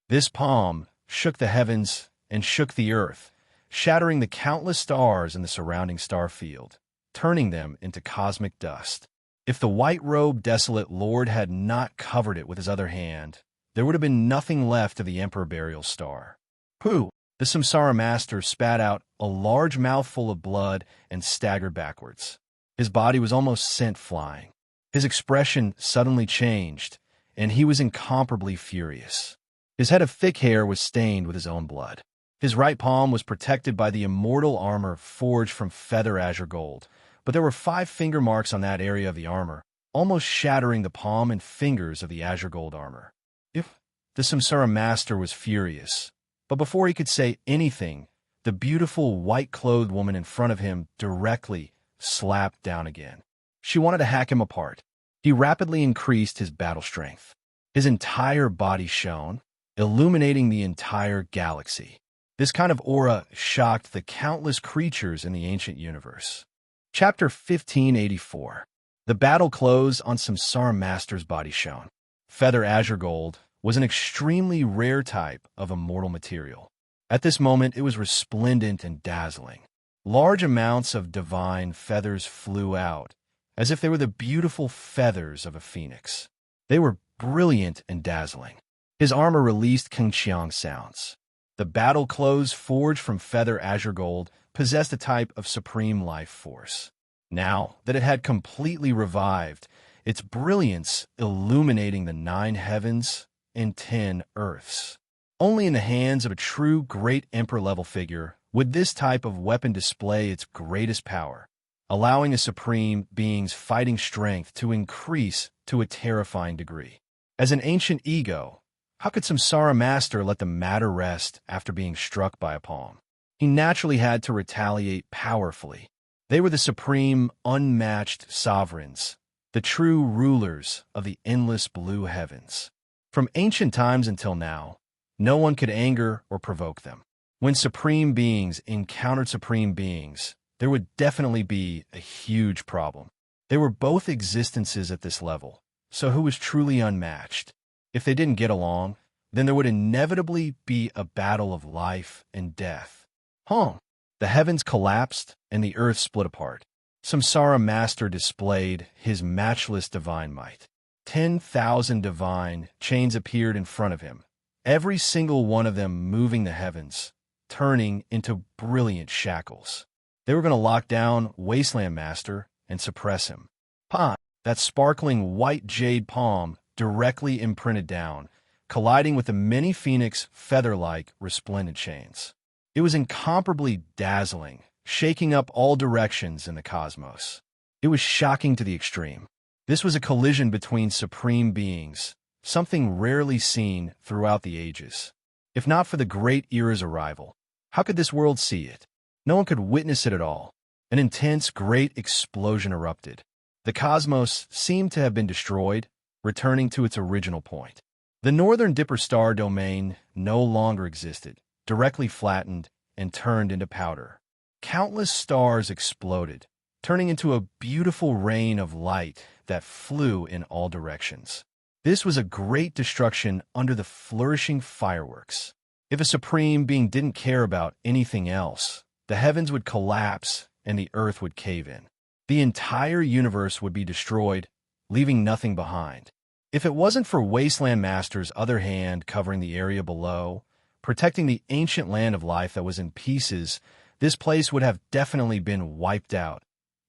This palm shook the heavens and shook the earth, shattering the countless stars in the surrounding star field, turning them into cosmic dust. If the white-robed desolate lord had not covered it with his other hand, there would have been nothing left of the Emperor Burial Star. Pooh! The Samsara Master spat out a large mouthful of blood and staggered backwards. His body was almost sent flying. His expression suddenly changed, and he was incomparably furious. His head of thick hair was stained with his own blood. His right palm was protected by the immortal armor forged from feather azure gold, but there were 5 finger marks on that area of the armor, almost shattering the palm and fingers of the azure gold armor. If the Samsara Master was furious, But before he could say anything, the beautiful white-clothed woman in front of him directly slapped down again. She wanted to hack him apart. He rapidly increased his battle strength. His entire body shone, illuminating the entire galaxy. This kind of aura shocked the countless creatures in the ancient universe. Chapter 1584. The battle closed on Samsara Master's body shone. Feather azure gold was an extremely rare type of immortal material. At this moment, it was resplendent and dazzling. Large amounts of divine feathers flew out, as if they were the beautiful feathers of a phoenix. They were brilliant and dazzling. His armor released Kengqiang sounds. The battle clothes forged from feather azure gold possessed a type of supreme life force. Now that it had completely revived, its brilliance illuminating the 9 heavens and 10 earths. Only in the hands of a true great emperor-level figure would this type of weapon display its greatest power, allowing a supreme being's fighting strength to increase to a terrifying degree. As an ancient ego, how could Samsara Master let the matter rest after being struck by a palm? He naturally had to retaliate powerfully. They were the supreme, unmatched sovereigns, the true rulers of the endless blue heavens. From ancient times until now, no one could anger or provoke them. When supreme beings encountered supreme beings, there would definitely be a huge problem. They were both existences at this level, so who was truly unmatched? If they didn't get along, then there would inevitably be a battle of life and death. The heavens collapsed and the earth split apart. Samsara Master displayed his matchless divine might. 10,000 divine chains appeared in front of him, every single one of them moving the heavens, turning into brilliant shackles. They were going to lock down Wasteland Master and suppress him. That sparkling white jade palm directly imprinted down, colliding with the many phoenix feather-like resplendent chains. It was incomparably dazzling, shaking up all directions in the cosmos. It was shocking to the extreme. This was a collision between supreme beings, something rarely seen throughout the ages. If not for the Great Era's arrival, how could this world see it? No one could witness it at all. An intense, great explosion erupted. The cosmos seemed to have been destroyed, returning to its original point. The northern Dipper star domain no longer existed, directly flattened and turned into powder. Countless stars exploded, turning into a beautiful rain of light that flew in all directions. This was a great destruction under the flourishing fireworks. If a supreme being didn't care about anything else, the heavens would collapse and the earth would cave in. The entire universe would be destroyed, leaving nothing behind. If it wasn't for Wasteland Master's other hand covering the area below, protecting the ancient land of life that was in pieces, this place would have definitely been wiped out,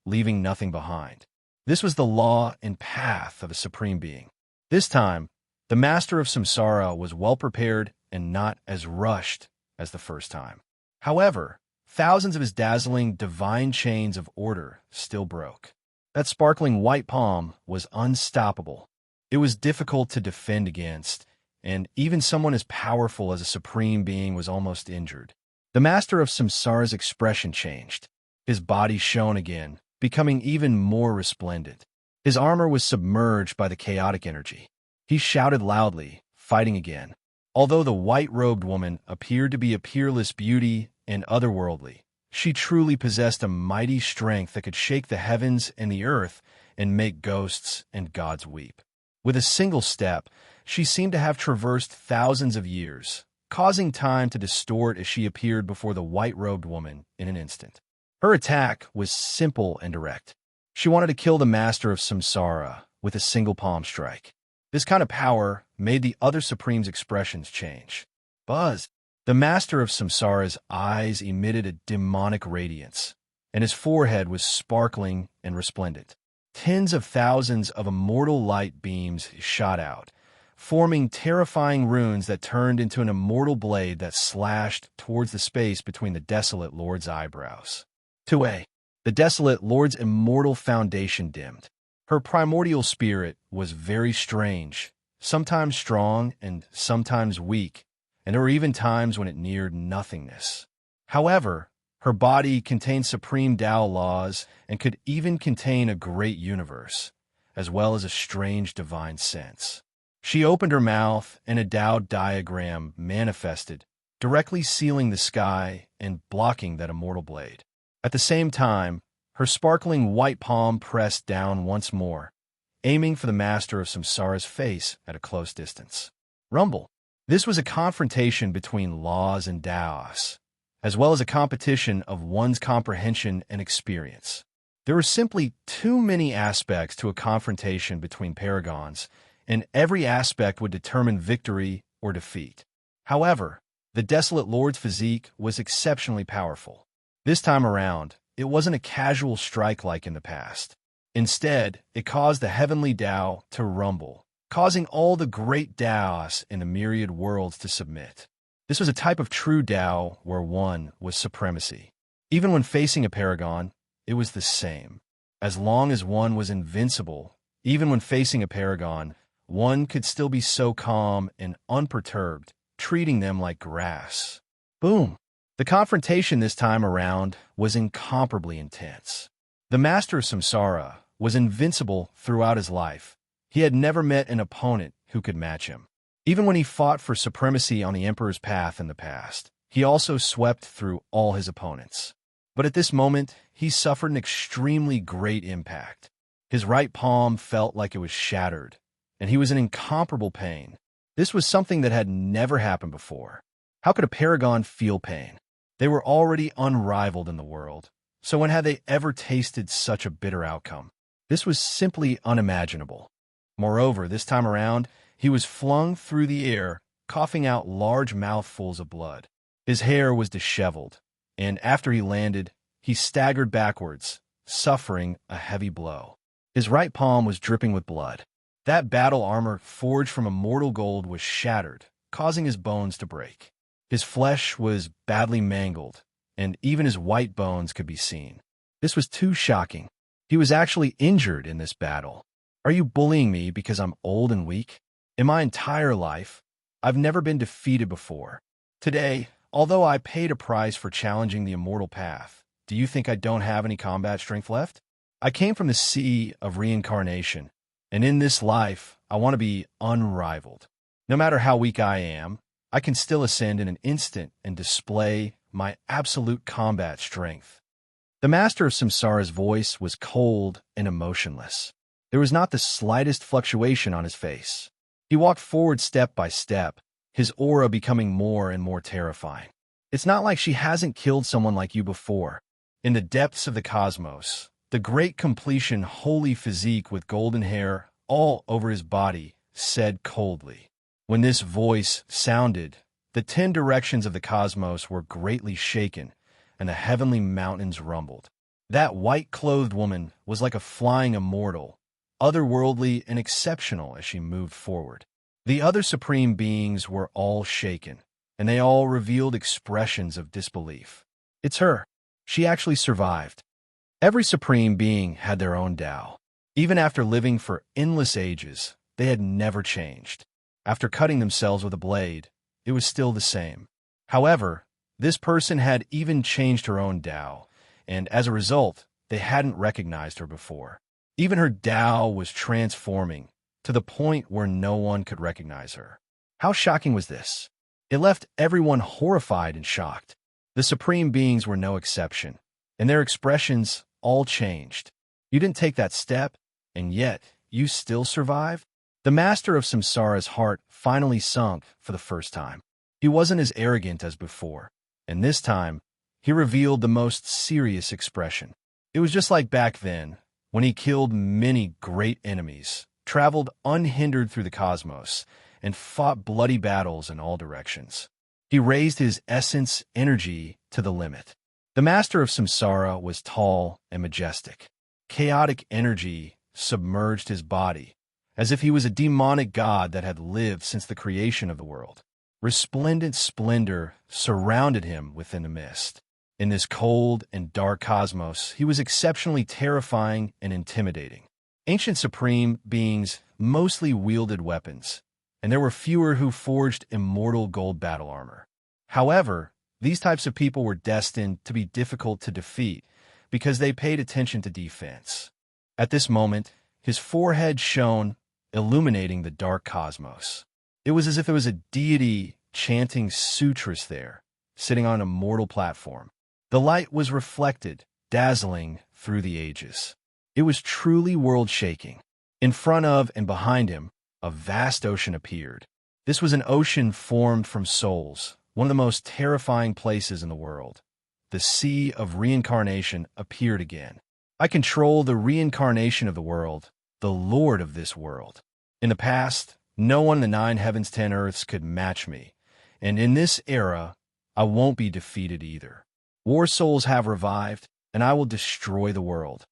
leaving nothing behind. This was the law and path of a supreme being. This time, the Master of Samsara was well prepared and not as rushed as the first time. However, thousands of his dazzling divine chains of order still broke. That sparkling white palm was unstoppable. It was difficult to defend against, and even someone as powerful as a supreme being was almost injured. The Master of Samsara's expression changed. His body shone again, becoming even more resplendent. His armor was submerged by the chaotic energy. He shouted loudly, fighting again. Although the white-robed woman appeared to be a peerless beauty and otherworldly, she truly possessed a mighty strength that could shake the heavens and the earth and make ghosts and gods weep. With a single step, she seemed to have traversed thousands of years, causing time to distort as she appeared before the white-robed woman in an instant. Her attack was simple and direct. She wanted to kill the Master of Samsara with a single palm strike. This kind of power made the other Supreme's expressions change. Buzz! The Master of Samsara's eyes emitted a demonic radiance, and his forehead was sparkling and resplendent. Tens of thousands of immortal light beams shot out, forming terrifying runes that turned into an immortal blade that slashed towards the space between the desolate Lord's eyebrows. The desolate Lord's immortal foundation dimmed. Her primordial spirit was very strange, sometimes strong and sometimes weak, and there were even times when it neared nothingness. However, her body contained supreme Tao laws and could even contain a great universe, as well as a strange divine sense. She opened her mouth, and a Tao diagram manifested, directly sealing the sky and blocking that immortal blade. At the same time, her sparkling white palm pressed down once more, aiming for the master of Samsara's face at a close distance. Rumble. This was a confrontation between laws and Taos, as well as a competition of one's comprehension and experience. There were simply too many aspects to a confrontation between paragons, and every aspect would determine victory or defeat. However, the Desolate Lord's physique was exceptionally powerful. This time around, it wasn't a casual strike like in the past. Instead, it caused the heavenly Tao to rumble, causing all the great Taos in the myriad worlds to submit. This was a type of true Tao where one was supremacy. Even when facing a paragon, it was the same. As long as one was invincible, even when facing a paragon, one could still be so calm and unperturbed, treating them like grass. Boom! The confrontation this time around was incomparably intense. The master of Samsara was invincible throughout his life. He had never met an opponent who could match him. Even when he fought for supremacy on the Emperor's path in the past, he also swept through all his opponents. But at this moment, he suffered an extremely great impact. His right palm felt like it was shattered, and he was in incomparable pain. This was something that had never happened before. How could a paragon feel pain? They were already unrivaled in the world, so when had they ever tasted such a bitter outcome? This was simply unimaginable. Moreover, this time around, he was flung through the air, coughing out large mouthfuls of blood. His hair was disheveled, and after he landed, he staggered backwards, suffering a heavy blow. His right palm was dripping with blood. That battle armor forged from immortal gold was shattered, causing his bones to break. His flesh was badly mangled, and even his white bones could be seen. This was too shocking. He was actually injured in this battle. Are you bullying me because I'm old and weak? In my entire life, I've never been defeated before. Today, although I paid a price for challenging the immortal path, do you think I don't have any combat strength left? I came from the sea of reincarnation, and in this life, I want to be unrivaled. No matter how weak I am, I can still ascend in an instant and display my absolute combat strength. The master of Samsara's voice was cold and emotionless. There was not the slightest fluctuation on his face. He walked forward step by step, his aura becoming more and more terrifying. It's not like she hasn't killed someone like you before. In the depths of the cosmos, the great completion holy physique with golden hair all over his body said coldly. When this voice sounded, the 10 directions of the cosmos were greatly shaken, and the heavenly mountains rumbled. That white-clothed woman was like a flying immortal, otherworldly and exceptional as she moved forward. The other supreme beings were all shaken, and they all revealed expressions of disbelief. It's her. She actually survived. Every supreme being had their own Tao. Even after living for endless ages, they had never changed. After cutting themselves with a blade, it was still the same. However, this person had even changed her own Tao, and as a result, they hadn't recognized her before. Even her Tao was transforming, to the point where no one could recognize her. How shocking was this? It left everyone horrified and shocked. The supreme beings were no exception, and their expressions all changed. You didn't take that step, and yet you still survived? The master of Samsara's heart finally sunk for the first time. He wasn't as arrogant as before, and this time, he revealed the most serious expression. It was just like back then, when he killed many great enemies, traveled unhindered through the cosmos, and fought bloody battles in all directions. He raised his essence energy to the limit. The master of Samsara was tall and majestic. Chaotic energy submerged his body, as if he was a demonic god that had lived since the creation of the world. Resplendent splendor surrounded him within a mist. In this cold and dark cosmos, he was exceptionally terrifying and intimidating. Ancient supreme beings mostly wielded weapons, and there were fewer who forged immortal gold battle armor. However, these types of people were destined to be difficult to defeat because they paid attention to defense. At this moment, his forehead shone, illuminating the dark cosmos. It was as if there was a deity chanting sutras there, sitting on a mortal platform. The light was reflected, dazzling through the ages. It was truly world-shaking. In front of and behind him, a vast ocean appeared. This was an ocean formed from souls, one of the most terrifying places in the world. The sea of reincarnation appeared again. I control the reincarnation of the world, the Lord of this world. In the past, no one in the 9 heavens, 10 earths could match me, and in this era, I won't be defeated either. War souls have revived, and I will destroy the world.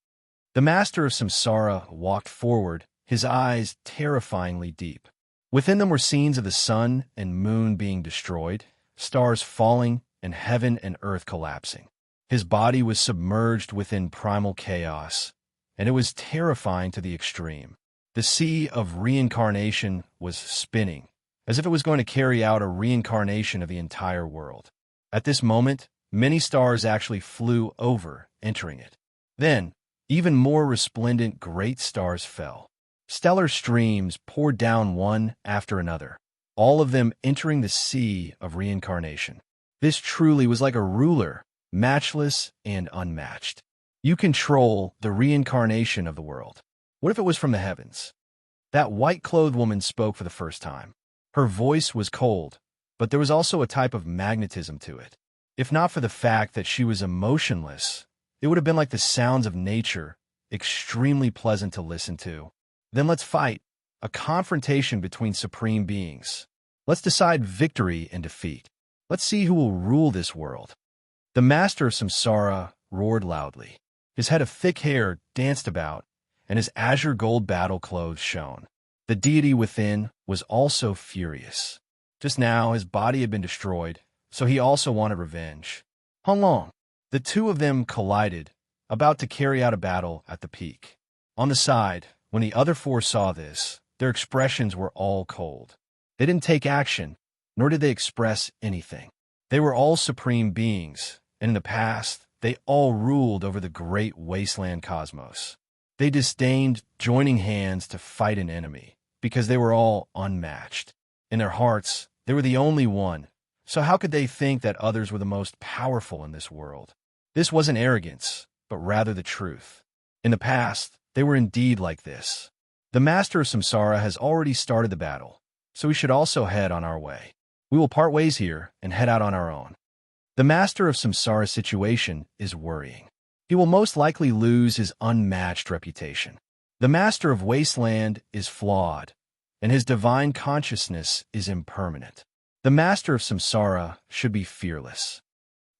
The master of samsara walked forward, his eyes terrifyingly deep. Within them were scenes of the sun and moon being destroyed, stars falling, and heaven and earth collapsing. His body was submerged within primal chaos, and it was terrifying to the extreme. The sea of reincarnation was spinning, as if it was going to carry out a reincarnation of the entire world. At this moment, many stars actually flew over, entering it. Then, even more resplendent great stars fell. Stellar streams poured down one after another, all of them entering the sea of reincarnation. This truly was like a ruler, matchless and unmatched. You control the reincarnation of the world. What if it was from the heavens? That white-clothed woman spoke for the first time. Her voice was cold, but there was also a type of magnetism to it. If not for the fact that she was emotionless, it would have been like the sounds of nature, extremely pleasant to listen to. Then let's fight, a confrontation between supreme beings. Let's decide victory and defeat. Let's see who will rule this world. The master of samsara roared loudly. His head of thick hair danced about, and his azure gold battle clothes shone. The deity within was also furious. Just now, his body had been destroyed, so he also wanted revenge. How long? The two of them collided, about to carry out a battle at the peak. On the side, when the other 4 saw this, their expressions were all cold. They didn't take action, nor did they express anything. They were all supreme beings, and in the past, they all ruled over the great wasteland cosmos. They disdained joining hands to fight an enemy, because they were all unmatched. In their hearts, they were the only one, so how could they think that others were the most powerful in this world? This wasn't arrogance, but rather the truth. In the past, they were indeed like this. The master of samsara has already started the battle, so we should also head on our way. We will part ways here and head out on our own. The master of samsara's situation is worrying. He will most likely lose his unmatched reputation. The master of wasteland is flawed, and his divine consciousness is impermanent. The master of samsara should be fearless.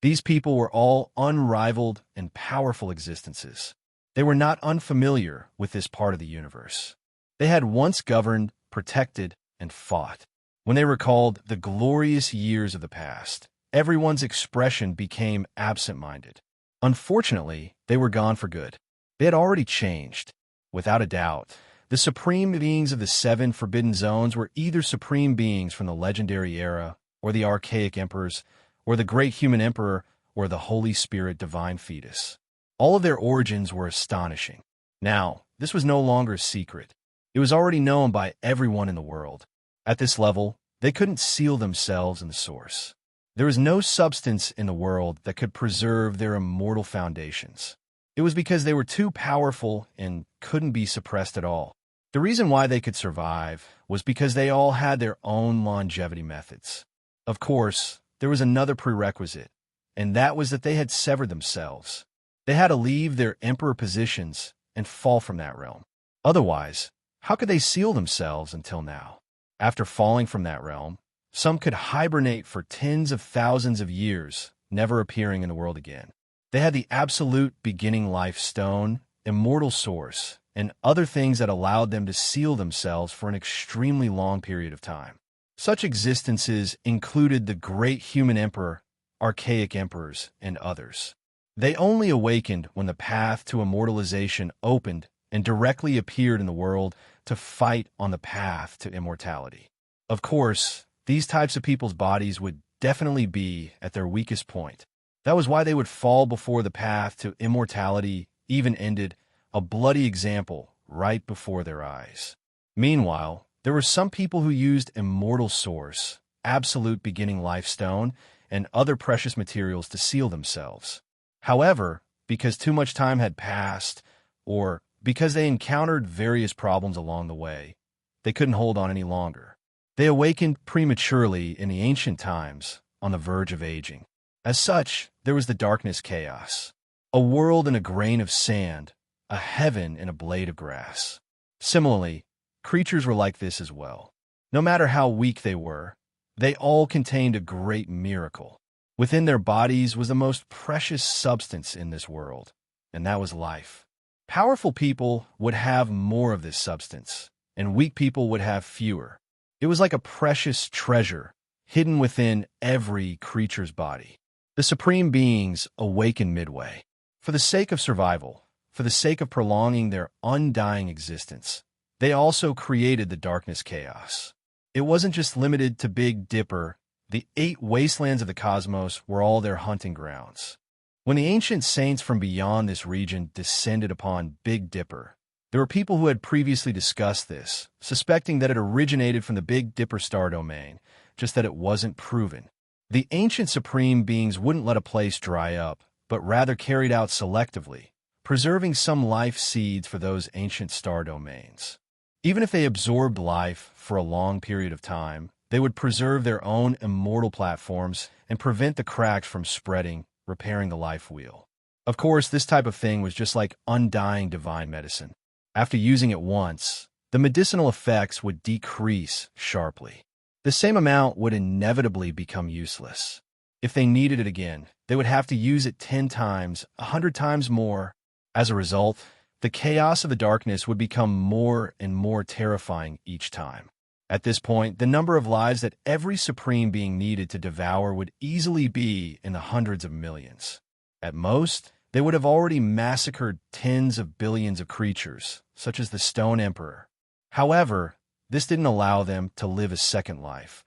These people were all unrivaled and powerful existences. They were not unfamiliar with this part of the universe. They had once governed, protected, and fought. When they recalled the glorious years of the past, everyone's expression became absent-minded. Unfortunately, they were gone for good. They had already changed. Without a doubt, the supreme beings of the 7 forbidden zones were either supreme beings from the legendary era, or the archaic emperors, or the great human emperor, or the Holy Spirit divine fetus. All of their origins were astonishing. Now, this was no longer a secret. It was already known by everyone in the world. At this level, they couldn't seal themselves in the source. There was no substance in the world that could preserve their immortal foundations. It was because they were too powerful and couldn't be suppressed at all. The reason why they could survive was because they all had their own longevity methods. Of course, there was another prerequisite, and that was that they had severed themselves. They had to leave their emperor positions and fall from that realm. Otherwise, how could they seal themselves until now? After falling from that realm, some could hibernate for tens of thousands of years, never appearing in the world again. They had the absolute beginning life stone, immortal source, and other things that allowed them to seal themselves for an extremely long period of time. Such existences included the great human emperor, archaic emperors, and others. They only awakened when the path to immortalization opened and directly appeared in the world to fight on the path to immortality. Of course, these types of people's bodies would definitely be at their weakest point. That was why they would fall before the path to immortality even ended, a bloody example right before their eyes. Meanwhile, there were some people who used immortal source, absolute beginning life stone, and other precious materials to seal themselves. However, because too much time had passed, or because they encountered various problems along the way, they couldn't hold on any longer. They awakened prematurely in the ancient times, on the verge of aging. As such, there was the darkness chaos, a world in a grain of sand, a heaven in a blade of grass. Similarly, creatures were like this as well. No matter how weak they were, they all contained a great miracle. Within their bodies was the most precious substance in this world, and that was life. Powerful people would have more of this substance, and weak people would have fewer. It was like a precious treasure hidden within every creature's body. The supreme beings awakened midway. For the sake of survival, for the sake of prolonging their undying existence, they also created the darkness chaos. It wasn't just limited to Big Dipper. The 8 wastelands of the cosmos were all their hunting grounds. When the ancient saints from beyond this region descended upon Big Dipper, there were people who had previously discussed this, suspecting that it originated from the Big Dipper star domain, just that it wasn't proven. The ancient supreme beings wouldn't let a place dry up, but rather carried out selectively, preserving some life seeds for those ancient star domains. Even if they absorbed life for a long period of time, they would preserve their own immortal platforms and prevent the cracks from spreading, repairing the life wheel. Of course, this type of thing was just like undying divine medicine. After using it once, the medicinal effects would decrease sharply. The same amount would inevitably become useless. If they needed it again, they would have to use it 10 times, 100 times more. As a result, the chaos of the darkness would become more and more terrifying each time. At this point, the number of lives that every supreme being needed to devour would easily be in the hundreds of millions. At most, they would have already massacred tens of billions of creatures, such as the Stone Emperor. However, this didn't allow them to live a second life,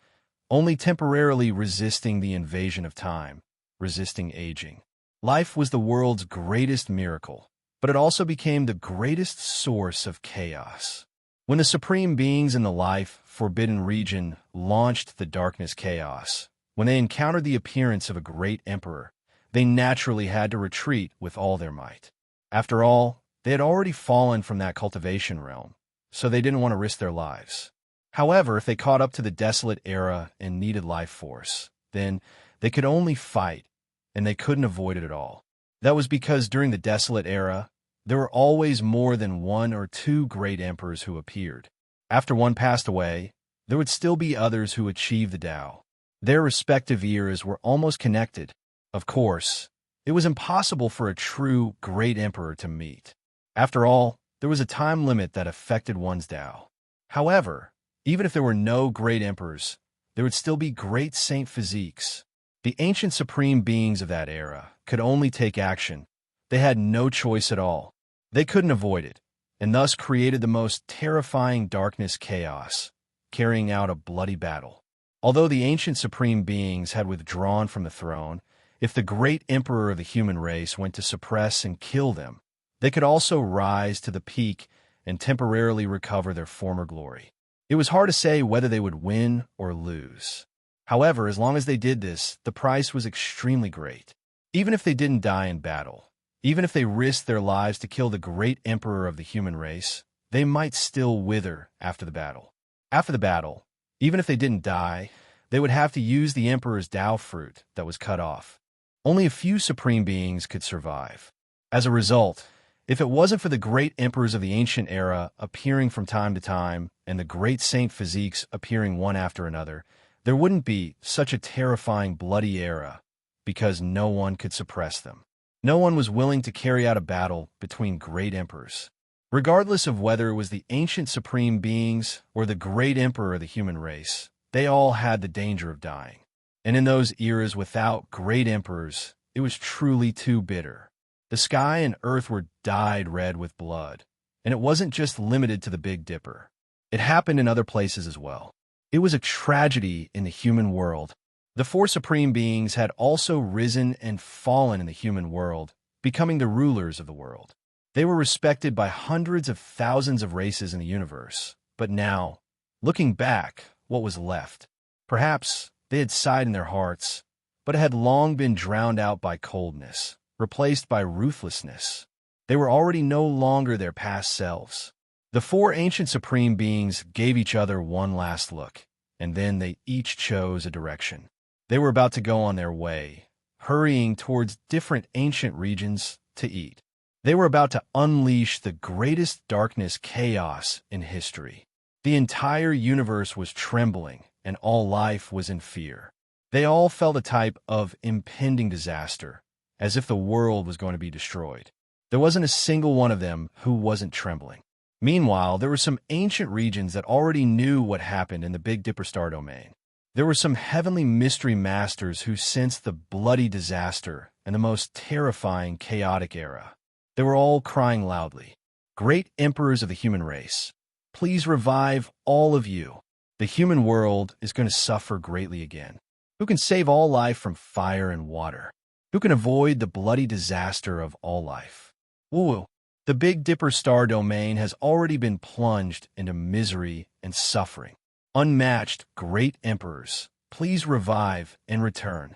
only temporarily resisting the invasion of time, resisting aging. Life was the world's greatest miracle, but it also became the greatest source of chaos. When the supreme beings in the life-forbidden region launched the darkness chaos, when they encountered the appearance of a great emperor, they naturally had to retreat with all their might. After all, they had already fallen from that cultivation realm, so they didn't want to risk their lives. However, if they caught up to the desolate era and needed life force, then they could only fight, and they couldn't avoid it at all. That was because during the desolate era, there were always more than 1 or 2 great emperors who appeared. After one passed away, there would still be others who achieved the Tao. Their respective eras were almost connected. Of course, it was impossible for a true great emperor to meet. After all, there was a time limit that affected one's Tao. However, even if there were no great emperors, there would still be great saint physiques. The ancient supreme beings of that era could only take action. They had no choice at all. They couldn't avoid it, and thus created the most terrifying darkness chaos, carrying out a bloody battle. Although the ancient supreme beings had withdrawn from the throne, if the great emperor of the human race went to suppress and kill them, they could also rise to the peak and temporarily recover their former glory. It was hard to say whether they would win or lose. However, as long as they did this, the price was extremely great. Even if they didn't die in battle, even if they risked their lives to kill the great emperor of the human race, they might still wither after the battle. After the battle, even if they didn't die, they would have to use the emperor's Tao fruit that was cut off. Only a few supreme beings could survive. As a result, if it wasn't for the great emperors of the ancient era appearing from time to time and the great saint physiques appearing one after another, there wouldn't be such a terrifying bloody era because no one could suppress them. No one was willing to carry out a battle between great emperors. Regardless of whether it was the ancient supreme beings or the great emperor of the human race, they all had the danger of dying. And in those eras without great emperors, it was truly too bitter. The sky and earth were dyed red with blood, and it wasn't just limited to the Big Dipper. It happened in other places as well. It was a tragedy in the human world. The four supreme beings had also risen and fallen in the human world, becoming the rulers of the world. They were respected by hundreds of thousands of races in the universe. But now, looking back, what was left? Perhaps they had sighed in their hearts, but it had long been drowned out by coldness, replaced by ruthlessness. They were already no longer their past selves. The four ancient supreme beings gave each other one last look, and then they each chose a direction. They were about to go on their way, hurrying towards different ancient regions to eat. They were about to unleash the greatest darkness chaos in history. The entire universe was trembling, and all life was in fear. They all felt a type of impending disaster, as if the world was going to be destroyed. There wasn't a single one of them who wasn't trembling. Meanwhile, there were some ancient regions that already knew what happened in the Big Dipper star domain. There were some heavenly mystery masters who sensed the bloody disaster and the most terrifying chaotic era. They were all crying loudly, "Great emperors of the human race, please revive all of you. The human world is going to suffer greatly again. Who can save all life from fire and water? Who can avoid the bloody disaster of all life?" Woo! The Big Dipper star domain has already been plunged into misery and suffering. Unmatched great emperors, please revive and return.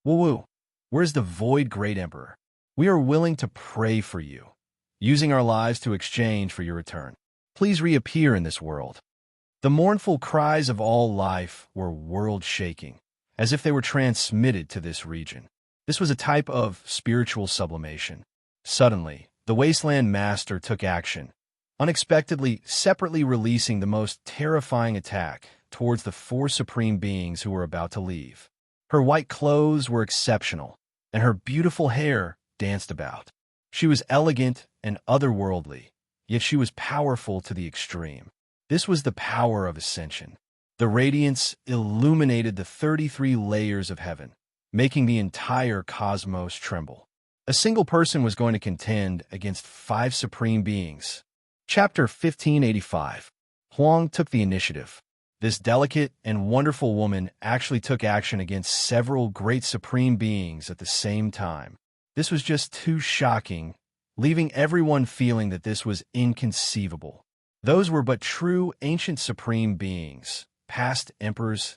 Woo! Where's the void great emperor? We are willing to pray for you, using our lives to exchange for your return. Please reappear in this world. The mournful cries of all life were world-shaking, as if they were transmitted to this region. This was a type of spiritual sublimation. Suddenly, the Wasteland Master took action, unexpectedly separately releasing the most terrifying attack towards the four supreme beings who were about to leave. Her white clothes were exceptional, and her beautiful hair danced about. She was elegant and otherworldly, yet she was powerful to the extreme. This was the power of ascension. The radiance illuminated the 33 layers of heaven, making the entire cosmos tremble. A single person was going to contend against 5 supreme beings. Chapter 1585. Huang took the initiative. This delicate and wonderful woman actually took action against several great supreme beings at the same time. This was just too shocking, leaving everyone feeling that this was inconceivable. Those were but true ancient supreme beings, past emperors,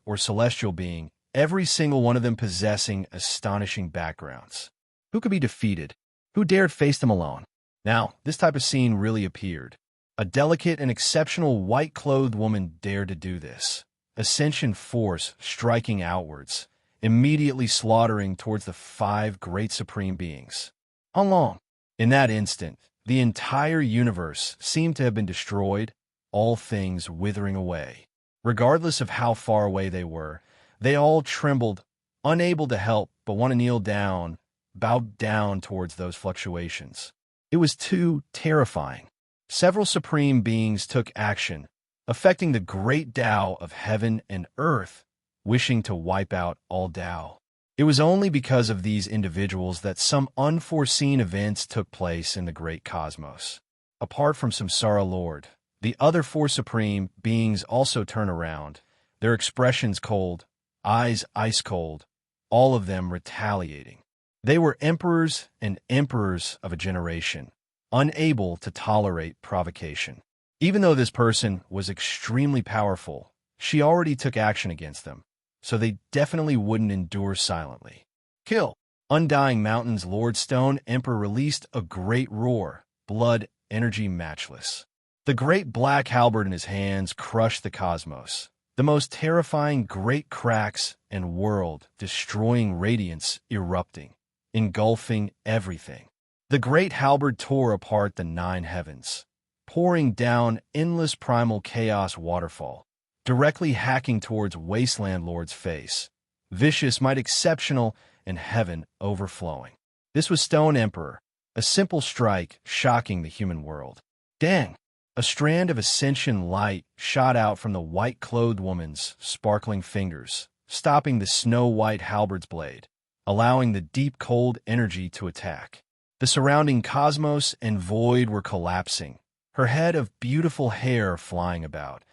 or celestial being, every single one of them possessing astonishing backgrounds. Who could be defeated? Who dared face them alone? Now, this type of scene really appeared. A delicate and exceptional white-clothed woman dared to do this. Ascension force striking outwards, immediately slaughtering towards the 5 great supreme beings. How long? In that instant, the entire universe seemed to have been destroyed, all things withering away. Regardless of how far away they were, they all trembled, unable to help but want to kneel down, bowed down towards those fluctuations. It was too terrifying. Several supreme beings took action, affecting the great Tao of heaven and earth, wishing to wipe out all Tao. It was only because of these individuals that some unforeseen events took place in the great cosmos. Apart from Samsara Lord, the other 4 supreme beings also turn around, their expressions cold, eyes ice cold, all of them retaliating. They were emperors and emperors of a generation, unable to tolerate provocation. Even though this person was extremely powerful, she already took action against them, so they definitely wouldn't endure silently. Kill! Undying Mountain's Lord Stone Emperor released a great roar, blood, energy matchless. The great black halberd in his hands crushed the cosmos. The most terrifying great cracks and world-destroying radiance erupting, engulfing everything. The great halberd tore apart the 9 heavens, pouring down endless primal chaos waterfall, directly hacking towards Wasteland Lord's face, vicious might exceptional, and heaven overflowing. This was Stone Emperor, a simple strike shocking the human world. Dang! A strand of ascension light shot out from the white-clothed woman's sparkling fingers, stopping the snow-white halberd's blade, allowing the deep cold energy to attack. The surrounding cosmos and void were collapsing, her head of beautiful hair flying about,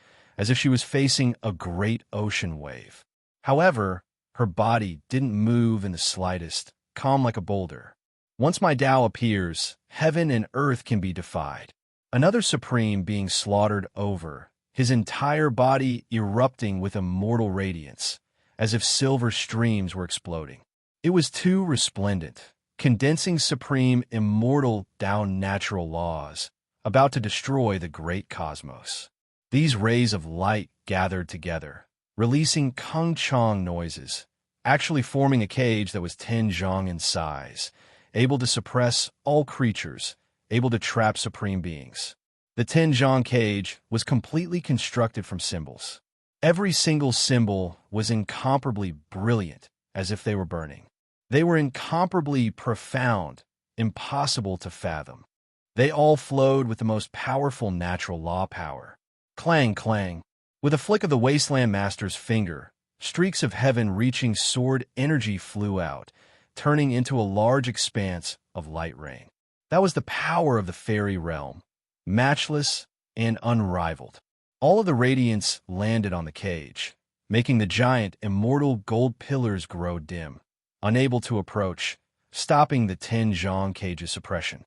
as if she was facing a great ocean wave. However, her body didn't move in the slightest, calm like a boulder. Once my Tao appears, heaven and earth can be defied. Another supreme being slaughtered over, his entire body erupting with immortal radiance, as if silver streams were exploding. It was too resplendent, condensing supreme immortal Tao natural laws, about to destroy the great cosmos. These rays of light gathered together, releasing Kung Chong noises, actually forming a cage that was 10 zhong in size, able to suppress all creatures, able to trap supreme beings. The 10 zhong cage was completely constructed from symbols. Every single symbol was incomparably brilliant, as if they were burning. They were incomparably profound, impossible to fathom. They all flowed with the most powerful natural law power. Clang, clang. With a flick of the Wasteland Master's finger, streaks of heaven-reaching sword energy flew out, turning into a large expanse of light rain. That was the power of the fairy realm, matchless and unrivaled. All of the radiance landed on the cage, making the giant, immortal gold pillars grow dim, unable to approach, stopping the 10 zhong cage's suppression.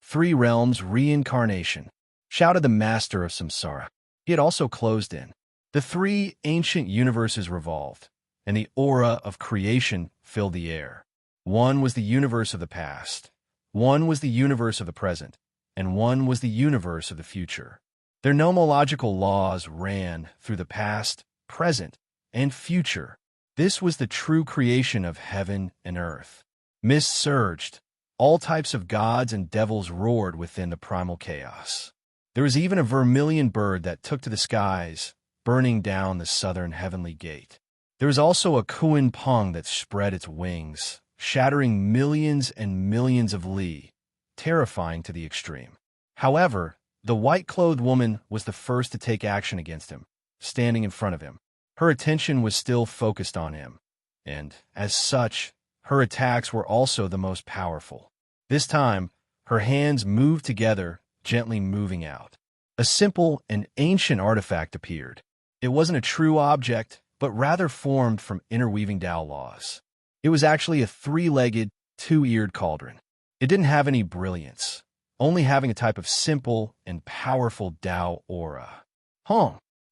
3 realms reincarnation, shouted the master of samsara. He had also closed in. The 3 ancient universes revolved, and the aura of creation filled the air. One was the universe of the past, one was the universe of the present, and one was the universe of the future. Their nomological laws ran through the past, present, and future. This was the true creation of heaven and earth. Mist surged. All types of gods and devils roared within the primal chaos. There was even a vermilion bird that took to the skies, burning down the southern heavenly gate. There was also a Kuan Peng that spread its wings, shattering millions and millions of li, terrifying to the extreme. However, the white-clothed woman was the first to take action against him, standing in front of him. Her attention was still focused on him, and, as such, her attacks were also the most powerful. This time, her hands moved together, gently moving out. A simple and ancient artifact appeared. It wasn't a true object, but rather formed from interweaving Tao laws. It was actually a 3-legged, 2-eared cauldron. It didn't have any brilliance, only having a type of simple and powerful Tao aura.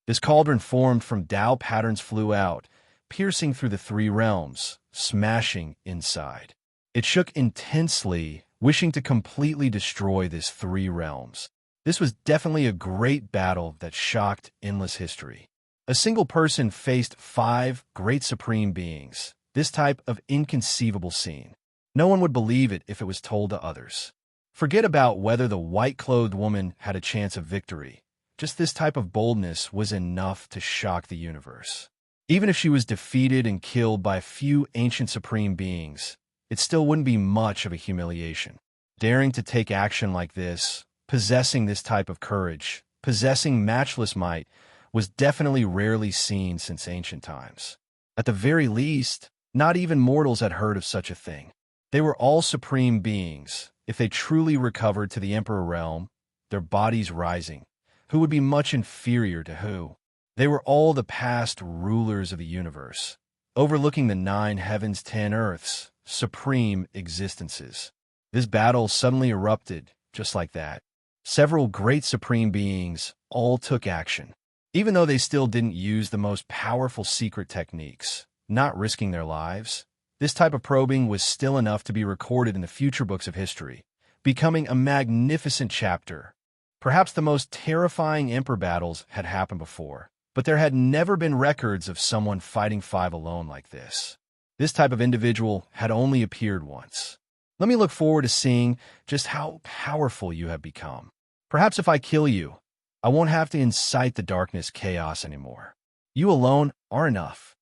This cauldron formed from Tao patterns flew out, piercing through the 3 realms, smashing inside. It shook intensely, wishing to completely destroy these 3 realms. This was definitely a great battle that shocked endless history. A single person faced 5 great supreme beings. This type of inconceivable scene. No one would believe it if it was told to others. Forget about whether the white-clothed woman had a chance of victory. Just this type of boldness was enough to shock the universe. Even if she was defeated and killed by a few ancient supreme beings, it still wouldn't be much of a humiliation. Daring to take action like this, possessing this type of courage, possessing matchless might, was definitely rarely seen since ancient times. At the very least, not even mortals had heard of such a thing. They were all supreme beings. If they truly recovered to the Emperor realm, their bodies rising, who would be much inferior to who? They were all the past rulers of the universe, overlooking the 9 heavens, 10 earths, supreme existences. This battle suddenly erupted, just like that. Several great supreme beings all took action, even though they still didn't use the most powerful secret techniques, not risking their lives. This type of probing was still enough to be recorded in the future books of history, becoming a magnificent chapter. Perhaps the most terrifying emperor battles had happened before, but there had never been records of someone fighting 5 alone like this. This type of individual had only appeared once. Let me look forward to seeing just how powerful you have become. Perhaps if I kill you, I won't have to incite the darkness chaos anymore. You alone are enough.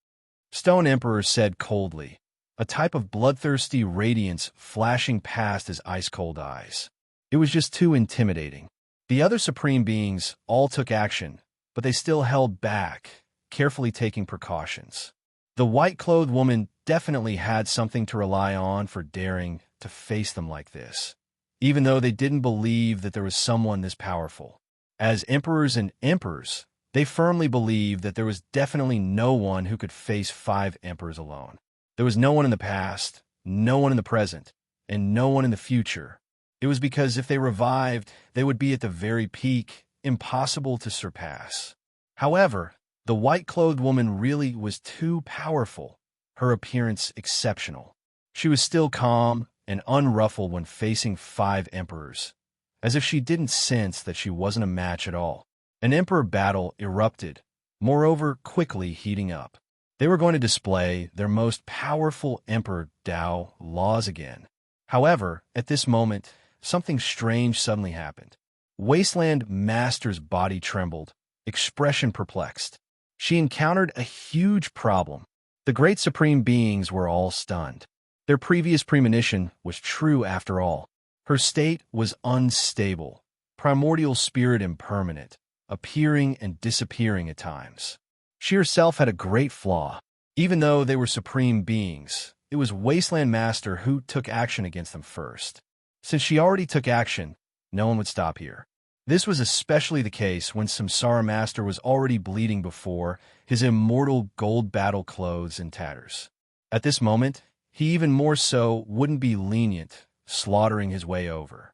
Stone Emperor said coldly, a type of bloodthirsty radiance flashing past his ice-cold eyes. It was just too intimidating. The other supreme beings all took action, but they still held back, carefully taking precautions. The white-clothed woman definitely had something to rely on for daring to face them like this, even though they didn't believe that there was someone this powerful. As emperors and emperors, They firmly believed that there was definitely no one who could face 5 emperors alone. There was no one in the past, no one in the present, and no one in the future. It was because if they revived, they would be at the very peak, impossible to surpass. However, the white-clothed woman really was too powerful, her appearance exceptional. She was still calm and unruffled when facing 5 emperors, as if she didn't sense that she wasn't a match at all. An emperor battle erupted, moreover quickly heating up. They were going to display their most powerful Emperor Dao laws again. However, at this moment, something strange suddenly happened. Wasteland Master's body trembled, expression perplexed. She encountered a huge problem. The great supreme beings were all stunned. Their previous premonition was true after all. Her state was unstable, primordial spirit impermanent, appearing and disappearing at times. She herself had a great flaw. Even though they were supreme beings, it was Wasteland Master who took action against them first. Since she already took action, no one would stop here. This was especially the case when Samsara Master was already bleeding before, his immortal gold battle clothes in tatters. At this moment, he even more so wouldn't be lenient, slaughtering his way over.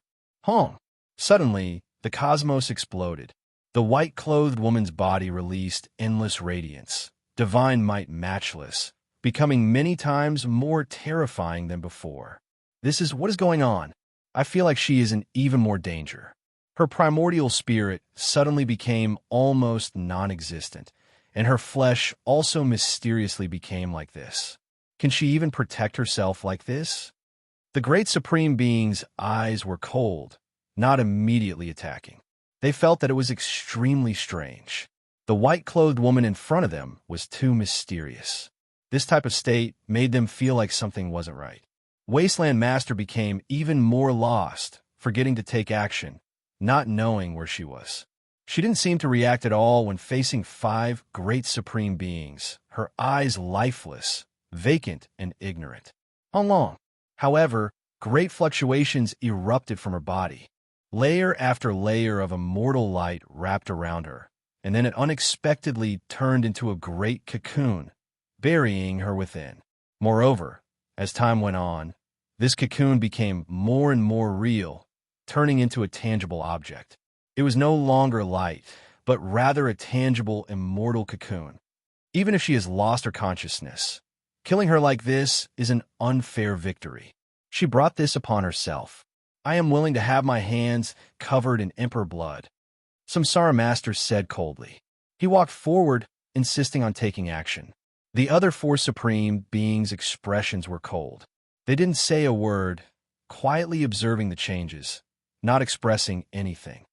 Suddenly, the cosmos exploded. The white-clothed woman's body released endless radiance, divine might matchless, becoming many times more terrifying than before. What is going on? I feel like she is in even more danger. Her primordial spirit suddenly became almost non-existent, and her flesh also mysteriously became like this. Can she even protect herself like this? The great supreme being's eyes were cold, not immediately attacking. They felt that it was extremely strange. The white-clothed woman in front of them was too mysterious. This type of state made them feel like something wasn't right. Wasteland Master became even more lost, forgetting to take action, not knowing where she was. She didn't seem to react at all when facing 5 great supreme beings, her eyes lifeless, vacant, and ignorant. However, great fluctuations erupted from her body. Layer after layer of immortal light wrapped around her, and then it unexpectedly turned into a great cocoon, burying her within. Moreover, as time went on, this cocoon became more and more real, turning into a tangible object. It was no longer light, but rather a tangible, immortal cocoon. Even if she has lost her consciousness, killing her like this is an unfair victory. She brought this upon herself. I am willing to have my hands covered in emperor blood, Samsara Master said coldly. He walked forward, insisting on taking action. The other 4 supreme beings' expressions were cold. They didn't say a word, quietly observing the changes, not expressing anything.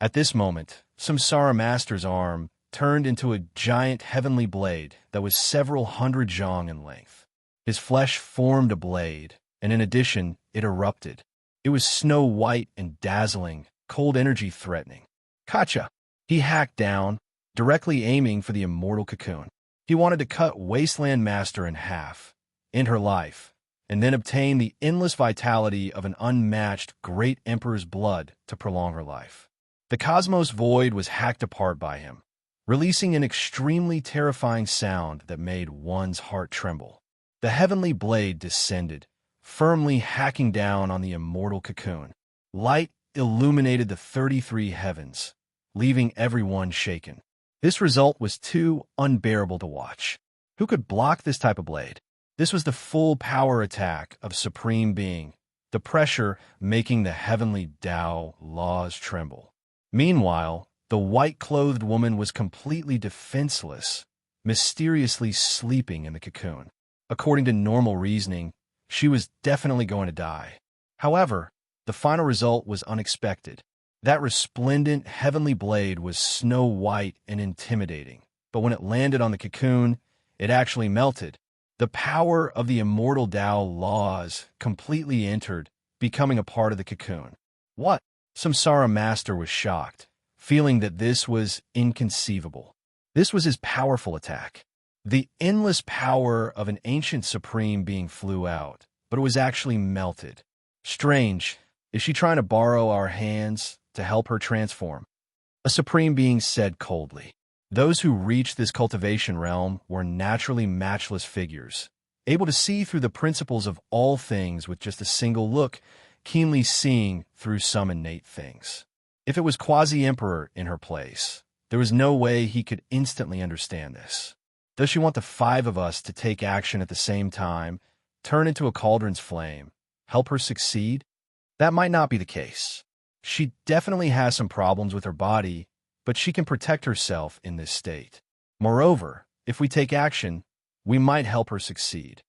At this moment, Samsara Master's arm turned into a giant heavenly blade that was several hundred zhang in length. His flesh formed a blade, and in addition, it erupted. It was snow white and dazzling, cold energy threatening. Kacha! He hacked down, directly aiming for the immortal cocoon. He wanted to cut Wasteland Master in half, end her life, and then obtain the endless vitality of an unmatched great emperor's blood to prolong her life. The cosmos void was hacked apart by him, releasing an extremely terrifying sound that made one's heart tremble. The heavenly blade descended, firmly hacking down on the immortal cocoon. Light illuminated the 33 heavens, leaving everyone shaken. This result was too unbearable to watch. Who could block this type of blade? This was the full power attack of Supreme Being, the pressure making the heavenly Tao laws tremble. Meanwhile, the white-clothed woman was completely defenseless, mysteriously sleeping in the cocoon. According to normal reasoning, she was definitely going to die. However, the final result was unexpected. That resplendent heavenly blade was snow white and intimidating, but when it landed on the cocoon, it actually melted. The power of the immortal Tao laws completely entered, becoming a part of the cocoon. What? Samsara Master was shocked, feeling that this was inconceivable. This was his powerful attack. The endless power of an ancient supreme being flew out, but it was actually melted. Strange. Is she trying to borrow our hands to help her transform? A supreme being said coldly. Those who reached this cultivation realm were naturally matchless figures, able to see through the principles of all things with just a single look, keenly seeing through some innate things. If it was Quasi-Emperor in her place, there was no way he could instantly understand this. Does she want the five of us to take action at the same time, turn into a cauldron's flame, help her succeed? That might not be the case. She definitely has some problems with her body, but she can protect herself in this state. Moreover, if we take action, we might help her succeed.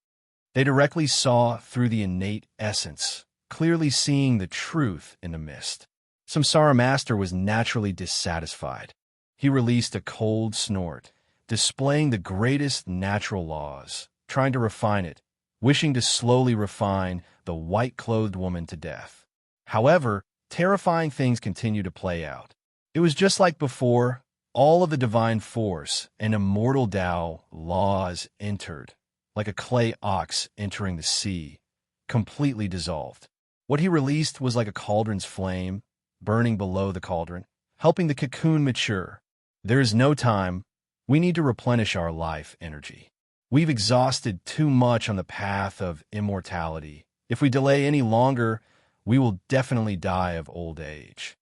They directly saw through the innate essence, clearly seeing the truth in the mist. Samsara Master was naturally dissatisfied. He released a cold snort, displaying the greatest natural laws, trying to refine it, wishing to slowly refine the white-clothed woman to death. However, terrifying things continued to play out. It was just like before, all of the divine force and immortal Tao laws entered, like a clay ox entering the sea, completely dissolved. What he released was like a cauldron's flame, burning below the cauldron, helping the cocoon mature. There is no time. We need to replenish our life energy. We've exhausted too much on the path of immortality. If we delay any longer, we will definitely die of old age.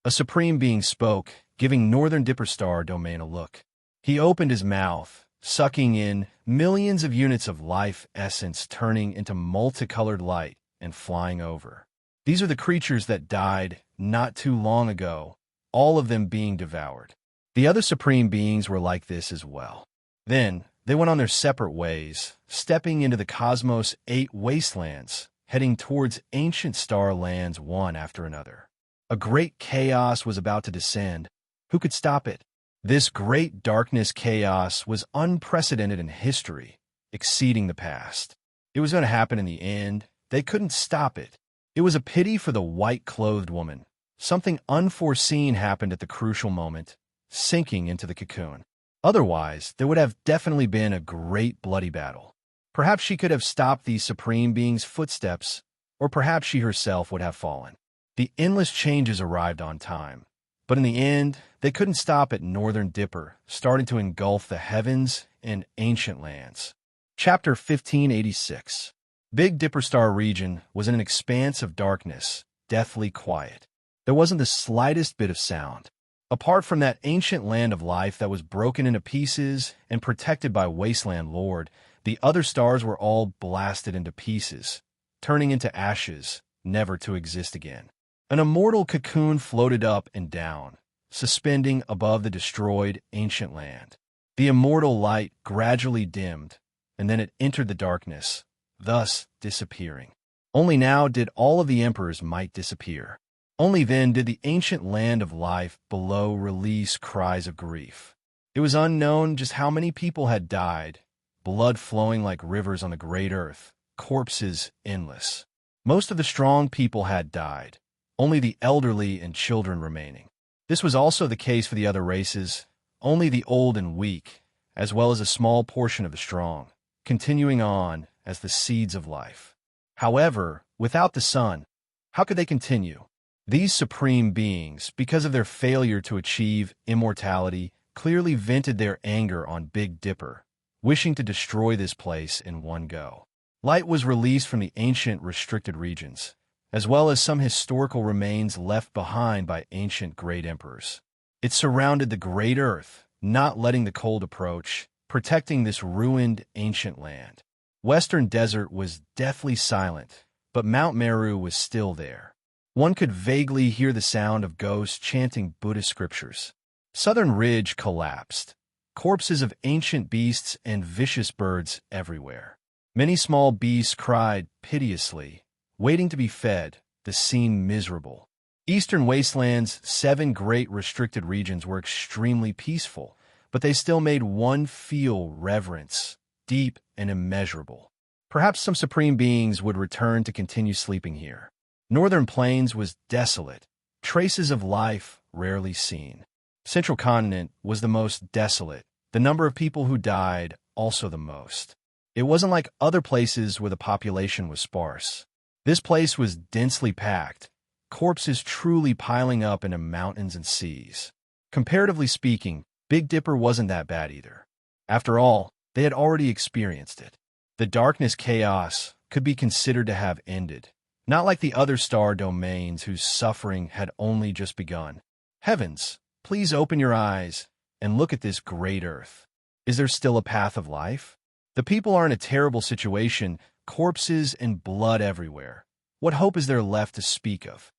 A supreme being spoke, giving Northern Dipper Star Domain a look. He opened his mouth, sucking in millions of units of life essence, turning into multicolored light and flying over. These are the creatures that died not too long ago, all of them being devoured. The other supreme beings were like this as well. Then, they went on their separate ways, stepping into the cosmos' 8 wastelands, heading towards ancient star lands one after another. A great chaos was about to descend. Who could stop it? This great darkness chaos was unprecedented in history, exceeding the past. It was going to happen in the end. They couldn't stop it. It was a pity for the white-clothed woman. Something unforeseen happened at the crucial moment, sinking into the cocoon. Otherwise, there would have definitely been a great bloody battle. Perhaps she could have stopped these supreme beings' footsteps, or perhaps she herself would have fallen. The endless changes arrived on time, but in the end, they couldn't stop at Northern Dipper, starting to engulf the heavens and ancient lands. Chapter 1586. Big Dipper Star region was in an expanse of darkness, deathly quiet. There wasn't the slightest bit of sound. Apart from that ancient land of life that was broken into pieces and protected by Wasteland Lord, the other stars were all blasted into pieces, turning into ashes, never to exist again. An immortal cocoon floated up and down, suspending above the destroyed ancient land. The immortal light gradually dimmed, and then it entered the darkness, thus disappearing. Only now did all of the emperors might disappear. Only then did the ancient land of life below release cries of grief. It was unknown just how many people had died, blood flowing like rivers on the great earth, corpses endless. Most of the strong people had died, only the elderly and children remaining. This was also the case for the other races, only the old and weak, as well as a small portion of the strong, continuing on as the seeds of life. However, without the sun, how could they continue? These supreme beings, because of their failure to achieve immortality, clearly vented their anger on Big Dipper, wishing to destroy this place in one go. Light was released from the ancient restricted regions, as well as some historical remains left behind by ancient great emperors. It surrounded the great earth, not letting the cold approach, protecting this ruined ancient land. Western Desert was deathly silent, but Mount Meru was still there. One could vaguely hear the sound of ghosts chanting Buddhist scriptures. Southern Ridge collapsed. Corpses of ancient beasts and vicious birds everywhere. Many small beasts cried piteously, waiting to be fed, the scene miserable. Eastern Wasteland's 7 great restricted regions were extremely peaceful, but they still made one feel reverence, deep and immeasurable. Perhaps some supreme beings would return to continue sleeping here. Northern Plains was desolate, traces of life rarely seen. Central Continent was the most desolate, the number of people who died also the most. It wasn't like other places where the population was sparse. This place was densely packed, corpses truly piling up into mountains and seas. Comparatively speaking, Big Dipper wasn't that bad either. After all, they had already experienced it. The darkness chaos could be considered to have ended, not like the other star domains whose suffering had only just begun. Heavens, please open your eyes and look at this great earth. Is there still a path of life? The people are in a terrible situation, corpses and blood everywhere. What hope is there left to speak of?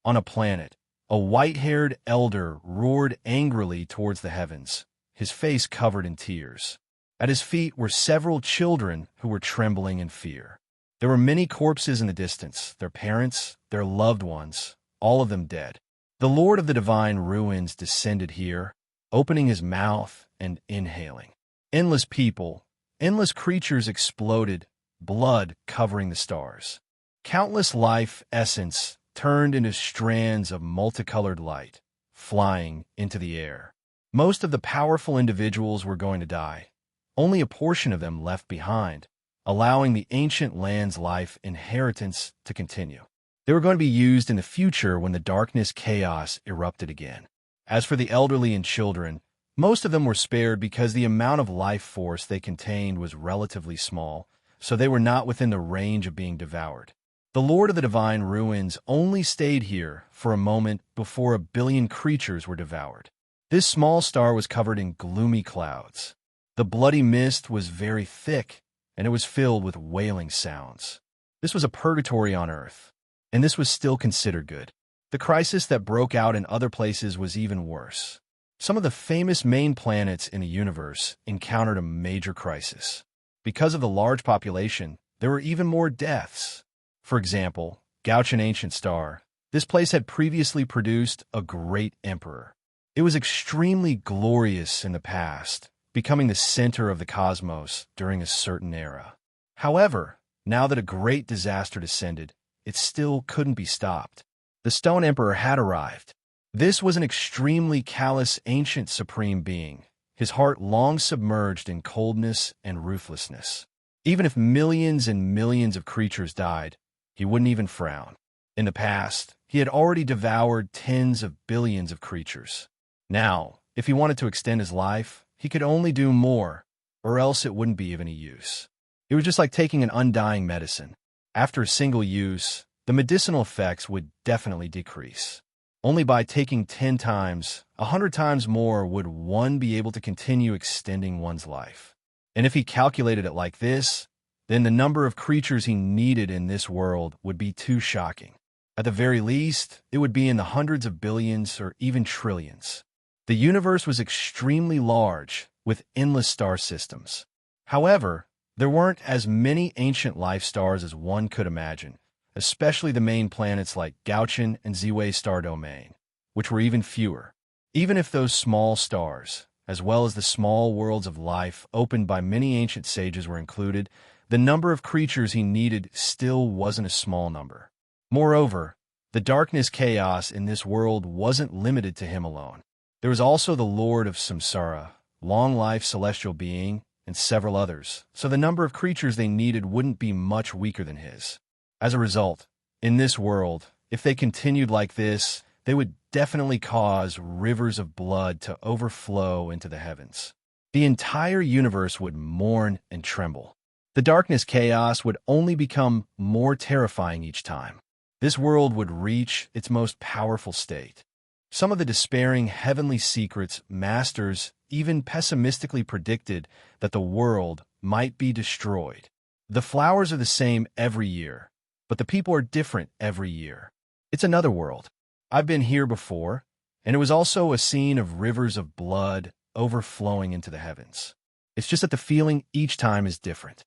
On a planet, a white-haired elder roared angrily towards the heavens, his face covered in tears. At his feet were several children who were trembling in fear. There were many corpses in the distance, their parents, their loved ones, all of them dead. The Lord of the Divine Ruins descended here, opening his mouth and inhaling. Endless people, endless creatures exploded, blood covering the stars. Countless life essence turned into strands of multicolored light, flying into the air. Most of the powerful individuals were going to die. Only a portion of them left behind, allowing the ancient land's life inheritance to continue. They were going to be used in the future when the darkness chaos erupted again. As for the elderly and children, most of them were spared because the amount of life force they contained was relatively small, so they were not within the range of being devoured. The Lord of the Divine Ruins only stayed here for a moment before 1 billion creatures were devoured. This small star was covered in gloomy clouds. The bloody mist was very thick, and it was filled with wailing sounds. This was a purgatory on Earth, and this was still considered good. The crisis that broke out in other places was even worse. Some of the famous main planets in the universe encountered a major crisis. Because of the large population, there were even more deaths. For example, Gauchan Ancient Star. This place had previously produced a great emperor. It was extremely glorious in the past, becoming the center of the cosmos during a certain era. However, now that a great disaster descended, it still couldn't be stopped. The Stone Emperor had arrived. This was an extremely callous ancient supreme being, his heart long submerged in coldness and ruthlessness. Even if millions and millions of creatures died, he wouldn't even frown. In the past, he had already devoured tens of billions of creatures. Now, if he wanted to extend his life, he could only do more, or else it wouldn't be of any use. It was just like taking an undying medicine. After a single use, the medicinal effects would definitely decrease. Only by taking 10 times, 100 times more would one be able to continue extending one's life. And if he calculated it like this, then the number of creatures he needed in this world would be too shocking. At the very least, it would be in the hundreds of billions or even trillions. The universe was extremely large, with endless star systems. However, there weren't as many ancient life stars as one could imagine, especially the main planets like Gauchan and Ziwei star domain, which were even fewer. Even if those small stars, as well as the small worlds of life opened by many ancient sages were included, the number of creatures he needed still wasn't a small number. Moreover, the darkness chaos in this world wasn't limited to him alone. There was also the Lord of Samsara, long-life celestial being, and several others, so the number of creatures they needed wouldn't be much weaker than his. As a result, in this world, if they continued like this, they would definitely cause rivers of blood to overflow into the heavens. The entire universe would mourn and tremble. The darkness chaos would only become more terrifying each time. This world would reach its most powerful state. Some of the despairing heavenly secrets masters even pessimistically predicted that the world might be destroyed. The flowers are the same every year, but the people are different every year. It's another world. I've been here before, and it was also a scene of rivers of blood overflowing into the heavens. It's just that the feeling each time is different.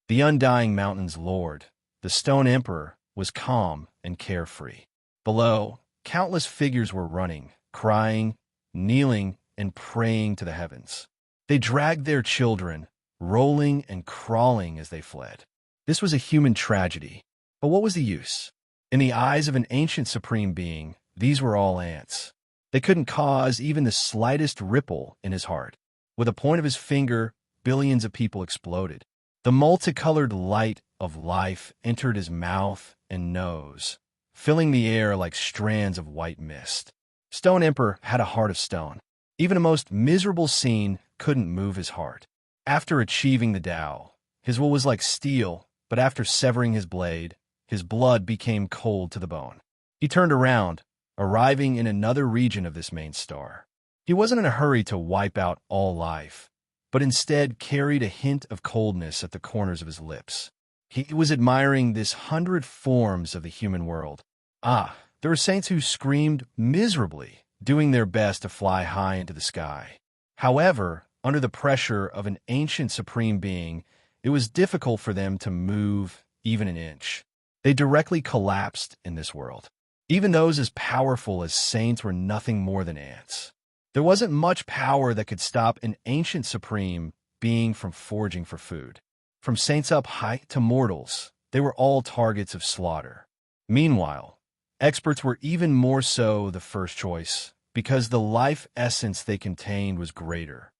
The Undying Mountain's Lord, the Stone Emperor, was calm and carefree. Below, countless figures were running, crying, kneeling, and praying to the heavens. They dragged their children, rolling and crawling as they fled. This was a human tragedy. But what was the use? In the eyes of an ancient supreme being, these were all ants. They couldn't cause even the slightest ripple in his heart. With a point of his finger, billions of people exploded. The multicolored light of life entered his mouth and nose, filling the air like strands of white mist. Stone Emperor had a heart of stone. Even a most miserable scene couldn't move his heart. After achieving the Tao, his will was like steel, but after severing his blade, his blood became cold to the bone. He turned around, arriving in another region of this main star. He wasn't in a hurry to wipe out all life, but instead carried a hint of coldness at the corners of his lips. He was admiring this 100 forms of the human world. There were saints who screamed miserably, doing their best to fly high into the sky. However, under the pressure of an ancient supreme being, it was difficult for them to move even an inch. They directly collapsed in this world. Even those as powerful as saints were nothing more than ants. There wasn't much power that could stop an ancient supreme being from foraging for food. From saints up high to mortals, they were all targets of slaughter. Meanwhile, experts were even more so the first choice, because the life essence they contained was greater.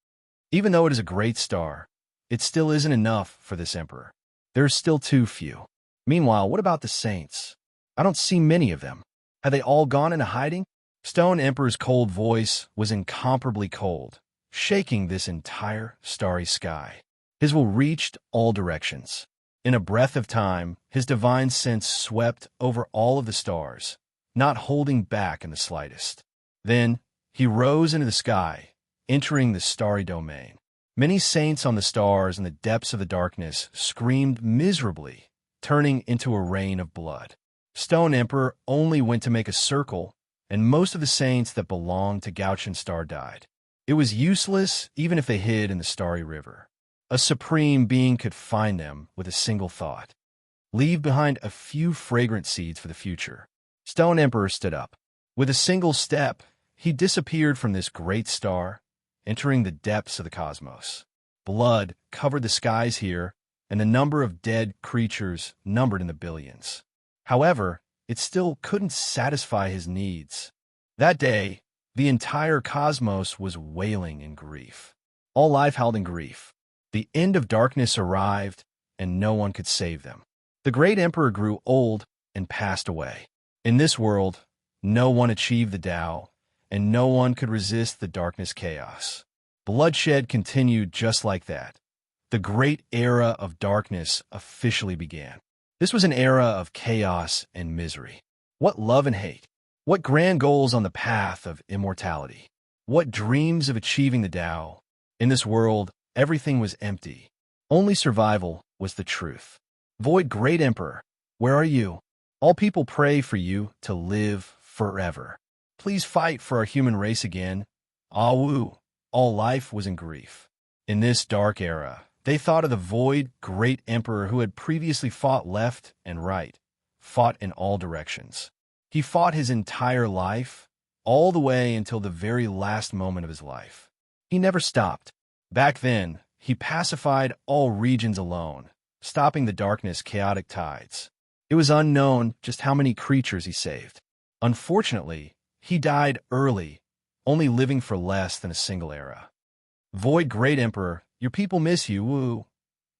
Even though it is a great star, it still isn't enough for this emperor. There's still too few. Meanwhile, what about the saints? I don't see many of them. Have they all gone into hiding? Stone Emperor's cold voice was incomparably cold, shaking this entire starry sky. His will reached all directions. In a breath of time, his divine sense swept over all of the stars, not holding back in the slightest. Then, he rose into the sky, entering the starry domain. Many saints on the stars in the depths of the darkness screamed miserably, turning into a rain of blood. Stone Emperor only went to make a circle, and most of the saints that belonged to Gauchian Star died. It was useless even if they hid in the starry river. A supreme being could find them with a single thought. Leave behind a few fragrant seeds for the future. Stone Emperor stood up. With a single step, he disappeared from this great star, entering the depths of the cosmos. Blood covered the skies here, and the number of dead creatures numbered in the billions. However, it still couldn't satisfy his needs. That day, the entire cosmos was wailing in grief. All life howled in grief. The end of darkness arrived, and no one could save them. The great emperor grew old and passed away. In this world, no one achieved the Tao, and no one could resist the darkness chaos. Bloodshed continued just like that. The great era of darkness officially began. This was an era of chaos and misery. What love and hate. What grand goals on the path of immortality. What dreams of achieving the Tao. In this world, everything was empty. Only survival was the truth. Void Great Emperor, where are you? All people pray for you to live forever. Please fight for our human race again. Awu. All life was in grief. In this dark era, they thought of the Void Great Emperor who had previously fought left and right, fought in all directions. He fought his entire life, all the way until the very last moment of his life. He never stopped. Back then, he pacified all regions alone, stopping the darkness' chaotic tides. It was unknown just how many creatures he saved. Unfortunately, he died early, only living for less than a single era. Void Great Emperor, your people miss you, woo.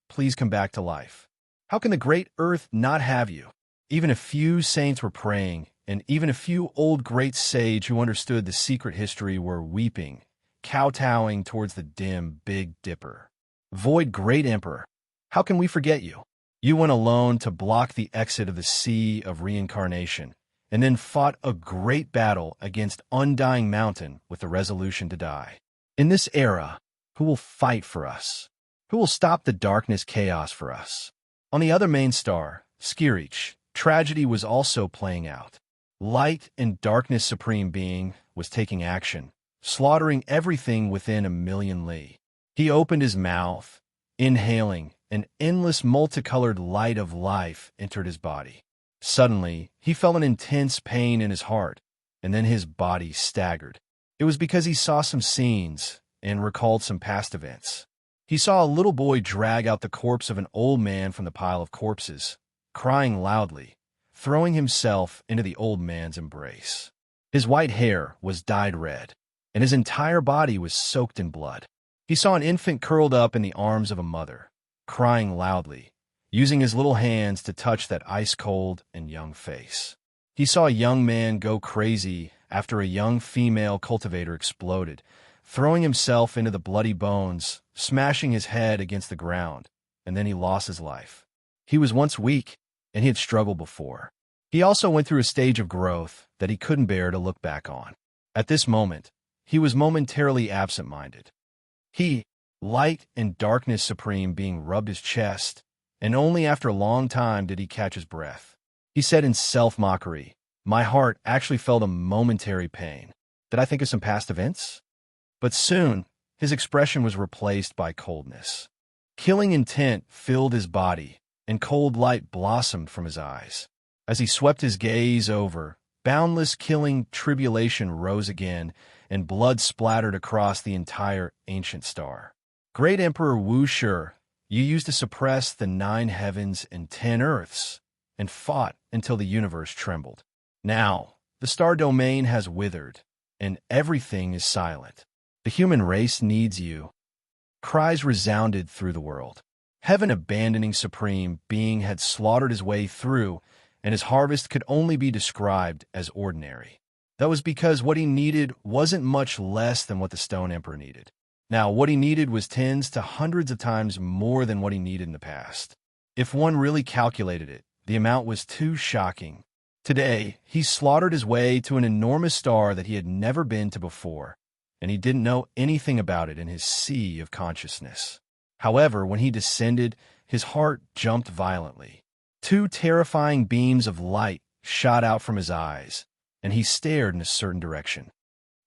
Please come back to life. How can the great earth not have you? Even a few saints were praying, and even a few old great sage who understood the secret history were weeping, kowtowing towards the dim Big Dipper. Void Great Emperor, how can we forget you? You went alone to block the exit of the Sea of Reincarnation, and then fought a great battle against Undying Mountain with the resolution to die. In this era, who will fight for us? Who will stop the darkness chaos for us? On the other main star, Skirich, tragedy was also playing out. Light and darkness supreme being was taking action, slaughtering everything within a million li. He opened his mouth, inhaling, an endless multicolored light of life entered his body. Suddenly, he felt an intense pain in his heart, and then his body staggered. It was because he saw some scenes and recalled some past events. He saw a little boy drag out the corpse of an old man from the pile of corpses, crying loudly, throwing himself into the old man's embrace. His white hair was dyed red, and his entire body was soaked in blood. He saw an infant curled up in the arms of a mother, crying loudly, using his little hands to touch that ice-cold and young face. He saw a young man go crazy after a young female cultivator exploded, throwing himself into the bloody bones, smashing his head against the ground, and then he lost his life. He was once weak, and he had struggled before. He also went through a stage of growth that he couldn't bear to look back on. At this moment, he was momentarily absent-minded. He, light and darkness supreme, being rubbed his chest, and only after a long time did he catch his breath. He said in self-mockery, "My heart actually felt a momentary pain. Did I think of some past events?" But soon, his expression was replaced by coldness. Killing intent filled his body, and cold light blossomed from his eyes. As he swept his gaze over, boundless killing tribulation rose again, and blood splattered across the entire ancient star. Great Emperor Wu Shi, you used to suppress the 9 heavens and 10 earths, and fought until the universe trembled. Now, the star domain has withered, and everything is silent. The human race needs you. Cries resounded through the world. Heaven, abandoning supreme being, had slaughtered his way through, and his harvest could only be described as ordinary. That was because what he needed wasn't much less than what the Stone Emperor needed. Now, what he needed was tens to hundreds of times more than what he needed in the past. If one really calculated it, the amount was too shocking. Today, he slaughtered his way to an enormous star that he had never been to before, and he didn't know anything about it in his sea of consciousness. However, when he descended, his heart jumped violently. 2 terrifying beams of light shot out from his eyes, and he stared in a certain direction.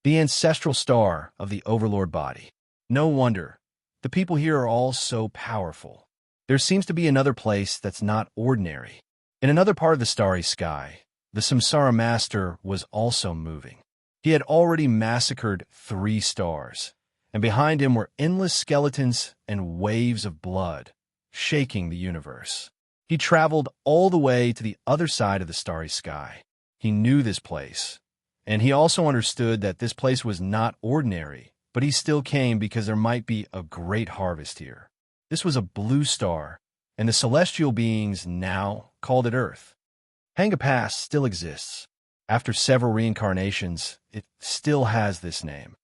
The ancestral star of the Overlord body. No wonder. The people here are all so powerful. There seems to be another place that's not ordinary. In another part of the starry sky, the Samsara Master was also moving. He had already massacred 3 stars, and behind him were endless skeletons and waves of blood, shaking the universe. He traveled all the way to the other side of the starry sky. He knew this place, and he also understood that this place was not ordinary, but he still came because there might be a great harvest here. This was a blue star, and the celestial beings now called it Earth. Hanga Pass still exists. After several reincarnations, it still has this name.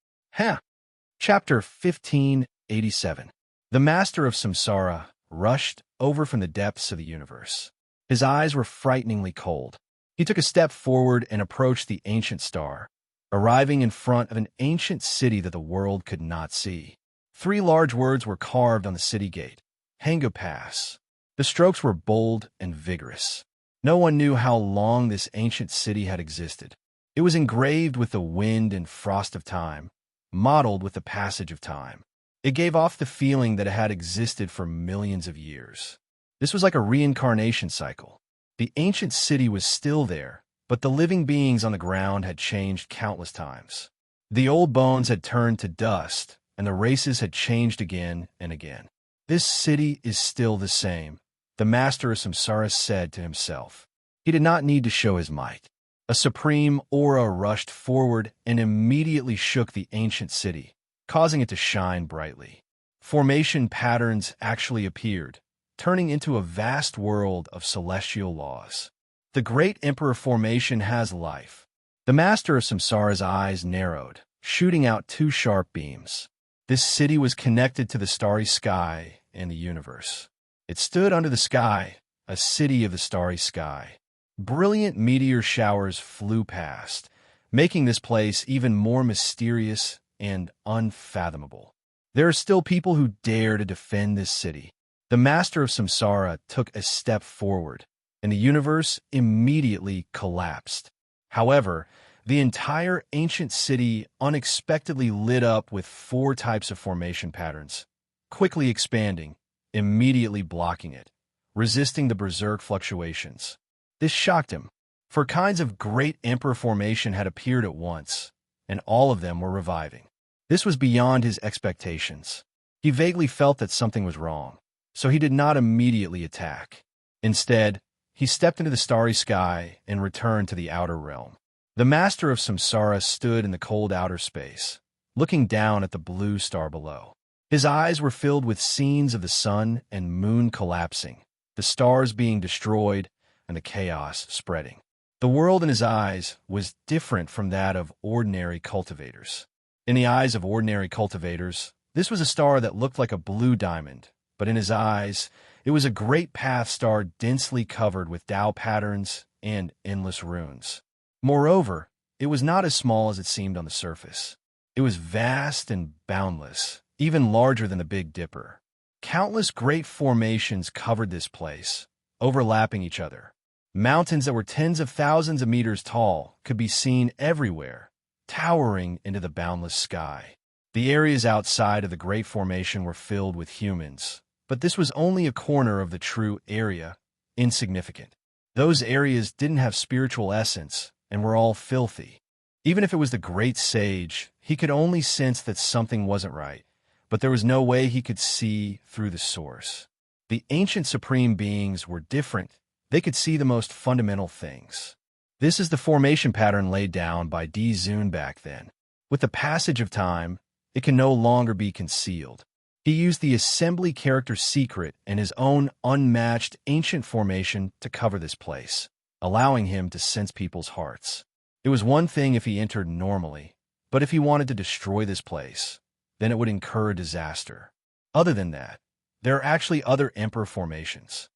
Chapter 1587. The Master of Samsara rushed over from the depths of the universe. His eyes were frighteningly cold. He took a step forward and approached the ancient star, arriving in front of an ancient city that the world could not see. 3 large words were carved on the city gate: Hanga Pass. The strokes were bold and vigorous. No one knew how long this ancient city had existed. It was engraved with the wind and frost of time, modeled with the passage of time. It gave off the feeling that it had existed for millions of years. This was like a reincarnation cycle. The ancient city was still there, but the living beings on the ground had changed countless times. The old bones had turned to dust, and the races had changed again and again. This city is still the same, the Master of Samsara said to himself. He did not need to show his might. A supreme aura rushed forward and immediately shook the ancient city, causing it to shine brightly. Formation patterns actually appeared, turning into a vast world of celestial laws. The great Emperor formation has life. The Master of Samsara's eyes narrowed, shooting out 2 sharp beams. This city was connected to the starry sky and the universe. It stood under the sky, a city of the starry sky. Brilliant meteor showers flew past, making this place even more mysterious and unfathomable. There are still people who dare to defend this city. The Master of Samsara took a step forward, and the universe immediately collapsed. However, the entire ancient city unexpectedly lit up with 4 types of formation patterns, quickly expanding, immediately blocking it, resisting the berserk fluctuations. This shocked him, for kinds of great emperor formation had appeared at once, and all of them were reviving. This was beyond his expectations. He vaguely felt that something was wrong, so he did not immediately attack. Instead, he stepped into the starry sky and returned to the outer realm. The Master of Samsara stood in the cold outer space, looking down at the blue star below. His eyes were filled with scenes of the sun and moon collapsing, the stars being destroyed, and the chaos spreading. The world in his eyes was different from that of ordinary cultivators. In the eyes of ordinary cultivators, this was a star that looked like a blue diamond, but in his eyes, it was a great path star densely covered with Tao patterns and endless runes. Moreover, it was not as small as it seemed on the surface. It was vast and boundless, even larger than the Big Dipper. Countless great formations covered this place, overlapping each other. Mountains that were tens of thousands of meters tall could be seen everywhere, towering into the boundless sky. The areas outside of the Great Formation were filled with humans, but this was only a corner of the true area, insignificant. Those areas didn't have spiritual essence and were all filthy. Even if it was the great sage, he could only sense that something wasn't right, but there was no way he could see through the source. The ancient supreme beings were different. They could see the most fundamental things. This is the formation pattern laid down by D. Zun back then. With the passage of time, it can no longer be concealed. He used the assembly character secret and his own unmatched ancient formation to cover this place, allowing him to sense people's hearts. It was one thing if he entered normally, but if he wanted to destroy this place, then it would incur disaster. Other than that, there are actually other emperor formations.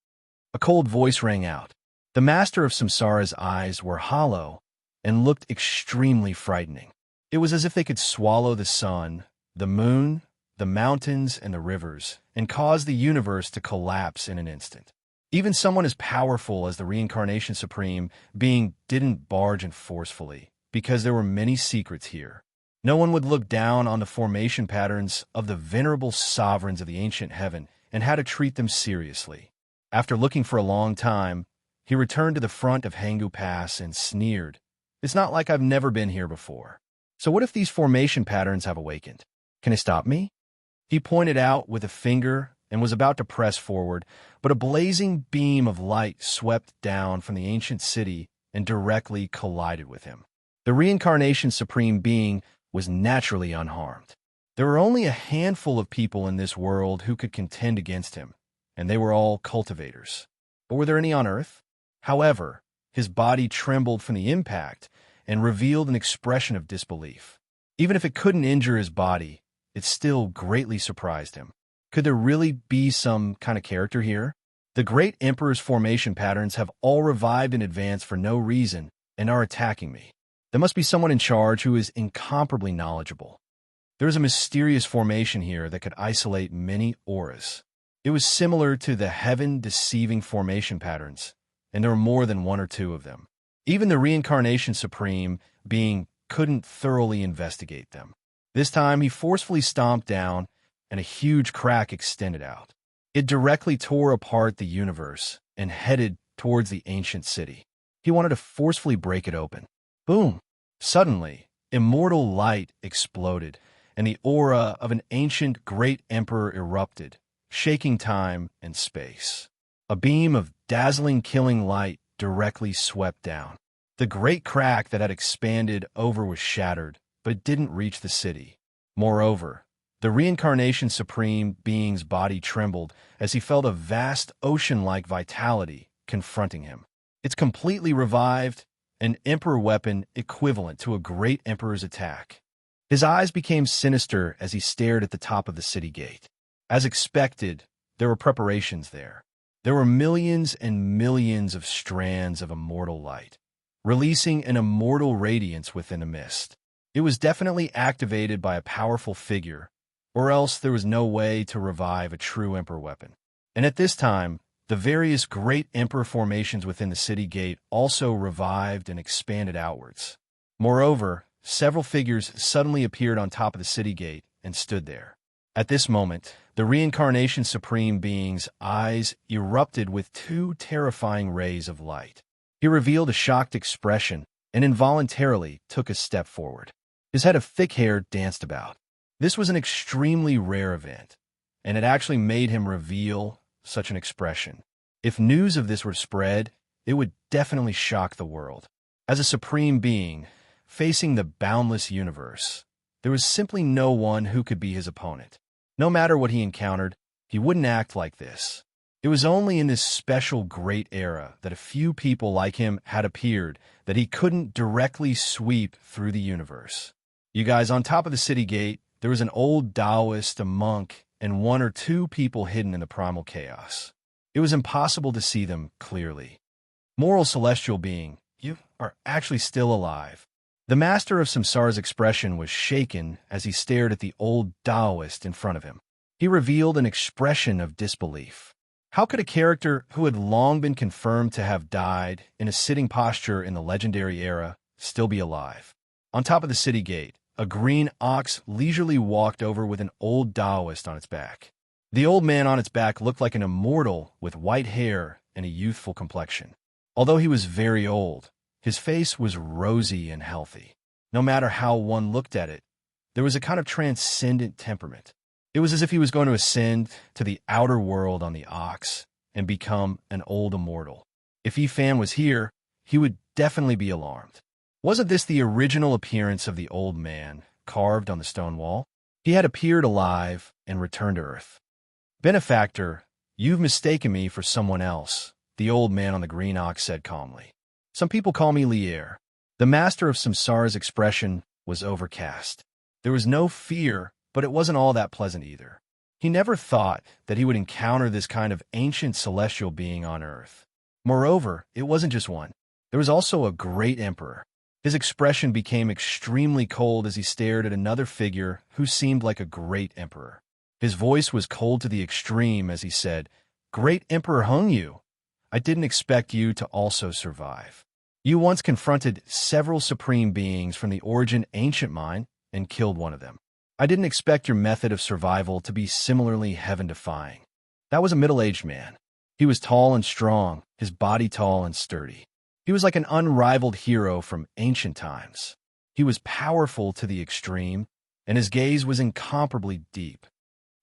A cold voice rang out. The master of Samsara's eyes were hollow and looked extremely frightening. It was as if they could swallow the sun, the moon, the mountains, and the rivers, and cause the universe to collapse in an instant. Even someone as powerful as the Reincarnation Supreme Being didn't barge in forcefully, because there were many secrets here. No one would look down on the formation patterns of the venerable sovereigns of the ancient heaven and how to treat them seriously. After looking for a long time, he returned to the front of Hangu Pass and sneered. It's not like I've never been here before. So what if these formation patterns have awakened? Can it stop me? He pointed out with a finger and was about to press forward, but a blazing beam of light swept down from the ancient city and directly collided with him. The Reincarnation Supreme Being was naturally unharmed. There were only a handful of people in this world who could contend against him, and they were all cultivators. But were there any on Earth? However, his body trembled from the impact and revealed an expression of disbelief. Even if it couldn't injure his body, it still greatly surprised him. Could there really be some kind of character here? The great emperor's formation patterns have all revived in advance for no reason and are attacking me. There must be someone in charge who is incomparably knowledgeable. There is a mysterious formation here that could isolate many auras. It was similar to the heaven-deceiving formation patterns, and there were more than one or two of them. Even the Reincarnation Supreme Being couldn't thoroughly investigate them. This time, he forcefully stomped down, and a huge crack extended out. It directly tore apart the universe and headed towards the ancient city. He wanted to forcefully break it open. Boom! Suddenly, immortal light exploded, and the aura of an ancient great emperor erupted, shaking time and space. A beam of dazzling killing light directly swept down. The great crack that had expanded over was shattered, but didn't reach the city. Moreover, the Reincarnation Supreme Being's body trembled as he felt a vast ocean-like vitality confronting him. It's completely revived, an emperor weapon equivalent to a great emperor's attack. His eyes became sinister as he stared at the top of the city gate. As expected, there were preparations there. There were millions and millions of strands of immortal light, releasing an immortal radiance within the mist. It was definitely activated by a powerful figure, or else there was no way to revive a true emperor weapon. And at this time, the various great emperor formations within the city gate also revived and expanded outwards. Moreover, several figures suddenly appeared on top of the city gate and stood there. At this moment, the Reincarnation Supreme Being's eyes erupted with two terrifying rays of light. He revealed a shocked expression and involuntarily took a step forward. His head of thick hair danced about. This was an extremely rare event, and it actually made him reveal such an expression. If news of this were spread, it would definitely shock the world. As a supreme being, facing the boundless universe, there was simply no one who could be his opponent. No matter what he encountered, he wouldn't act like this. It was only in this special great era that a few people like him had appeared that he couldn't directly sweep through the universe. You guys, on top of the city gate, there was an old Taoist, a monk, and one or two people hidden in the primal chaos. It was impossible to see them clearly. Moral celestial being, you are actually still alive. The master of Samsara's expression was shaken as he stared at the old Taoist in front of him. He revealed an expression of disbelief. How could a character who had long been confirmed to have died in a sitting posture in the legendary era still be alive? On top of the city gate, a green ox leisurely walked over with an old Taoist on its back. The old man on its back looked like an immortal with white hair and a youthful complexion. Although he was very old, his face was rosy and healthy. No matter how one looked at it, there was a kind of transcendent temperament. It was as if he was going to ascend to the outer world on the ox and become an old immortal. If Fan was here, he would definitely be alarmed. Wasn't this the original appearance of the old man, carved on the stone wall? He had appeared alive and returned to Earth. Benefactor, you've mistaken me for someone else, the old man on the green ox said calmly. Some people call me Lier. The master of Samsara's expression was overcast. There was no fear, but it wasn't all that pleasant either. He never thought that he would encounter this kind of ancient celestial being on Earth. Moreover, it wasn't just one. There was also a great emperor. His expression became extremely cold as he stared at another figure who seemed like a great emperor. His voice was cold to the extreme as he said, "Great Emperor Hongyu, I didn't expect you to also survive. You once confronted several supreme beings from the origin ancient mind and killed one of them. I didn't expect your method of survival to be similarly heaven-defying." That was a middle-aged man. He was tall and strong, his body tall and sturdy. He was like an unrivaled hero from ancient times. He was powerful to the extreme, and his gaze was incomparably deep.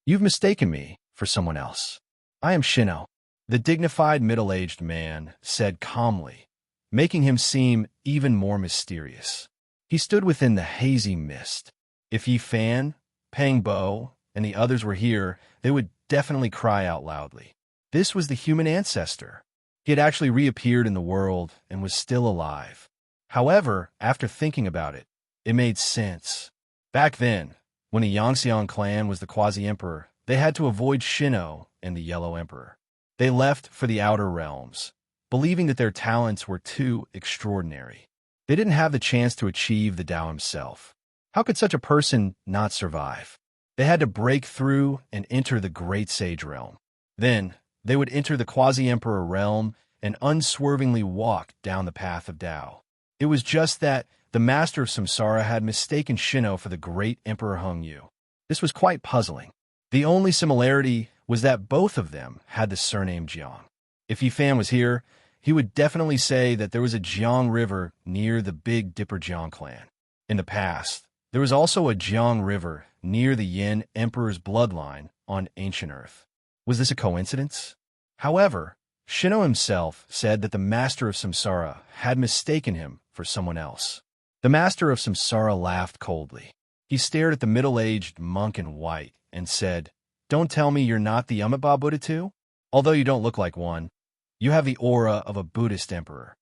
"You've mistaken me for someone else. I am Shino," the dignified middle-aged man said calmly, making him seem even more mysterious. He stood within the hazy mist. If Fan, Pang Bo, and the others were here, they would definitely cry out loudly. This was the human ancestor. He had actually reappeared in the world and was still alive. However, after thinking about it, it made sense. Back then, when the Yangxiang clan was the quasi-emperor, they had to avoid Shino and the Yellow Emperor. They left for the outer realms, believing that their talents were too extraordinary. They didn't have the chance to achieve the Tao himself. How could such a person not survive? They had to break through and enter the Great Sage realm. Then, they would enter the quasi-emperor realm and unswervingly walk down the path of Tao. It was just that the master of Samsara had mistaken Shino for the great Emperor Hongyu. This was quite puzzling. The only similarity was that both of them had the surname Jiang. If Fan was here, he would definitely say that there was a Jiang River near the Big Dipper Jiang clan. In the past, there was also a Jiang River near the Yin Emperor's bloodline on ancient Earth. Was this a coincidence? However, Shino himself said that the master of Samsara had mistaken him for someone else. The master of Samsara laughed coldly. He stared at the middle-aged monk in white and said, "Don't tell me you're not the Amitabha Buddha too? Although you don't look like one, you have the aura of a Buddhist emperor."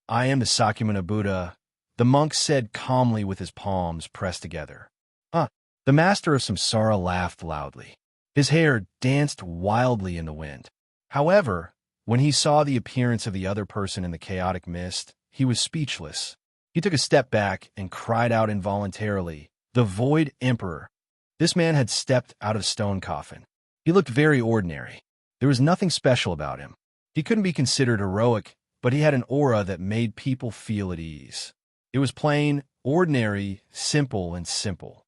"I am the Sakyamuni Buddha," the monk said calmly with his palms pressed together. The master of Samsara laughed loudly. His hair danced wildly in the wind. However, when he saw the appearance of the other person in the chaotic mist, he was speechless. He took a step back and cried out involuntarily, "The Void Emperor!" This man had stepped out of a stone coffin. He looked very ordinary. There was nothing special about him. He couldn't be considered heroic, but he had an aura that made people feel at ease. It was plain, ordinary, simple, and simple.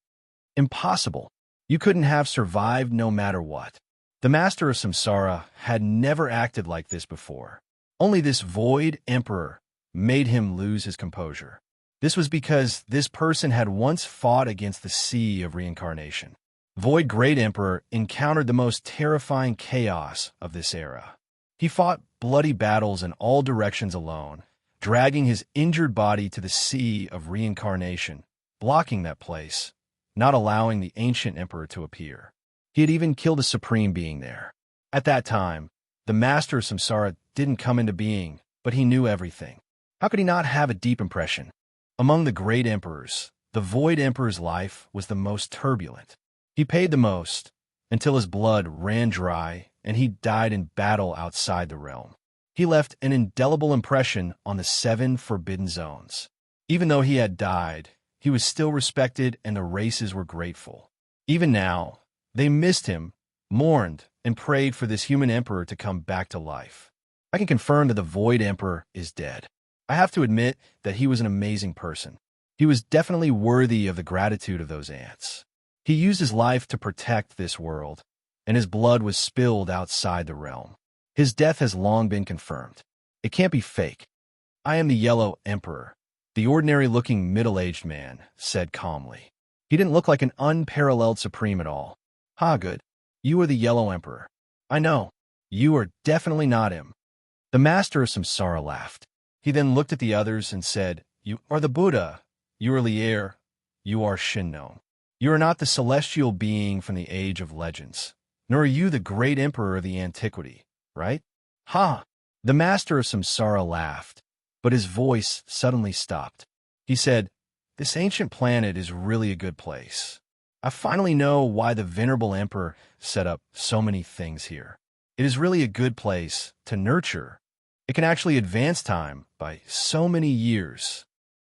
Impossible. You couldn't have survived no matter what. The master of Samsara had never acted like this before. Only this Void Emperor made him lose his composure. This was because this person had once fought against the sea of reincarnation. Void Great Emperor encountered the most terrifying chaos of this era. He fought bloody battles in all directions alone, dragging his injured body to the sea of reincarnation, blocking that place, not allowing the ancient emperor to appear. He had even killed a supreme being there. At that time, the master of Samsara didn't come into being, but he knew everything. How could he not have a deep impression? Among the great emperors, The Void Emperor's life was the most turbulent. He paid the most, until his blood ran dry and he died in battle outside the realm. He left an indelible impression on the 7 forbidden zones. Even though he had died, he was still respected and the races were grateful. Even now, they missed him, mourned, and prayed for this human emperor to come back to life. I can confirm that the Void Emperor is dead. I have to admit that he was an amazing person. He was definitely worthy of the gratitude of those ants. He used his life to protect this world, and his blood was spilled outside the realm. His death has long been confirmed. It can't be fake. I am the Yellow Emperor, the ordinary-looking middle-aged man said calmly. He didn't look like an unparalleled supreme at all. Ha, good. You are the Yellow Emperor. I know. You are definitely not him. The master of Samsara laughed. He then looked at the others and said, You are the Buddha. You are Lier. You are Shinno. You are not the celestial being from the age of legends, nor are you the great emperor of the antiquity, right? Ha! The master of Samsara laughed, but his voice suddenly stopped. He said, This ancient planet is really a good place. I finally know why the venerable emperor set up so many things here. It is really a good place to nurture. It can actually advance time by so many years.